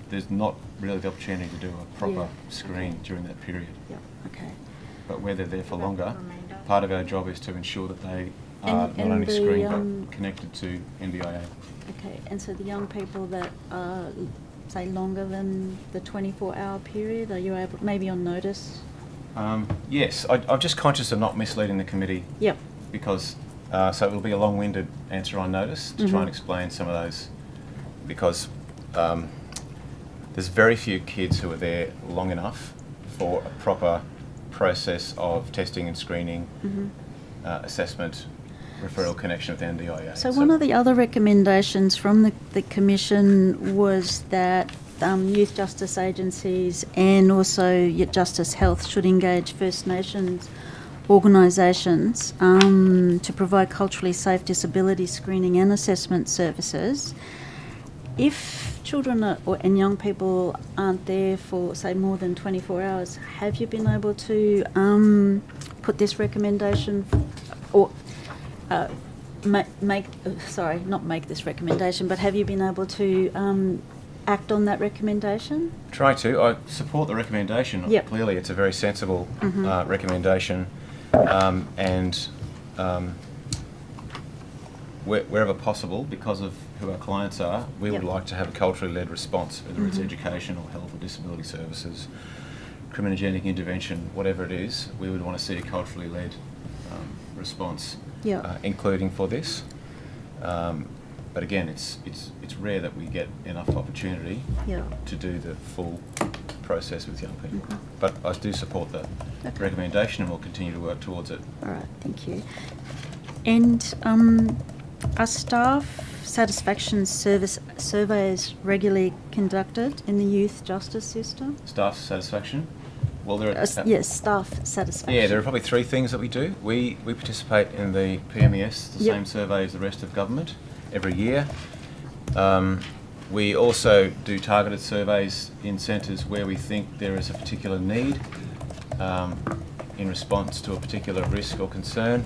there's not really the opportunity to do a proper Yeah, screen during that period. Yeah, okay. But where they're there for longer, remainder? part of our job is to ensure that they are And- not and only the, screened but connected to NBIA. Okay, and so the young people that are, say, longer than the 24-hour period, are you able, maybe on notice? Yes, I'm just conscious of not misleading the committee. Yep. Because, so it will be a long-winded answer on notice to try Mhm. and explain some of those, because there's very few kids who are there long enough for a proper process of testing and screening, Mhm. assessment, referral connection with the NDIA. So one of the other recommendations from the Commission was that youth justice agencies and also Justice Health should engage First Nations organisations to provide culturally safe disability screening and assessment services. If children and young people aren't there for, say, more than 24 hours, have you been able to put this recommendation or not make this recommendation, but have you been able to act on that recommendation? Try to. I support the recommendation. Yep. Clearly, it's a very sensible recommendation, and wherever possible, because of who our clients are, we would like to have a culturally led response, whether it's education or health or disability services, criminogenic intervention, whatever it is. We would want to see a culturally led response, including for this. But again, it's rare that we get enough opportunity to do the full process with young people. But I do support the recommendation, and we'll continue to work towards it. All right, thank you. And are staff satisfaction surveys regularly conducted in the youth justice system? Staff satisfaction? Well, there are yes, staff satisfaction. Yeah, there are probably three things that we do. We participate in the PMES, the same survey as the rest of government, every year. We also do targeted surveys in centres where we think there is a particular need in response to a particular risk or concern.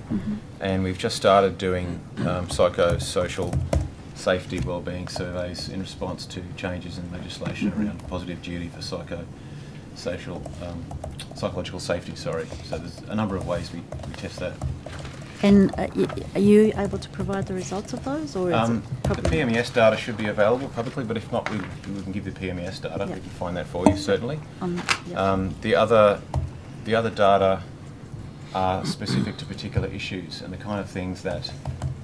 And we've just started doing psychosocial safety wellbeing surveys in response to changes in legislation around positive duty for psychological safety, sorry. So there's a number of ways we test that. And are you able to provide the results of those, or is it the PMES data should be available publicly, but if not, we can give the PMES data. We can find that for you, certainly. The other data are specific to particular issues, and the kind of things that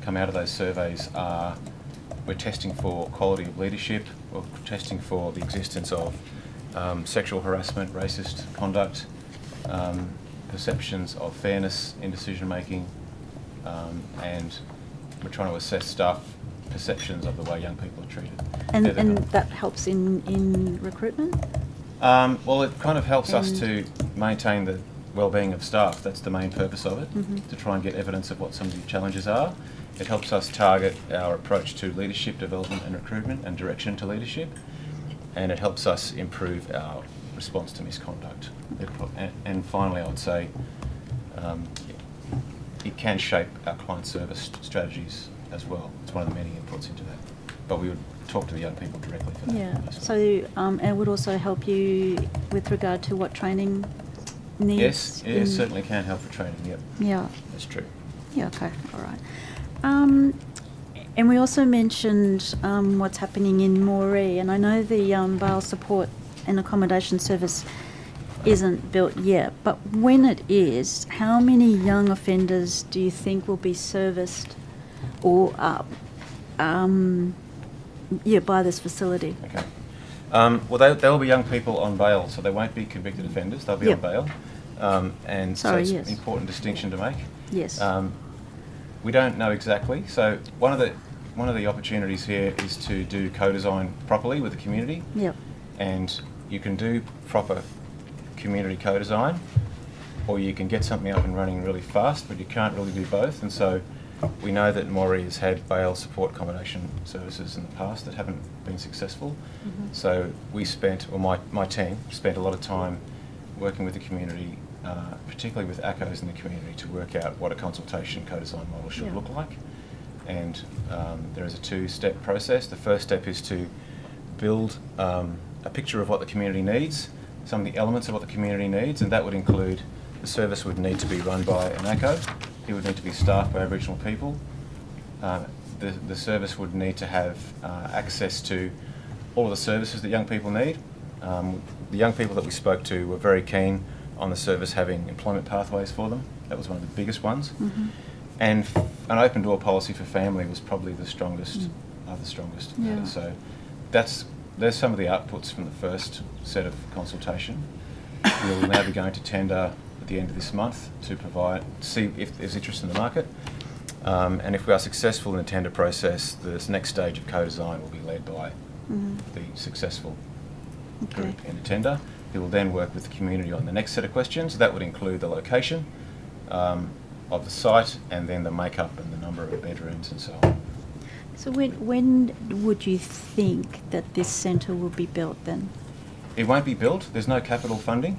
come out of those surveys are, we're testing for quality of leadership, we're testing for the existence of sexual harassment, racist conduct, perceptions of fairness in decision making, and we're trying to assess staff perceptions of the way young people are treated. And that helps in recruitment? Well, it kind of helps us to maintain the well-being of staff. That's the main purpose of it, to try and get evidence of what some of the challenges are. It helps us target our approach to leadership development and recruitment and direction to leadership, and it helps us improve our response to misconduct. And finally, I would say it can shape our client service strategies as well. It's one of the many inputs into that. But we would talk to the young people directly for that. Yeah, so it would also help you with regard to what training needs? Yes, it certainly can help for training, yep. Yeah. That's true. Yeah, okay, all right. And we also mentioned what's happening in Moree, and I know the bail support and accommodation service isn't built yet, but when it is, how many young offenders do you think will be serviced or by this facility? Okay. Well, they'll be young people on bail, so they won't be convicted offenders. They'll be on bail, and so it's an important distinction to make. Yes. We don't know exactly. So one of the opportunities here is to do co-design properly with the community. Yep. And you can do proper community co-design, or you can get something up and running really fast, but you can't really do both. And so we know that Moree has had bail support accommodation services in the past that haven't been successful. So we spent, or my team spent a lot of time working with the community, particularly with ACOs in the community, to work out what a consultation co-design model should look like. And there is a two-step process. The first step is to build a picture of what the community needs, some of the elements of what the community needs, and that would include the service would need to be run by an ACO, it would need to be staffed by Aboriginal people, the service would need to have access to all of the services that young people need. The young people that we spoke to were very keen on the service having employment pathways for them. That was one of the biggest ones. And an open door policy for family was probably the strongest of the strongest. Yeah. So there's some of the outputs from the first set of consultation. We'll now be going to tender at the end of this month to see if there's interest in the market. And if we are successful in the tender process, this next stage of co-design will be led by the successful group in the tender. We will then work with the community on the next set of questions. That would include the location, of the site, and then the makeup and the number of bedrooms and so on. So when would you think that this centre will be built then? It won't be built. There's no capital funding,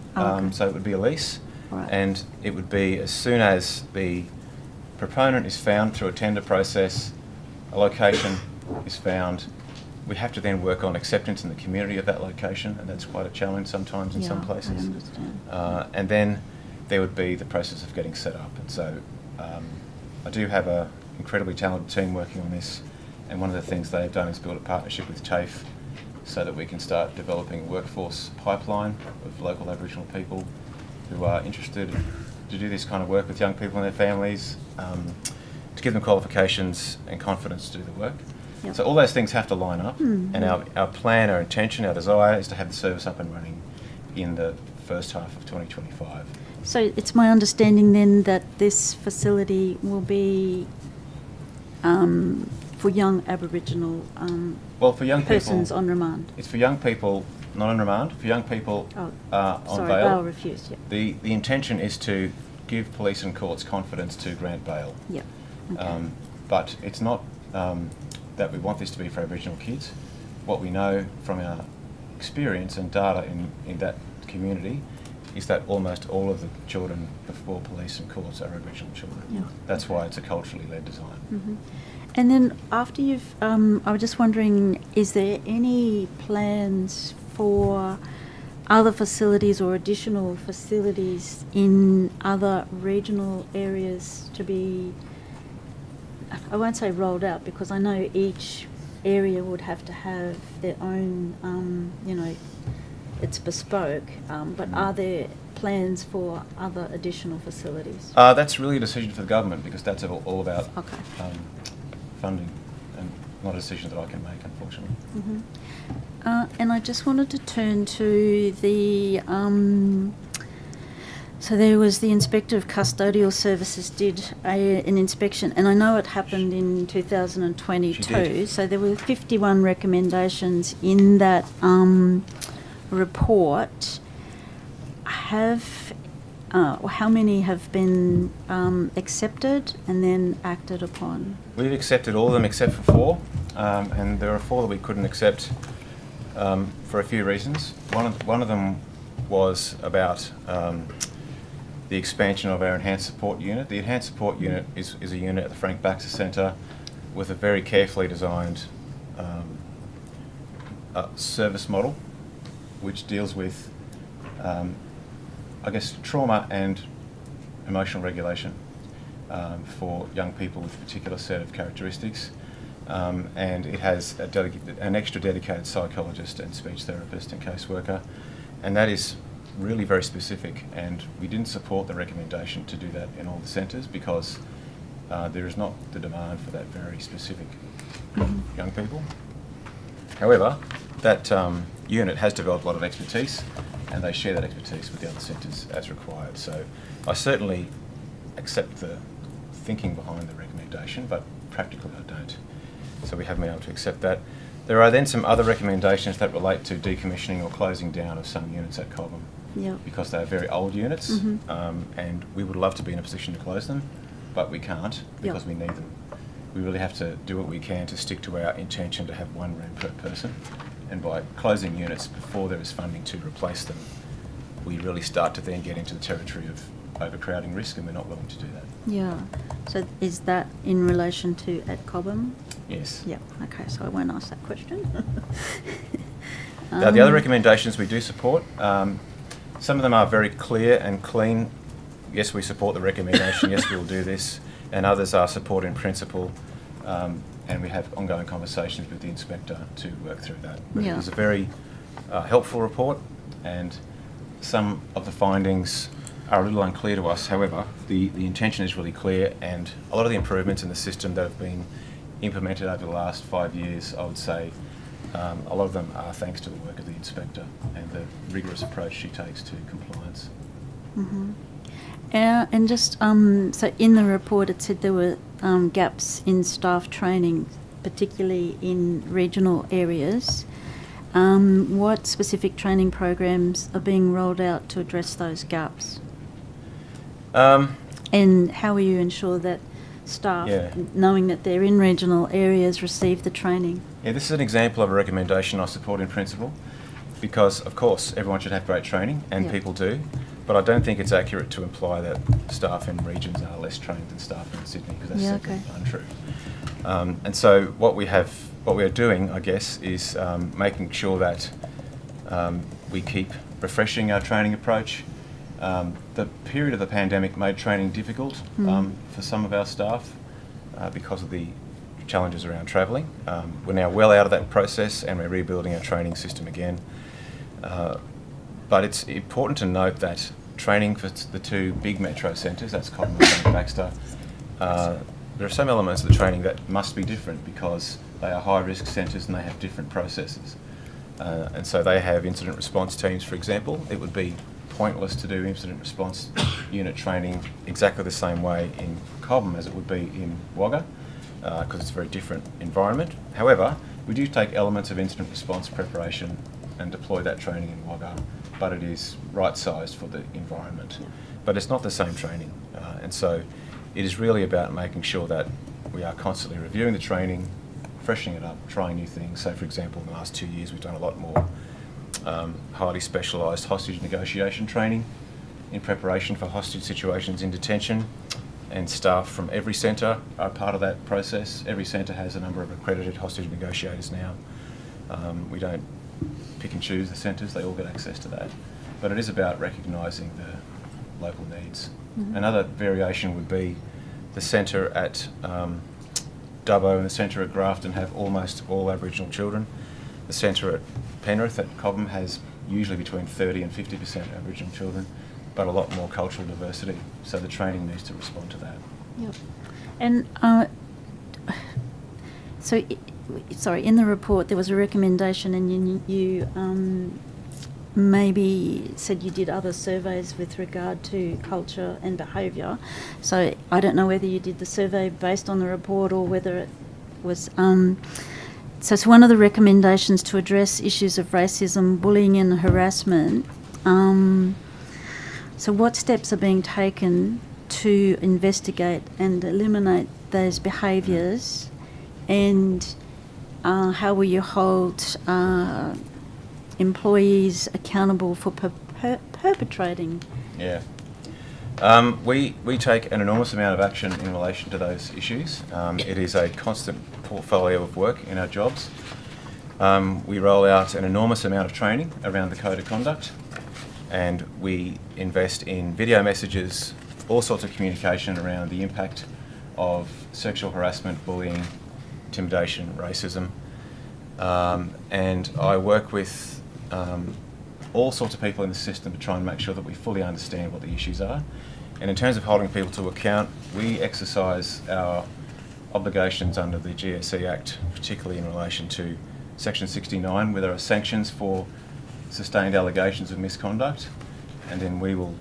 so it would be a lease, Right. and it would be as soon as the proponent is found through a tender process, a location is found. We have to then work on acceptance in the community of that location, and that's quite a challenge sometimes in some Yeah, places. I understand. And then there would be the process of getting set up. And so I do have an incredibly talented team working on this, and one of the things they've done is build a partnership with TAFE so that we can start developing a workforce pipeline of local Aboriginal people who are interested to do this kind of work with young people and their families, to give them qualifications and confidence to do the work. Yep. So all those things have to line up, Mhm. and our plan, our intention, our desire is to have the service up and running in the first half of 2025. So it's my understanding then that this facility will be for young Aboriginal Well, for young persons people, on remand. it's for young people not on remand, for young people on Sorry, bail. bail refused, yeah. The intention is to give police and courts confidence to grant bail. Yep. Okay. But it's not that we want this to be for Aboriginal kids. What we know from our experience and data in that community is that almost all of the children before police and courts are Aboriginal children. Yeah. That's why it's a culturally led design. Mhm. And then after you've, I was just wondering, is there any plans for other facilities or additional facilities in other regional areas to be, I won't say rolled out, because I know each area would have to have their own, it's bespoke, but are there plans for other additional facilities? That's really a decision for the government, because that's all about funding, and not a decision that I can make, unfortunately. Mm-hmm. And I just wanted to turn to the, so there was the Inspector of Custodial Services did an inspection, and I know it happened in 2022. She did. So there were 51 recommendations in that report. How many have been accepted and then acted upon? We've accepted all of them except for 4, and there are 4 that we couldn't accept for a few reasons. One of them was about the expansion of our enhanced support unit. The enhanced support unit is a unit at the Frank Baxter Centre with a very carefully designed service model, which deals with trauma and emotional regulation for young people with a particular set of characteristics. And it has an extra dedicated psychologist and speech therapist and caseworker. And that is really very specific. And we didn't support the recommendation to do that in all the centres because there is not the demand for that very specific young people. However, that unit has developed a lot of expertise, and they share that expertise with the other centres as required. So I certainly accept the thinking behind the recommendation, but practically I don't. So we haven't been able to accept that. There are then some other recommendations that relate to decommissioning or closing down of some units at Cobham, because they are very old units, and we would love to be in a position to close them, but we can't because we need them. We really have to do what we can to stick to our intention to have 1 room per person, and by closing units before there is funding to replace them, we really start to then get into the territory of overcrowding risk, and we're not willing to do that. Yeah. So is that in relation to at Cobham? Yes. Yeah. Okay. So I won't ask that question. Now, the other recommendations we do support. Some of them are very clear and clean. Yes, we support the recommendation. Yes, we'll do this. And others are support in principle. And we have ongoing conversations with the inspector to work through that. But it was a very helpful report, and some of the findings are a little unclear to us. However, the intention is really clear, and a lot of the improvements in the system that have been implemented over the last 5 years, I would say, a lot of them are thanks to the work of the inspector and the rigorous approach she takes to compliance. Mm-hmm. And just, so in the report it said there were gaps in staff training, particularly in regional areas. What specific training programs are being rolled out to address those gaps? And how will you ensure that staff, Yeah. knowing that they're in regional areas, receive the training? Yeah, this is an example of a recommendation I support in principle, because of course everyone should have great training, and Yep. people do, but I don't think it's accurate to imply that staff in regions are less trained than staff in Sydney, because that's Yeah, simply okay. untrue. And so what we are doing, I guess, is making sure that we keep refreshing our training approach. The period of the pandemic made training difficult for some of our staff because of the challenges around travelling. We're now well out of that process, and we're rebuilding our training system again. But it's important to note that training for the two big metro centres, that's Cobham and Baxter, there are some elements of the training that must be different because they are high-risk centres and they have different processes. And so they have incident response teams, for example. It would be pointless to do incident response unit training exactly the same way in Cobham as it would be in Wagga, because it's a very different environment. However, we do take elements of incident response preparation and deploy that training in Wagga, but it is right-sized for the environment. But it's not the same training, and so it is really about making sure that we are constantly reviewing the training, freshening it up, trying new things. So, for example, in the last 2 years, we've done a lot more highly specialised hostage negotiation training in preparation for hostage situations in detention, and staff from every centre are part of that process. Every centre has a number of accredited hostage negotiators now. We don't pick and choose the centres, they all get access to that. But it is about recognising the local needs. Mhm. Another variation would be the centre at Dubbo and the centre at Grafton have almost all Aboriginal children. The centre at Penrith at Cobham has usually between 30 and 50% Aboriginal children, but a lot more cultural diversity. So the training needs to respond to that. Yep. And sorry, in the report there was a recommendation, and you maybe said you did other surveys with regard to culture and behaviour. So I don't know whether you did the survey based on the report or whether it was. So it's one of the recommendations to address issues of racism, bullying and harassment. So what steps are being taken to investigate and eliminate those behaviours, and how will you hold employees accountable for perpetrating? Yeah. We take an enormous amount of action in relation to those issues. It is a constant portfolio of work in our jobs. We roll out an enormous amount of training around the Code of Conduct, and we invest in video messages, all sorts of communication around the impact of sexual harassment, bullying, intimidation, racism. And I work with all sorts of people in the system to try and make sure that we fully understand what the issues are. And in terms of holding people to account, we exercise our obligations under the GSE Act, particularly in relation to Section 69, where there are sanctions for sustained allegations of misconduct, and then we will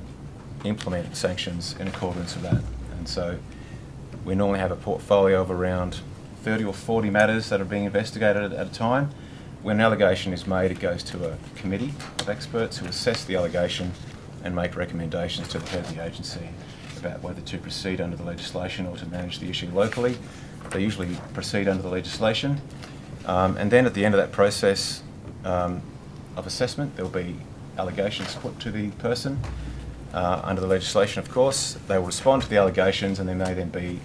implement sanctions in accordance with that. And so we normally have a portfolio of around 30 or 40 matters that are being investigated at a time. When an allegation is made, it goes to a committee of experts who assess the allegation and make recommendations to the head of the agency about whether to proceed under the legislation or to manage the issue locally. They usually proceed under the legislation. And then at the end of that process of assessment, there will be allegations put to the person under the legislation, of course. They will respond to the allegations, and there may then be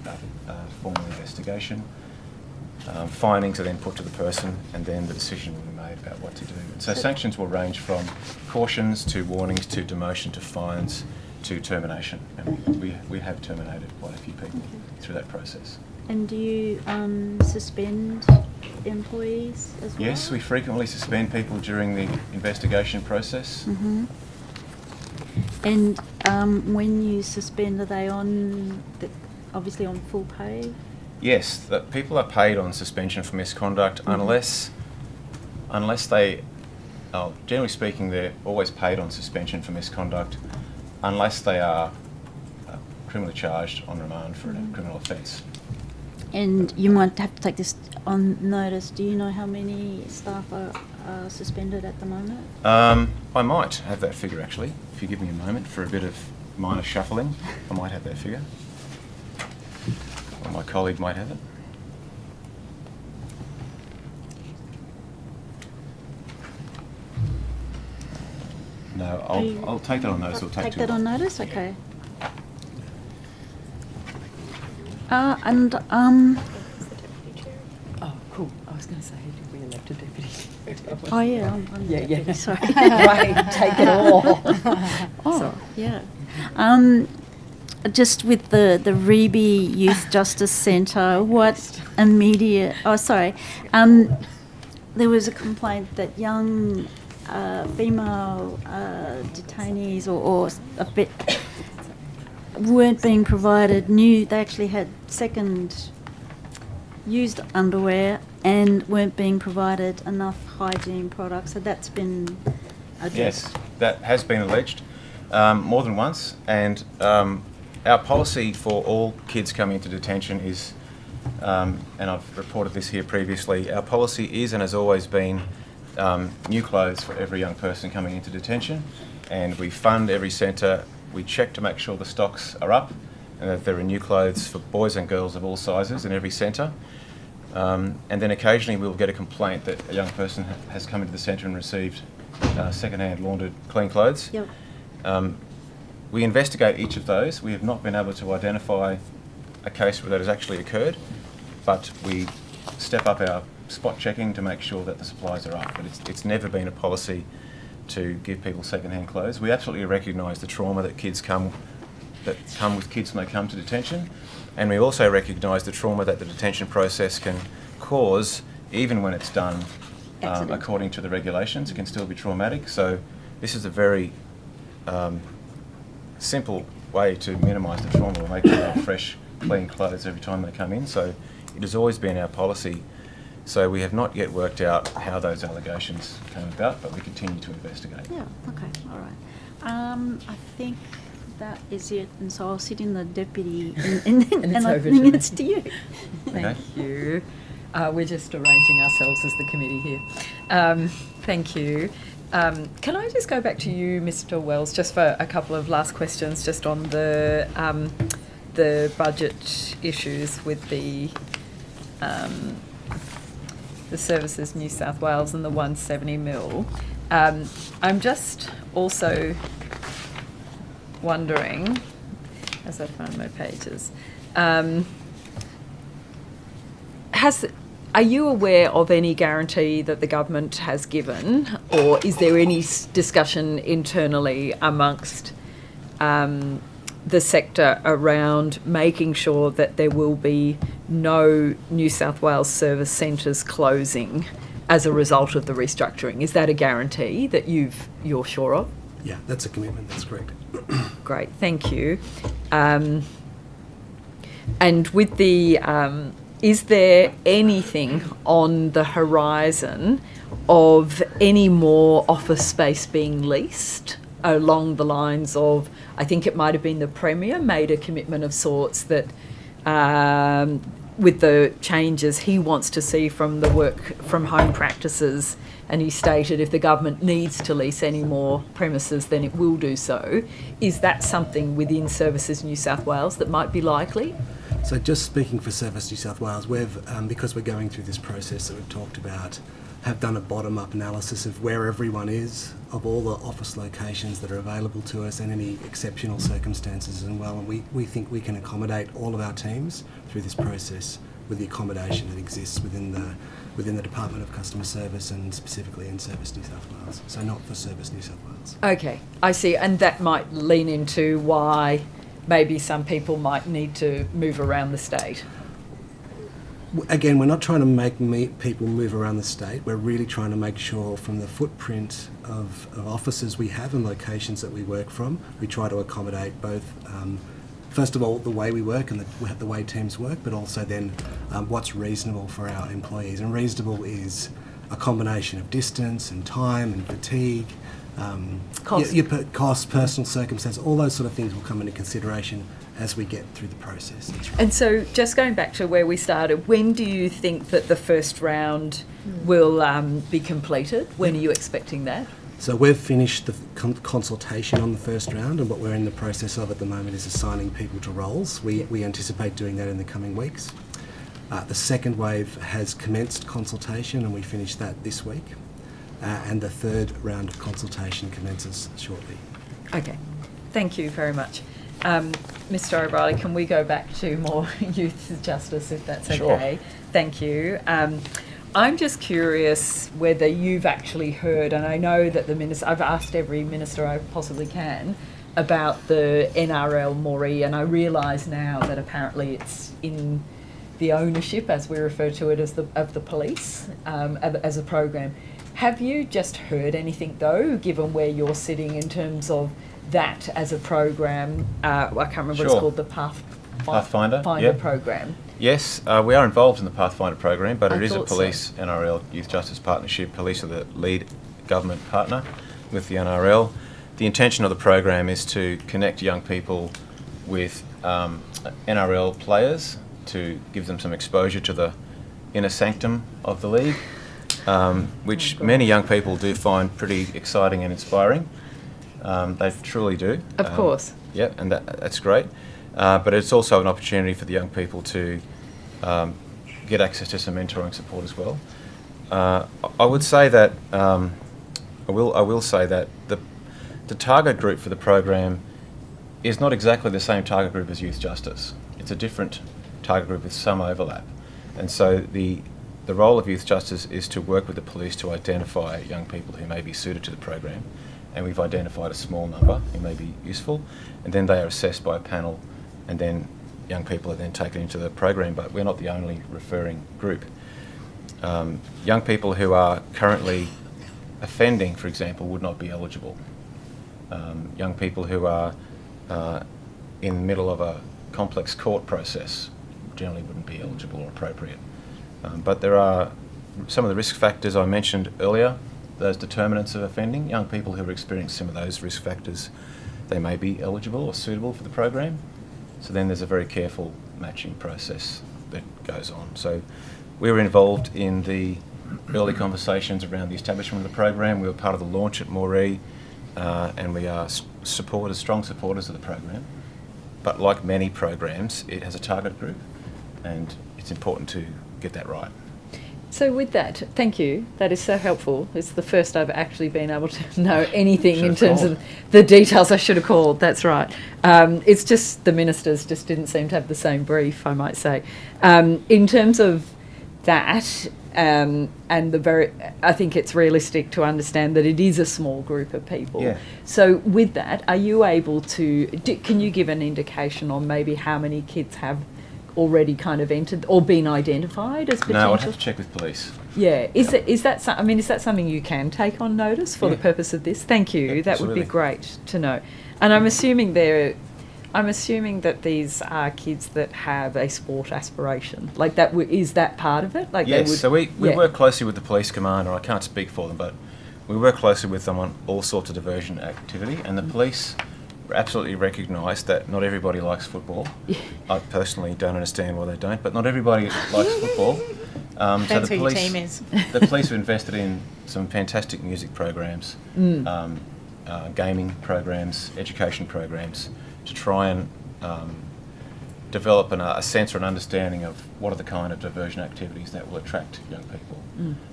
a formal investigation. Findings are then put to the person, and then the decision will be made about what to do. And so sanctions will range from cautions to warnings to demotion to fines to termination. And we have terminated quite a few people through that process. And do you suspend employees as well? Yes, we frequently suspend people during the investigation process. Mm-hmm. And when you suspend, are they obviously on full pay? Yes, that people are paid on suspension for misconduct unless they, generally speaking, they're always paid on suspension for misconduct unless they are criminally charged on remand for a criminal offence. And you might have to take this on notice. Do you know how many staff are suspended at the moment? I might have that figure actually, if you give me a moment for a bit of minor shuffling. I might have that figure. Or my colleague might have it. No, I'll take that on notice. It'll take too that long. on notice, okay. Oh, cool. I was going to say, who did we elect a deputy? Oh yeah, I'm yeah. deputy, sorry. Right, take it all. Oh, yeah. Just with the Reby Youth Justice Centre, what immediate? Oh, sorry. There was a complaint that young female detainees or a bit weren't being provided new. They actually had second used underwear and weren't being provided enough hygiene products. So that's been addressed. Yes, that has been alleged more than once, and our policy for all kids coming into detention is, and I've reported this here previously, our policy is and has always been new clothes for every young person coming into detention, and we fund every centre. We check to make sure the stocks are up and that there are new clothes for boys and girls of all sizes in every centre. And then occasionally we'll get a complaint that a young person has come into the centre and received second-hand laundered clean clothes. Yep. We investigate each of those. We have not been able to identify a case where that has actually occurred, but we step up our spot checking to make sure that the supplies are up. But it's never been a policy to give people second-hand clothes. We absolutely recognise the trauma that come with kids when they come to detention, and we also recognise the trauma that the detention process can cause, even when it's done according to the regulations. It can still be traumatic. So this is a very simple way to minimise the trauma. We'll make sure they have fresh, clean clothes every time they come in. So it has always been our policy. So we have not yet worked out how those allegations came about, but we continue to investigate. Yeah, okay, all right. I think that is it, and so I'll sit in the deputy and I think it's to you. Thank you. We're just arranging ourselves as the committee here. Thank you. Can I just go back to you, Mr. Wells, just for a couple of last questions, just on the budget issues with the Services New South Wales and the 170 mil. I'm just also wondering, as I find my pages, are you aware of any guarantee that the government has given, or is there any discussion internally amongst the sector around making sure that there will be no New South Wales service centres closing as a result of the restructuring? Is that a guarantee that you're sure of? Yeah, that's a commitment, that's correct. Great, thank you. And with the, is there anything on the horizon of any more office space being leased along the lines of, I think it might have been the Premier made a commitment of sorts that with the changes he wants to see from the work from home practices, and he stated if the government needs to lease any more premises, then it will do so. Is that something within Services New South Wales that might be likely? So just speaking for Service New South Wales, we've, because we're going through this process that we've talked about, have done a bottom-up analysis of where everyone is, of all the office locations that are available to us and any exceptional circumstances as well. And we think we can accommodate all of our teams through this process with the accommodation that exists within the Department of Customer Service and specifically in Service New South Wales. So not for Service New South Wales. Okay, I see. And that might lean into why maybe some people might need to move around the state. Again, we're not trying to make people move around the state. We're really trying to make sure from the footprint of offices we have and locations that we work from, we try to accommodate both, first of all, the way we work and the way teams work, but also then what's reasonable for our employees. And reasonable is a combination of distance and time and fatigue, cost, personal circumstance, all those sort of things will come into consideration as we get through the process. And so just going back to where we started, when do you think that the first round will be completed? When are you expecting that? So we've finished the consultation on the first round, and what we're in the process of at the moment is assigning people to roles. We anticipate doing that in the coming weeks. The second wave has commenced consultation, and we finished that this week. And the third round of consultation commences shortly. Okay, thank you very much. Mr. O'Reilly, can we go back to more youth justice, if that's okay? Sure. Thank you. I'm just curious whether you've actually heard, and I know that the minister, I've asked every minister I possibly can about the NRL Moree, and I realise now that apparently it's in the ownership, as we refer to it, as of the police, as a program. Have you just heard anything though, given where you're sitting in terms of that as a program? I can't remember what it's called, the Pathfinder program. Yes, we are involved in the Pathfinder program, but it is a police NRL Youth Justice Partnership. Police are the lead government partner with the NRL. The intention of the program is to connect young people with NRL players, to give them some exposure to the inner sanctum of the league, which many young people do find pretty exciting and inspiring. They truly do. Of course. Yeah, and that's great. But it's also an opportunity for the young people to get access to some mentoring support as well. I would say that I will say that the target group for the program is not exactly the same target group as youth justice. It's a different target group with some overlap, and so the role of youth justice is to work with the police to identify young people who may be suited to the program, and we've identified a small number who may be useful, and then they are assessed by a panel, and then young people are then taken into the program, but we're not the only referring group. Young people who are currently offending, for example, would not be eligible. Young people who are in the middle of a complex court process generally wouldn't be eligible or appropriate. But there are some of the risk factors I mentioned earlier, those determinants of offending. Young people who are experiencing some of those risk factors, they may be eligible or suitable for the program. So then there's a very careful matching process that goes on. So we were involved in the early conversations around the establishment of the program. We were part of the launch at Moree, and we are strong supporters of the program. But like many programs, it has a target group, and it's important to get that right. So with that, thank you. That is so helpful. It's the first I've actually been able to know anything in terms of the details. I should have called, that's right. It's just the ministers just didn't seem to have the same brief, I might say. In terms of that, and I think it's realistic to understand that it is a small group of people. Yeah. So with that, are you able to, can you give an indication on maybe how many kids have already kind of entered or been identified as potential? No, I'd have to check with police. Yeah, is that something you can take on notice for the purpose of this? Thank you. That would be great to know. And I'm assuming that these are kids that have a sport aspiration. Like that, is that part of it? Like yes. So we work closely with the police commander. I can't speak for them, but we work closely with them on all sorts of diversion activity, and the police absolutely recognise that not everybody likes football. I personally don't understand why they don't, but not everybody likes football. Depends so the who police, your team is. The police have invested in some fantastic music programs, gaming programs, education programs, to try and develop a sense or an understanding of what are the kind of diversion activities that will attract young people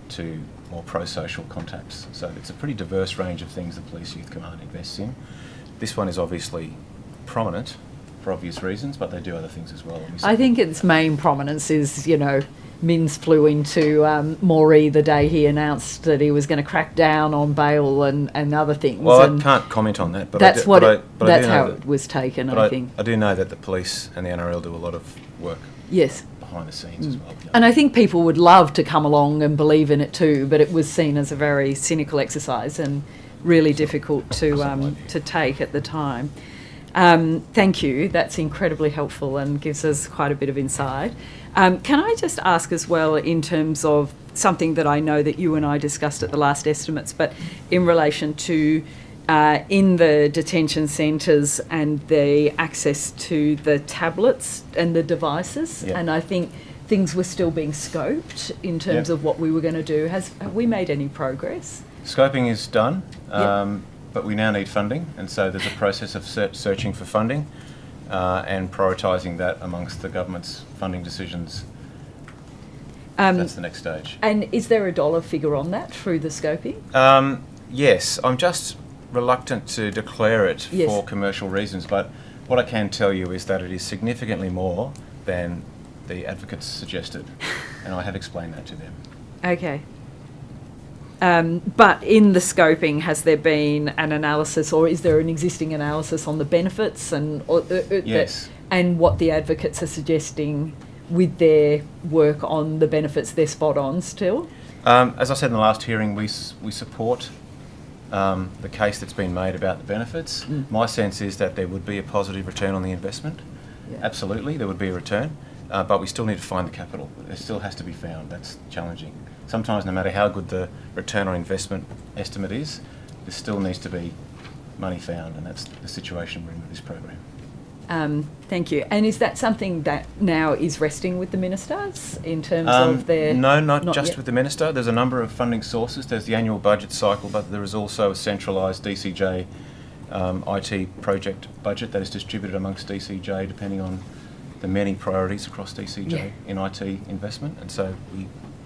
to more pro-social contacts. So it's a pretty diverse range of things the Police Youth Command invests in. This one is obviously prominent for obvious reasons, but they do other things as well. I think its main prominence is, Minns flew into Moree the day he announced that he was going to crack down on bail and other things. Well, I can't comment on that, but that's how it was taken, I think. I do know that the police and the NRL do a lot of work behind the scenes as well. And I think people would love to come along and believe in it too, but it was seen as a very cynical exercise and really difficult to take at the time. Thank you. That's incredibly helpful and gives us quite a bit of insight. Can I just ask as well, in terms of something that I know that you and I discussed at the last estimates, but in relation to in the detention centres and the access to the tablets and the devices, and I think things were still being scoped in terms of what we were going to do. Have we made any progress Scoping is done, but we now need funding, and so there's a process of searching for funding and prioritising that amongst the government's funding decisions. That's the next stage. And is there a dollar figure on that through the scoping? Yes, I'm just reluctant to declare it for commercial reasons, but what I can tell you is that it is significantly more than the advocates suggested, and I have explained that to them. Okay. But in the scoping, has there been an analysis, or is there an existing analysis on the benefits and yes, and what the advocates are suggesting with their work on the benefits? They're spot on still. As I said in the last hearing, we support the case that's been made about the benefits. My sense is that there would be a positive return on the investment. Absolutely, there would be a return, but we still need to find the capital. It still has to be found. That's challenging. Sometimes, no matter how good the return on investment estimate is, there still needs to be money found, and that's the situation we're in with this program. Thank you. And is that something that now is resting with the ministers in terms of their... No, not just yet with the minister. There's a number of funding sources. There's the annual budget cycle, but there is also a centralised DCJ IT project budget that is distributed amongst DCJ depending on the many priorities across DCJ in IT investment. And so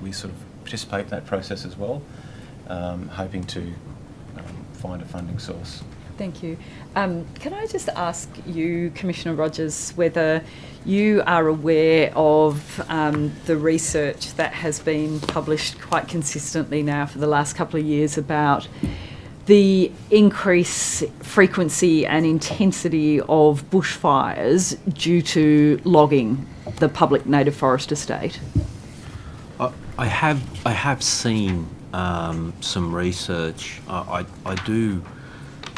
we sort of participate in that process as well, hoping to find a funding source. Thank you. Can I just ask you, Commissioner Rogers, whether you are aware of the research that has been published quite consistently now for the last couple of years about the increased frequency and intensity of bushfires due to logging the public native forest estate? I have seen some research. I do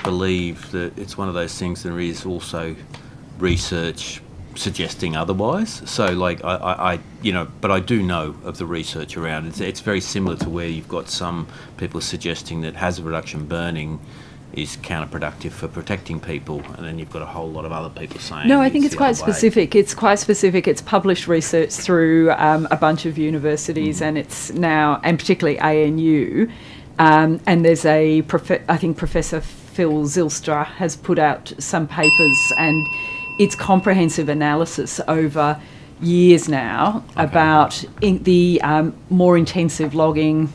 believe that it's one of those things. There is also research suggesting otherwise. So, like I but I do know of the research around it. It's very similar to where you've got some people suggesting that hazard reduction burning is counterproductive for protecting people, and then you've got a whole lot of other people saying... No, I think it's quite specific. It's quite specific. It's published research through a bunch of universities, and it's now, and particularly ANU, and there's I think Professor Phil Zylstra has put out some papers, and it's comprehensive analysis over years now about the more intensive logging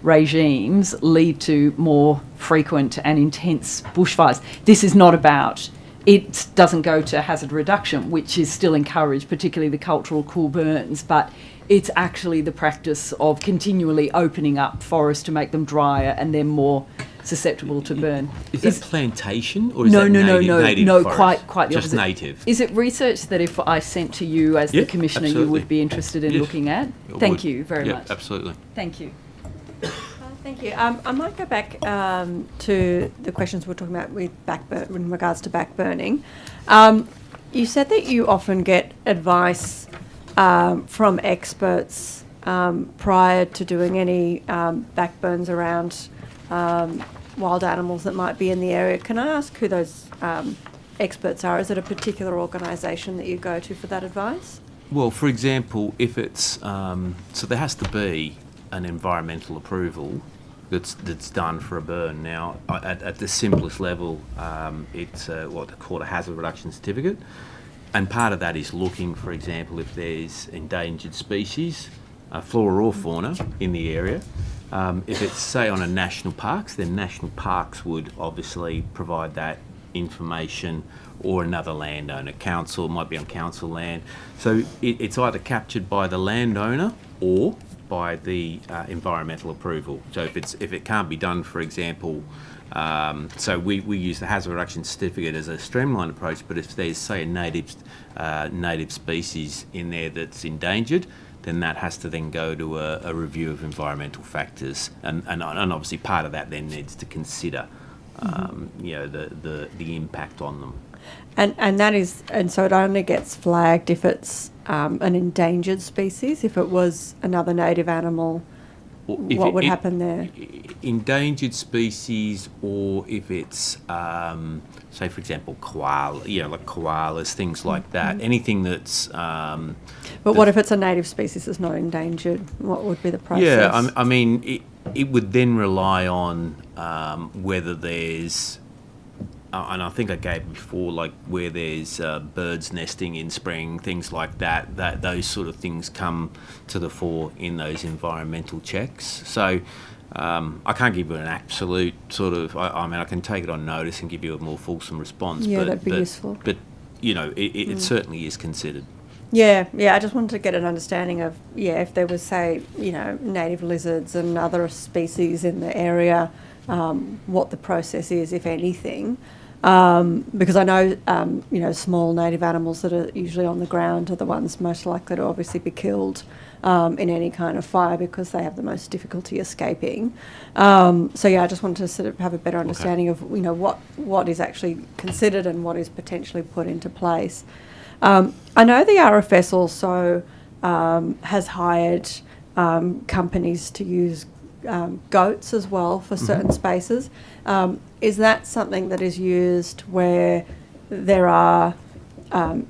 regimes lead to more frequent and intense bushfires. This is not about, it doesn't go to hazard reduction, which is still encouraged, particularly the cultural cool burns, but it's actually the practice of continually opening up forests to make them drier and they're more susceptible to burn. Is that plantation or is that native forest? quite the just opposite. Native. Is it research that if I sent to you as the Commissioner absolutely. you would be interested in looking at? Thank you very much. Absolutely. Thank you. Thank you. I might go back to the questions we were talking about with in regards to backburning. You said that you often get advice from experts prior to doing any backburns around wild animals that might be in the area. Can I ask who those experts are? Is it a particular organisation that you go to for that advice? Well, for example, if it's so there has to be an environmental approval that's done for a burn. Now, at the simplest level, it's what they call a hazard reduction certificate, and part of that is looking, for example, if there's endangered species, flora or fauna in the area. If it's, say, on a national parks, then national parks would obviously provide that information, or another landowner. Council might be on council land. So it's either captured by the landowner or by the environmental approval. So if it can't be done, for example, so we use the hazard reduction certificate as a streamlined approach, but if there's, say, a native species in there that's endangered, then that has to then go to a review of environmental factors, and obviously part of that then needs to consider the impact on them. And so it only gets flagged if it's an endangered species. If it was another native animal, what would happen there? Endangered species, or if it's, say, for example, koala, like koalas, things like that. Anything that's... But what if it's a native species that's not endangered? What would be the process? Yeah, I mean, it would then rely on whether there's, and I think I gave before, like where there's birds nesting in spring, things like that, those sort of things come to the fore in those environmental checks. So I can't give you an absolute sort of, I mean, I can take it on notice and give you a more fulsome response. Yeah, that'd be useful. But, you know, it certainly is considered. Yeah, I just wanted to get an understanding of, if there was, say, you know, native lizards and other species in the area, what the process is, if anything. Because I know, you know, small native animals that are usually on the ground are the ones most likely to obviously be killed in any kind of fire because they have the most difficulty escaping. I just wanted to sort of have a better understanding of, you know, what is actually considered and what is potentially put into place. I know the RFS also has hired companies to use goats as well for certain spaces. Is that something that is used where there are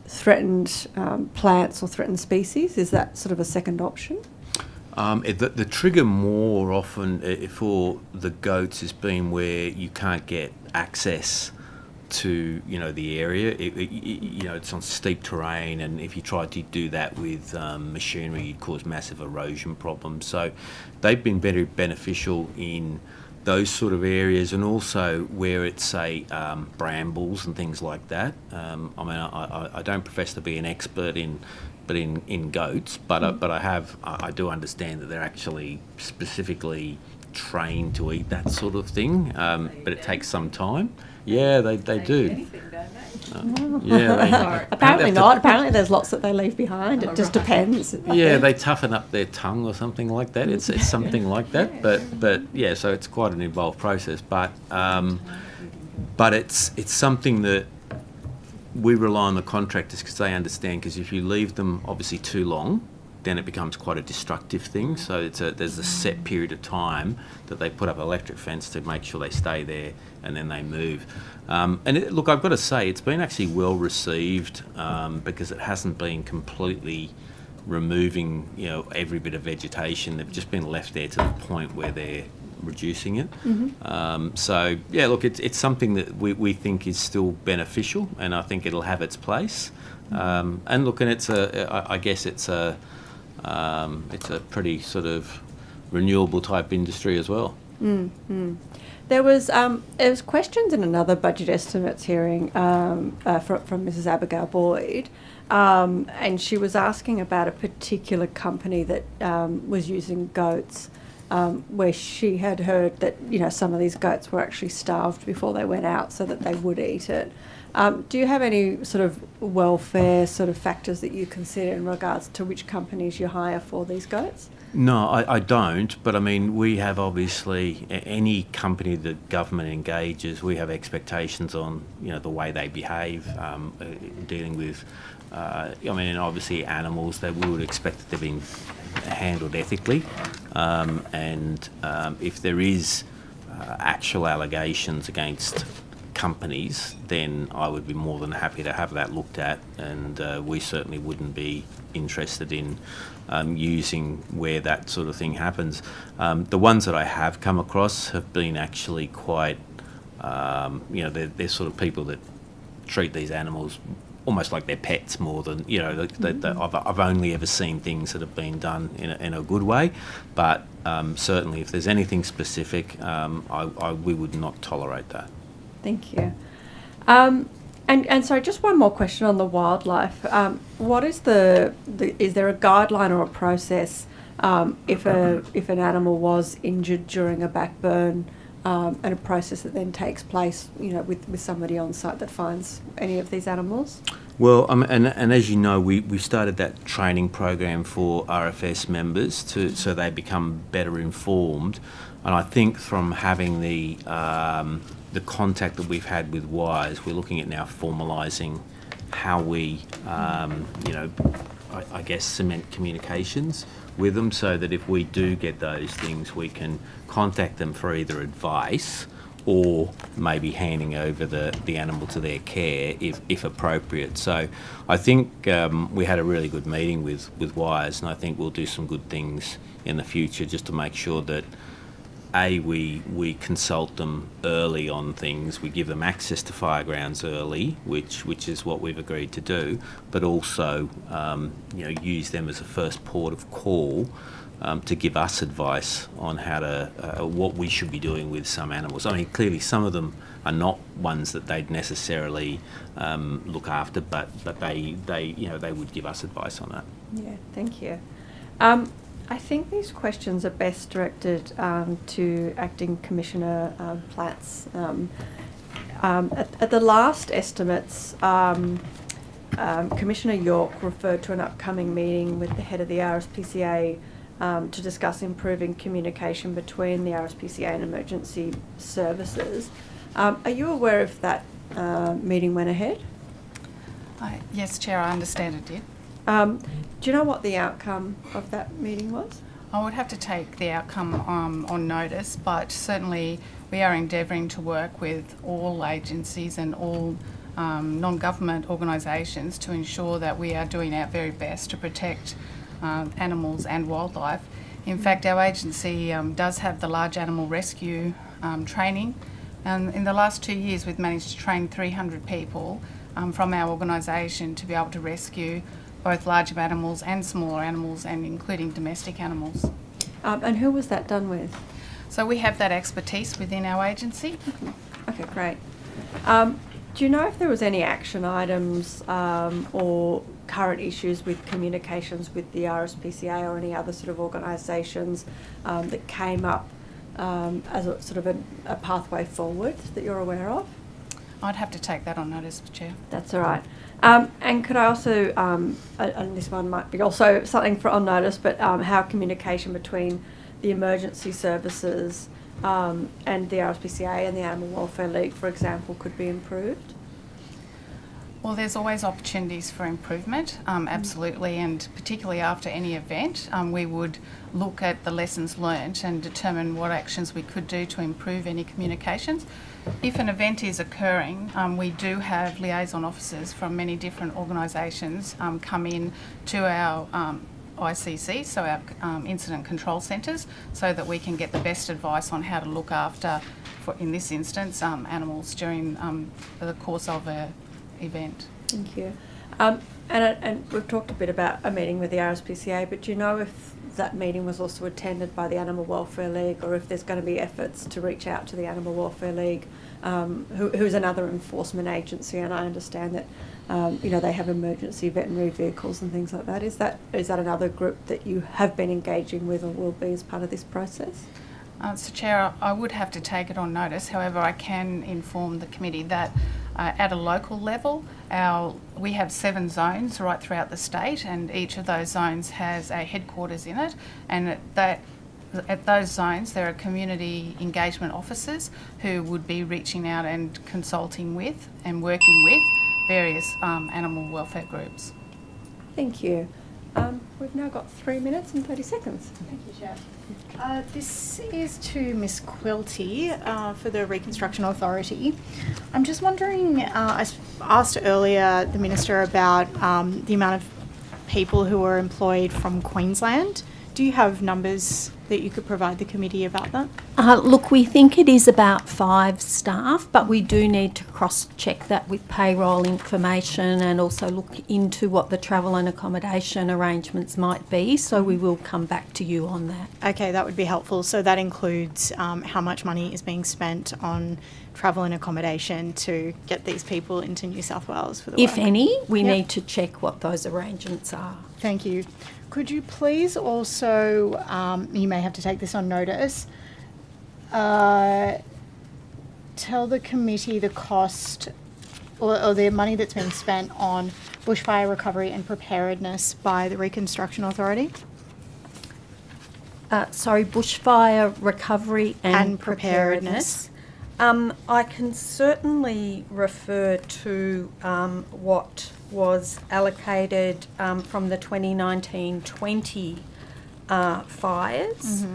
threatened plants or threatened species? Is that sort of a second option? The trigger more often for the goats has been where you can't get access to, you know, the area. You know, it's on steep terrain, and if you tried to do that with machinery, you'd cause massive erosion problems. So they've been very beneficial in those sort of areas, and also where it's, say, brambles and things like that. I mean, I don't profess to be an expert in goats, but I do understand that they're actually specifically trained to eat that sort of thing, but it takes some time. Yeah, they do. Apparently not. Apparently there's lots that they leave behind. It just depends. Yeah, they toughen up their tongue or something like that. It's something like that. But yeah, so it's quite an involved process. But it's something that we rely on the contractors because they understand. Because if you leave them obviously too long, then it becomes quite a destructive thing. So there's a set period of time that they put up electric fence to make sure they stay there, and then they move. Look, I've got to say, it's been actually well received because it hasn't been completely removing, you know, every bit of vegetation. They've just been left there to the point where they're reducing it. So yeah, look, it's something that we think is still beneficial, and I think it'll have its place. And look, and I guess it's a pretty sort of renewable type industry as well. There was questions in another budget estimates hearing from Mrs. Abigail Boyd, and she was asking about a particular company that was using goats, where she had heard that, you know, some of these goats were actually starved before they went out so that they would eat it. Do you have any sort of welfare sort of factors that you consider in regards to which companies you hire for these goats? No, I don't. But I mean, we have obviously any company that government engages, we have expectations on, you know, the way they behave, dealing with. I mean, obviously animals, we would expect that they're being handled ethically, and if there is actual allegations against companies, then I would be more than happy to have that looked at, and we certainly wouldn't be interested in using where that sort of thing happens. The ones that I have come across have been actually quite, you know, they're sort of people that treat these animals almost like they're pets more than, you know, I've only ever seen things that have been done in a good way, but certainly if there's anything specific, we would not tolerate that. Thank you. And sorry, just one more question on the wildlife. What is is there a guideline or a process if an animal was injured during a backburn, and a process that then takes place, you know, with somebody on site that finds any of these animals? Well, and as you know, we started that training program for RFS members so they become better informed, and I think from having the contact that we've had with WISE, we're looking at now formalising how we, you know, I guess cement communications with them, so that if we do get those things, we can contact them for either advice or maybe handing over the animal to their care if appropriate. So I think we had a really good meeting with WISE, and I think we'll do some good things in the future just to make sure that we consult them early on things. We give them access to firegrounds early, which is what we've agreed to do, but also use them as a first port of call to give us advice on how to what we should be doing with some animals. I mean, clearly some of them are not ones that they'd necessarily look after, but they would give us advice on that. Yeah, thank you. I think these questions are best directed to Acting Commissioner Platts. At the last estimates, Commissioner York referred to an upcoming meeting with the head of the RSPCA to discuss improving communication between the RSPCA and emergency services. Are you aware if that meeting went ahead? Yes, Chair, I understand it did. Do you know what the outcome of that meeting was? I would have to take the outcome on notice, but certainly we are endeavouring to work with all agencies and all non-government organisations to ensure that we are doing our very best to protect animals and wildlife. In fact, our agency does have the large animal rescue training, and in the last 2 years we've managed to train 300 people from our organisation to be able to rescue both larger animals and smaller animals, and including domestic animals. And who was that done with? So we have that expertise within our agency. Okay, great. Do you know if there was any action items or current issues with communications with the RSPCA or any other sort of organisations that came up as a sort of a pathway forward that you're aware of? I'd have to take that on notice, Chair. That's all right. And could I also, and this one might be also something for on notice, but how communication between the emergency services and the RSPCA and the Animal Welfare League, for example, could be improved? Well, there's always opportunities for improvement, absolutely, and particularly after any event, we would look at the lessons learnt and determine what actions we could do to improve any communications. If an event is occurring, we do have liaison officers from many different organisations come in to our ICC, so our incident control centres, so that we can get the best advice on how to look after, in this instance, animals during the course of a event. Thank you. And we've talked a bit about a meeting with the RSPCA, but do you know if that meeting was also attended by the Animal Welfare League, or if there's going to be efforts to reach out to the Animal Welfare League, who's another enforcement agency, and I understand that they have emergency veterinary vehicles and things like that. Is that another group that you have been engaging with or will be as part of this process? So, Chair, I would have to take it on notice. However, I can inform the committee that at a local level, we have 7 zones right throughout the state, and each of those zones has a headquarters in it, and at those zones there are community engagement officers who would be reaching out and consulting with and working with various animal welfare groups. Thank you. We've now got 3 minutes and 30 seconds. Thank you, Chair. This is to Ms Quilty for the Reconstruction Authority. I'm just wondering, I asked earlier the Minister about the amount of people who are employed from Queensland. Do you have numbers that you could provide the committee about that? Look, we think it is about 5 staff, but we do need to cross-check that with payroll information and also look into what the travel and accommodation arrangements might be, so we will come back to you on that. Okay, that would be helpful. So that includes how much money is being spent on travel and accommodation to get these people into New South Wales for the work. If any, we need to check what those arrangements are. Thank you. Could you please also, you may have to take this on notice, tell the committee the cost or the money that's been spent on bushfire recovery and preparedness by the Reconstruction Authority? Bushfire recovery and preparedness. I can certainly refer to what was allocated from the 2019-20 fires,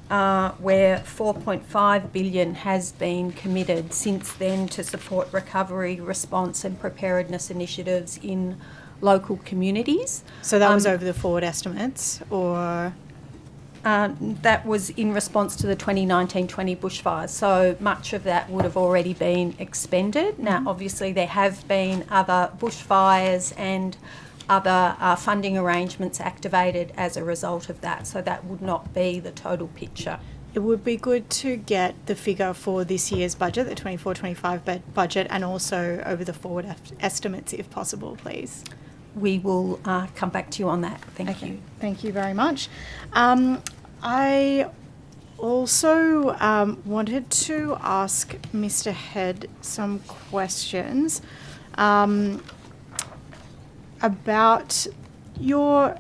where $4.5 billion has been committed since then to support recovery, response and preparedness initiatives in local communities. So that was over the forward estimates, or...? that was in response to the 2019-20 bushfires. So much of that would have already been expended. Now, obviously, there have been other bushfires and other funding arrangements activated as a result of that. So that would not be the total picture. It would be good to get the figure for this year's budget, the 24-25 budget, and also over the forward estimates if possible, please. We will come back to you on that. Thank you. Thank you very much. I also wanted to ask Mr. Head some questions about your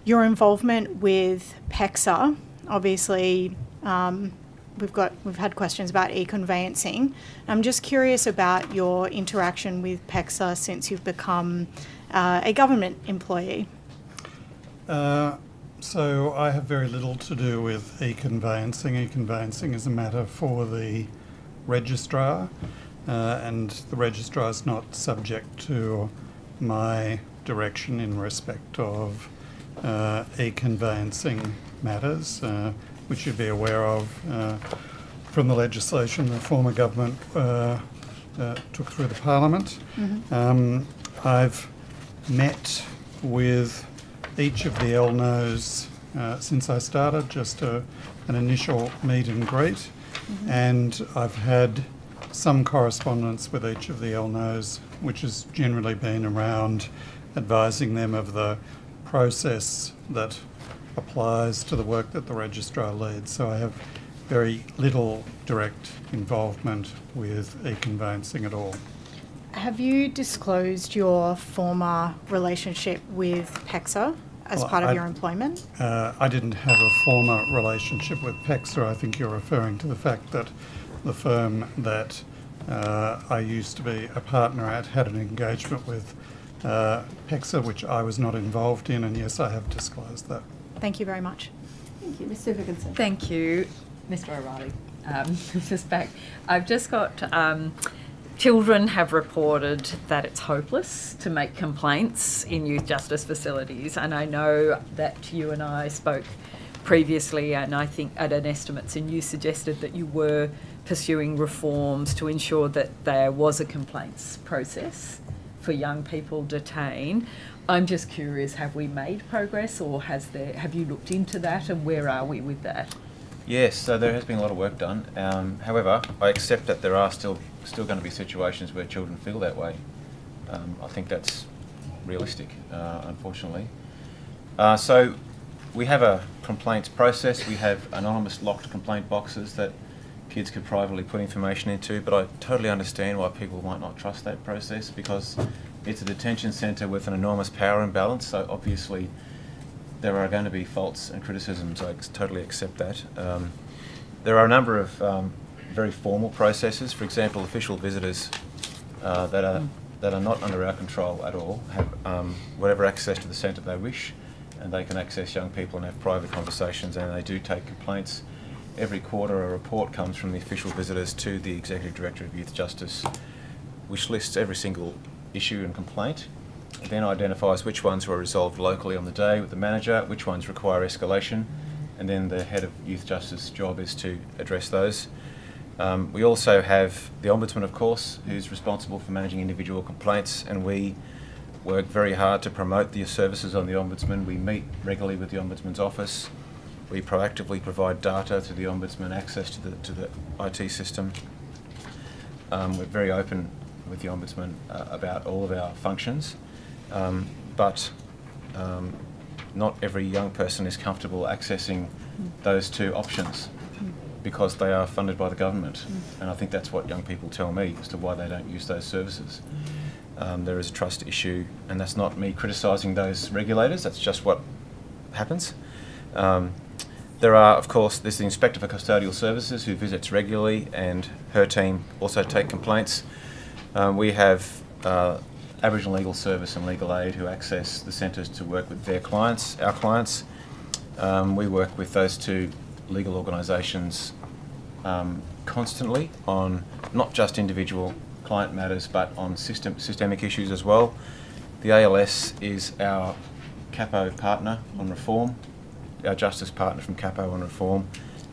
involvement with PEXA. Obviously, we've had questions about e-conveyancing. I'm just curious about your interaction with PEXA since you've become a government employee. So I have very little to do with e-conveyancing. E-conveyancing is a matter for the registrar, and the registrar is not subject to my direction in respect of e-conveyancing matters, which you'd be aware of from the legislation the former government took through the Parliament. I've met with each of the LNOs since I started, just an initial meet and greet, and I've had some correspondence with each of the LNOs, which has generally been around advising them of the process that applies to the work that the registrar leads. So I have very little direct involvement with e-conveyancing at all. Have you disclosed your former relationship with PEXA as part of your employment? I didn't have a former relationship with PEXA. I think you're referring to the fact that the firm that I used to be a partner at had an engagement with PEXA, which I was not involved in, and yes, I have disclosed that. Thank you very much. Thank you. Mr. Higginson. Thank you, Mr. O'Reilly. Just back. I've just got children have reported that it's hopeless to make complaints in youth justice facilities, and I know that you and I spoke previously, and I think at an estimates, and you suggested that you were pursuing reforms to ensure that there was a complaints process for young people detained. I'm just curious, have we made progress, or have you looked into that, and where are we with that? Yes, so there has been a lot of work done. However, I accept that there are still going to be situations where children feel that way. I think that's realistic, unfortunately. So we have a complaints process. We have anonymous locked complaint boxes that kids could privately put information into, but I totally understand why people might not trust that process, because it's a detention centre with an enormous power imbalance, so obviously there are going to be faults and criticisms. I totally accept that. There are a number of very formal processes. For example, official visitors that are not under our control at all have whatever access to the centre they wish, and they can access young people and have private conversations, and they do take complaints. Every quarter a report comes from the official visitors to the Executive Director of Youth Justice, which lists every single issue and complaint. It then identifies which ones were resolved locally on the day with the manager, which ones require escalation, and then the head of Youth Justice job is to address those. We also have the Ombudsman, of course, who's responsible for managing individual complaints, and we work very hard to promote the services on the Ombudsman. We meet regularly with the Ombudsman's office. We proactively provide data to the Ombudsman, access to the IT system. We're very open with the Ombudsman about all of our functions, but not every young person is comfortable accessing those two options because they are funded by the government, and I think that's what young people tell me as to why they don't use those services. There is a trust issue, and that's not me criticising those regulators, that's just what happens. There are, of course, there's the Inspector for Custodial Services who visits regularly, and her team also take complaints. We have Aboriginal Legal Service and Legal Aid who access the centres to work with their clients, our clients. We work with those two legal organisations constantly on not just individual client matters but on systemic issues as well. The ALS is our capo partner on reform. our justice partner from Capo on reform,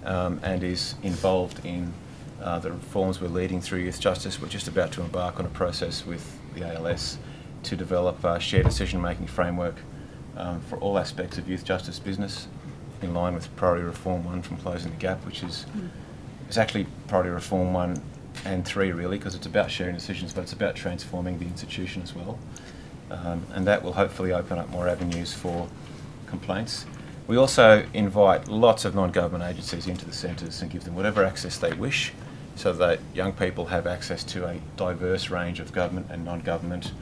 and is involved in the reforms we're leading through Youth Justice. We're just about to embark on a process with the ALS to develop a shared decision-making framework for all aspects of youth justice business, in line with Priority Reform 1 from Closing the Gap, which is it's actually Priority Reform 1 and 3 really, because it's about sharing decisions, but it's about transforming the institution as well. And that will hopefully open up more avenues for complaints. We also invite lots of non-government agencies into the centres and give them whatever access they wish, so that young people have access to a diverse range of government and non-government,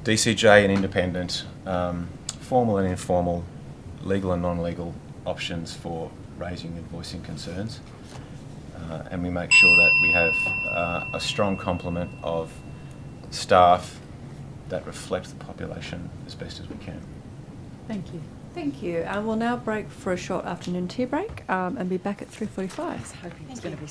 DCJ and independent, formal and informal, legal and non-legal options for raising and voicing concerns. And we make sure that we have a strong complement of staff that reflect the population as best as we can. Thank you. Thank you. And we'll now break for a short afternoon tea break and be back at 3:45. I was hoping it's going to be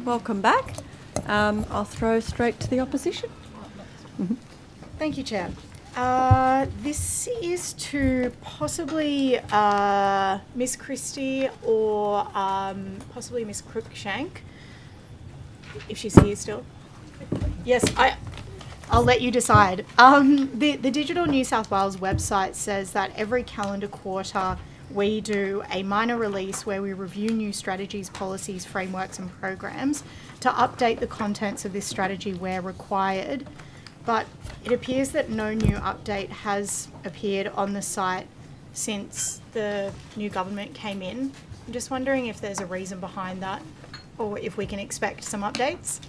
welcome back. I'll throw straight to the opposition. Thank you, Chair. This is to possibly Miss Christie or possibly Miss Cruikshank, if she's here still. Yes, I'll let you decide. The Digital New South Wales website says that every calendar quarter we do a minor release where we review new strategies, policies, frameworks and programs to update the contents of this strategy where required. But it appears that no new update has appeared on the site since the new government came in. I'm just wondering if there's a reason behind that or if we can expect some updates.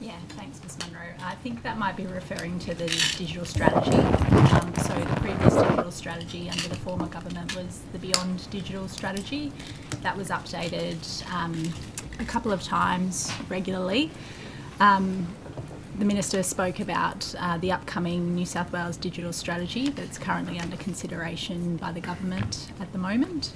Yeah, thanks, Ms Munro. I think that might be referring to the digital strategy. So the previous digital strategy under the former government was the Beyond Digital Strategy. That was updated a couple of times regularly. The Minister spoke about the upcoming New South Wales digital strategy that's currently under consideration by the government at the moment.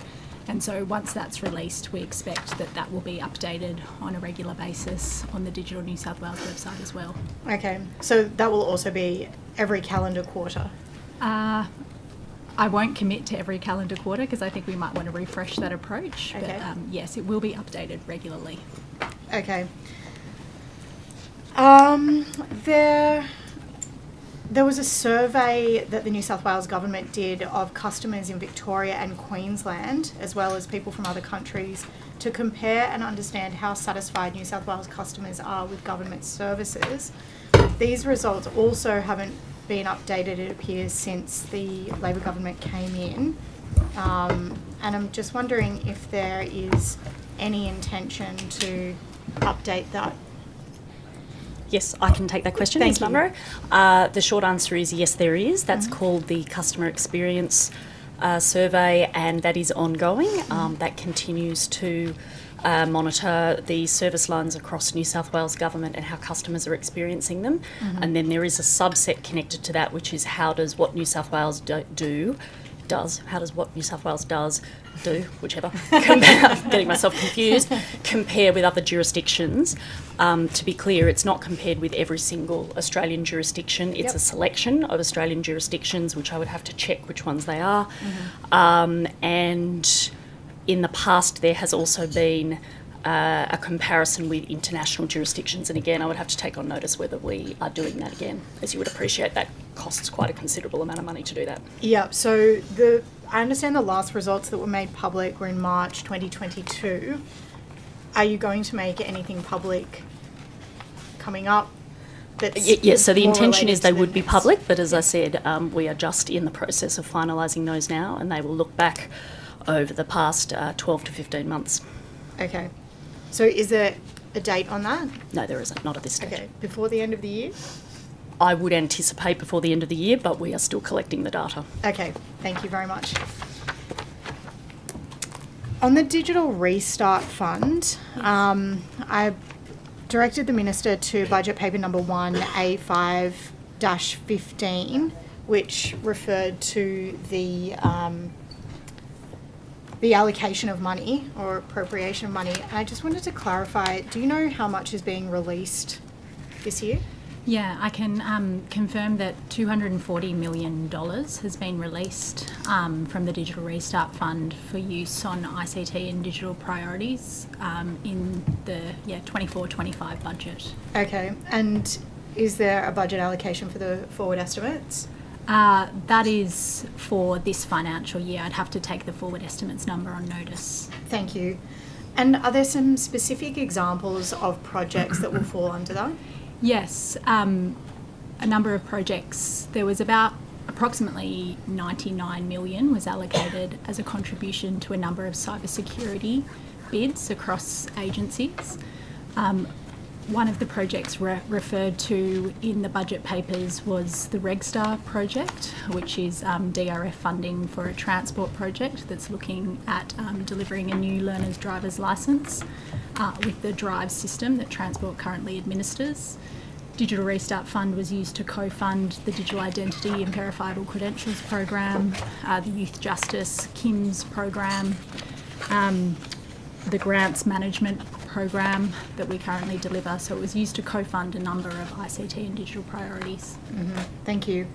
And so once that's released, we expect that that will be updated on a regular basis on the Digital New South Wales website as well. Okay, so that will also be every calendar quarter? I won't commit to every calendar quarter because I think we might want to refresh that approach. Okay. But yes, it will be updated regularly. Okay. There was a survey that the New South Wales government did of customers in Victoria and Queensland, as well as people from other countries, to compare and understand how satisfied New South Wales customers are with government services. These results also haven't been updated, it appears, since the Labor government came in. And I'm just wondering if there is any intention to update that. Yes, I can take that question, Ms Munro. The short answer is yes, there is. That's called the Customer Experience Survey, and that is ongoing. That continues to monitor the service lines across New South Wales government and how customers are experiencing them. And then there is a subset connected to that, which is how does what New South Wales do, whichever, getting myself confused, compare with other jurisdictions. To be clear, it's not compared with every single Australian jurisdiction. It's a selection of Australian jurisdictions, which I would have to check which ones they are. And in the past, there has also been a comparison with international jurisdictions. And again, I would have to take on notice whether we are doing that again. As you would appreciate, that costs quite a considerable amount of money to do that. Yeah, so I understand the last results that were made public were in March 2022. Are you going to make anything public coming up? Yes, so the intention is they would be public, but as I said, we are just in the process of finalising those now, and they will look back over the past 12 to 15 months. Okay. So is there a date on that? No, there isn't, not at this stage. Okay, before the end of the year? I would anticipate before the end of the year, but we are still collecting the data. Okay, thank you very much. On the Digital Restart Fund, I directed the Minister to budget paper number 1, A5-15, which referred to the allocation of money or appropriation of money. And I just wanted to clarify, do you know how much is being released this year? Yeah, I can confirm that $240 million has been released from the Digital Restart Fund for use on ICT and digital priorities in the 24-25 budget. Okay, and is there a budget allocation for the forward estimates? That is for this financial year. I'd have to take the forward estimates number on notice. Thank you. And are there some specific examples of projects that will fall under that? Yes, a number of projects. There was approximately 99 million was allocated as a contribution to a number of cybersecurity bids across agencies. One of the projects referred to in the budget papers was the Regstar project, which is DRF funding for a transport project that's looking at delivering a new learner's driver's licence with the Drive system that Transport currently administers. Digital Restart Fund was used to co-fund the Digital Identity and Verifiable Credentials program, the Youth Justice KIMS program. the grants management program that we currently deliver. So it was used to co-fund a number of ICT and digital priorities. Thank you.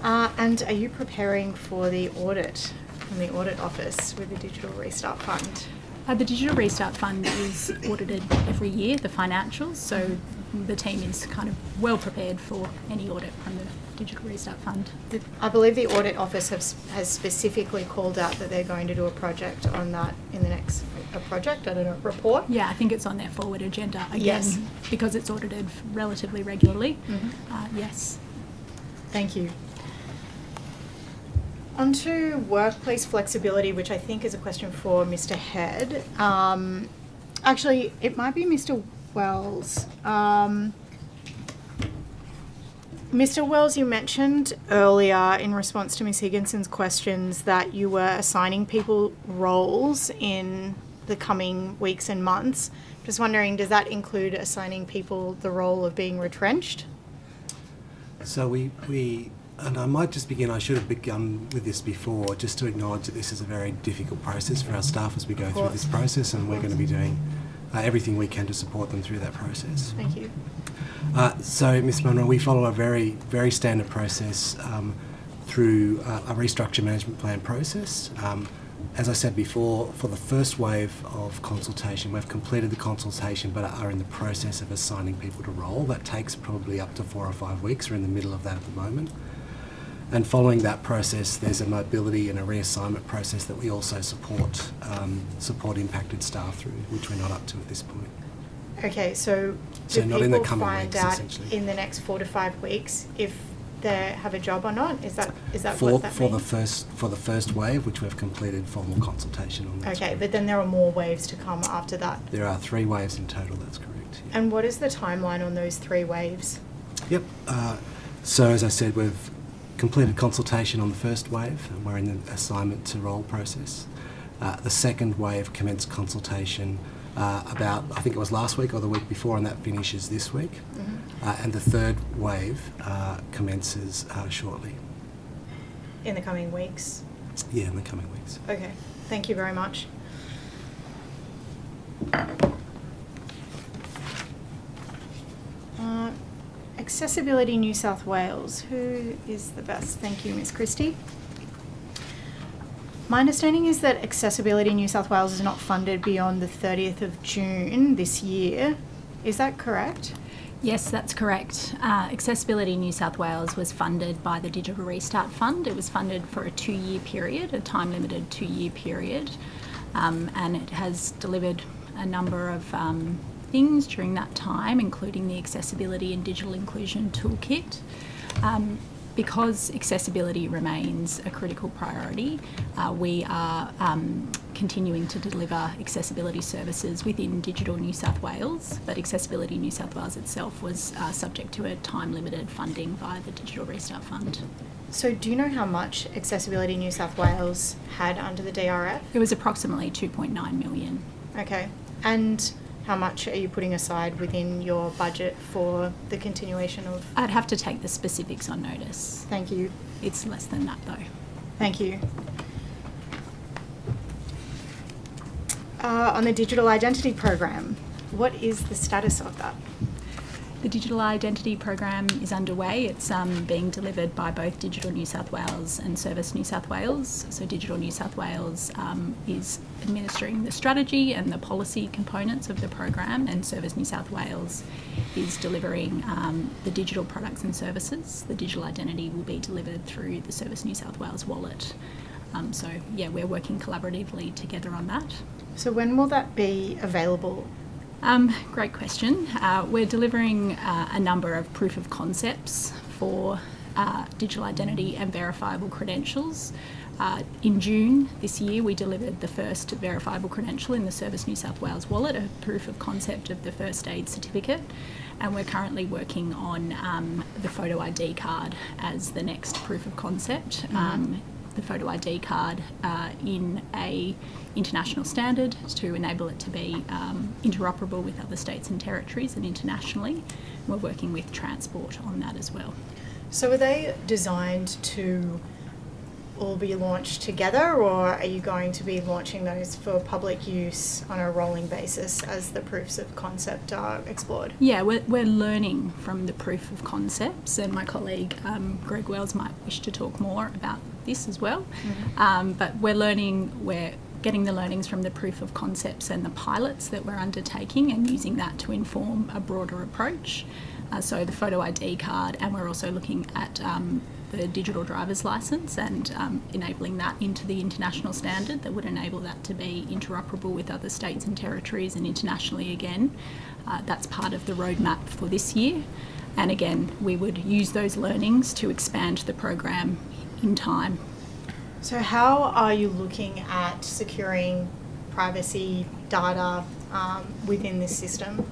And are you preparing for the audit from the Audit Office with the Digital Restart Fund? The Digital Restart Fund is audited every year, the financials, so the team is kind of well prepared for any audit from the Digital Restart Fund. I believe the Audit Office has specifically called out that they're going to do a project on that in the next, report? Yeah, I think it's on their forward agenda. Again, Yes. because it's audited relatively regularly. Yes. Thank you. On to workplace flexibility, which I think is a question for Mr. Head. Actually, it might be Mr. Wells. Mr. Wells, you mentioned earlier in response to Ms. Higginson's questions that you were assigning people roles in the coming weeks and months. Just wondering, does that include assigning people the role of being retrenched? So we and I might just begin, I should have begun with this before, just to acknowledge that this is a very difficult process for our staff as we go through this process, and we're going to be doing everything we can to support them through that process. Thank you. So, Ms. Munro, we follow a very, very standard process through a restructure management plan process. As I said before, for the first wave of consultation, we've completed the consultation but are in the process of assigning people to role. That takes probably up to 4 or 5 weeks. We're in the middle of that at the moment. And following that process, there's a mobility and a reassignment process that we also support impacted staff through, which we're not up to at this point. Okay, so do not in the people coming find weeks, out essentially. in the next 4 to 5 weeks if they have a job or not? Is that For what that the means? first wave, which we've completed formal consultation on. That's Okay, correct. but then there are more waves to come after that. There are 3 waves in total. That's correct. And what is the timeline on those 3 waves? Yep. So as I said, we've completed consultation on the first wave, and we're in the assignment to role process. The second wave commenced consultation about, I think it was last week or the week before, and that finishes this week. And the third wave commences shortly. In the coming weeks? Yeah, in the coming weeks. Okay, thank you very much. Accessibility New South Wales. Who is the best? Thank you, Ms. Christie. My understanding is that Accessibility New South Wales is not funded beyond the 30th of June this year. Is that correct? Yes, that's correct. Accessibility New South Wales was funded by the Digital Restart Fund. It was funded for a 2-year period, a time-limited 2-year period, and it has delivered a number of things during that time, including the Accessibility and Digital Inclusion Toolkit. Because accessibility remains a critical priority, we are continuing to deliver accessibility services within Digital New South Wales, but Accessibility New South Wales itself was subject to a time-limited funding via the Digital Restart Fund. So do you know how much Accessibility New South Wales had under the DRF? It was approximately 2.9 million. Okay. And how much are you putting aside within your budget for the continuation of... I'd have to take the specifics on notice. Thank you. It's less than that though. Thank you. On the Digital Identity Program, what is the status of that? The Digital Identity Program is underway. It's being delivered by both Digital New South Wales and Service New South Wales. So Digital New South Wales is administering the strategy and the policy components of the program, and Service New South Wales is delivering the digital products and services. The digital identity will be delivered through the Service New South Wales wallet. So yeah, we're working collaboratively together on that. So when will that be available? Great question. We're delivering a number of proof of concepts for digital identity and verifiable credentials. In June this year, we delivered the first verifiable credential in the Service New South Wales wallet, a proof of concept of the first aid certificate, and we're currently working on the photo ID card as the next proof of concept. The photo ID card in a international standard to enable it to be interoperable with other states and territories and internationally. We're working with Transport on that as well. So are they designed to all be launched together, or are you going to be launching those for public use on a rolling basis as the proofs of concept are explored? Yeah, we're learning from the proof of concepts, and my colleague Greg Wells might wish to talk more about this as well. But we're getting the learnings from the proof of concepts and the pilots that we're undertaking and using that to inform a broader approach. So the photo ID card, and we're also looking at the digital driver's licence and enabling that into the international standard that would enable that to be interoperable with other states and territories and internationally again. That's part of the roadmap for this year. And again, we would use those learnings to expand the program in time. So how are you looking at securing privacy data within this system?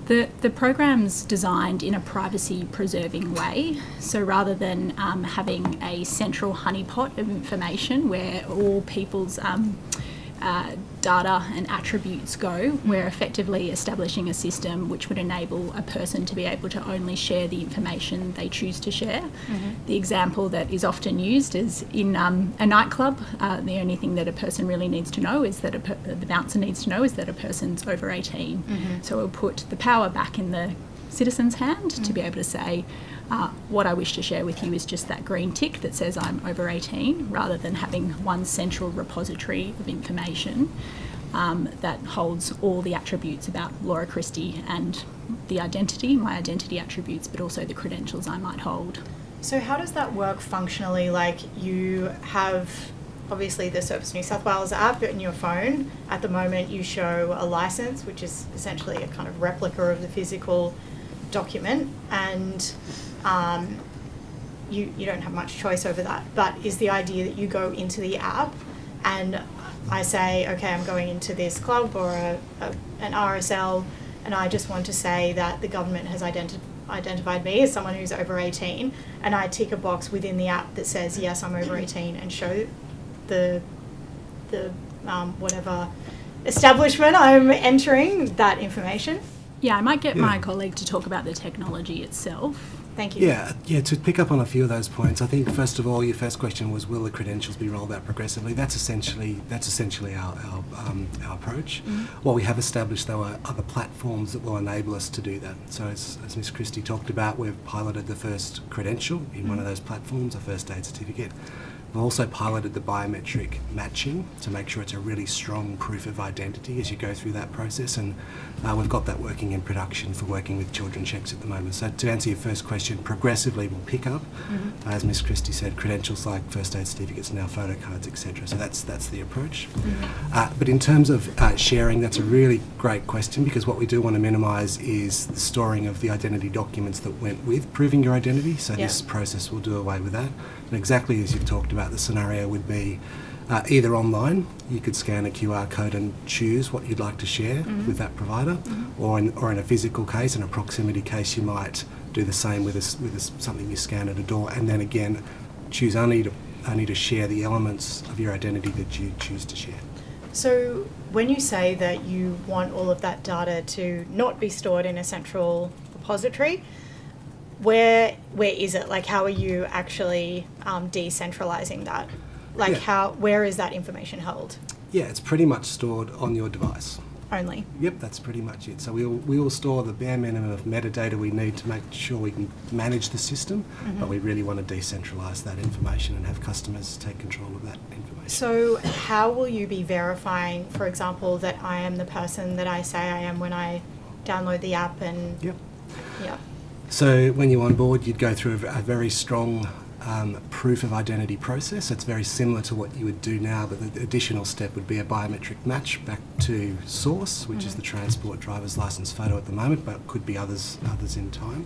The program's designed in a privacy-preserving way. So rather than having a central honeypot of information where all people's data and attributes go, we're effectively establishing a system which would enable a person to be able to only share the information they choose to share. The example that is often used is in a nightclub, the only thing that a person really needs to know is that the bouncer needs to know is that a person's over 18. So we'll put the power back in the citizen's hand to be able to say, what I wish to share with you is just that green tick that says I'm over 18, rather than having one central repository of information that holds all the attributes about Laura Christie and the identity, my identity attributes, but also the credentials I might hold. So how does that work functionally? Like, you have obviously the Service New South Wales app in your phone. At the moment you show a licence, which is essentially a kind of replica of the physical document, and you don't have much choice over that. But is the idea that you go into the app and I say, okay, I'm going into this club or an RSL, and I just want to say that the government has identified me as someone who's over 18, and I tick a box within the app that says, yes, I'm over 18, and show the whatever establishment I'm entering that information? Yeah, I might get my colleague to talk about the technology itself. Thank you. Yeah. To pick up on a few of those points, I think first of all, your first question was, will the credentials be rolled out progressively? That's essentially our approach. What we have established, though, are other platforms that will enable us to do that. So as Ms. Christie talked about, we've piloted the first credential in one of those platforms, a first aid certificate. We've also piloted the biometric matching to make sure it's a really strong proof of identity as you go through that process, and we've got that working in production for working with children checks at the moment. So to answer your first question, progressively we'll pick up, as Ms. Christie said, credentials like first aid certificates, now photo cards, etc. So that's the approach. But in terms of sharing, that's a really great question, because what we do want to minimise is the storing of the identity documents that went with proving your identity. So this process will do away with that. And exactly as you've talked about, the scenario would be either online, you could scan a QR code and choose what you'd like to share with that provider, or in a physical case, in a proximity case, you might do the same with something you scan at a door, and then again choose only to share the elements of your identity that you choose to share. So when you say that you want all of that data to not be stored in a central repository, where is it? Like, how are you actually decentralizing that? Like, where is that information held? Yeah, it's pretty much stored on your device. Only? Yep, that's pretty much it. So we will store the bare minimum of metadata we need to make sure we can manage the system, but we really want to decentralise that information and have customers take control of that information. So how will you be verifying, for example, that I am the person that I say I am when I download the app and... Yep. Yeah. So when you're on board, you'd go through a very strong proof of identity process. It's very similar to what you would do now, but the additional step would be a biometric match back to source, which is the transport driver's licence photo at the moment, but could be others in time.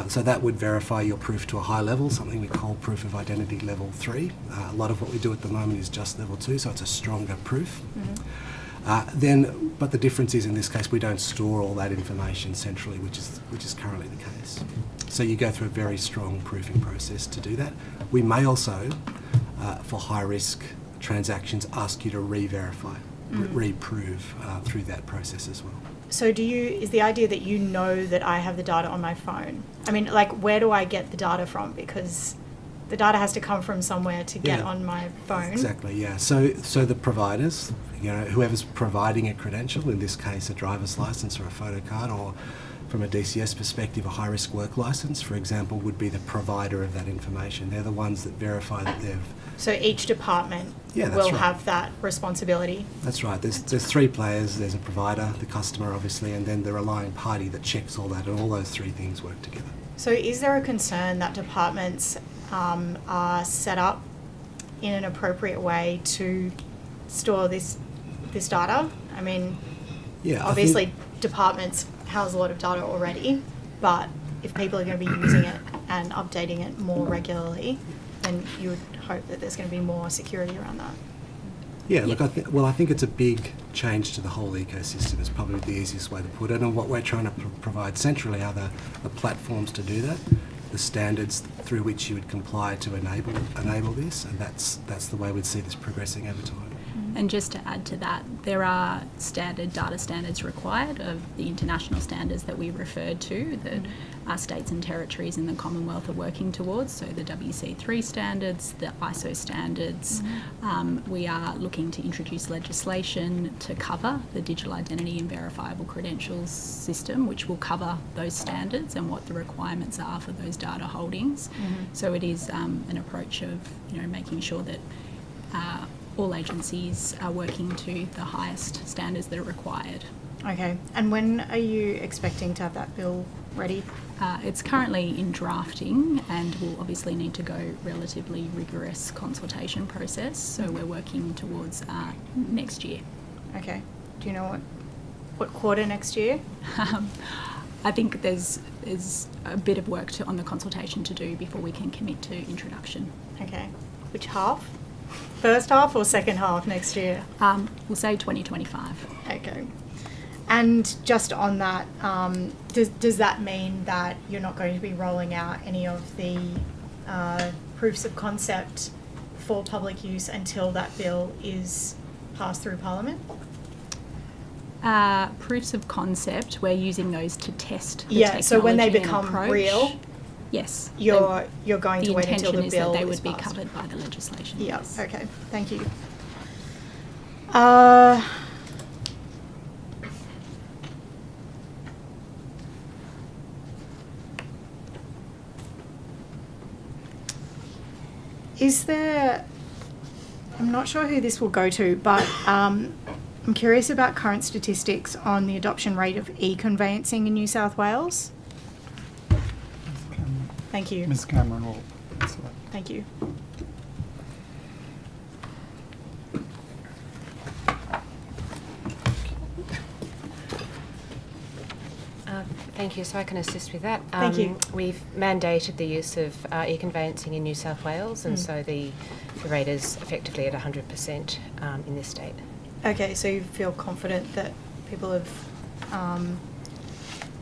So that would verify your proof to a high level, something we call proof of identity level 3. A lot of what we do at the moment is just level 2, so it's a stronger proof. But the difference is, in this case, we don't store all that information centrally, which is currently the case. So you go through a very strong proofing process to do that. We may also, for high-risk transactions, ask you to re-verify, re-prove through that process as well. So is the idea that you know that I have the data on my phone? I mean, like, where do I get the data from? Because the data has to come from somewhere to get Yeah. on my phone. Exactly, yeah. So the providers, whoever's providing a credential, in this case a driver's license or a photo card, or from a DCS perspective, a high-risk work license, for example, would be the provider of that information. They're the ones that verify that they've... So each department Yeah, that's will right. have that responsibility. That's right. There's three players. There's a provider, the customer, obviously, and then the relying party that checks all that, and all those three things work together. So is there a concern that departments are set up in an appropriate way to store this data? I mean, Yeah, obviously departments house a lot of data already, but if people are going to be using it and updating it more regularly, then you would hope that there's going to be more security around that. Yeah, look, I think it's a big change to the whole ecosystem is probably the easiest way to put it, and what we're trying to provide centrally are the platforms to do that, the standards through which you would comply to enable this, and that's the way we'd see this progressing over time. And just to add to that, there are standard data standards required of the international standards that we referred to that our states and territories in the Commonwealth are working towards. So the WC3 standards, the ISO standards. We are looking to introduce legislation to cover the digital identity and verifiable credentials system, which will cover those standards and what the requirements are for those data holdings. So it is an approach of making sure that all agencies are working to the highest standards that are required. Okay, and when are you expecting to have that bill ready? It's currently in drafting and will obviously need to go relatively rigorous consultation process, so we're working towards next year. Okay, do you know what quarter next year? I think there's a bit of work on the consultation to do before we can commit to introduction. Okay, which half? First half or second half next year? We'll say 2025. Okay. And just on that, does that mean that you're not going to be rolling out any of the proofs of concept for public use until that bill is passed through Parliament? Proofs of concept, we're using those to test the technology. So when they and become approach. Real, yes, you're going to wait until the intention is bill that they is would be passed. covered by the legislation. Yeah. Yes. Okay. Thank you. Is there? I'm not sure who this will go to, but I'm curious about current statistics on the adoption rate of e-conveyancing in New South Wales. Thank you. Ms. Cameron will answer that. Thank you. Thank you. So I can assist with that. Thank you. We've mandated the use of e-conveyancing in New South Wales, and so the rate is effectively at 100% in this state. Okay, so you feel confident that people are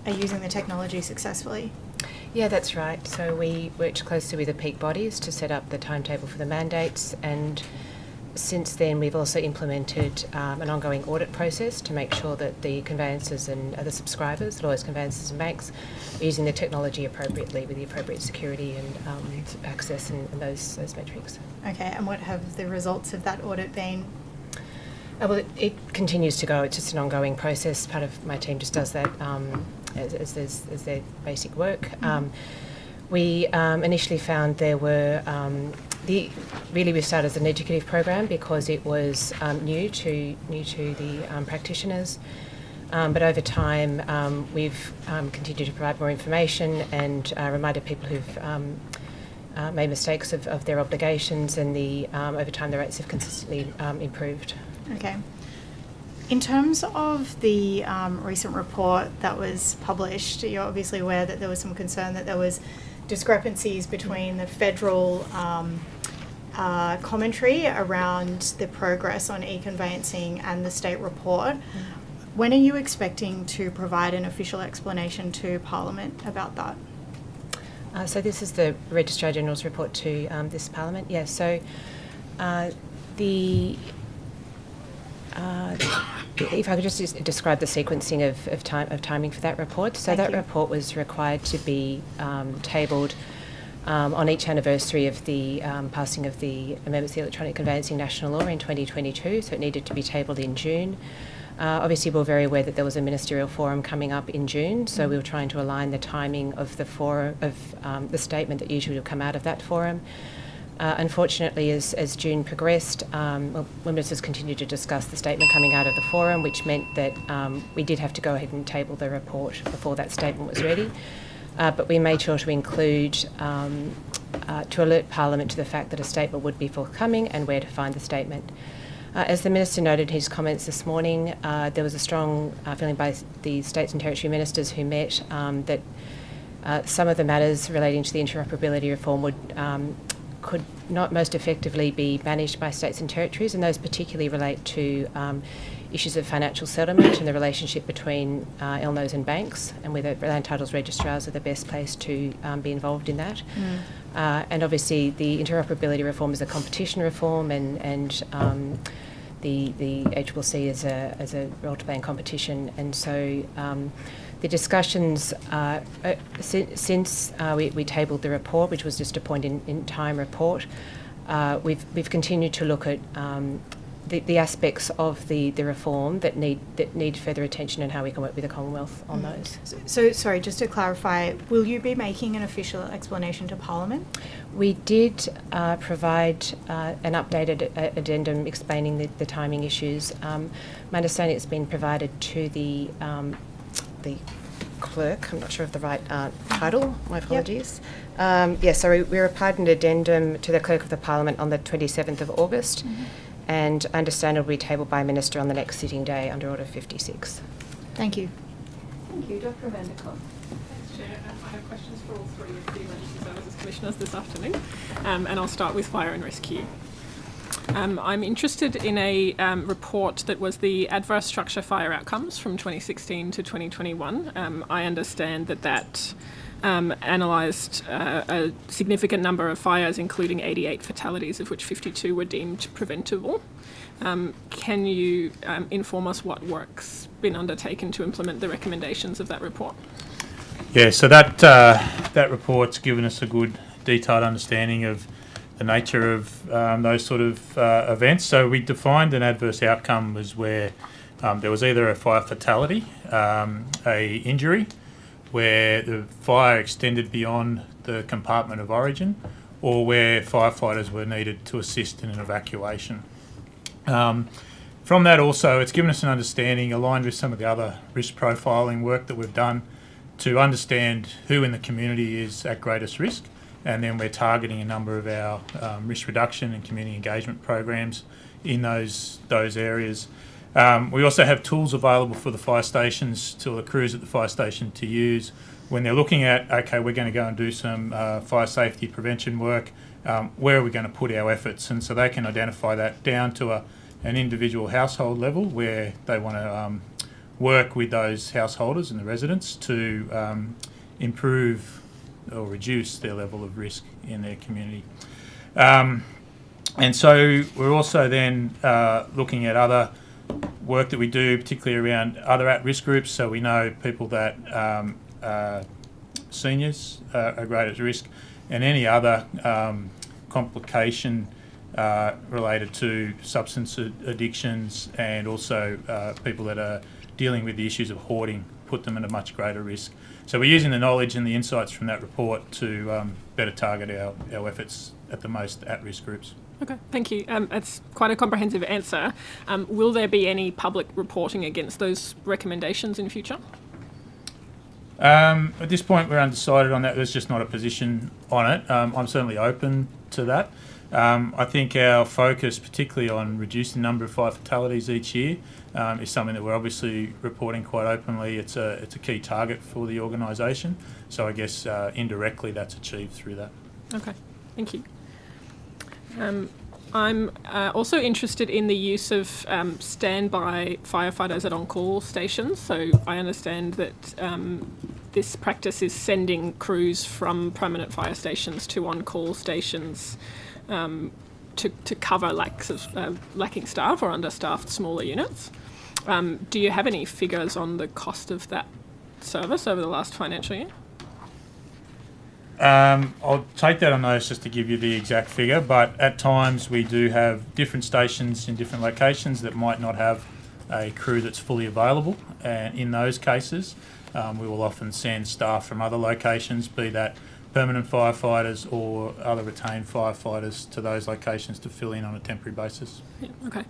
using the technology successfully? Yeah, that's right. So we worked closely with the peak bodies to set up the timetable for the mandates, and since then we've also implemented an ongoing audit process to make sure that the conveyancers and other subscribers, lawyers, conveyancers and banks, are using the technology appropriately with the appropriate security and access and those metrics. Okay, and what have the results of that audit been? Well, it continues to go. It's just an ongoing process. Part of my team just does that as their basic work. We initially found there were we started as an educative program because it was new to the practitioners. But over time, we've continued to provide more information and reminded people who've made mistakes of their obligations, and over time the rates have consistently improved. Okay. In terms of the recent report that was published, you're obviously aware that there was some concern that there was discrepancies between the federal commentary around the progress on e-conveyancing and the state report. When are you expecting to provide an official explanation to Parliament about that? So this is the Registrar General's report to this Parliament. Yeah, so if I could just describe the sequencing of timing for that report. So that report was required to be tabled on each anniversary of the passing of the amendments to the Electronic Conveyancing National Law in 2022, so it needed to be tabled in June. Obviously, we're very aware that there was a ministerial forum coming up in June, so we were trying to align the timing of the forum, of the statement that usually would come out of that forum. Unfortunately, as June progressed, ministers continued to discuss the statement coming out of the forum, which meant that we did have to go ahead and table the report before that statement was ready. But we made sure to include, to alert Parliament to the fact that a statement would be forthcoming and where to find the statement. As the Minister noted in his comments this morning, there was a strong feeling by the States and Territory Ministers who met that some of the matters relating to the interoperability reform could not most effectively be managed by states and territories, and those particularly relate to issues of financial settlement and the relationship between LNOs and banks, and whether land titles registrars are the best place to be involved in that. And obviously the interoperability reform is a competition reform, and the ACCC is a role to play in competition, and so the discussions since we tabled the report, which was just a point in time report, we've continued to look at the aspects of the reform that need further attention and how we can work with the Commonwealth on those. So, sorry, just to clarify, will you be making an official explanation to Parliament? We did provide an updated addendum explaining the timing issues. My understanding it's been provided to the clerk. I'm not sure of the right title. My apologies. Yep. So we replied an addendum to the clerk of the Parliament on the 27th of August. And understand it will be tabled by Minister on the next sitting day under Order 56. Thank you. Thank you. Dr. Amanda Cobb. Thanks, Chair. I have questions for all three of the Emergency Services Commissioners this afternoon, and I'll start with fire and rescue. I'm interested in a report that was the adverse structure fire outcomes from 2016 to 2021. I understand that analysed a significant number of fires, including 88 fatalities, of which 52 were deemed preventable. Can you inform us what work's been undertaken to implement the recommendations of that report? Yeah, so that report's given us a good detailed understanding of the nature of those sort of events. So we defined an adverse outcome as where there was either a fire fatality, a injury, where the fire extended beyond the compartment of origin, or where firefighters were needed to assist in an evacuation. From that also, it's given us an understanding, aligned with some of the other risk profiling work that we've done, to understand who in the community is at greatest risk, and then we're targeting a number of our risk reduction and community engagement programs in those areas. We also have tools available for the fire stations, to the crews at the fire station to use when they're looking at, okay, we're going to go and do some fire safety prevention work, where are we going to put our efforts? And so they can identify that down to an individual household level, where they want to work with those householders and the residents to improve or reduce their level of risk in their community. And so we're also then looking at other work that we do, particularly around other at-risk groups. So we know people that seniors are great at risk, and any other complication related to substance addictions, and also people that are dealing with the issues of hoarding, put them at a much greater risk. So we're using the knowledge and the insights from that report to better target our efforts at the most at-risk groups. Okay, thank you. It's quite a comprehensive answer. Will there be any public reporting against those recommendations in future? At this point, we're undecided on that. There's just not a position on it. I'm certainly open to that. I think our focus, particularly on reducing the number of fire fatalities each year, is something that we're obviously reporting quite openly. It's a key target for the organisation. So I guess indirectly that's achieved through that. Okay, thank you. I'm also interested in the use of standby firefighters at on-call stations. So I understand that this practice is sending crews from permanent fire stations to on-call stations to cover lacking staff or understaffed smaller units. Do you have any figures on the cost of that service over the last financial year? I'll take that on notice just to give you the exact figure, but at times we do have different stations in different locations that might not have a crew that's fully available, and in those cases we will often send staff from other locations, be that permanent firefighters or other retained firefighters, to those locations to fill in on a temporary basis. Yeah, okay.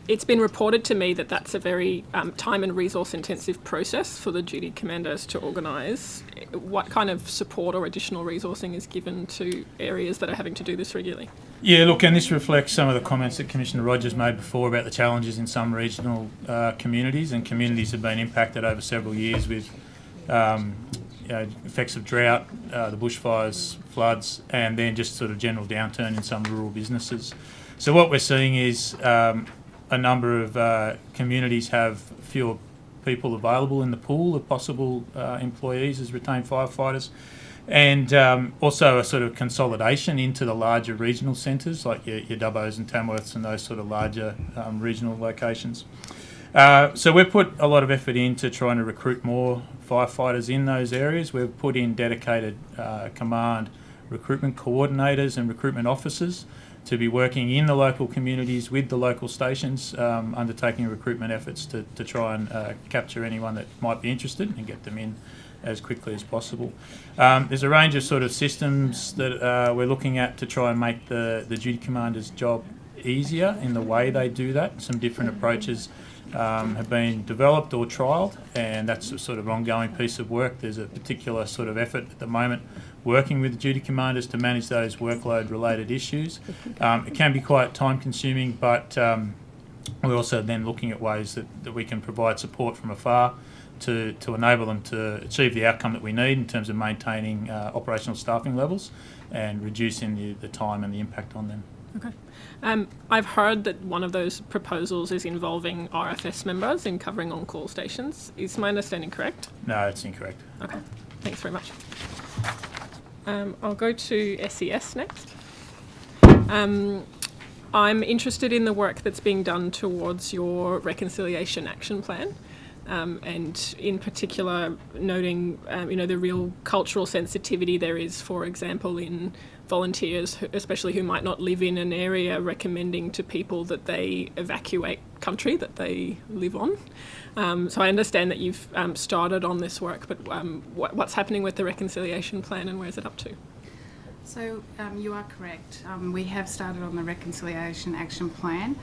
It's been reported to me that that's a very time and resource intensive process for the duty commanders to organise. What kind of support or additional resourcing is given to areas that are having to do this regularly? Yeah, look, and this reflects some of the comments that Commissioner Rogers made before about the challenges in some regional communities, and communities have been impacted over several years with effects of drought, the bushfires, floods, and then just sort of general downturn in some rural businesses. So what we're seeing is a number of communities have fewer people available in the pool of possible employees as retained firefighters, and also a sort of consolidation into the larger regional centres like your Dubbos and Tamworths and those sort of larger regional locations. So we've put a lot of effort into trying to recruit more firefighters in those areas. We've put in dedicated command recruitment coordinators and recruitment officers to be working in the local communities with the local stations, undertaking recruitment efforts to try and capture anyone that might be interested and get them in as quickly as possible. There's a range of sort of systems that we're looking at to try and make the duty commander's job easier in the way they do that. Some different approaches have been developed or trialled, and that's a sort of ongoing piece of work. There's a particular sort of effort at the moment working with the duty commanders to manage those workload related issues. It can be quite time consuming, but we're also then looking at ways that we can provide support from afar to enable them to achieve the outcome that we need in terms of maintaining operational staffing levels and reducing the time and the impact on them. Okay. I've heard that one of those proposals is involving RFS members in covering on-call stations. Is my understanding correct? No, it's incorrect. Okay, thanks very much. I'll go to SES next. I'm interested in the work that's being done towards your reconciliation action plan. And in particular, noting the real cultural sensitivity there is, for example, in volunteers, especially who might not live in an area, recommending to people that they evacuate country that they live on. So I understand that you've started on this work, but what's happening with the reconciliation plan and where's it up to? So you are correct. We have started on the reconciliation action plan.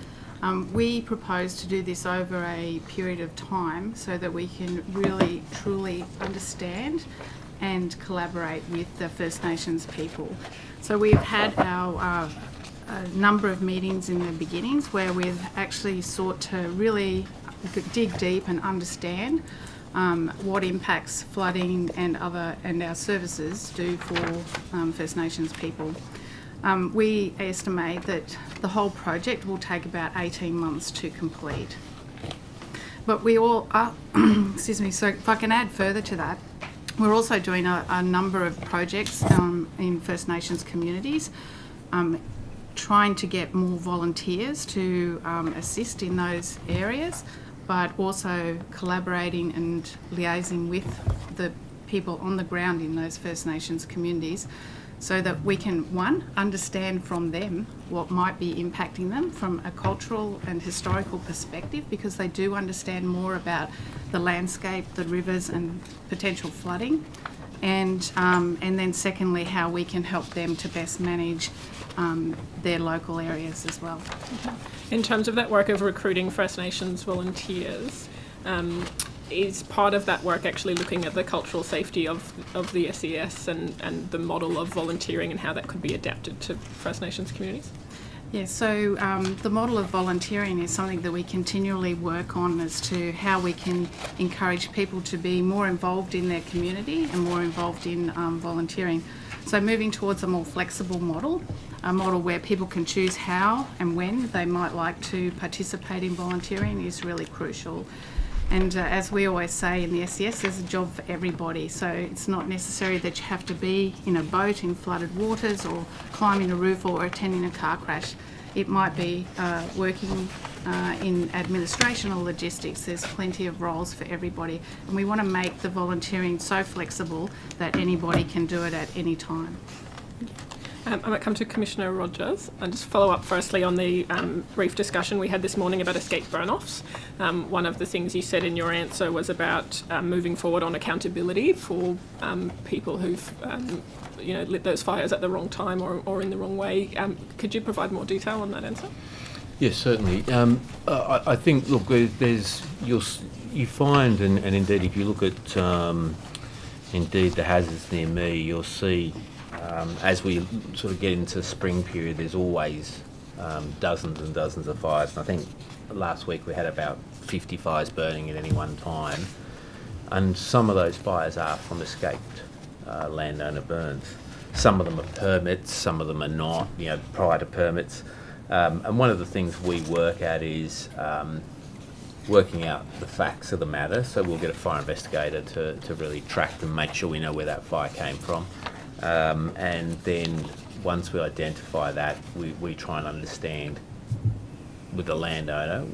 We propose to do this over a period of time so that we can really, truly understand and collaborate with the First Nations people. So we've had our a number of meetings in the beginnings where we've actually sought to really dig deep and understand what impacts flooding and our services do for First Nations people. We estimate that the whole project will take about 18 months to complete. But we all are, excuse me, so if I can add further to that, we're also doing a number of projects in First Nations communities, trying to get more volunteers to assist in those areas, but also collaborating and liaising with the people on the ground in those First Nations communities, so that we can, one, understand from them what might be impacting them from a cultural and historical perspective, because they do understand more about the landscape, the rivers and potential flooding, and then secondly, how we can help them to best manage their local areas as well. In terms of that work of recruiting First Nations volunteers, is part of that work actually looking at the cultural safety of the SES and the model of volunteering and how that could be adapted to First Nations communities? Yeah, so the model of volunteering is something that we continually work on as to how we can encourage people to be more involved in their community and more involved in volunteering. So moving towards a more flexible model, a model where people can choose how and when they might like to participate in volunteering, is really crucial. And as we always say in the SES, there's a job for everybody. So it's not necessary that you have to be in a boat in flooded waters or climbing a roof or attending a car crash. it might be working in administration or logistics. There's plenty of roles for everybody, and we want to make the volunteering so flexible that anybody can do it at any time. I might come to Commissioner Rogers and just follow up firstly on the brief discussion we had this morning about escape burn-offs. One of the things you said in your answer was about moving forward on accountability for people who've lit those fires at the wrong time or in the wrong way. Could you provide more detail on that answer? Yes, certainly. I think, look, you find, and indeed if you look at indeed the hazards near me, you'll see as we sort of get into the spring period, there's always dozens and dozens of fires. And I think last week we had about 50 fires burning at any one time. And some of those fires are from escaped landowner burns. Some of them are permits, some of them are not, prior to permits. And one of the things we work at is working out the facts of the matter. So we'll get a fire investigator to really track them, make sure we know where that fire came from. And then once we identify that, we try and understand with the landowner,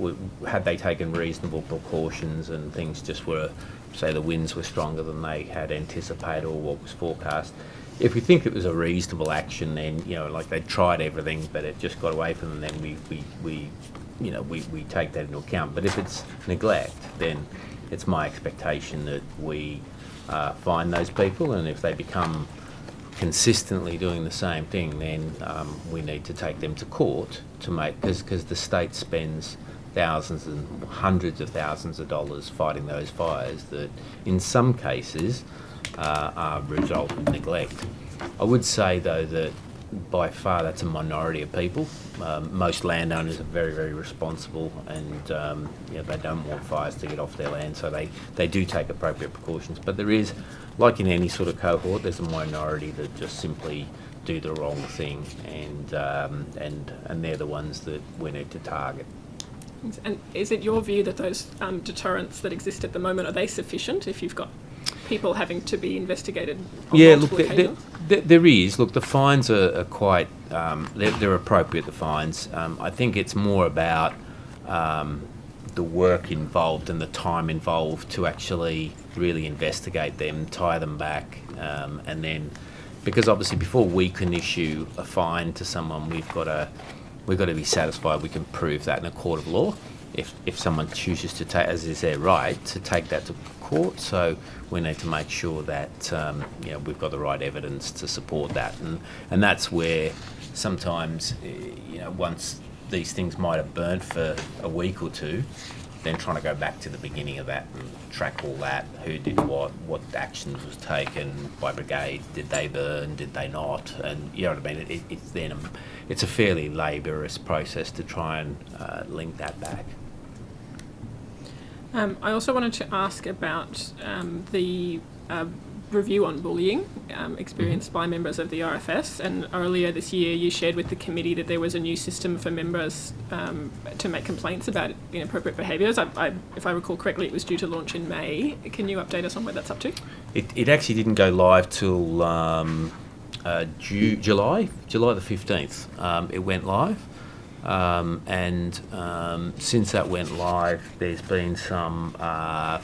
had they taken reasonable precautions and things just were, say the winds were stronger than they had anticipated or what was forecast. If we think it was a reasonable action, then, like they tried everything but it just got away from them, then we take that into account. But if it's neglect, then it's my expectation that we find those people, and if they become consistently doing the same thing, then we need to take them to court to make, because the state spends thousands and hundreds of thousands of dollars fighting those fires that in some cases are a result of neglect. I would say though that by far that's a minority of people. Most landowners are very, very responsible, and they don't want fires to get off their land, so they do take appropriate precautions. But there is, like in any sort of cohort, there's a minority that just simply do the wrong thing, and they're the ones that we need to target. And is it your view that those deterrents that exist at the moment, are they sufficient if you've got people having to be investigated on multiple occasions? There is. Look, the fines are quite, they're appropriate, the fines. I think it's more about the work involved and the time involved to actually really investigate them, tie them back, and then, because obviously before we can issue a fine to someone, we've got to be satisfied we can prove that in a court of law. If someone chooses to take, as is their right, to take that to court, so we need to make sure that we've got the right evidence to support that, and that's where sometimes once these things might have burnt for a week or two, then trying to go back to the beginning of that and track all that, who did what actions was taken by brigade, did they burn, did they not, and you know what I mean. It's then it's a fairly laborious process to try and link that back. I also wanted to ask about the review on bullying experienced by members of the RFS, and earlier this year you shared with the committee that there was a new system for members to make complaints about inappropriate behaviours. If I recall correctly, it was due to launch in May. Can you update us on where that's up to? It actually didn't go live till July the 15th. It went live. And since that went live, there's been some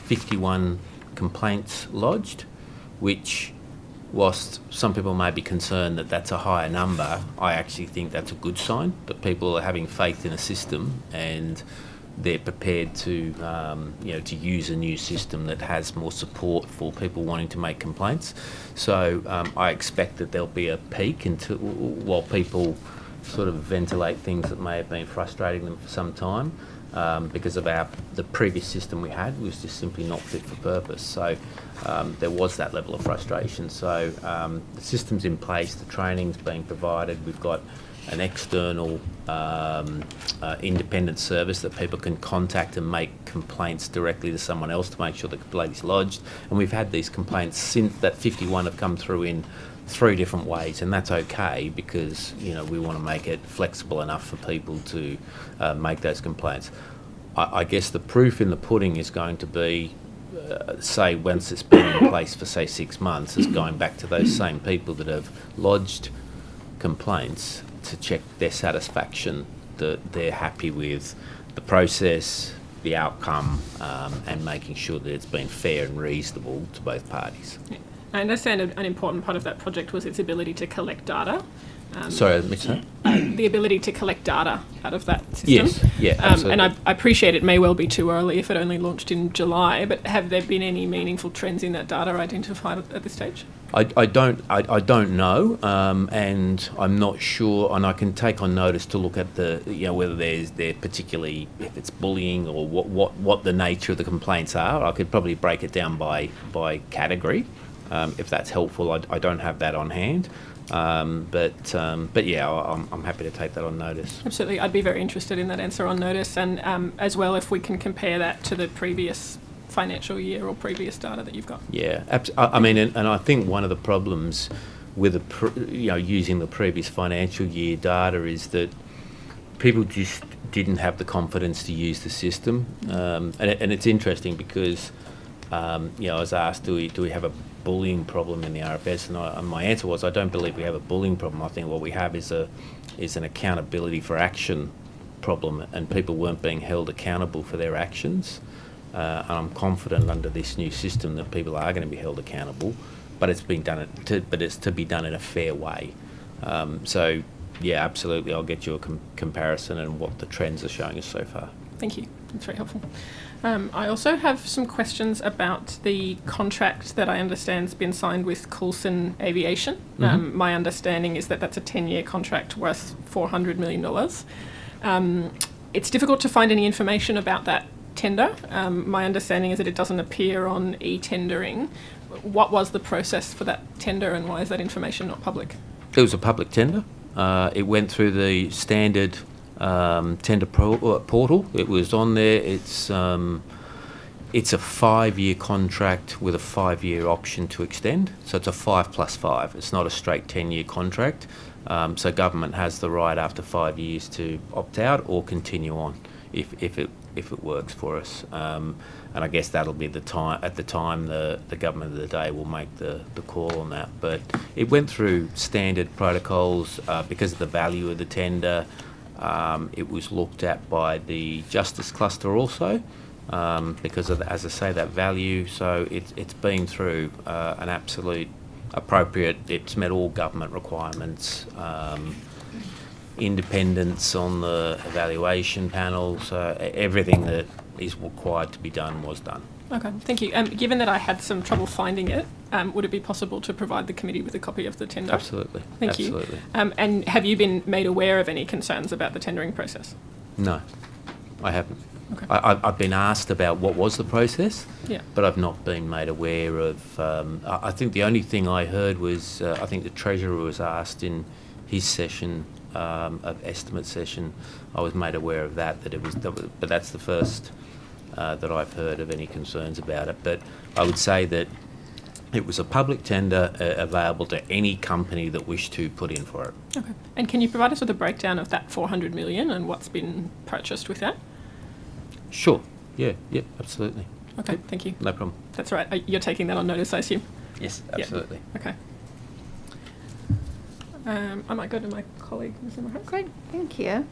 51 complaints lodged, which, whilst some people may be concerned that that's a higher number, I actually think that's a good sign, that people are having faith in a system and they're prepared to to use a new system that has more support for people wanting to make complaints. So I expect that there'll be a peak while people sort of ventilate things that may have been frustrating them for some time, because of the previous system we had was just simply not fit for purpose. So there was that level of frustration. So the system's in place, the training's being provided, we've got an external independent service that people can contact and make complaints directly to someone else to make sure the complaint is lodged. And we've had these complaints since that 51 have come through in 3 different ways, and that's okay because we want to make it flexible enough for people to make those complaints. I guess the proof in the pudding is going to be, say, once it's been in place for say 6 months, is going back to those same people that have lodged complaints to check their satisfaction that they're happy with the process, the outcome, and making sure that it's been fair and reasonable to both parties. Yeah. I understand an important part of that project was its ability to collect data. Sorry, I missed that. The ability to collect data out of that system. Yes, yeah, absolutely. And I appreciate it may well be too early if it only launched in July, but have there been any meaningful trends in that data identified at this stage? I don't know, and I'm not sure, and I can take on notice to look at whether they're particularly, if it's bullying or what the nature of the complaints are. I could probably break it down by category, if that's helpful. I don't have that on hand. But yeah, I'm happy to take that on notice. Absolutely, I'd be very interested in that answer on notice, and as well if we can compare that to the previous financial year or previous data that you've got. Yeah, I mean, and I think one of the problems with using the previous financial year data is that people just didn't have the confidence to use the system, and it's interesting because I was asked, do we have a bullying problem in the RFS, and my answer was I don't believe we have a bullying problem. I think what we have is an accountability for action problem, and people weren't being held accountable for their actions. And I'm confident under this new system that people are going to be held accountable, but it's to be done in a fair way. So yeah, absolutely, I'll get you a comparison and what the trends are showing us so far. Thank you, that's very helpful. I also have some questions about the contract that I understand has been signed with Coulson Aviation. Mm-hmm. My understanding is that that's a 10-year contract worth $400 million. It's difficult to find any information about that tender. My understanding is that it doesn't appear on e-tendering. What was the process for that tender, and why is that information not public? It was a public tender. It went through the standard tender portal. It was on there. It's a 5-year contract with a 5-year option to extend. So it's a 5 plus 5. It's not a straight 10-year contract. So government has the right after 5 years to opt out or continue on if it works for us. And I guess that'll be the time the government of the day will make the call on that. But it went through standard protocols because of the value of the tender. It was looked at by the Justice Cluster also because of, as I say, that value. So it's been through an absolute appropriate. It's met all government requirements. Independence on the evaluation panel, so everything that is required to be done was done. Okay, thank you. Given that I had some trouble finding it, would it be possible to provide the committee with a copy of the tender? Absolutely. Thank you. Absolutely. And have you been made aware of any concerns about the tendering process? No, I haven't. Okay. I've been asked about what was the process, yeah, but I've not been made aware of. I think the only thing I heard was I think the Treasurer was asked in his session. Of estimate session, I was made aware of that it was, but that's the first that I've heard of any concerns about it. But I would say that it was a public tender available to any company that wished to put in for it. Okay. And can you provide us with a breakdown of that $400 million and what's been purchased with that? Sure. Yeah, absolutely. Okay, thank you. No problem. That's right. You're taking that on notice, I assume? Yes, absolutely. Yeah. Okay. I might go to my colleague, Ms. Emma. Great, thank you.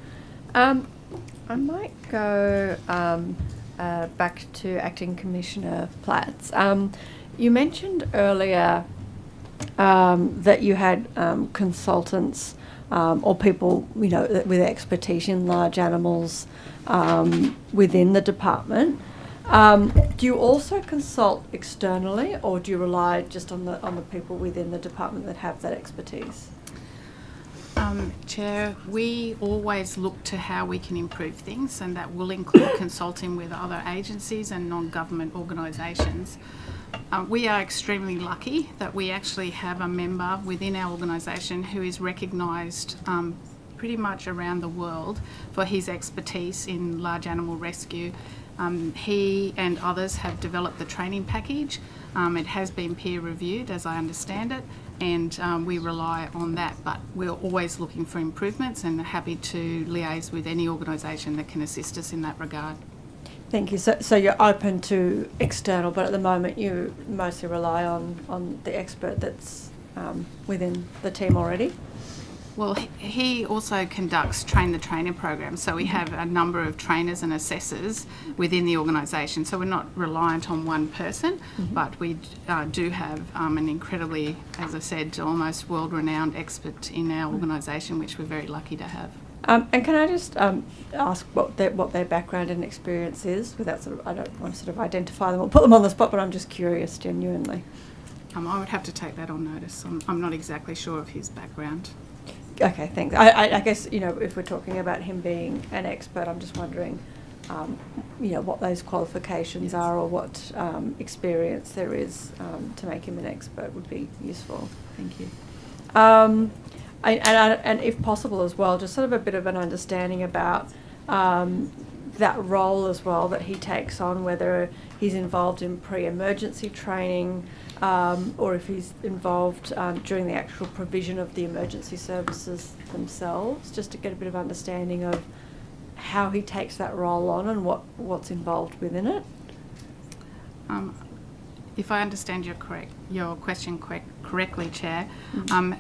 I might go back to Acting Commissioner Platts. You mentioned earlier that you had consultants or people, with expertise in large animals within the department. Do you also consult externally, or do you rely just on the people within the department that have that expertise? Chair, we always look to how we can improve things, and that will include consulting with other agencies and non-government organisations. We are extremely lucky that we actually have a member within our organisation who is recognised pretty much around the world for his expertise in large animal rescue. He and others have developed the training package. It has been peer reviewed, as I understand it, and we rely on that, but we're always looking for improvements and happy to liaise with any organisation that can assist us in that regard. Thank you. So you're open to external, but at the moment you mostly rely on the expert that's within the team already? Well, he also conducts train the trainer programs. So we have a number of trainers and assessors within the organisation. So we're not reliant on one person, but we do have an incredibly, as I said, almost world-renowned expert in our organisation, which we're very lucky to have. And can I just ask what their background and experience is, without I don't want to sort of identify them or put them on the spot, but I'm just curious, genuinely. I would have to take that on notice. I'm not exactly sure of his background. Okay, thanks. I guess, if we're talking about him being an expert, I'm just wondering, what those qualifications are, or what experience there is to make him an expert would be useful. Thank you. And if possible as well, just sort of a bit of an understanding about that role as well that he takes on, whether he's involved in pre-emergency training, or if he's involved during the actual provision of the emergency services themselves, just to get a bit of understanding of how he takes that role on and what's involved within it. If I understand your question correctly, Chair,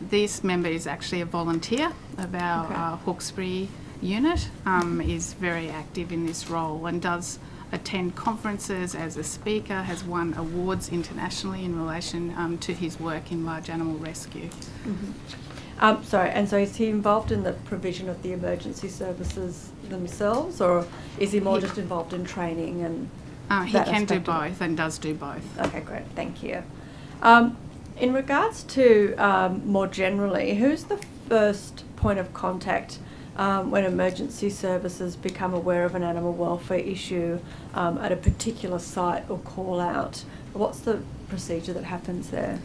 this member is actually a volunteer of our Hawkesbury unit, is very active in this role and does attend conferences as a speaker, has won awards internationally in relation to his work in large animal rescue. Sorry, and so is he involved in the provision of the emergency services themselves, or is he more just involved in training and he can do both and does do both. Okay, great, thank you. In regards to more generally, who's the first point of contact when emergency services become aware of an animal welfare issue at a particular site or call out? What's the procedure that happens there?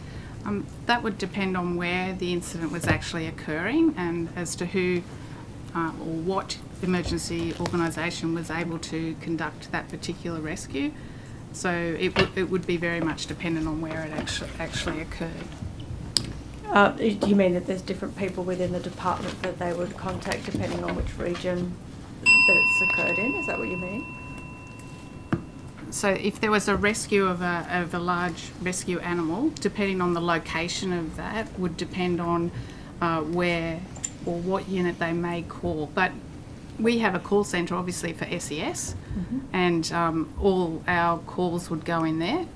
That would depend on where the incident was actually occurring and as to who or what emergency organisation was able to conduct that particular rescue. So it would be very much dependent on where it actually occurred. Do you mean that there's different people within the department that they would contact depending on which region that it's occurred in? Is that what you mean? So if there was a rescue of a large rescue animal, depending on the location of that, would depend on where or what unit they may call. But we have a call centre obviously for SES, and all our calls would go in there,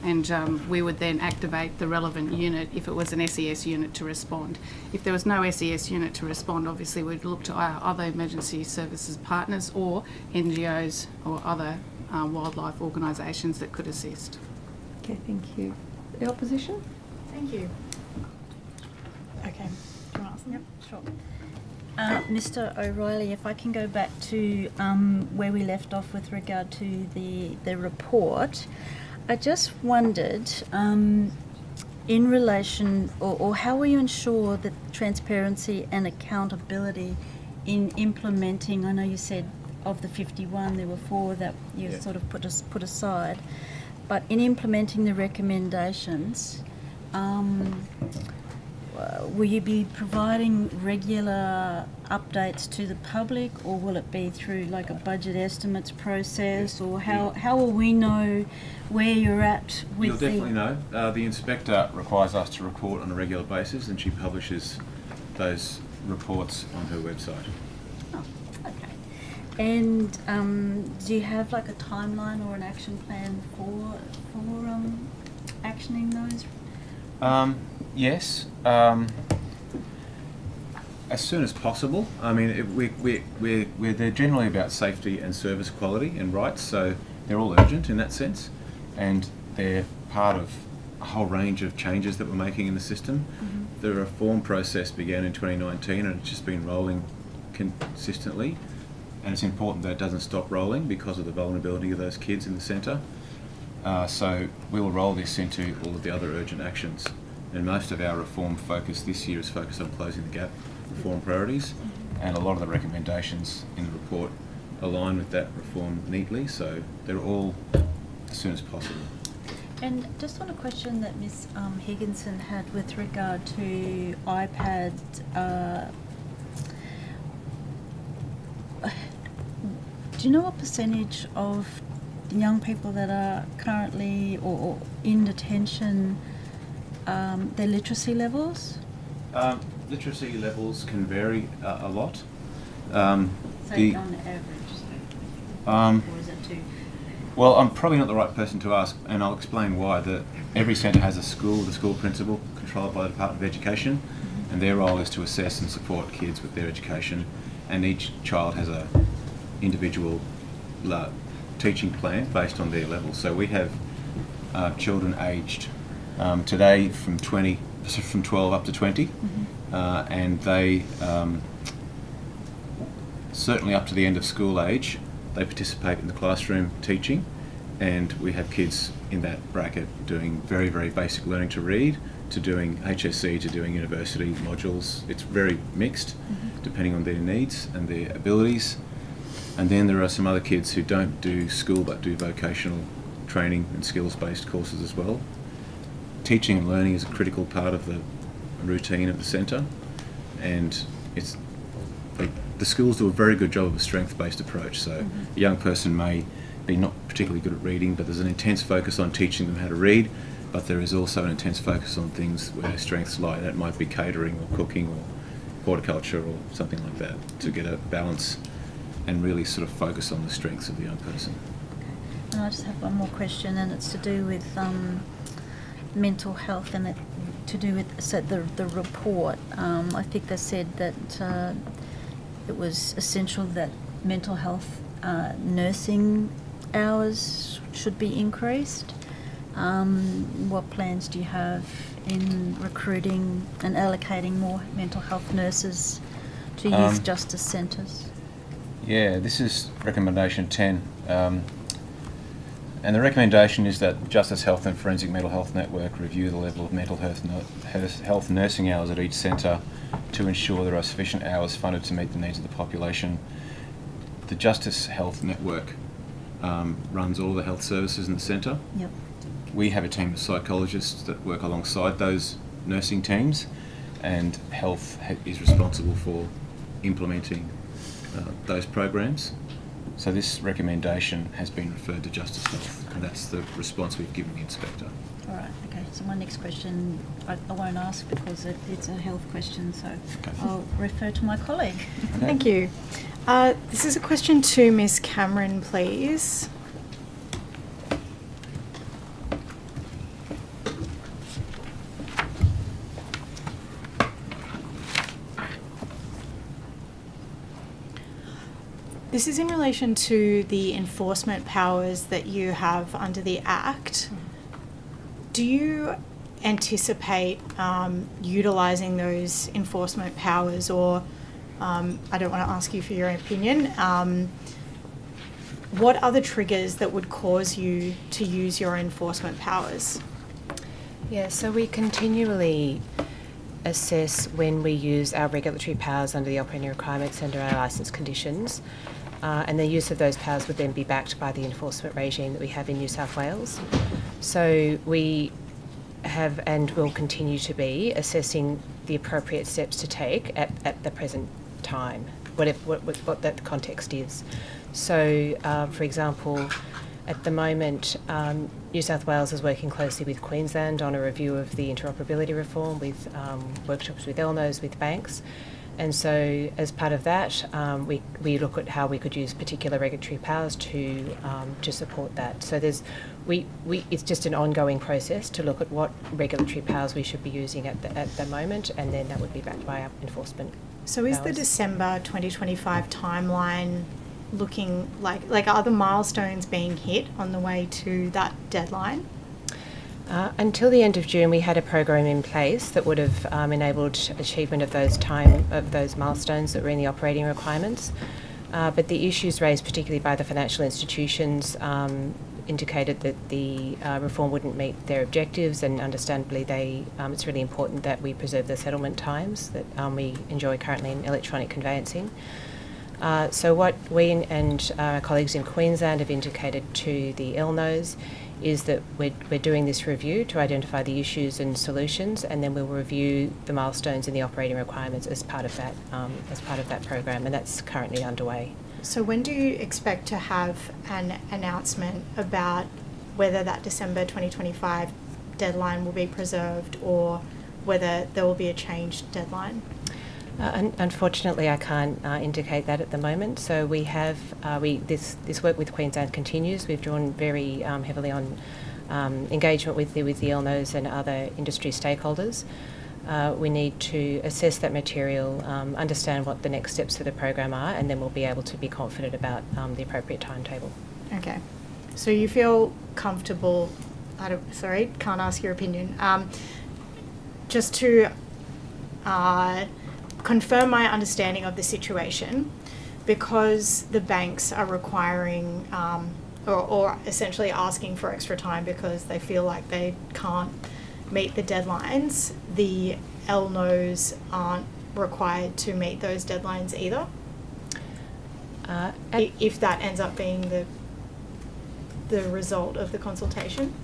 and we would then activate the relevant unit if it was an SES unit to respond. If there was no SES unit to respond, obviously we'd look to our other emergency services partners or NGOs or other wildlife organisations that could assist. Okay, thank you. The opposition? Thank you. Okay. Do you want to ask them? Yep, sure. Mr. O'Reilly, if I can go back to where we left off with regard to the report, I just wondered, in relation, or how will you ensure that transparency and accountability in implementing, I know you said of the 51 there were 4 that you sort of put aside, but in implementing the recommendations, will you be providing regular updates to the public, or will it be through like a budget estimates process, or how will we know where you're at with You'll definitely know. The inspector requires us to report on a regular basis, and she publishes those reports on her website. Oh, okay. And do you have like a timeline or an action plan for actioning those? Yes. As soon as possible. I mean, they're generally about safety and service quality and rights, so they're all urgent in that sense, and they're part of a whole range of changes that we're making in the system. The reform process began in 2019 and it's just been rolling consistently, and it's important that it doesn't stop rolling because of the vulnerability of those kids in the centre. So we will roll this into all of the other urgent actions, and most of our reform focus this year is focused on closing the gap reform priorities, and a lot of the recommendations in the report align with that reform neatly, so they're all as soon as possible. And just on a question that Ms. Higginson had with regard to iPad, do you know what percentage of young people that are currently or in detention, their literacy levels? Literacy levels can vary a lot. So on average, or is it too? Well, I'm probably not the right person to ask, and I'll explain why. Every centre has a school, the school principal, controlled by the Department of Education, and their role is to assess and support kids with their education, and each child has a individual teaching plan based on their level. So we have children aged today from 12 up to 20, and they certainly up to the end of school age, they participate in the classroom teaching, and we have kids in that bracket doing very, very basic learning to read, to doing HSC, to doing university modules. It's very mixed, depending on their needs and their abilities. And then there are some other kids who don't do school but do vocational training and skills-based courses as well. Teaching and learning is a critical part of the routine at the centre, and the schools do a very good job of a strength-based approach. So a young person may be not particularly good at reading, but there's an intense focus on teaching them how to read, but there is also an intense focus on things where their strengths lie. That might be catering or cooking or horticulture or something like that, to get a balance and really sort of focus on the strengths of the young person. And I just have one more question, and it's to do with mental health, and to do with the report. I think they said that it was essential that mental health nursing hours should be increased. What plans do you have in recruiting and allocating more mental health nurses to youth justice centres? Yeah, this is recommendation 10. And the recommendation is that Justice Health and Forensic Mental Health Network review the level of mental health nursing hours at each centre to ensure there are sufficient hours funded to meet the needs of the population. The Justice Health Network runs all the health services in the centre. Yep. We have a team of psychologists that work alongside those nursing teams, and health is responsible for implementing those programs. So this recommendation has been referred to Justice Health, and that's the response we've given the inspector. All right, okay. So my next question I won't ask because it's a health question, so I'll refer to my colleague. Okay. Thank you. This is a question to Ms. Cameron, please. This is in relation to the enforcement powers that you have under the Act. Do you anticipate utilising those enforcement powers, or I don't want to ask you for your opinion, what are the triggers that would cause you to use your enforcement powers? Yeah, so we continually assess when we use our regulatory powers under the operating requirements under our licence conditions. And the use of those powers would then be backed by the enforcement regime that we have in New South Wales. So we have and will continue to be assessing the appropriate steps to take at the present time, what that context is. So, for example, at the moment, New South Wales is working closely with Queensland on a review of the interoperability reform, with workshops with ELNOs, with banks. And so, as part of that, we look at how we could use particular regulatory powers to support that. So it's just an ongoing process to look at what regulatory powers we should be using at the moment, and then that would be backed by our enforcement. So, is the December 2025 timeline looking like are the milestones being hit on the way to that deadline? Until the end of June, we had a program in place that would have enabled achievement of those milestones that were in the operating requirements. But the issues raised, particularly by the financial institutions, indicated that the reform wouldn't meet their objectives, and understandably, it's really important that we preserve the settlement times that we enjoy currently in electronic conveyancing. So what we and our colleagues in Queensland have indicated to the ELNOs is that we're doing this review to identify the issues and solutions, and then we'll review the milestones in the operating requirements as part of that program, and that's currently underway. So when do you expect to have an announcement about whether that December 2025 deadline will be preserved, or whether there will be a changed deadline? Unfortunately, I can't indicate that at the moment. So we have this work with Queensland continues. We've drawn very heavily on engagement with the ELNOs and other industry stakeholders. We need to assess that material, understand what the next steps for the program are, and then we'll be able to be confident about the appropriate timetable. Okay. So you feel comfortable, can't ask your opinion. Just to confirm my understanding of the situation, because the banks are requiring or essentially asking for extra time because they feel like they can't meet the deadlines, the ELNOs aren't required to meet those deadlines either? If that ends up being the result of the consultation?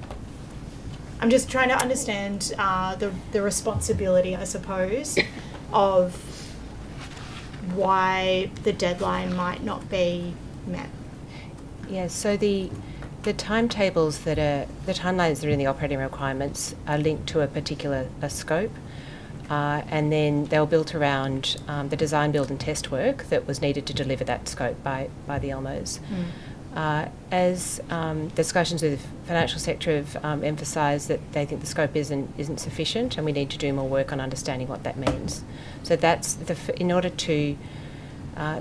I'm just trying to understand the responsibility, I suppose, of why the deadline might not be met. Yeah, so the timetables the timelines that are in the operating requirements are linked to a particular scope, and then they were built around the design, build and test work that was needed to deliver that scope by the ELMOs. As discussions with the financial sector have emphasised that they think the scope isn't sufficient and we need to do more work on understanding what that means. So that's in order to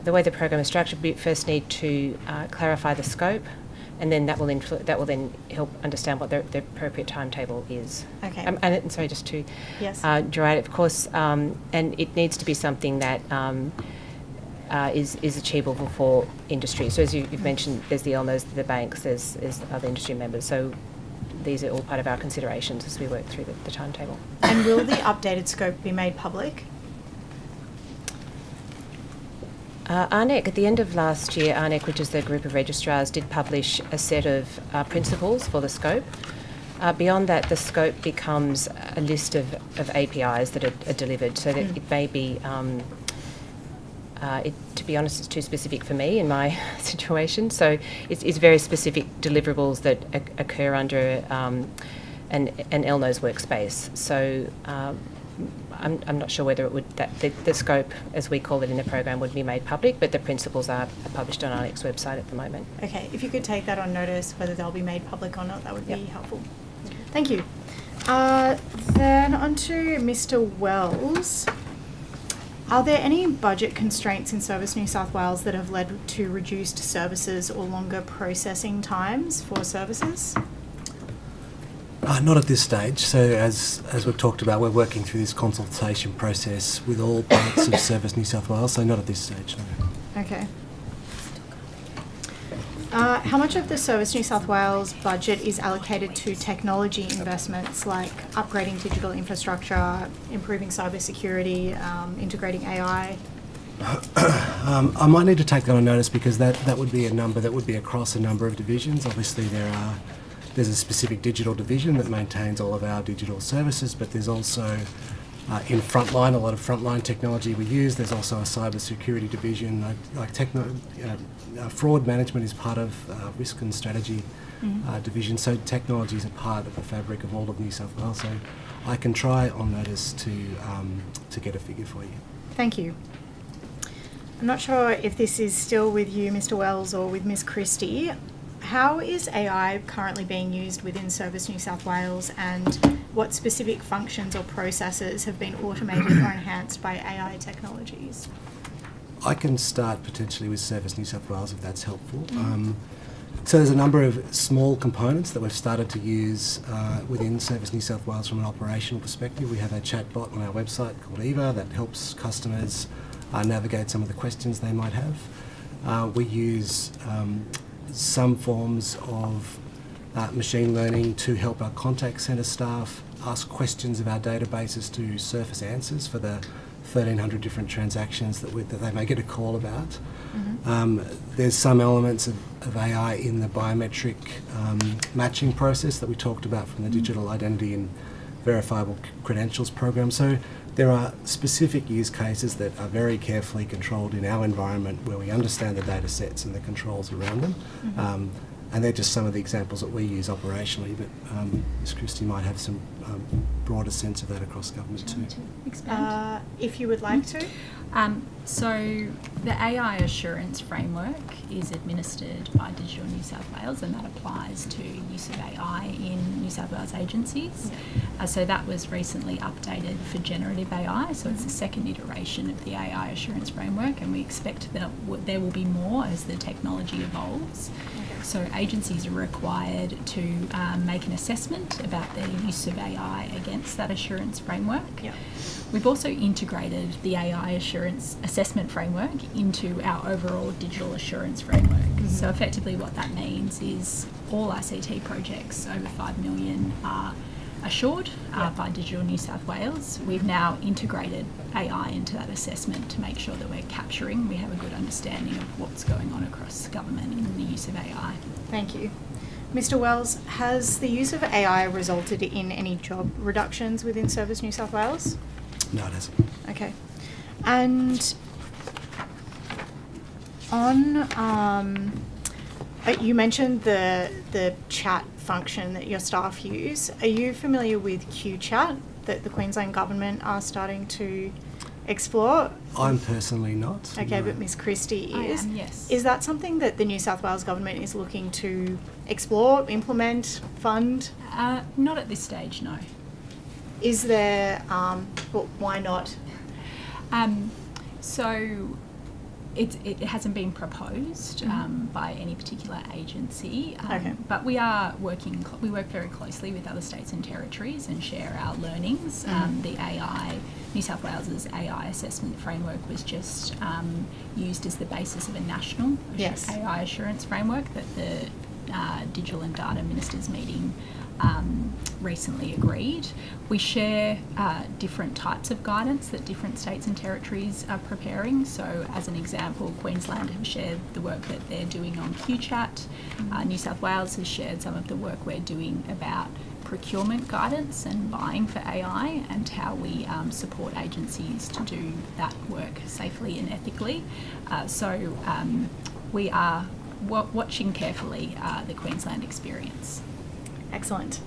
the way the program is structured, we first need to clarify the scope, and then that will then help understand what the appropriate timetable is. Okay. And sorry, just to yes. draw it, of course, and it needs to be something that is achievable for industry. So as you've mentioned, there's the ELNOs, the banks, there's other industry members. So these are all part of our considerations as we work through the timetable. And will the updated scope be made public? ARNEC, at the end of last year, ARNEC, which is the group of registrars, did publish a set of principles for the scope. Beyond that, the scope becomes a list of APIs that are delivered, so that it may be, to be honest, it's too specific for me in my situation. So it's very specific deliverables that occur under an ELNO's workspace. So I'm not sure whether it would the scope, as we call it in the program, would be made public, but the principles are published on ARNEC's website at the moment. Okay, if you could take that on notice, whether they'll be made public or not, that would be helpful. Thank you. Then on to Mr. Wells. Are there any budget constraints in Service New South Wales that have led to reduced services or longer processing times for services? Not at this stage. So as we've talked about, we're working through this consultation process with all parts of Service New South Wales, so not at this stage, no. Okay. How much of the Service New South Wales budget is allocated to technology investments like upgrading digital infrastructure, improving cybersecurity, integrating AI? I might need to take that on notice because that would be a number that would be across a number of divisions. Obviously there's a specific digital division that maintains all of our digital services, but there's also in frontline, a lot of frontline technology we use. There's also a cybersecurity division, fraud management is part of risk and strategy division. So technology is a part of the fabric of all of New South Wales. So I can try on notice to get a figure for you. Thank you. I'm not sure if this is still with you, Mr. Wells, or with Ms. Christie. How is AI currently being used within Service New South Wales, and what specific functions or processes have been automated or enhanced by AI technologies? I can start potentially with Service New South Wales if that's helpful. So there's a number of small components that we've started to use within Service New South Wales from an operational perspective. We have a chatbot on our website called Eva that helps customers navigate some of the questions they might have. We use some forms of machine learning to help our contact centre staff ask questions of our databases to surface answers for the 1,300 different transactions that they may get a call about. There's some elements of AI in the biometric matching process that we talked about from the Digital Identity and Verifiable Credentials program. So there are specific use cases that are very carefully controlled in our environment where we understand the data sets and the controls around them. And they're just some of the examples that we use operationally, but Ms Christie might have some broader sense of that across government too. Expand? If you would like to. So the AI assurance framework is administered by Digital New South Wales, and that applies to use of AI in New South Wales agencies. So that was recently updated for generative AI, so it's the second iteration of the AI assurance framework, and we expect that there will be more as the technology evolves. So agencies are required to make an assessment about their use of AI against that assurance framework. Yep. We've also integrated the AI assurance assessment framework into our overall digital assurance framework. So effectively what that means is all ICT projects over $5 million are assured by Digital New South Wales. We've now integrated AI into that assessment to make sure that we have a good understanding of what's going on across government in the use of AI. Thank you. Mr Wells, has the use of AI resulted in any job reductions within Service New South Wales? No, it hasn't. Okay. And on, you mentioned the chat function that your staff use. Are you familiar with QChat that the Queensland Government are starting to explore? I'm personally not. Okay, no. but Ms Christie is. I am, yes. Is that something that the New South Wales Government is looking to explore, implement, fund? Not at this stage, no. Is there, well, why not? So it hasn't been proposed by any particular agency, but we work very closely with other states and territories and share our learnings. The New South Wales's AI assessment framework was just used as the basis of a national AI assurance framework that the Digital and Data Ministers meeting recently agreed. We share different types of guidance that different states and territories are preparing. So as an example, Queensland have shared the work that they're doing on QChat. New South Wales has shared some of the work we're doing about procurement guidance and buying for AI and how we support agencies to do that work safely and ethically. So we are watching carefully the Queensland experience. Excellent.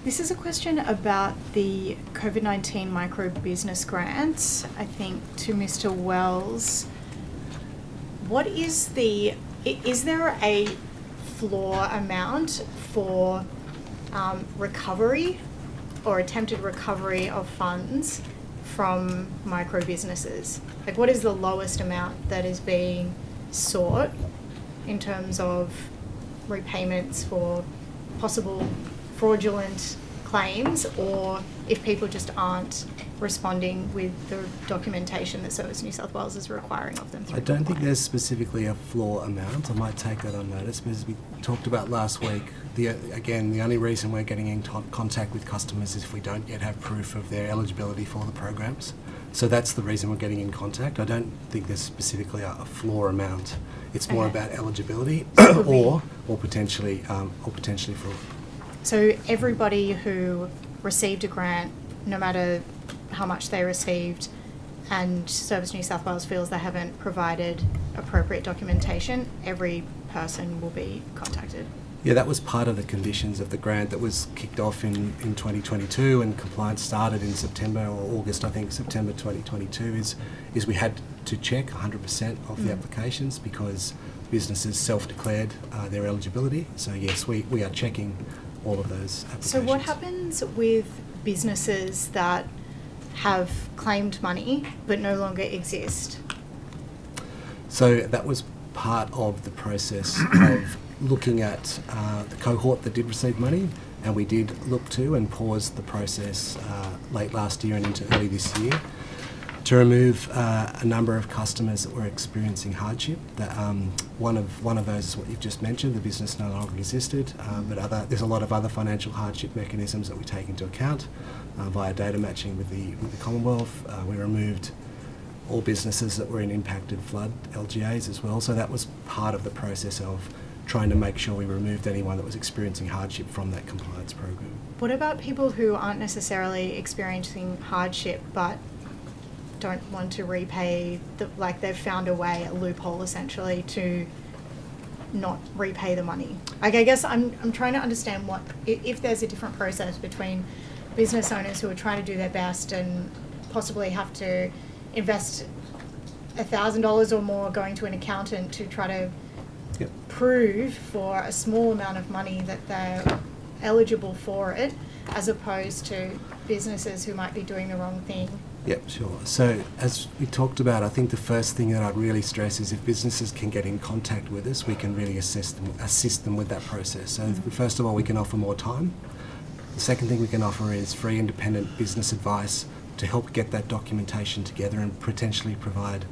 This is a question about the COVID-19 micro business grants, I think, to Mr. Wells. What is is there a floor amount for recovery or attempted recovery of funds from micro businesses? Like, what is the lowest amount that is being sought in terms of repayments for possible fraudulent claims, or if people just aren't responding with the documentation that Service New South Wales is requiring of them? I don't think there's specifically a floor amount. I might take that on notice, but as we talked about last week, the only reason we're getting in contact with customers is if we don't yet have proof of their eligibility for the programs. So that's the reason we're getting in contact. I don't think there's specifically a floor amount. It's more about eligibility or potentially fraud. So everybody who received a grant, no matter how much they received, and Service New South Wales feels they haven't provided appropriate documentation, every person will be contacted. Yeah, that was part of the conditions of the grant that was kicked off in 2022, and compliance started in September or August, I think, September 2022, is we had to check 100% of the applications because businesses self-declared their eligibility. So yes, we are checking all of those applications. So what happens with businesses that have claimed money but no longer exist? So that was part of the process of looking at the cohort that did receive money, and we did look to and pause the process late last year and into early this year to remove a number of customers that were experiencing hardship. That one of those is what you've just mentioned, the business no longer existed, but there's a lot of other financial hardship mechanisms that we take into account via data matching with the Commonwealth. We removed all businesses that were in impacted flood LGAs as well, so that was part of the process of trying to make sure we removed anyone that was experiencing hardship from that compliance program. What about people who aren't necessarily experiencing hardship but don't want to repay, like they've found a way, a loophole essentially, to not repay the money? Like, I guess I'm trying to understand if there's a different process between business owners who are trying to do their best and possibly have to invest $1,000 or more going to an accountant to try to prove for a small amount of money that they're eligible for it, as opposed to businesses who might be doing the wrong thing. Yep, sure. So as we talked about, I think the first thing that I'd really stress is if businesses can get in contact with us, we can really assist them with that process. So first of all, we can offer more time. The second thing we can offer is free independent business advice to help get that documentation together and potentially provide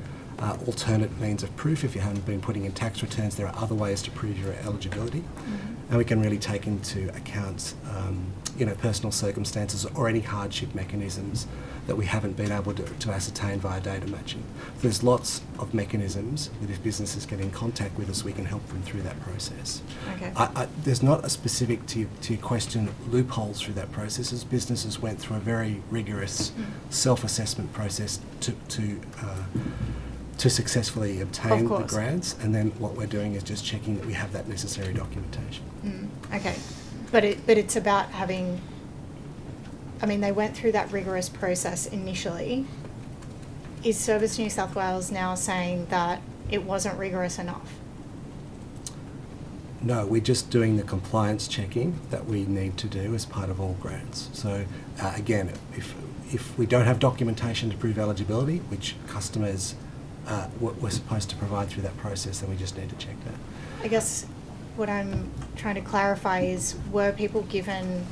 alternate means of proof. If you haven't been putting in tax returns, there are other ways to prove your eligibility. And we can really take into account personal circumstances or any hardship mechanisms that we haven't been able to ascertain via data matching. There's lots of mechanisms that if businesses get in contact with us, we can help them through that process. Okay. There's not a specific to your question loopholes through that process, as businesses went through a very rigorous self-assessment process to successfully obtain the grants, and then what we're doing is just checking that we have that necessary documentation. Okay, but it's about having. I mean, they went through that rigorous process initially. Is Service New South Wales now saying that it wasn't rigorous enough? No, we're just doing the compliance checking that we need to do as part of all grants. So again, if we don't have documentation to prove eligibility, which customers were supposed to provide through that process, then we just need to check that. I guess what I'm trying to clarify is, were people given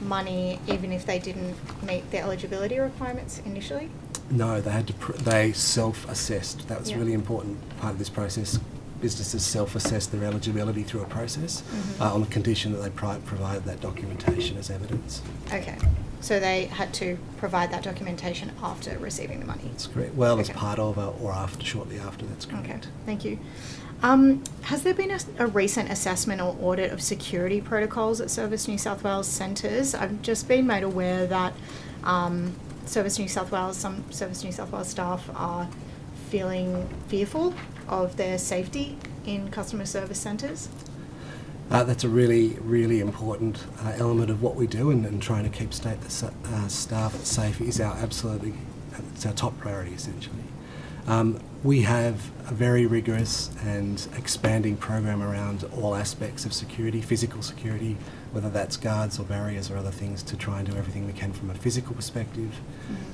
money even if they didn't meet the eligibility requirements initially? No, they had to. They self-assessed. That was a really important part of this process. Businesses self-assess their eligibility through a process on the condition that they provide that documentation as evidence. Okay, so they had to provide that documentation after receiving the money. That's correct. Well, as part of or after, shortly after. That's correct. Okay, thank you. Has there been a recent assessment or audit of security protocols at Service New South Wales centres? I've just been made aware that some Service New South Wales staff are feeling fearful of their safety in customer service centres. That's a really, really important element of what we do, and trying to keep staff safe is it's our top priority, essentially. We have a very rigorous and expanding program around all aspects of security, physical security, whether that's guards or barriers or other things, to try and do everything we can from a physical perspective.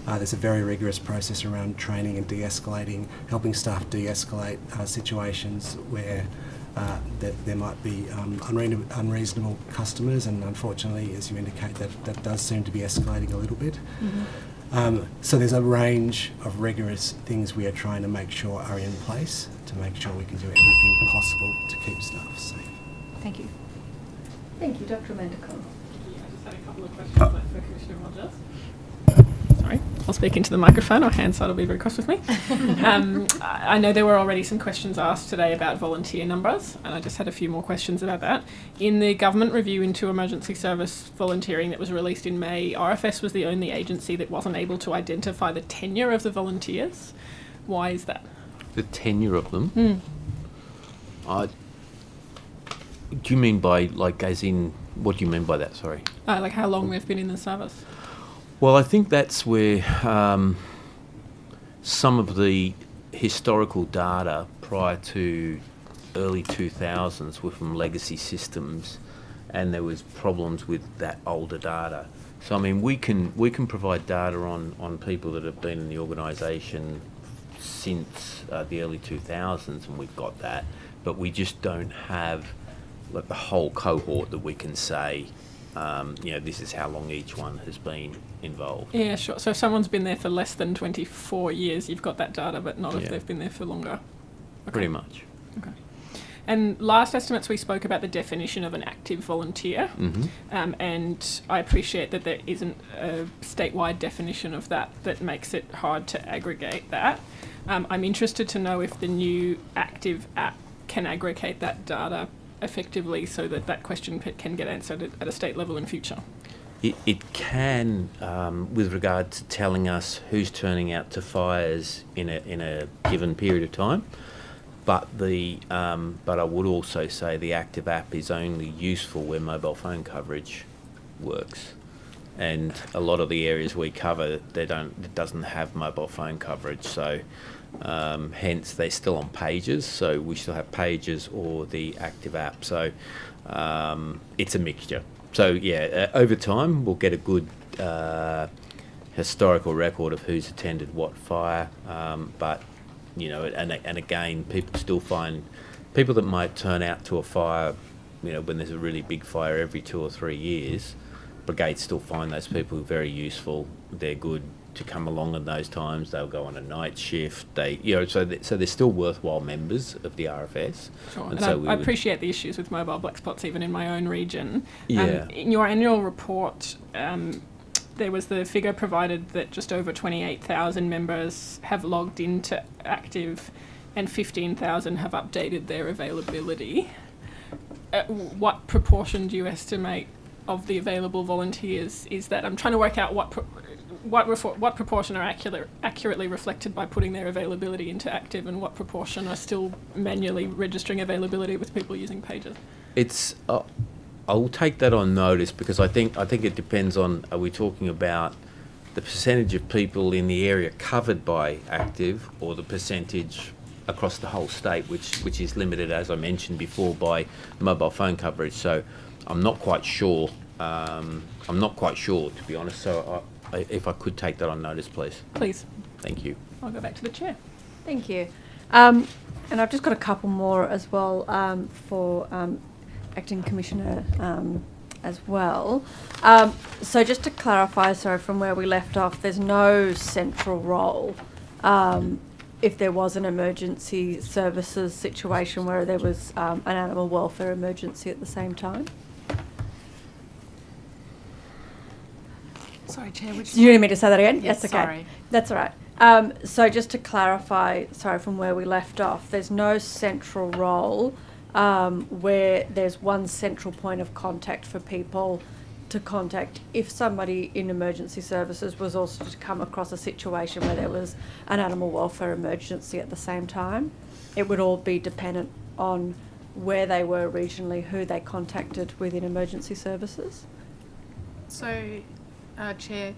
There's a very rigorous process around training and de-escalating, helping staff de-escalate situations where there might be unreasonable customers, and unfortunately, as you indicate, that does seem to be escalating a little bit. So there's a range of rigorous things we are trying to make sure are in place to make sure we can do everything possible to keep staff safe. Thank you. Thank you, Dr. Amanda Connell. I just had a couple of questions for Commissioner Rogers. Sorry, I'll speak into the microphone, or Hansard will be very cross with me. I know there were already some questions asked today about volunteer numbers, and I just had a few more questions about that. In the government review into emergency service volunteering that was released in May, RFS was the only agency that wasn't able to identify the tenure of the volunteers. Why is that? The tenure of them? Do you mean by, like, as in, what do you mean by that, sorry? Like how long they've been in the service? Well, I think that's where some of the historical data prior to early 2000s were from legacy systems, and there was problems with that older data. So, I mean, we can provide data on people that have been in the organisation since the early 2000s, and we've got that, but we just don't have like the whole cohort that we can say, this is how long each one has been involved. Yeah, sure. So if someone's been there for less than 24 years, you've got that data, but not if they've been there for longer. Okay. Pretty much. Okay. And last estimates we spoke about the definition of an active volunteer, and I appreciate that there isn't a statewide definition of that makes it hard to aggregate that. I'm interested to know if the new active app can aggregate that data effectively so that question can get answered at a state level in future. It can, with regard to telling us who's turning out to fires in a given period of time, but I would also say the active app is only useful where mobile phone coverage works, and a lot of the areas we cover it doesn't have mobile phone coverage, so hence they're still on pages. So we still have pages or the active app. So it's a mixture. So yeah, over time we'll get a good historical record of who's attended what fire, but you know, and again, people that might turn out to a fire, you know, when there's a really big fire every 2 or 3 years, brigades still find those people very useful. They're good to come along at those times. They'll go on a night shift. So they're still worthwhile members of the RFS. Sure, and and so I appreciate the issues with mobile black spots even in my own region. Yeah. In your annual report, there was the figure provided that just over 28,000 members have logged into Active and 15,000 have updated their availability. What proportion do you estimate of the available volunteers is that? I'm trying to work out what proportion are accurately reflected by putting their availability into Active, and what proportion are still manually registering availability with people using pages. It's I'll take that on notice, because I think it depends on, are we talking about the percentage of people in the area covered by Active, or the percentage across the whole state, which is limited, as I mentioned before, by mobile phone coverage. So I'm not quite sure. To be honest. So if I could take that on notice, please. Please. Thank you. I'll go back to the chair. Thank you. And I've just got a couple more as well for Acting Commissioner as well. So just to clarify, from where we left off, there's no central role if there was an emergency services situation where there was an animal welfare emergency at the same time. Sorry, Chair. You need me to say that again? Yes, That's okay. sorry. That's all right. So just to clarify, from where we left off, there's no central role where there's one central point of contact for people to contact if somebody in emergency services was also to come across a situation where there was an animal welfare emergency at the same time. It would all be dependent on where they were regionally, who they contacted within emergency services. So, Chair,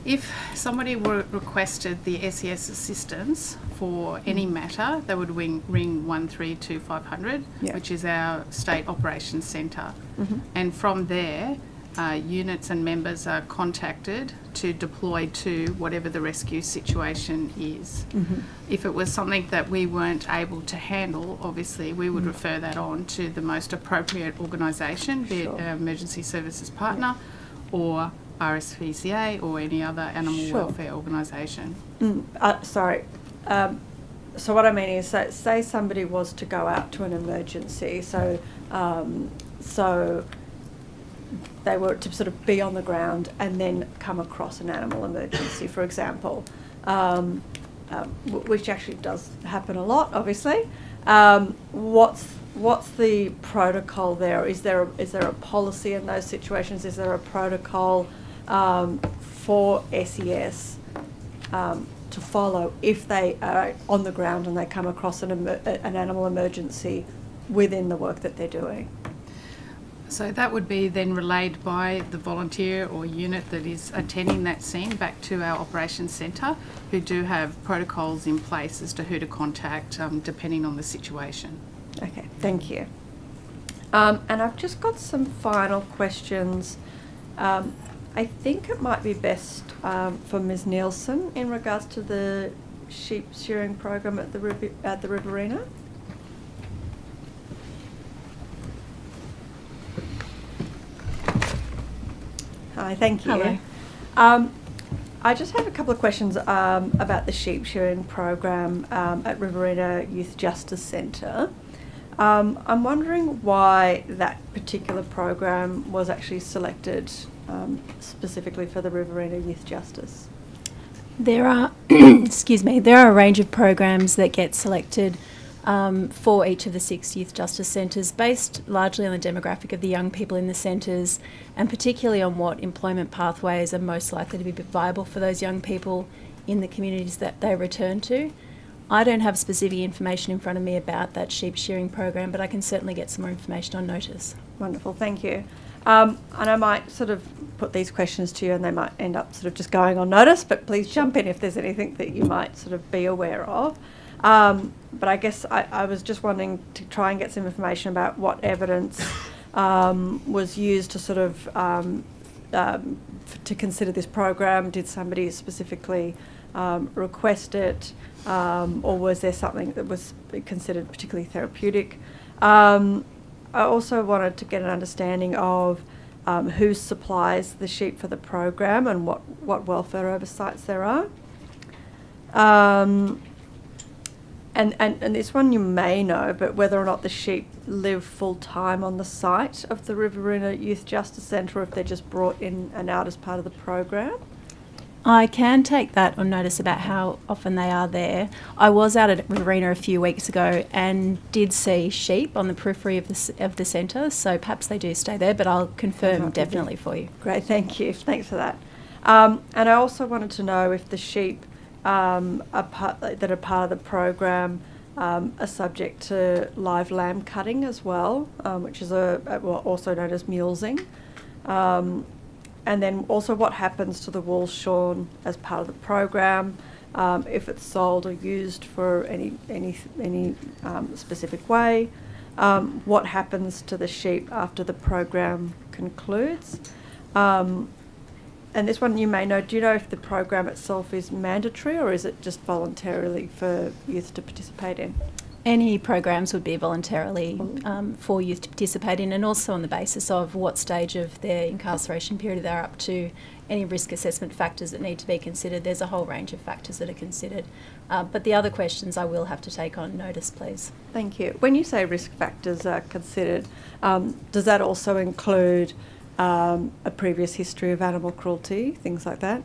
if somebody requested the SES assistance for any matter, they would ring 132500, which is our state operations centre. Mm-hmm. And from there, units and members are contacted to deploy to whatever the rescue situation is. Mm-hmm. If it was something that we weren't able to handle, obviously we would refer that on to the most appropriate organisation, be it our emergency services partner or RSPCA or any other animal welfare organisation. Sorry. So what I mean is, say somebody was to go out to an emergency, so they were to sort of be on the ground and then come across an animal emergency, for example, which actually does happen a lot, obviously. What's the protocol there? Is there a policy in those situations? Is there a protocol for SES to follow if they are on the ground and they come across an animal emergency within the work that they're doing? So that would be then relayed by the volunteer or unit that is attending that scene back to our operations centre, who do have protocols in place as to who to contact depending on the situation. Okay, thank you. And I've just got some final questions. I think it might be best for Ms. Nielsen in regards to the sheep shearing program at the Riverina. Hi, thank you. Hello. I just have a couple of questions about the sheep shearing program at Riverina Youth Justice Centre. I'm wondering why that particular program was actually selected specifically for the Riverina Youth Justice. There are, there are a range of programs that get selected for each of the 6 youth justice centres, based largely on the demographic of the young people in the centres, and particularly on what employment pathways are most likely to be viable for those young people in the communities that they return to. I don't have specific information in front of me about that sheep shearing program, but I can certainly get some more information on notice. Wonderful, thank you. And I might sort of put these questions to you and they might end up sort of just going on notice, but please jump in if there's anything that you might sort of be aware of. But I guess I was just wanting to try and get some information about what evidence was used to sort of to consider this program. Did somebody specifically request it, or was there something that was considered particularly therapeutic? I also wanted to get an understanding of who supplies the sheep for the program and what welfare oversights there are. And this one you may know, but whether or not the sheep live full-time on the site of the Riverina Youth Justice Centre, or if they're just brought in and out as part of the program. I can take that on notice about how often they are there. I was out at Riverina a few weeks ago and did see sheep on the periphery of the centre, so perhaps they do stay there, but I'll confirm definitely for you. Great, thank you. Thanks for that. And I also wanted to know if the sheep that are part of the program are subject to live lamb cutting as well, which is also known as mulesing. And then also what happens to the wool shorn as part of the program, if it's sold or used for any specific way, what happens to the sheep after the program concludes. And this one you may know, do you know if the program itself is mandatory or is it just voluntarily for youth to participate in? Any programs would be voluntarily for youth to participate in, and also on the basis of what stage of their incarceration period they're up to, any risk assessment factors that need to be considered. There's a whole range of factors that are considered. But the other questions I will have to take on notice, please. Thank you. When you say risk factors are considered, does that also include a previous history of animal cruelty, things like that?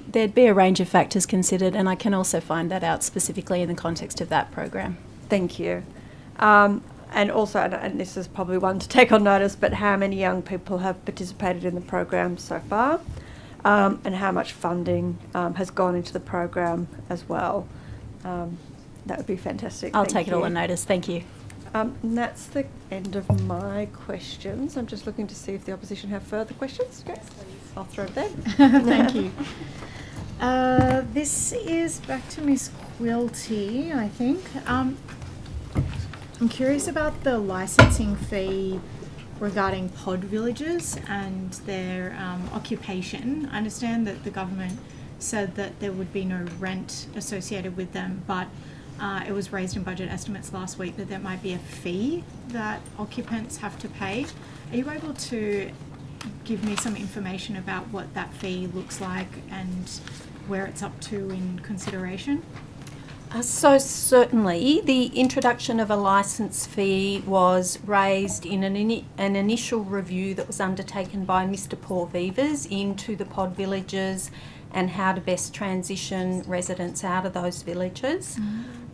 There'd be a range of factors considered, and I can also find that out specifically in the context of that program. Thank you. And also, and this is probably one to take on notice, but how many young people have participated in the program so far, and how much funding has gone into the program as well? That would be fantastic. I'll take it all on notice. Thank you. And that's the end of my questions. I'm just looking to see if the opposition have further questions. Yes, please. I'll throw it there. Thank you. This is back to Ms. Quilty, I think. I'm curious about the licensing fee regarding pod villages and their occupation. I understand that the government said that there would be no rent associated with them, but it was raised in budget estimates last week that there might be a fee that occupants have to pay. Are you able to give me some information about what that fee looks like and where it's up to in consideration? So certainly, the introduction of a licence fee was raised in an initial review that was undertaken by Mr. Paul Vivers into the pod villages and how to best transition residents out of those villages.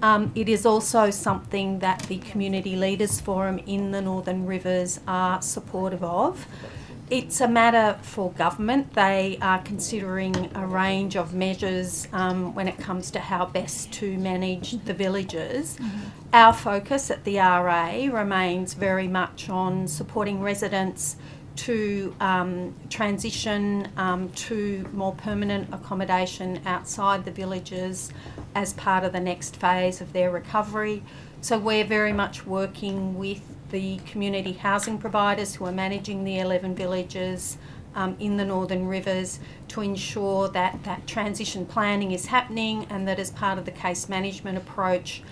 It is also something that the Community Leaders Forum in the Northern Rivers are supportive of. It's a matter for government. They are considering a range of measures when it comes to how best to manage the villages. Our focus at the RA remains very much on supporting residents to transition to more permanent accommodation outside the villages as part of the next phase of their recovery. So we're very much working with the community housing providers who are managing the 11 villages in the Northern Rivers to ensure that that transition planning is happening and that as part of the case management approach,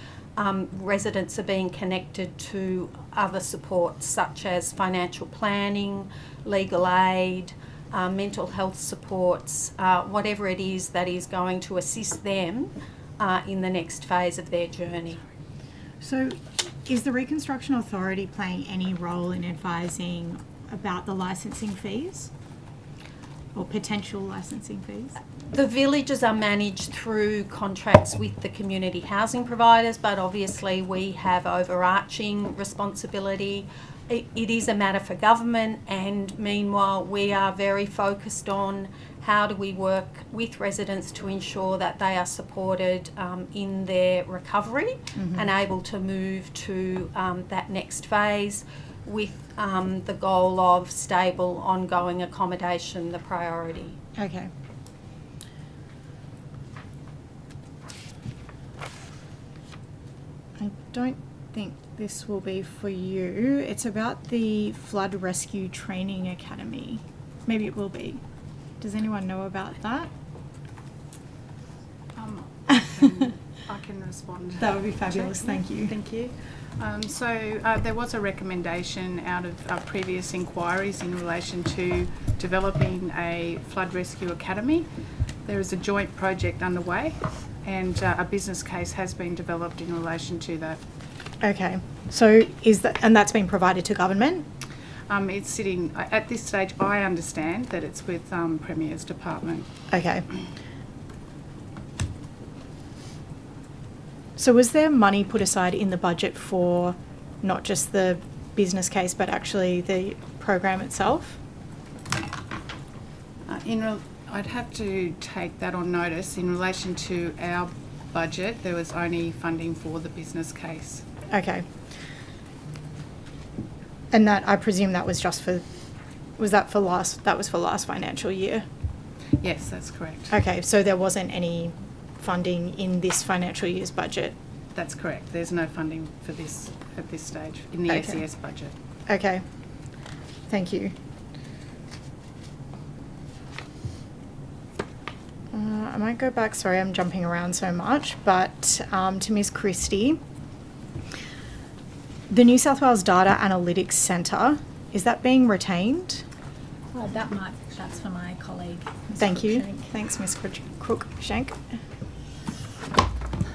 residents are being connected to other supports such as financial planning, legal aid, mental health supports, whatever it is that is going to assist them in the next phase of their journey. So is the Reconstruction Authority playing any role in advising about the licensing fees or potential licensing fees? The villages are managed through contracts with the community housing providers, but obviously we have overarching responsibility it is a matter for government, and meanwhile we are very focused on how do we work with residents to ensure that they are supported in their recovery and able to move to that next phase, with the goal of stable, ongoing accommodation the priority. Okay. I don't think this will be for you. It's about the Flood Rescue Training Academy. Maybe it will be. Does anyone know about that? I can respond. That would be fabulous. Thank you. Thank you. So there was a recommendation out of previous inquiries in relation to developing a flood rescue academy. There is a joint project underway, and a business case has been developed in relation to that. Okay. So and that's been provided to government? It's sitting, at this stage, I understand that it's with Premier's department. Okay. So was there money put aside in the budget for not just the business case, but actually the program itself? I'd have to take that on notice. In relation to our budget, there was only funding for the business case. Okay. And that, I presume that was just for, that was for last financial year? Yes, that's correct. Okay, so there wasn't any funding in this financial year's budget? That's correct. There's no funding for this at this stage in the SES budget. Okay. Thank you. I might go back, sorry I'm jumping around so much, but to Ms Christie. The New South Wales Data Analytics Centre, is that being retained? Well, that's for my colleague. Ms. Thank you. Cruikshank. Thanks, Ms Cruikshank.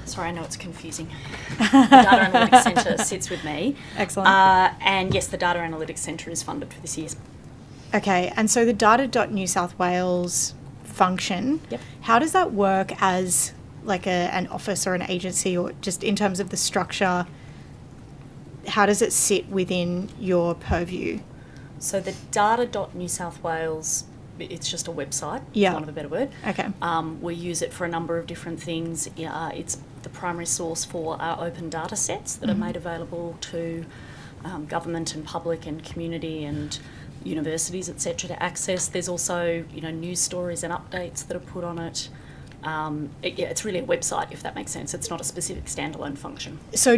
Sorry, I know it's confusing. The Data Analytics Centre sits with me. Excellent. And yes, the Data Analytics Centre is funded for this year. Okay, and so the Data.New South Wales function, Yep. how does that work as like an office or an agency, or just in terms of the structure? How does it sit within your purview? So the Data.New South Wales, it's just a website, Yeah. for want of a better word. Okay. We use it for a number of different things. It's the primary source for our open data sets that are made available to government and public and community and universities, etc., to access. There's also, news stories and updates that are put on it. It's really a website, if that makes sense. It's not a specific standalone function. So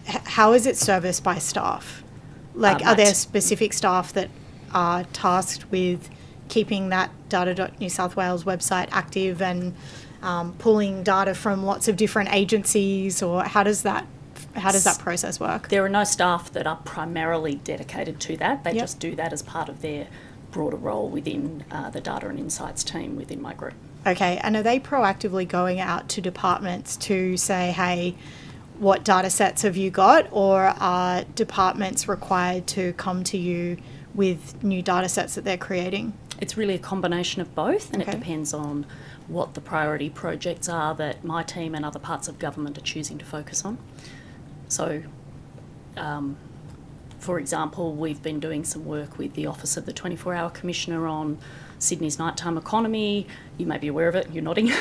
how is it serviced by staff? Like, are there specific staff that are tasked with keeping that Data.New South Wales website active and pulling data from lots of different agencies, or how does that process work? There are no staff that are primarily dedicated to that. They Yep. just do that as part of their broader role within the Data and Insights team within my group. Okay, and are they proactively going out to departments to say, hey, what data sets have you got, or are departments required to come to you with new data sets that they're creating? It's really a combination of both, and Okay. it depends on what the priority projects are that my team and other parts of government are choosing to focus on. So, for example, we've been doing some work with the Office of the 24-Hour Commissioner on Sydney's nighttime economy. You may be aware of it, you're nodding.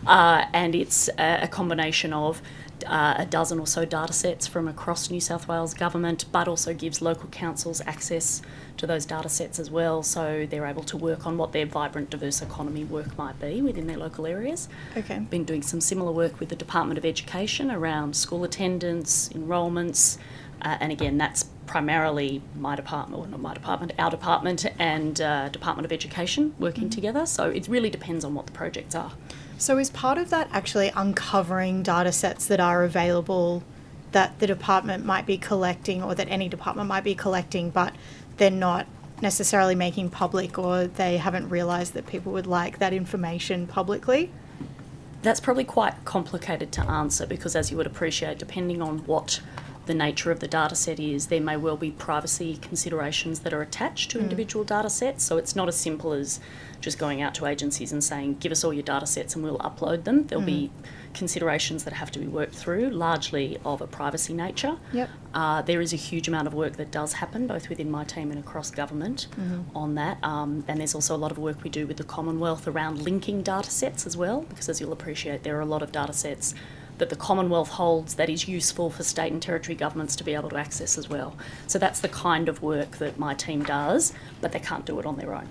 And it's a combination of a dozen or so data sets from across New South Wales government, but also gives local councils access to those data sets as well, so they're able to work on what their vibrant, diverse economy work might be within their local areas. Okay. Been doing some similar work with the Department of Education around school attendance, enrolments, and again, that's primarily my department, or not my department, our department and Department of Education working together. So it really depends on what the projects are. So is part of that actually uncovering data sets that are available that the department might be collecting, or that any department might be collecting, but they're not necessarily making public, or they haven't realised that people would like that information publicly? That's probably quite complicated to answer, because as you would appreciate, depending on what the nature of the data set is, there may well be privacy considerations that are attached to individual data sets. So it's not as simple as just going out to agencies and saying, give us all your data sets and we'll upload them. There'll be considerations that have to be worked through, largely of a privacy nature. Yep. There is a huge amount of work that does happen, both within my team and across government on that. And there's also a lot of work we do with the Commonwealth around linking data sets as well, because as you'll appreciate, there are a lot of data sets that the Commonwealth holds that is useful for state and territory governments to be able to access as well. So that's the kind of work that my team does, but they can't do it on their own.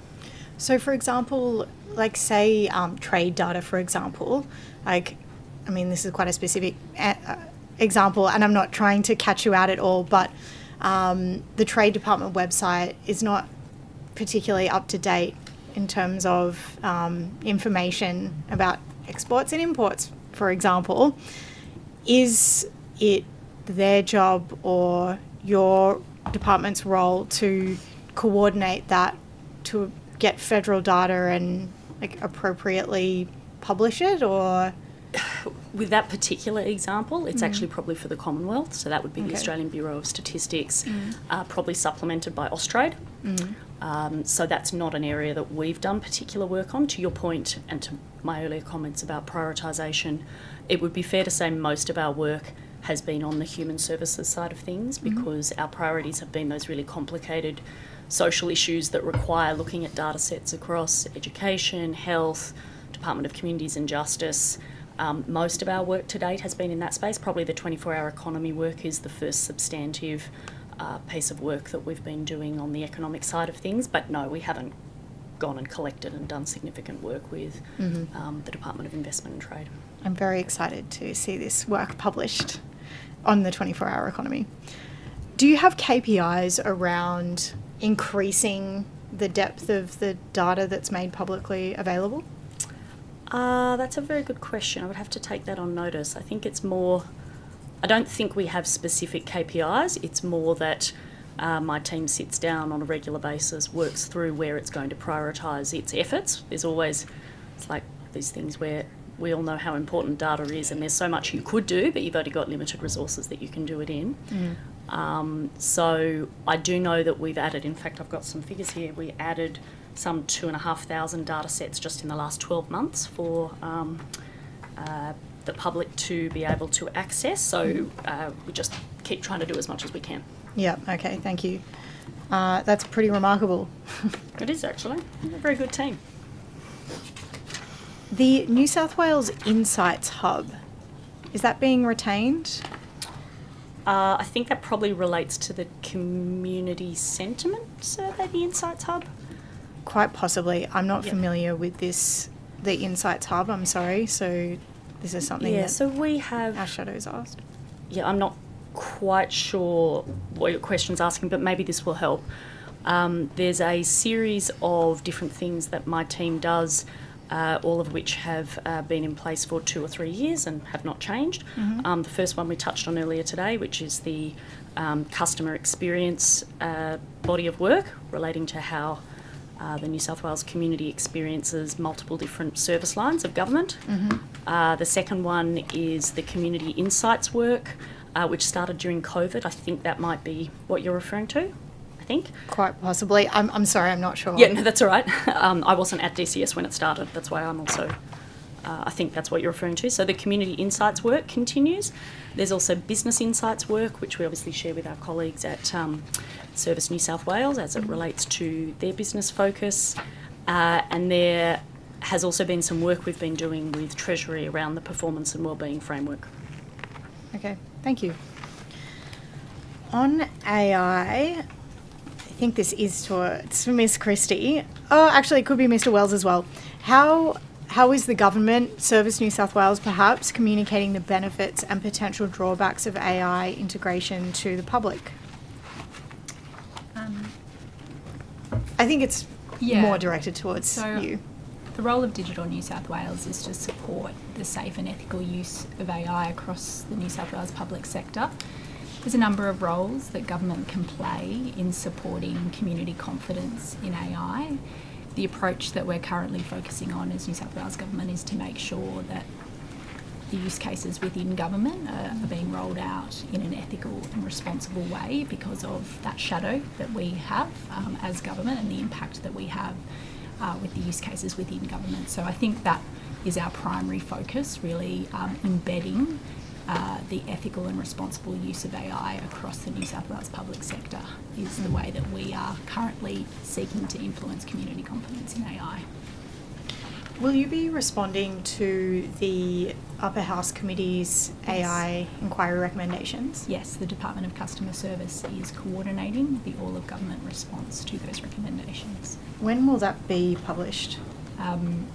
So, for example, like say trade data, for example, like, I mean, this is quite a specific example, and I'm not trying to catch you out at all, but the Trade Department website is not particularly up to date in terms of information about exports and imports, for example. Is it their job or your department's role to coordinate that to get federal data and like appropriately publish it, or? With that particular example, it's actually probably for the Commonwealth, so that would be the Australian Bureau of Statistics, probably supplemented by Austrade. So that's not an area that we've done particular work on. To your point and to my earlier comments about prioritisation, it would be fair to say most of our work has been on the human services side of things, because our priorities have been those really complicated social issues that require looking at data sets across education, health, Department of Communities and Justice. Most of our work to date has been in that space. Probably the 24-hour economy work is the first substantive piece of work that we've been doing on the economic side of things. But no, we haven't gone and collected and done significant work with the Department of Investment and Trade. I'm very excited to see this work published on the 24-hour economy. Do you have KPIs around increasing the depth of the data that's made publicly available? That's a very good question. I would have to take that on notice. I think it's more, I don't think we have specific KPIs. It's more that my team sits down on a regular basis, works through where it's going to prioritise its efforts. There's always, it's like these things where we all know how important data is, and there's so much you could do, but you've only got limited resources that you can do it in. So I do know that we've added, in fact, I've got some figures here, we added some 2,500 data sets just in the last 12 months for the public to be able to access. So we just keep trying to do as much as we can. Yeah, okay, thank you. That's pretty remarkable. It is actually. We're a very good team. The New South Wales Insights Hub, is that being retained? I think that probably relates to the community sentiment survey, the Insights Hub. Quite possibly. I'm not familiar with this, the Insights Hub, I'm sorry. So this is something that so we have our shadows asked. Yeah, I'm not quite sure what your question's asking, but maybe this will help. There's a series of different things that my team does, all of which have been in place for 2 or 3 years and have not changed. The first one we touched on earlier today, which is the customer experience body of work relating to how the New South Wales community experiences multiple different service lines of government. The second one is the community insights work, which started during COVID. I think that might be what you're referring to. Think. Quite possibly. I'm sorry, I'm not sure. Yeah, no, that's all right. I wasn't at DCS when it started. That's why I'm also, I think that's what you're referring to. So the community insights work continues. There's also business insights work, which we obviously share with our colleagues at Service New South Wales as it relates to their business focus. And there has also been some work we've been doing with Treasury around the performance and wellbeing framework. Okay, thank you. On AI, I think this is towards Miss Christie. Oh, actually, it could be Mr. Wells as well. How is the government, Service New South Wales perhaps, communicating the benefits and potential drawbacks of AI integration to the public? I think it's more directed towards you. The role of Digital New South Wales is to support the safe and ethical use of AI across the New South Wales public sector. There's a number of roles that government can play in supporting community confidence in AI. The approach that we're currently focusing on as New South Wales Government is to make sure that the use cases within government are being rolled out in an ethical and responsible way because of that shadow that we have as government and the impact that we have with the use cases within government. So I think that is our primary focus, really embedding the ethical and responsible use of AI across the New South Wales public sector is the way that we are currently seeking to influence community confidence in AI. Will you be responding to the Upper House Committee's AI inquiry recommendations? Yes, the Department of Customer Service is coordinating the all-of-government response to those recommendations. When will that be published?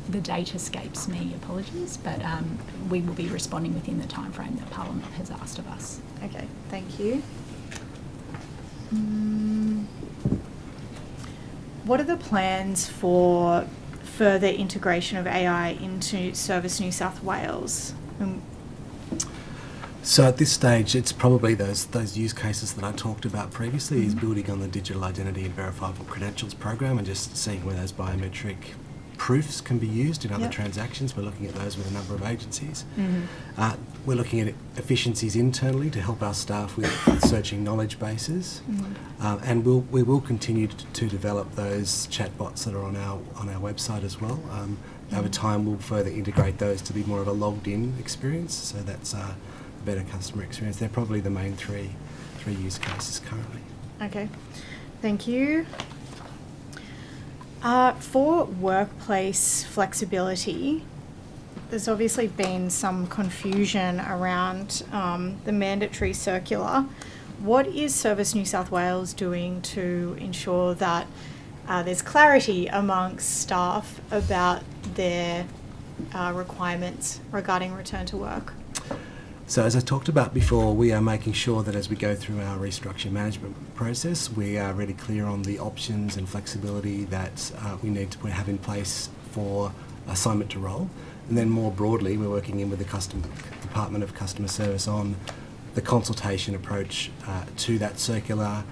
The date escapes me, apologies, but we will be responding within the timeframe that Parliament has asked of us. Okay, thank you. What are the plans for further integration of AI into Service New South Wales? So at this stage, it's probably those use cases that I talked about previously, is building on the digital identity and verifiable credentials program and just seeing where those biometric proofs can be used in other transactions. We're looking at those with a number of agencies. We're looking at efficiencies internally to help our staff with searching knowledge bases, and we will continue to develop those chatbots that are on our website as well. Over time, we'll further integrate those to be more of a logged-in experience, so that's a better customer experience. They're probably the main three use cases currently. Okay, thank you. For workplace flexibility, there's obviously been some confusion around the mandatory circular. What is Service New South Wales doing to ensure that there's clarity amongst staff about their requirements regarding return to work? So as I talked about before, we are making sure that as we go through our restructure management process, we are really clear on the options and flexibility that we need to have in place for assignment to role. And then more broadly, we're working in with the Department of Customer Service on the consultation approach to that circular,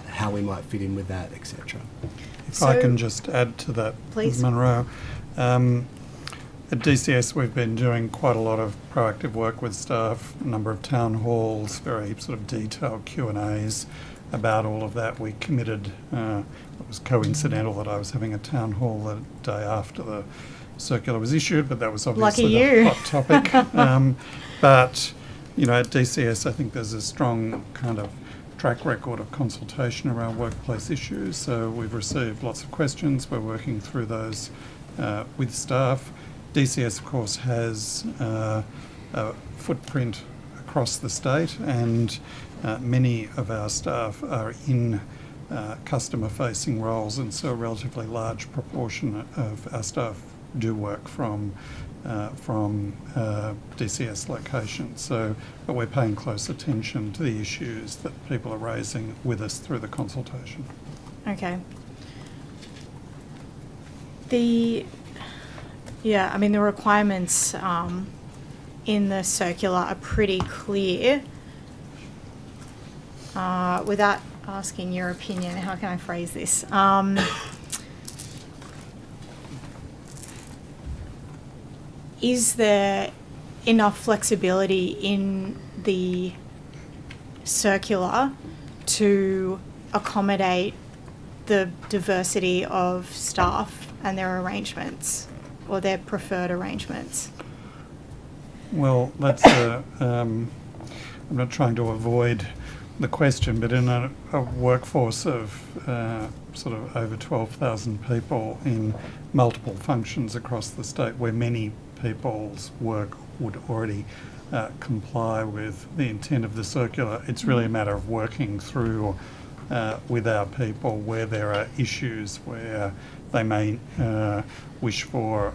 how we might fit in with that, etc. If I can just add to that, please. Ms. Munro. At DCS, we've been doing quite a lot of proactive work with staff, a number of town halls, very sort of detailed Q&As about all of that. We committed, it was coincidental that I was having a town hall the day after the circular was issued, but that was obviously the hot topic. But, you know, at DCS, I think there's a strong kind of track record of consultation around workplace issues. So we've received lots of questions. We're working through those with staff. DCS, of course, has a footprint across the state, and many of our staff are in customer-facing roles, and so a relatively large proportion of our staff do work from DCS locations. So, but we're paying close attention to the issues that people are raising with us through the consultation. Okay. Yeah, I mean, the requirements in the circular are pretty clear. Without asking your opinion, how can I phrase this? Is there enough flexibility in the circular to accommodate the diversity of staff and their arrangements, or their preferred arrangements? Well, that's I'm not trying to avoid the question, but in a workforce of sort of over 12,000 people in multiple functions across the state, where many people's work would already comply with the intent of the circular, it's really a matter of working through with our people where there are issues where they may wish for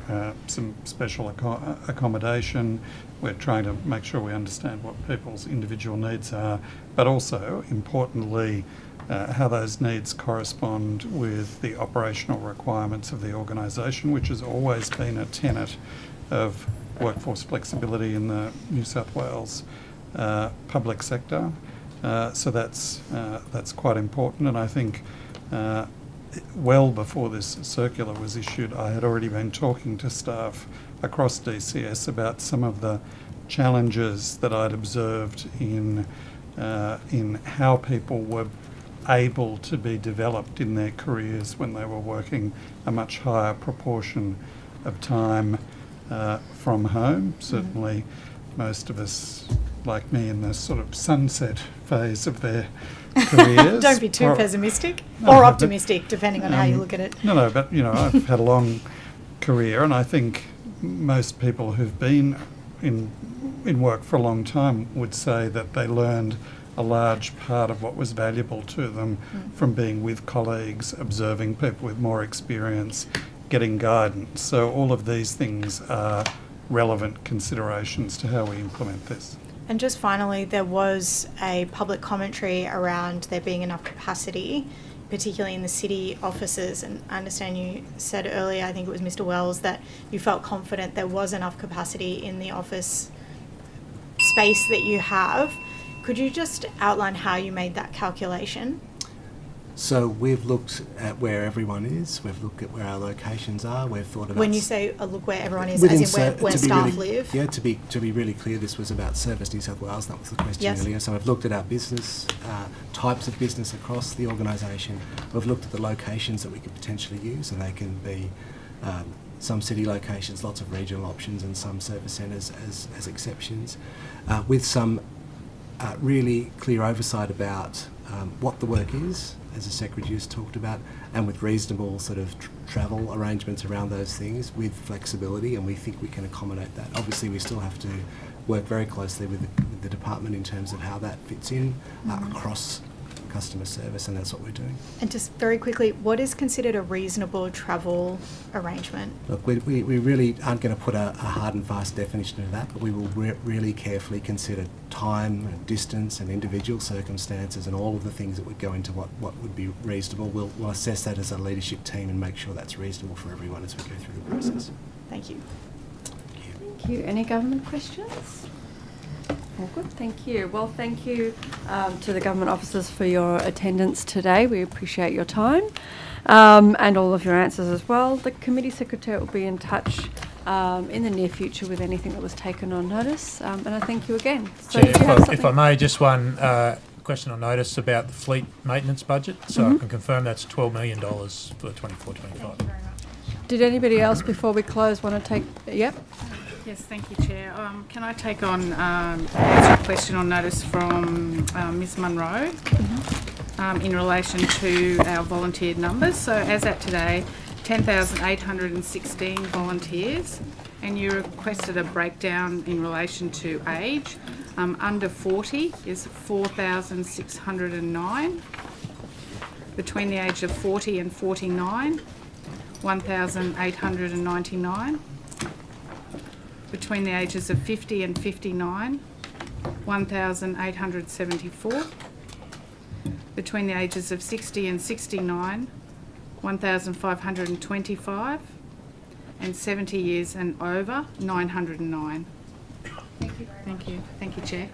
some special accommodation. We're trying to make sure we understand what people's individual needs are, but also, importantly, how those needs correspond with the operational requirements of the organisation, which has always been a tenet of workforce flexibility in the New South Wales public sector. So that's quite important, and I think well before this circular was issued, I had already been talking to staff across DCS about some of the challenges that I'd observed in how people were able to be developed in their careers when they were working a much higher proportion of time from home. Certainly most of us, like me, in the sort of sunset phase of their careers. Don't be too pessimistic or optimistic, depending on how you look at it. No, but I've had a long career, and I think most people who've been in work for a long time would say that they learned a large part of what was valuable to them from being with colleagues, observing people with more experience, getting guidance. So all of these things are relevant considerations to how we implement this. And just finally, there was a public commentary around there being enough capacity, particularly in the city offices. And I understand you said earlier, I think it was Mr. Wells, that you felt confident there was enough capacity in the office space that you have. Could you just outline how you made that calculation? So we've looked at where everyone is, we've looked at where our locations are, we've thought about... When you say look where everyone is, as in where staff live? Yeah, to be really clear, this was about Service New South Wales, that was the question earlier. So we've looked at our business, types of business across the organisation. We've looked at the locations that we could potentially use, and they can be some city locations, lots of regional options, and some service centres as exceptions, with some really clear oversight about what the work is, as the Secretary just talked about, and with reasonable sort of travel arrangements around those things with flexibility, and we think we can accommodate that. Obviously, we still have to work very closely with the department in terms of how that fits in across customer service, and that's what we're doing. And just very quickly, what is considered a reasonable travel arrangement? Look, we really aren't going to put a hard and fast definition of that, but we will really carefully consider time and distance and individual circumstances and all of the things that would go into what would be reasonable. We'll assess that as a leadership team and make sure that's reasonable for everyone as we go through the process. Thank you. Thank you. Any government questions? All good, thank you. Well, thank you to the government officers for your attendance today. We appreciate your time and all of your answers as well. The committee secretary will be in touch in the near future with anything that was taken on notice. And I thank you again. So Chair, if I may, just one question on notice about the fleet maintenance budget. So I can confirm that's $12 million for 24-25. Did anybody else before we close want to take? Yep. Yes, thank you, Chair. Can I take on answer a question on notice from Ms Munro in relation to our volunteered numbers? So as at today, 10,816 volunteers, and you requested a breakdown in relation to age. Under 40 is 4,609. Between the age of 40 and 49, 1,899. Between the ages of 50 and 59, 1,874. Between the ages of 60 and 69, 1,525. And 70 years and over, 909. Thank you. Thank you, Chair.